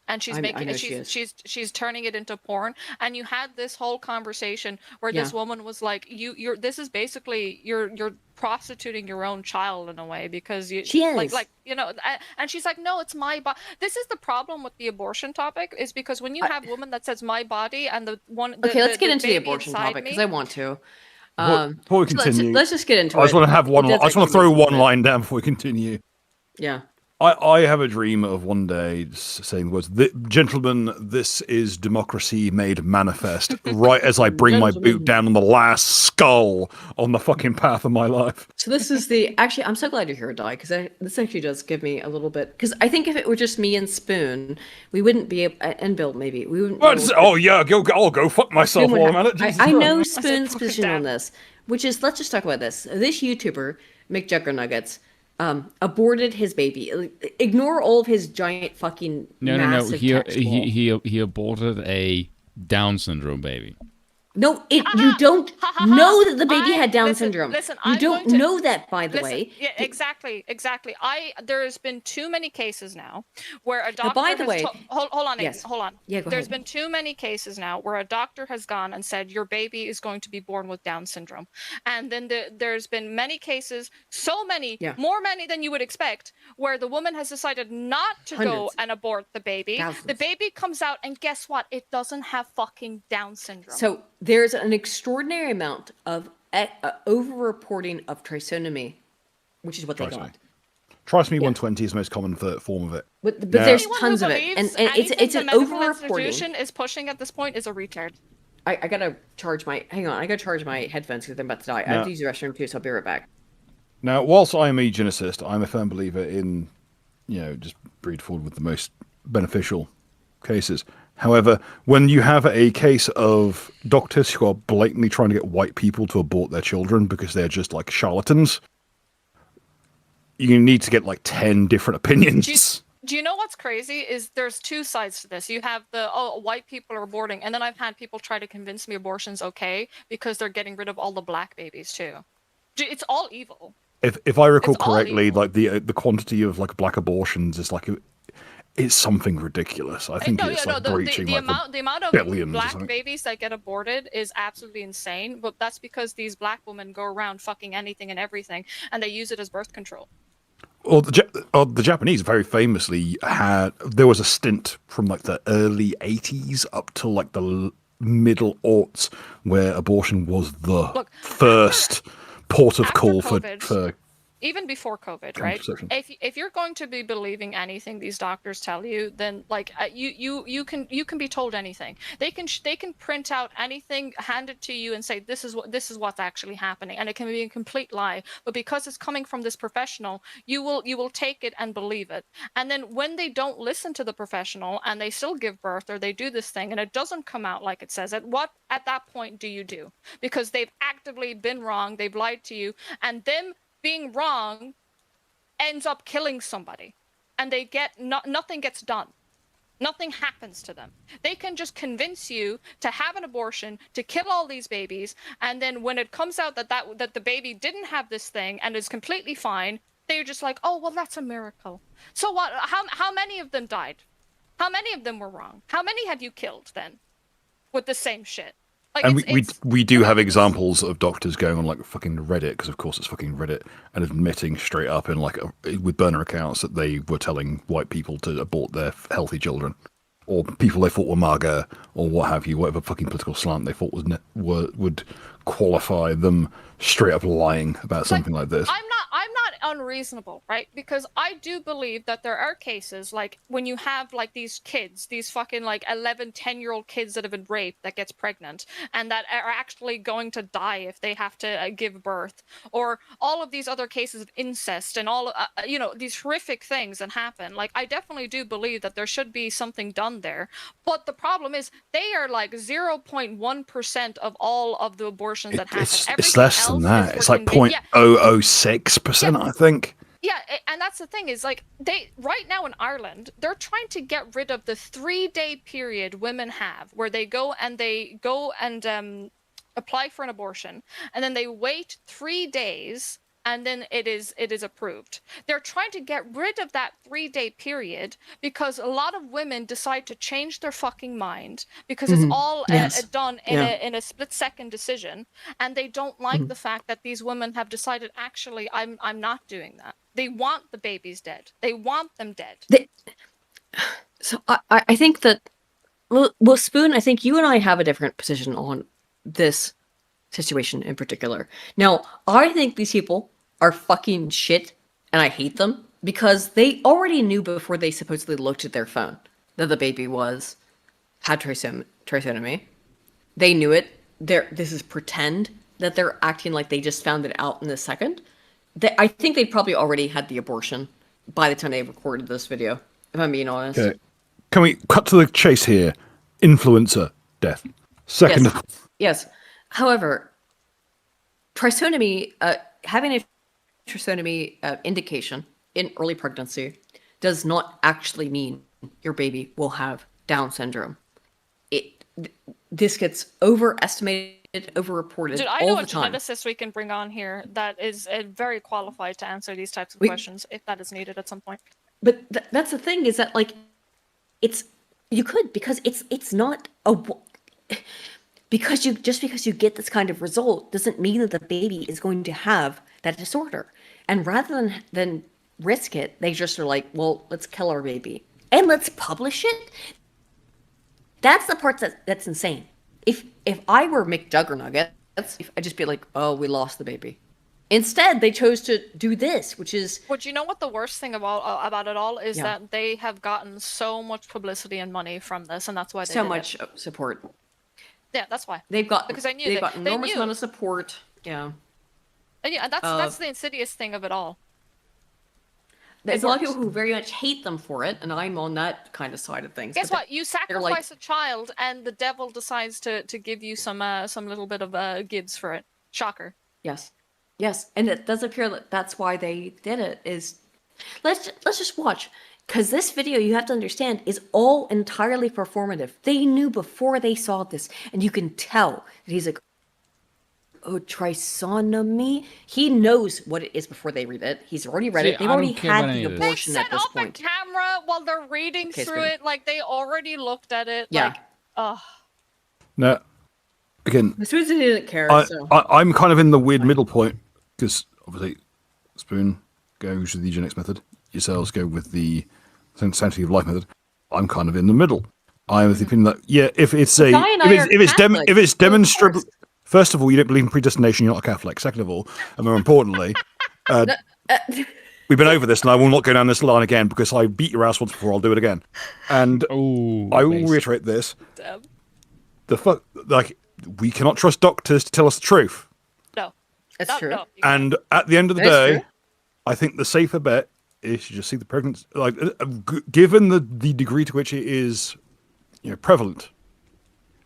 And she's I making know it, she is. she's turning it into porn. And you had this whole conversation where this Yeah. woman was like, you're this is basically you're prostituting your own child in a way because you She is. like you know, and she's like, no, it's my body. This is the problem with the abortion topic, is because when you have a woman that says my body and the one Okay, let's get the into the baby abortion inside topic because me- I want to. Before we so continue, let's just get into it. I just want to have one. It does I just want to actually throw make sense. one line down before we continue. Yeah. I have a dream of one day saying the words, "Gentlemen, this is democracy made manifest," right as I bring my boot down on the last skull on the fucking path of my life. So this is actually, I'm so glad you're here, Di, because this actually does give me a little bit, because I think if it were just me and Spoon, we wouldn't be able, and Bill maybe, we wouldn't. I'll go fuck myself while I'm at it. I know Spoon's position on this, which is, let's just talk about this. This YouTuber, McJuggernuggets, aborted his baby. Ignore all of his giant fucking massive text wall. He aborted a Down syndrome baby. No, you don't know that the baby had Down syndrome. You don't know that, by the way. Yeah, exactly. There has been too many cases now where a doctor. By the way, hold on. Yes. Hold on. Yeah, go There's ahead. been too many cases now where a doctor has gone and said your baby is going to be born with Down syndrome, and then there's been many cases, so many, more many than you would expect, where the woman has decided not to go and abort the baby. Thousands. The baby comes out, and guess what? It doesn't have fucking Down syndrome. So there's an extraordinary amount of over-reporting of trisomy, which is what they got. Trisomy 120 is the most common form of it. But there's tons of it, and it's an medical over-reporting. institution is pushing at this point is a retard. I gotta charge my headphones because I'm about to die. I have to use the restroom too, so I'll be right back. Now, whilst I am a eugenicist, I'm a firm believer in, just breed forward with the most beneficial cases. However, when you have a case of doctors who are blatantly trying to get white people to abort their children because they're just like charlatans, you need to get like 10 different opinions. Do you know what's crazy is there's two sides to this. You have the, white people are aborting, and then I've had people try to convince me abortion's okay because they're getting rid of all the black babies too. It's all evil. If I recall correctly, like the quantity of like black abortions is like it's something ridiculous. I think it's like breaching the amount of billions black babies that get aborted is absolutely insane. But that's because these black women go around fucking anything and everything, and they use it as birth control. Well, the Japanese very famously there was a stint from like the early 80s up to like the middle aughts where abortion was the first port of call for even before COVID, right? If you're going to be believing anything these doctors tell you, then like you can be told anything. They can print out anything, hand it to you, and say this is what's actually happening, and it can be a complete lie. But because it's coming from this professional, you will take it and believe it. And then when they don't listen to the professional and they still give birth or they do this thing and it doesn't come out like it says it, what at that point do you do? Because they've actively been wrong, they've lied to you, and them being wrong ends up killing somebody, and they get nothing gets done. Nothing happens to them. They can just convince you to have an abortion, to kill all these babies, and then when it comes out that the baby didn't have this thing and is completely fine, they're just like, oh well, that's a miracle. So what? How many of them died? How many of them were wrong? How many have you killed then with the same shit? Like, and we do have examples of doctors going on like fucking Reddit, because of course it's fucking Reddit, and admitting straight up in like with burner accounts that they were telling white people to abort their healthy children, or people they thought were MAGA or what have you, whatever fucking political slant they thought would qualify them straight up lying about something like this. I'm not unreasonable, right? Because I do believe that there are cases like when you have like these kids, these fucking like 11, 10-year-old kids that have been raped that gets pregnant and that are actually going to die if they have to give birth, or all of these other cases of incest and all these horrific things that happen. Like I definitely do believe that there should be something done there. But the problem is they are like 0.1% of all of the abortions that happen. It's less than that. It's like 0.006%, I think. Yeah, and that's the thing is like they right now in Ireland, they're trying to get rid of the 3-day period women have where they go and apply for an abortion, and then they wait 3 days, and then it is approved. They're trying to get rid of that 3-day period because a lot of women decide to change their fucking mind because it's all done in a split-second decision, and they don't like the fact that these women have decided, actually, I'm not doing that. They want the babies dead. They want them dead. So I think that, well, Spoon, I think you and I have a different position on this situation in particular. Now, I think these people are fucking shit, and I hate them. because they already knew before they supposedly looked at their phone that the baby had trisomy. They knew it. This is pretend that they're acting like they just found it out in a second. I think they probably already had the abortion by the time they recorded this video, if I'm being honest. Okay. Can we cut to the chase here? Influencer death. Second. Yes. However, trisomy, having a trisomy indication in early pregnancy does not actually mean your baby will have Down syndrome. This gets overestimated, overreported Dude, I all know the a time. geneticist we can bring on here that is very qualified to answer these types of questions if that is needed at some point. But that's the thing, is that like you could, because it's not because you get this kind of result doesn't mean that the baby is going to have that disorder. And rather than risk it, they just are like, well, let's kill our baby and let's publish it. That's the part that's insane. If I were McJuggernuggets, I'd just be like, oh, we lost the baby. Instead, they chose to do this, which is... But you know what the worst thing about it all is? That they have gotten so much publicity and money from this, and that's why they so did much it. support. Yeah, that's why. They've got because I knew they've got enormous amount of support. Yeah. And yeah, that's the insidious thing of it all. There's a lot of people who very much hate them for it, and I'm on that kind of side of things. Guess But what? You sacrifice a child, and the devil decides to give you some little bit of gives for it. Shocker. Yes, and it does appear that that's why they did it. Is let's just watch, because this video, you have to understand, is all entirely performative. They knew before they saw this, and you can tell that he's like, oh, trisomy. He knows what it is before they read it. He's already read it. They've already had the abortion at this point. They set up a camera while they're reading through it, like they already looked at it. Yeah. Like, ugh. No. Again, Susan didn't care. I'm kind of in the weird middle point, because obviously Spoon goes with the eugenics method. Yourselves go with the sanctity of life method. I'm kind of in the middle. I'm of the opinion that if it's demonstrable. First of all, you don't believe in predestination. You're not a Catholic. Second of all, and more importantly, we've been over this, and I will not go down this line again because I beat your ass once before. I'll do it again, and I will reiterate this: we cannot trust doctors to tell us the truth. No, that's true. And at the end of the day, I think the safer bet is to just see the pregnancy. Like, given the degree to which it is, prevalent,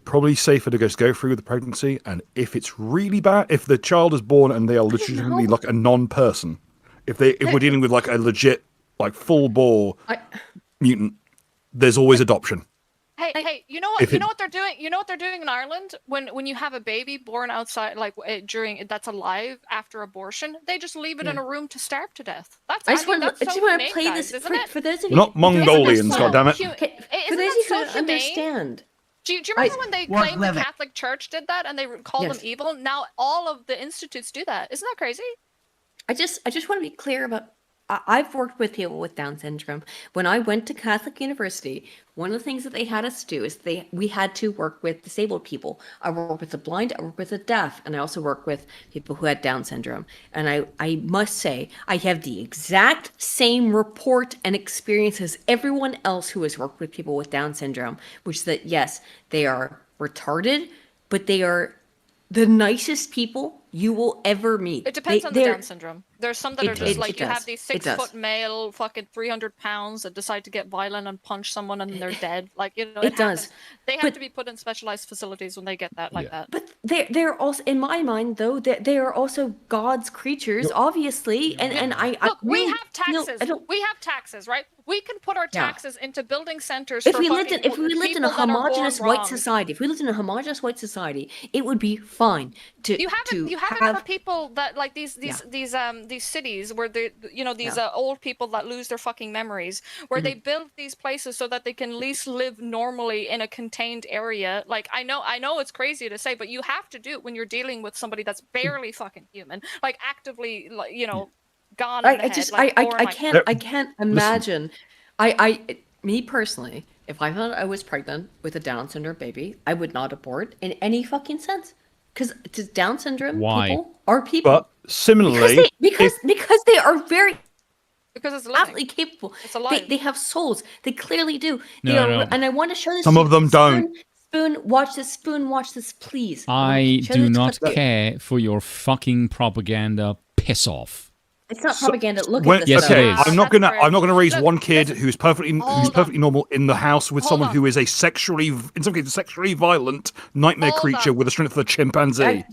probably safer to just go through with the pregnancy. And if it's really bad, if the child is born and they are legitimately like a non-person, if we're dealing with like a legit, like full bore mutant, there's always adoption. Hey, you know what? You know what they're doing? You know what they're doing in Ireland when you have a baby born outside, like that's alive after abortion, they just leave it in a room to starve to death. That's I just want to play guys, this isn't for those of We're you. not Mongolians, goddammit. For those of you who don't understand. Do you remember when they claimed the Catholic Church did that and they called them evil? Now all of the institutes do that. Isn't that crazy? I just want to be clear about. I've worked with people with Down syndrome. When I went to Catholic University, one of the things that they had us do is we had to work with disabled people. I work with the blind, I work with the deaf, and I also work with people who had Down syndrome. And I must say, I have the exact same report and experience as everyone else who has worked with people with Down syndrome, which is that, yes, they are retarded, but they are the nicest people you will ever meet. It depends on the Down syndrome. There's some that are just like you have these 6-foot male, fucking 300 pounds that decide to get violent and punch someone and they're dead. Like, it does. They have to be put in specialized facilities when they get that like that. But they're also, in my mind, though, they are also God's creatures, obviously. And Look, we have taxes. We have taxes, right? We can put our taxes into building centers. If we lived in a homogenous white society, it would be fine to. You haven't ever people that like these cities where these old people that lose their fucking memories, where they build these places so that they can at least live normally in a contained area. Like I know it's crazy to say, but you have to do it when you're dealing with somebody that's barely fucking human, like actively, like gone. I can't imagine. Me personally, if I thought I was pregnant with a Down syndrome baby, I would not abort in any fucking sense. Because Down syndrome people are people. But similarly, because they are very. Because it's living. Absolutely capable. It's alive. They have souls. They clearly do. No, They are, no. And I want to show this. Some to of you. them don't. Spoon, watch this. Spoon, watch this, please. I Show do this not clip. care for your fucking propaganda. Piss off. It's not propaganda. Look When- at this. Yes, though. it is. I'm not gonna raise one kid who's perfectly normal in the house with someone who is a in some cases sexually violent nightmare creature with the strength of a chimpanzee.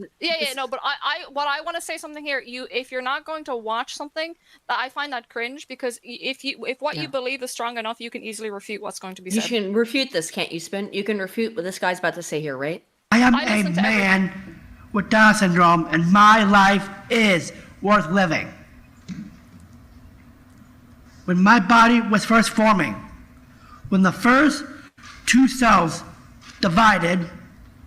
No, but what I want to say something here. If you're not going to watch something, I find that cringe because if what you believe is strong enough, you can easily refute what's going to be You said. can refute this, can't you, Spin? You can refute what this guy's about to say here, right? I am a man with Down syndrome, and my life is worth living. When my body was first forming, when the first two cells divided,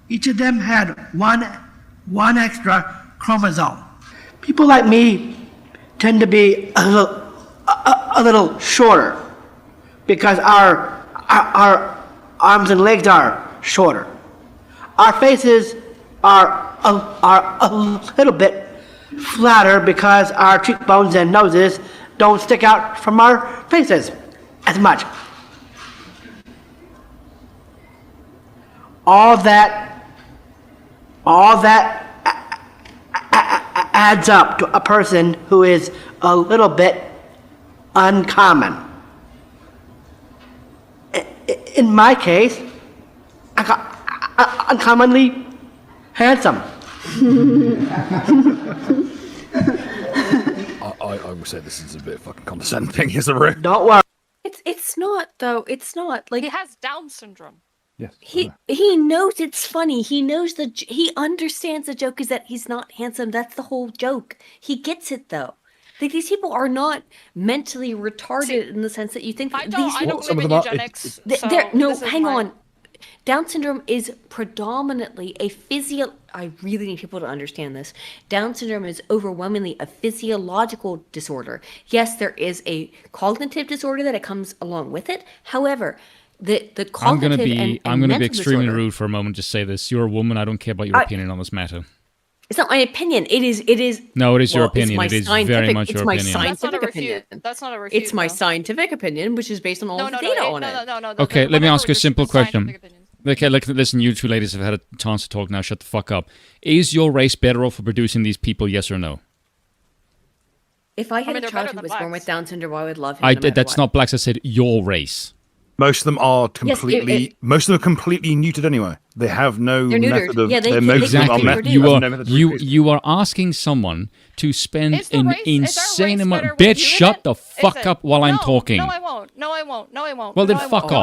each of them had one extra chromosome. People like me tend to be a little shorter because our arms and legs are shorter. Our faces are a little bit flatter because our cheekbones and noses don't stick out from our faces as much. All that adds up to a person who is a little bit uncommon. In my case, I got uncommonly handsome. I would say this is a bit fucking condescending, isn't it? Don't worry. It's not though. It's not like he has Down syndrome. Yes. He knows it's funny. He knows he understands the joke is that he's not handsome. That's the whole joke. He gets it though. Like these people are not mentally retarded in the sense that you think. I don't believe in eugenics. Hang on. Down syndrome is predominantly a I really need people to understand this. Down syndrome is overwhelmingly a physiological disorder. Yes, there is a cognitive disorder that it comes along with it. However, the cognitive I'm gonna be mental extremely disorder, rude for a moment. Just say this: you're a woman. I don't care about your opinion on this matter. It's not my opinion. It is. No, it is your opinion. It's It is my very much it's your my opinion. Scientific opinion. That's not a refute. It's my scientific opinion, which is based on all the data on it. No. Okay, let me ask you a simple question. Okay, listen, you two ladies have had a chance to talk now. Shut the fuck up. Is your race better off for producing these people? Yes or no? If I had a child who was born with Down syndrome, I would love him. That's not blacks. I said your race. Most of them are completely. Most of them are completely neutered anyway. They have no They're neutered. method of. Yeah, they Exactly. You are asking someone to spend an insane amount. Bitch, shut the fuck up while I'm talking. No, I won't. Well, then fuck off.